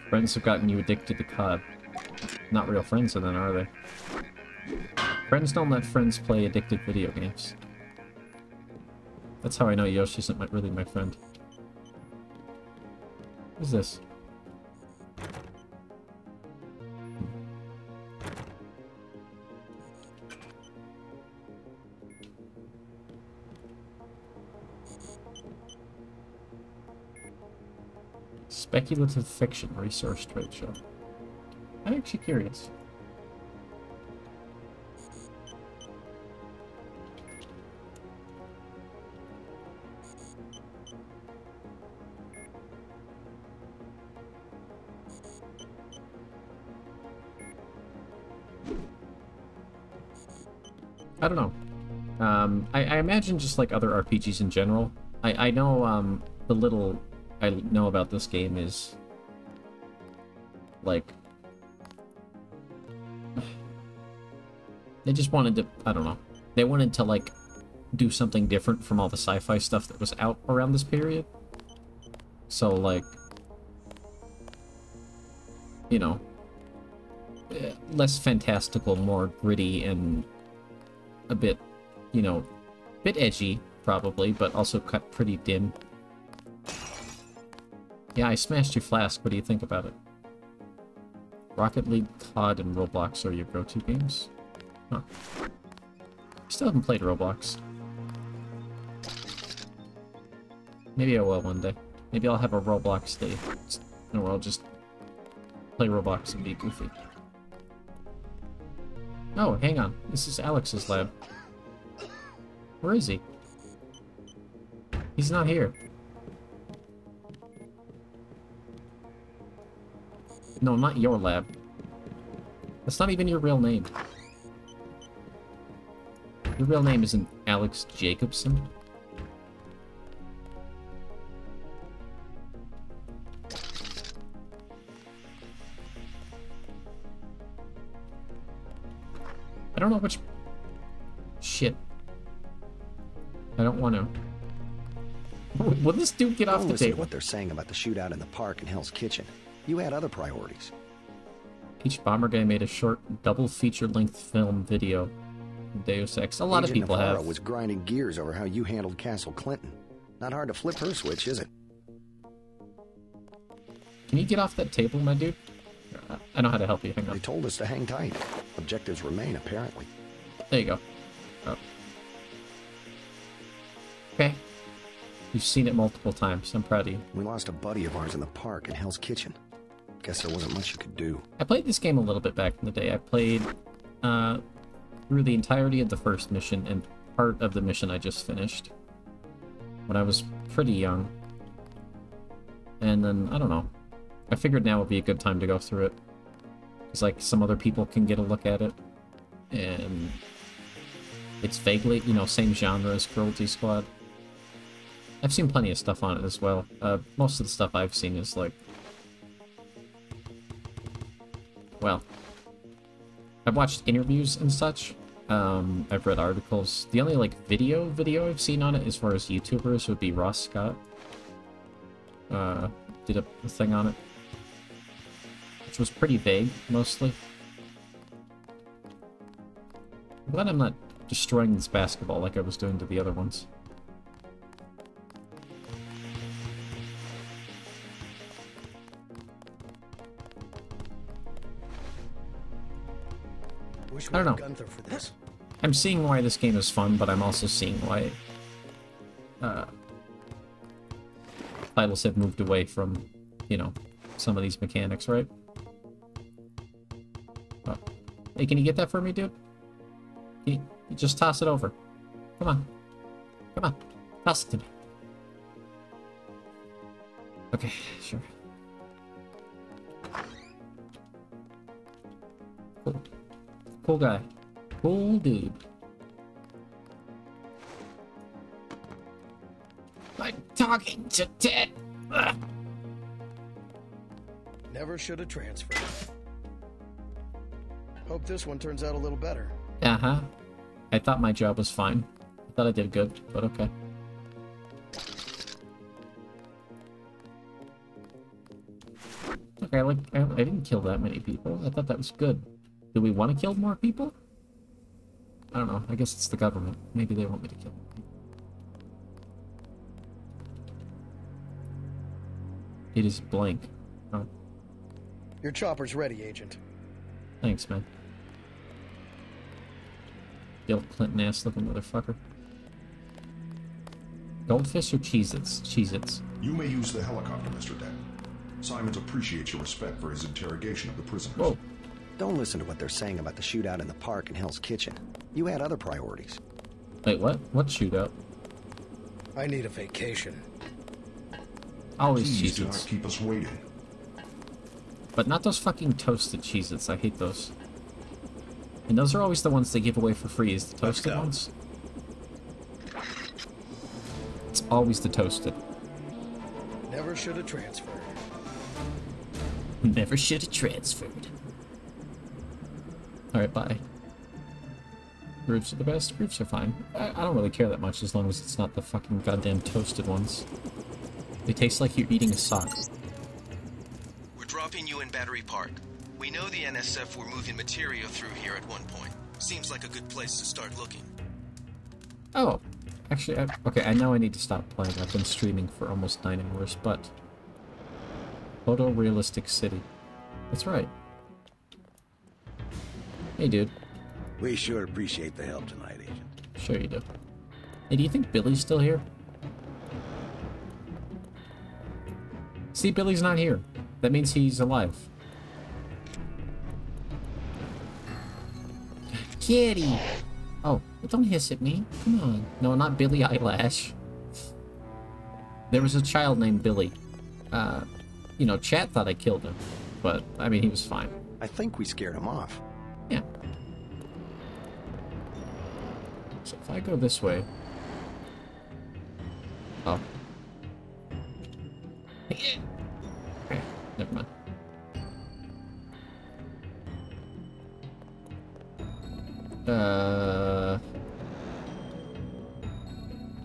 Friends have gotten you addicted to COD. Not real friends then, are they? Friends don't let friends play addicted video games. That's how I know Yoshi isn't really my friend. What is this? Speculative fiction resource trade show. I'm actually curious. I don't know. I imagine just like other RPGs in general. I know the little I know about this game is like they just wanted to, I don't know. They wanted to like do something different from all the sci-fi stuff that was out around this period. So like, you know, less fantastical, more gritty, and a bit, you know, bit edgy probably, but also cut pretty dim. Yeah, I smashed your flask. What do you think about it? Rocket League, COD, and Roblox are your go-to games? Huh. Still haven't played Roblox. Maybe I will one day. Maybe I'll have a Roblox day where I'll just play Roblox and be goofy. Oh, hang on. This is Alex's lab. Where is he? He's not here. No, not your lab. That's not even your real name. Your real name isn't Alex Jacobson. I don't know which... Shit. I don't want to. Will this dude get off the Listen to table? what they're saying about the shootout in the park and Hell's Kitchen. You had other priorities. Each bomber guy made a short, double feature-length film video. Deus Ex. A lot of people Navarro have. was grinding gears over how you handled Castle Clinton. Not hard to flip her switch, is it? Can you get off that table, my dude? I know how to help you. Hang on. They told us to hang tight. Objectives remain, apparently. There you go. Oh. Okay. You've seen it multiple times. I'm proud of you. We lost a buddy of ours in the park in Hell's Kitchen. Guess there wasn't much you could do. I played this game a little bit back in the day. I played through the entirety of the first mission and part of the mission I just finished when I was pretty young. And then, I don't know. I figured now would be a good time to go through it. Because, like, some other people can get a look at it. And it's vaguely, you know, same genre as Cruelty Squad. I've seen plenty of stuff on it as well. Most of the stuff I've seen is, like... Well, I've watched interviews and such. I've read articles. The only, like, video I've seen on it as far as YouTubers would be Ross Scott. Did a thing on it. Which was pretty vague, mostly. I'm glad I'm not destroying this basketball like I was doing to the other ones. I don't know. Gunther for this. I'm seeing why this game is fun, but I'm also seeing why titles have moved away from, you know, some of these mechanics, right? Oh. Hey, can you get that for me, dude? Can you just toss it over. Come on. Come on. Toss it to me. Okay, sure. Cool. Cool guy. Cool dude. talking to Ted. Ugh. Never should have transferred. Hope this one turns out a little better. Uh-huh. I thought my job was fine. I thought I did good, but okay. Okay, I didn't kill that many people. I thought that was good. Do we want to kill more people? I don't know. I guess it's the government. Maybe they want me to kill more people. It is blank. Oh. Your chopper's ready, Agent. Thanks, man. Bill Clinton ass looking motherfucker. Goldfish or Cheez-Its? Cheez-Its. You may use the helicopter, Mr. Denton. Simons appreciates your respect for his interrogation of the prisoners. Whoa. Don't listen to what they're saying about the shootout in the park and Hell's Kitchen. You had other priorities. Wait, what? What shootout? I need a vacation. Always Please do Cheez-Its. not keep us waiting. But not those fucking toasted Cheez-Its. I hate those. And those are always the ones they give away for free, is the toasted ones. It's always the toasted. Never should have transferred. Never should have transferred. Alright, bye. Groups are the best. Groups are fine. I don't really care that much as long as it's not the fucking goddamn toasted ones. They taste like you're eating a sock. We're dropping you in Battery Park. We know the NSF were moving material through here at one point. Seems like a good place to start looking. Oh. Actually, okay, I know I need to stop playing. I've been streaming for almost 9 hours, but... Photorealistic City. That's right. Hey, dude. We sure appreciate the help tonight, Agent. Sure you do. Hey, do you think Billy's still here? See, Billy's not here. That means he's alive. Kitty! Oh, don't hiss at me. Come on. No, not Billy Eyelash. There was a child named Billy. You know, chat thought I killed him. But, I mean, he was fine. I think we scared him off. Yeah. So if I go this way... Oh. Okay, never mind.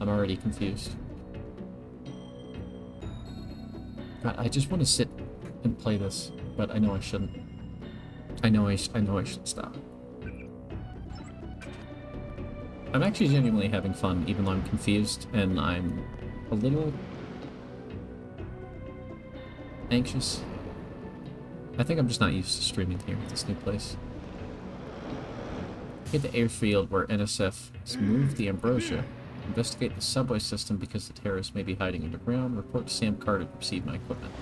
I'm already confused. God, I just want to sit and play this, but I know I shouldn't. I know I should stop. I'm actually genuinely having fun, even though I'm confused, and I'm a little anxious. I think I'm just not used to streaming here at this new place. Hit the airfield where NSF has moved the Ambrosia. Investigate the subway system because the terrorists may be hiding underground. Report to Sam Carter to receive my equipment.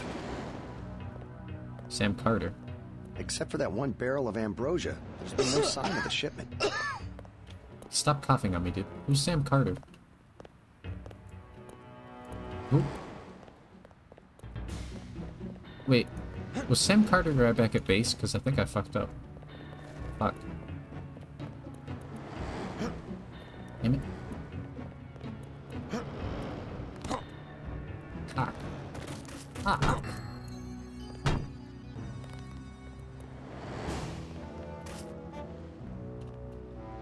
Sam Carter. Except for that one barrel of ambrosia, there's been no sign of the shipment. Stop coughing on me, dude. Who's Sam Carter? Who? Wait, was Sam Carter right back at base? Because I think I fucked up. Fuck. Damn it. Ah. Ah.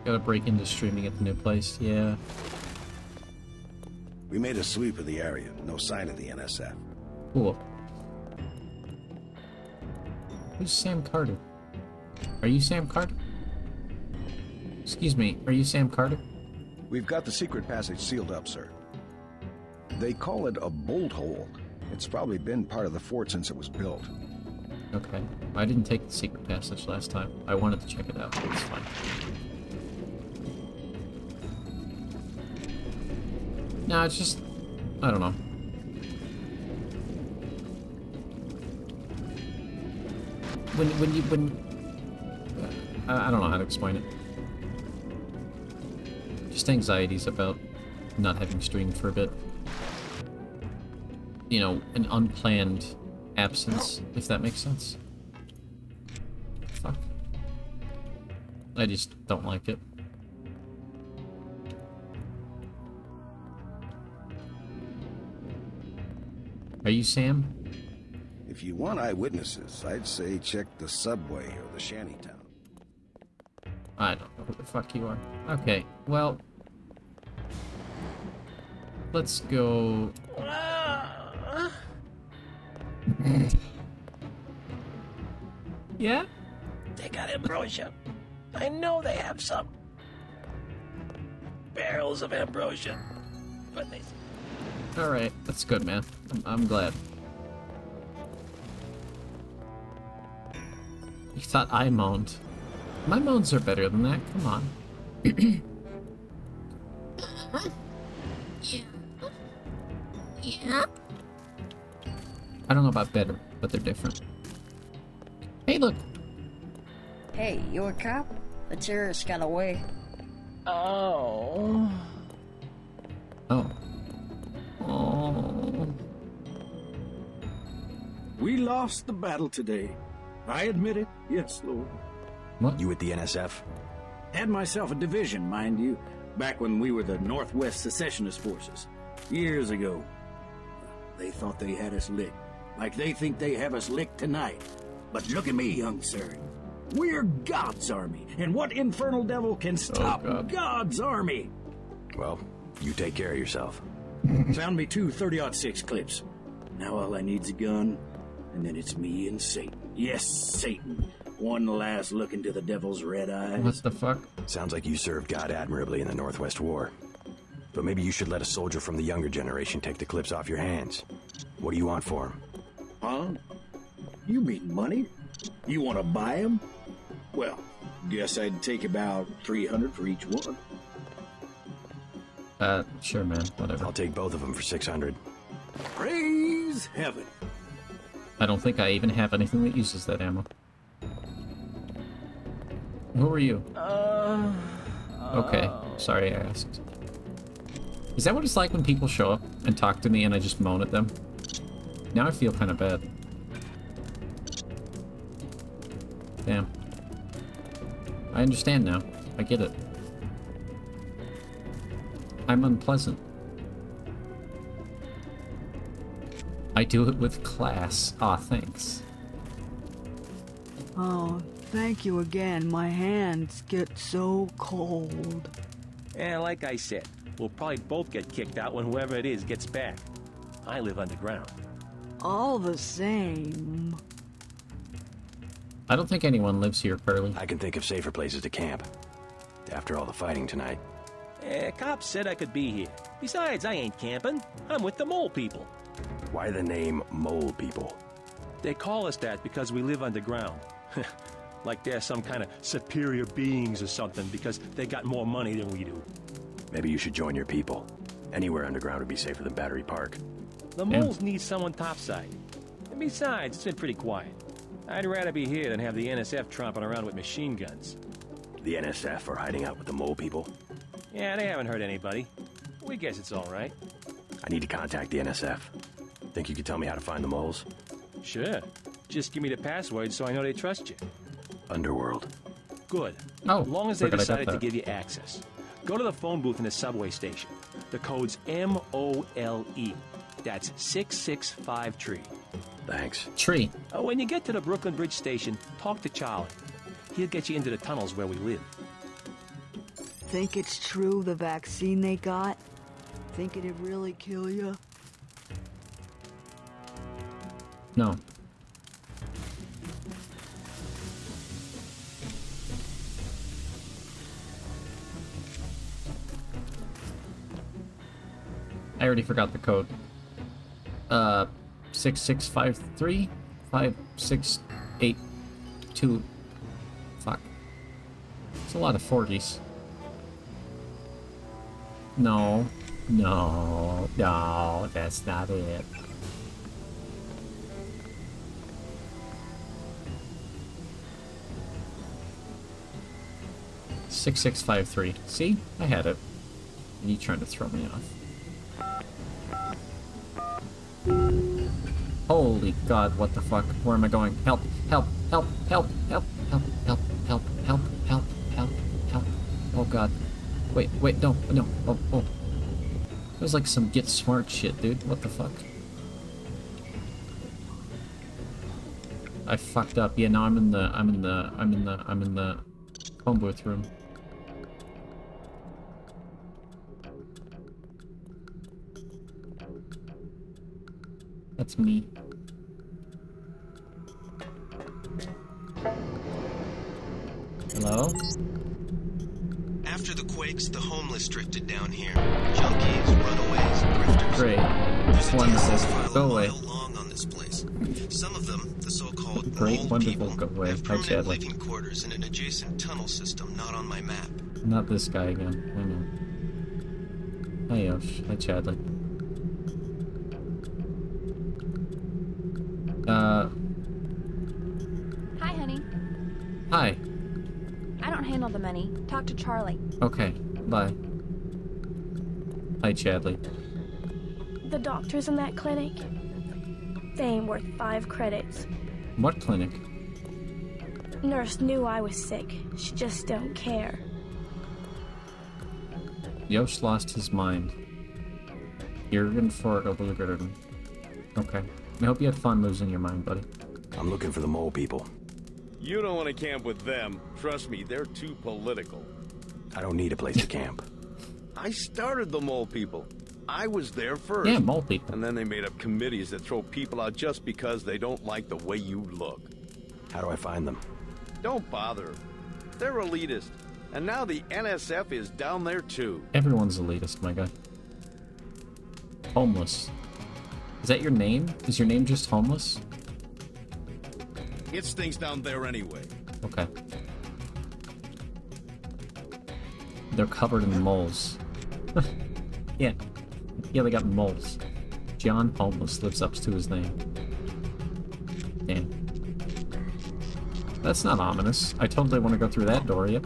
Gotta break into streaming at the new place, yeah. We made a sweep of the area. No sign of the NSF. Cool. Who's Sam Carter? Are you Sam Carter? Excuse me, are you Sam Carter? We've got the secret passage sealed up, sir. They call it a bolt hole. It's probably been part of the fort since it was built. Okay. I didn't take the secret passage last time. I wanted to check it out. It's fine. No, it's just... I don't know. I don't know how to explain it. Just anxieties about not having streamed for a bit. You know, an unplanned absence, if that makes sense. Fuck. I just don't like it. Are you Sam? If you want eyewitnesses, I'd say check the subway or the shantytown. I don't know who the fuck you are. Okay, well... Let's go... Yeah? They got ambrosia. I know they have some. Barrels of ambrosia. But they... Alright, that's good, man. I'm glad. You thought I moaned. My moans are better than that, come on. Yeah. I don't know about better, but they're different. Hey, look! Hey, you a cop? The terrorist got away. Oh. Oh. Oh. We lost the battle today. I admit it. Yes, Lord. What? You with the NSF? Had myself a division, mind you, back when we were the Northwest Secessionist Forces. Years ago. They thought they had us licked. Like they think they have us licked tonight. But look at me, young sir. We're God's army. And what infernal devil can stop God's army? Well, you take care of yourself. Found me 2 30-06 clips. Now all I need's a gun, and then it's me and Satan. Yes, Satan. One last look into the devil's red eyes. What the fuck? Sounds like you served God admirably in the Northwest War. But maybe you should let a soldier from the younger generation take the clips off your hands. What do you want for him? Huh? You mean money? You want to buy them? Well, guess I'd take about 300 for each one. Sure, man. Whatever. I'll take both of them for 600. Praise heaven. I don't think I even have anything that uses that ammo. Who are you? Okay. Sorry I asked. Is that what it's like when people show up and talk to me and I just moan at them? Now I feel kind of bad. Damn. I understand now. I get it. I'm unpleasant. I do it with class. Aw, thanks. Oh, thank you again. My hands get so cold. And like I said, we'll probably both get kicked out when whoever it is gets back. I live underground. All the same. I don't think anyone lives here, Pearly. I can think of safer places to camp. After all the fighting tonight. Cops said I could be here. Besides, I ain't camping. I'm with the mole people. Why the name Mole People? They call us that because we live underground. Like they're some kind of superior beings or something because they got more money than we do. Maybe you should join your people. Anywhere underground would be safer than Battery Park. The moles need someone topside. And besides, it's been pretty quiet. I'd rather be here than have the NSF tromping around with machine guns. The NSF are hiding out with the Mole People? Yeah, they haven't hurt anybody. We guess it's all right. I need to contact the NSF. Think you could tell me how to find the moles? Sure. Just give me the password so I know they trust you. Underworld. Good. Oh, as long as they decided to give you access. Go to the phone booth in the subway station. The code's MOLE. That's 665 Tree. Thanks. Tree. When you get to the Brooklyn Bridge station, talk to Charlie. He'll get you into the tunnels where we live. Think it's true, the vaccine they got? Think it'd really kill you? No. I already forgot the code. 6653 5682. Fuck. It's a lot of 40s. No. No. No, that's not it. $6653. See? I had it. And you trying to throw me off. Holy God, what the fuck? Where am I going? Help, help, help, help, help, help, help, help, help, help, help, help. Oh God. Wait, wait, no, no, oh, oh. It was like some Get Smart shit, dude. What the fuck? I fucked up. Yeah, now I'm in the phone booth room. That's me. Hello? After the quakes, the homeless drifted down here. Junkies, runaways, grifters. Great. There's a One Deus Ex says, file go a away. mile long on this place. Some of them, the so-called Great, mole wonderful, people, go away. have Hi, permanent Chadley. living quarters in an adjacent tunnel system not on my map. Not this guy again. I know. Hi, Yosh. Hi, Chadley. Hi, honey. Hi. I don't handle the money. Talk to Charlie. Okay, bye. Hi, Chadley. The doctors in that clinic, they ain't worth 5 credits. What clinic? Nurse knew I was sick. She just don't care. Yosh lost his mind. Jürgen for Oberligurden. Okay. I hope you had fun losing your mind, buddy. I'm looking for the mole people. You don't want to camp with them. Trust me, they're too political. I don't need a place to camp. I started the mole people. I was there first. Yeah, mole people. And then they made up committees that throw people out just because they don't like the way you look. How do I find them? Don't bother. They're elitist. And now the NSF is down there too. Everyone's elitist, my guy. Homeless. Is that your name? Is your name just homeless? It's things down there anyway. Okay. They're covered in moles. Yeah. Yeah, they got moles. John Homeless lives up to his name. Damn. That's not ominous. I totally want to go through that door, yep.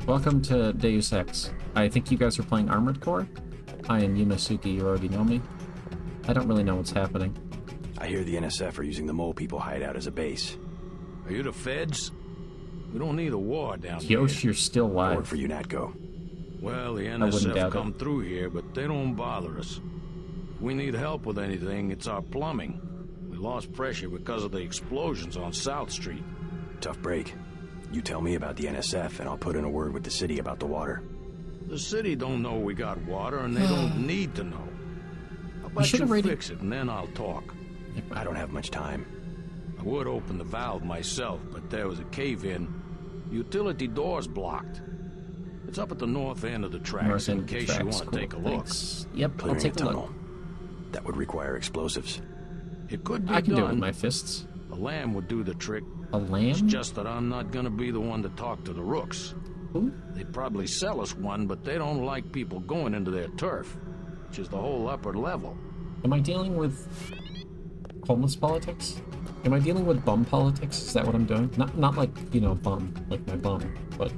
Welcome to Deus Ex. I think you guys are playing Armored Core? I am Yumesuki, you already know me. I don't really know what's happening. I hear the NSF are using the mole people hideout as a base. Are you the feds? We don't need a war down here. Yosh, you're still I live. work for UNATCO. Well, the wouldn't doubt NSF come it. through here, but they don't bother us. If we need help with anything, it's our plumbing. We lost pressure because of the explosions on South Street. Tough break. You tell me about the NSF, and I'll put in a word with the city about the water. The city don't know we got water, and they don't need to know. How about should you have rated- fix it, and then I'll talk. I don't have much time. I would open the valve myself, but there was a cave-in. Utility door's blocked. It's up at the north end of the tracks, North end in of the case you tracks, want to cool, take a look. thanks. Yep, Clearing I'll take a a tunnel. look. That would require explosives. It could be I can done. do it with my fists. A lamb would do the trick. A lamb? It's just that I'm not gonna be the one to talk to the rooks. Who? They'd probably sell us one, but they don't like people going into their turf, which is the whole upper level. Am I dealing with homeless politics? Am I dealing with bum politics? Is that what I'm doing? Not like, you know, bum, like my bum, but...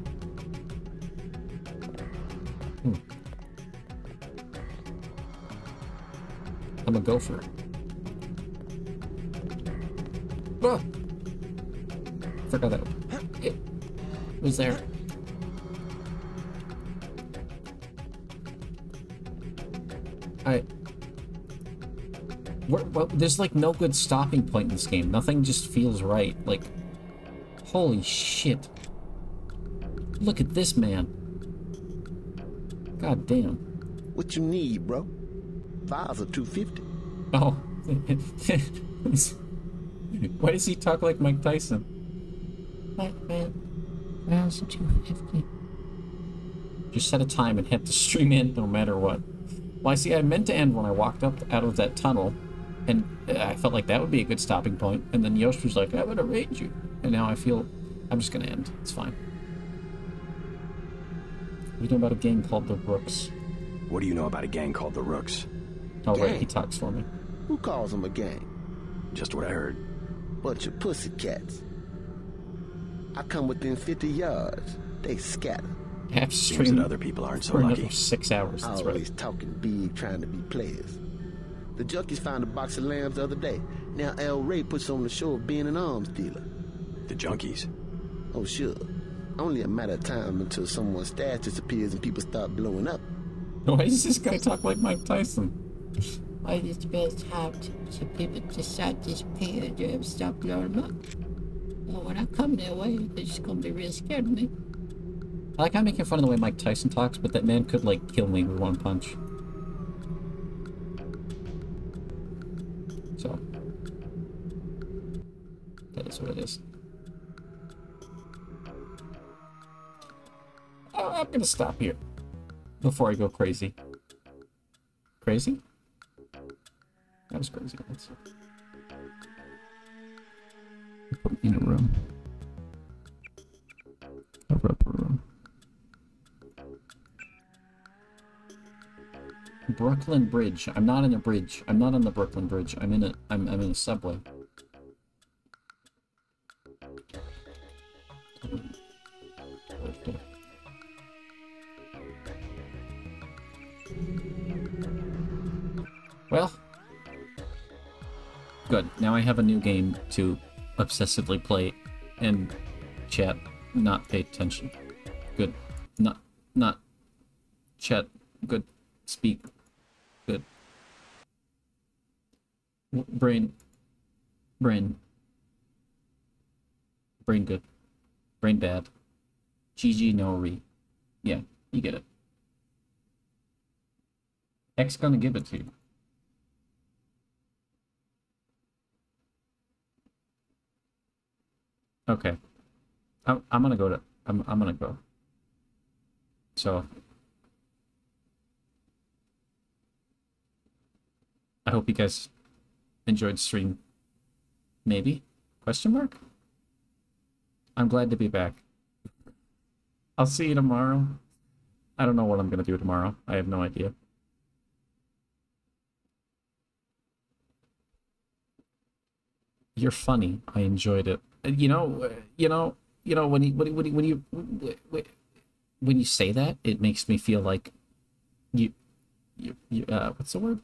I'm a gopher. Ah! Forgot that it was there. There's like no good stopping point in this game. Nothing just feels right. Like, holy shit. Look at this man. God damn. What you need, bro? Files are $250. Oh. Why does he talk like Mike Tyson? Files are $250. Just set a time and hit the stream end no matter what. Well, I see, I meant to end when I walked up out of that tunnel, and I felt like that would be a good stopping point, and then Yosh was like, I'm gonna raid you. And now I feel I'm just gonna end. It's fine. What do you know about a gang called the Rooks? What do you know about a gang called the Rooks? Oh, wait, Gang? he talks for me. Who calls them a gang? Just what I heard. Bunch of pussycats. I come within 50 yards. They scatter. Have Seems stream that other people aren't so for lucky. another 6 hours. That's Always right. talking big, trying to be players. The junkies found a box of lambs the other day. Now El Rey puts on the show of being an arms dealer. The junkies? Oh, sure. Only a matter of time until someone's stash disappears and people start blowing up. Why does this guy talk like Mike Tyson? Why this best have to people decide this page and stop blowing them up? Well, when I come their way, they're just gonna be real scared of me. I like how I'm making fun of the way Mike Tyson talks, but that man could, like, kill me with one punch. So. That is what it is. I'm gonna stop here. Before I go crazy. Crazy? That was crazy. Let's see. Put me in a room. A rubber room. Brooklyn Bridge. I'm not in a bridge. I'm not on the Brooklyn Bridge. I'm in a subway. Well, good. Now I have a new game to obsessively play and chat, not pay attention. Good. Not chat. Good. Speak. Good. Brain good. Brain bad. GG no re. Yeah, you get it. X gonna give it to you. Okay. I'm gonna go to... I'm gonna go. So... I hope you guys enjoyed the stream. Maybe? Question mark? I'm glad to be back. I'll see you tomorrow. I don't know what I'm gonna do tomorrow. I have no idea. You're funny. I enjoyed it. You know, when you say that, it makes me feel like you what's the word?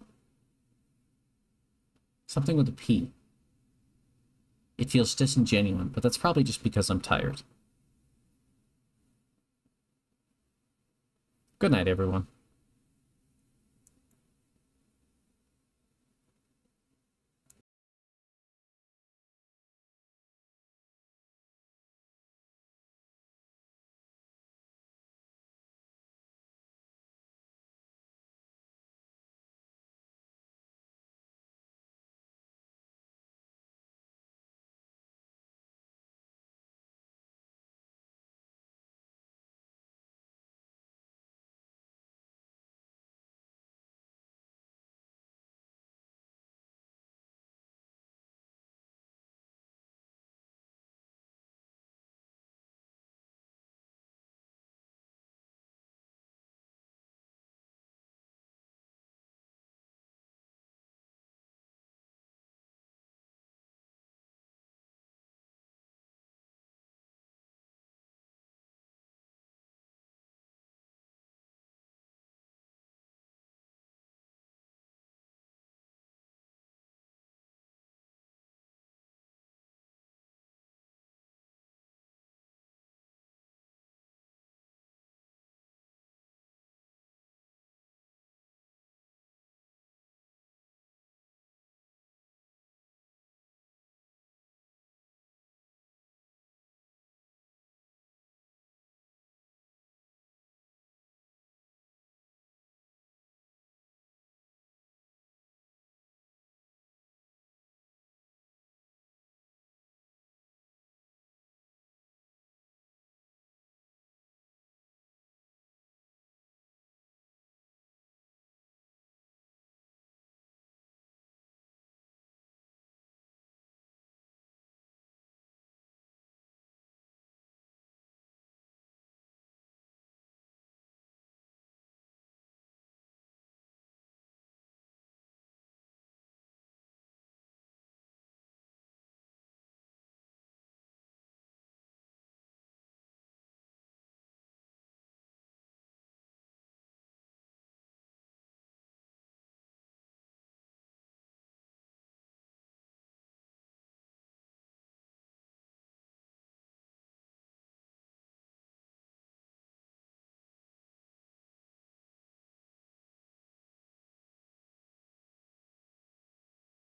Something with a P. It feels disingenuous, but that's probably just because I'm tired. Good night, everyone.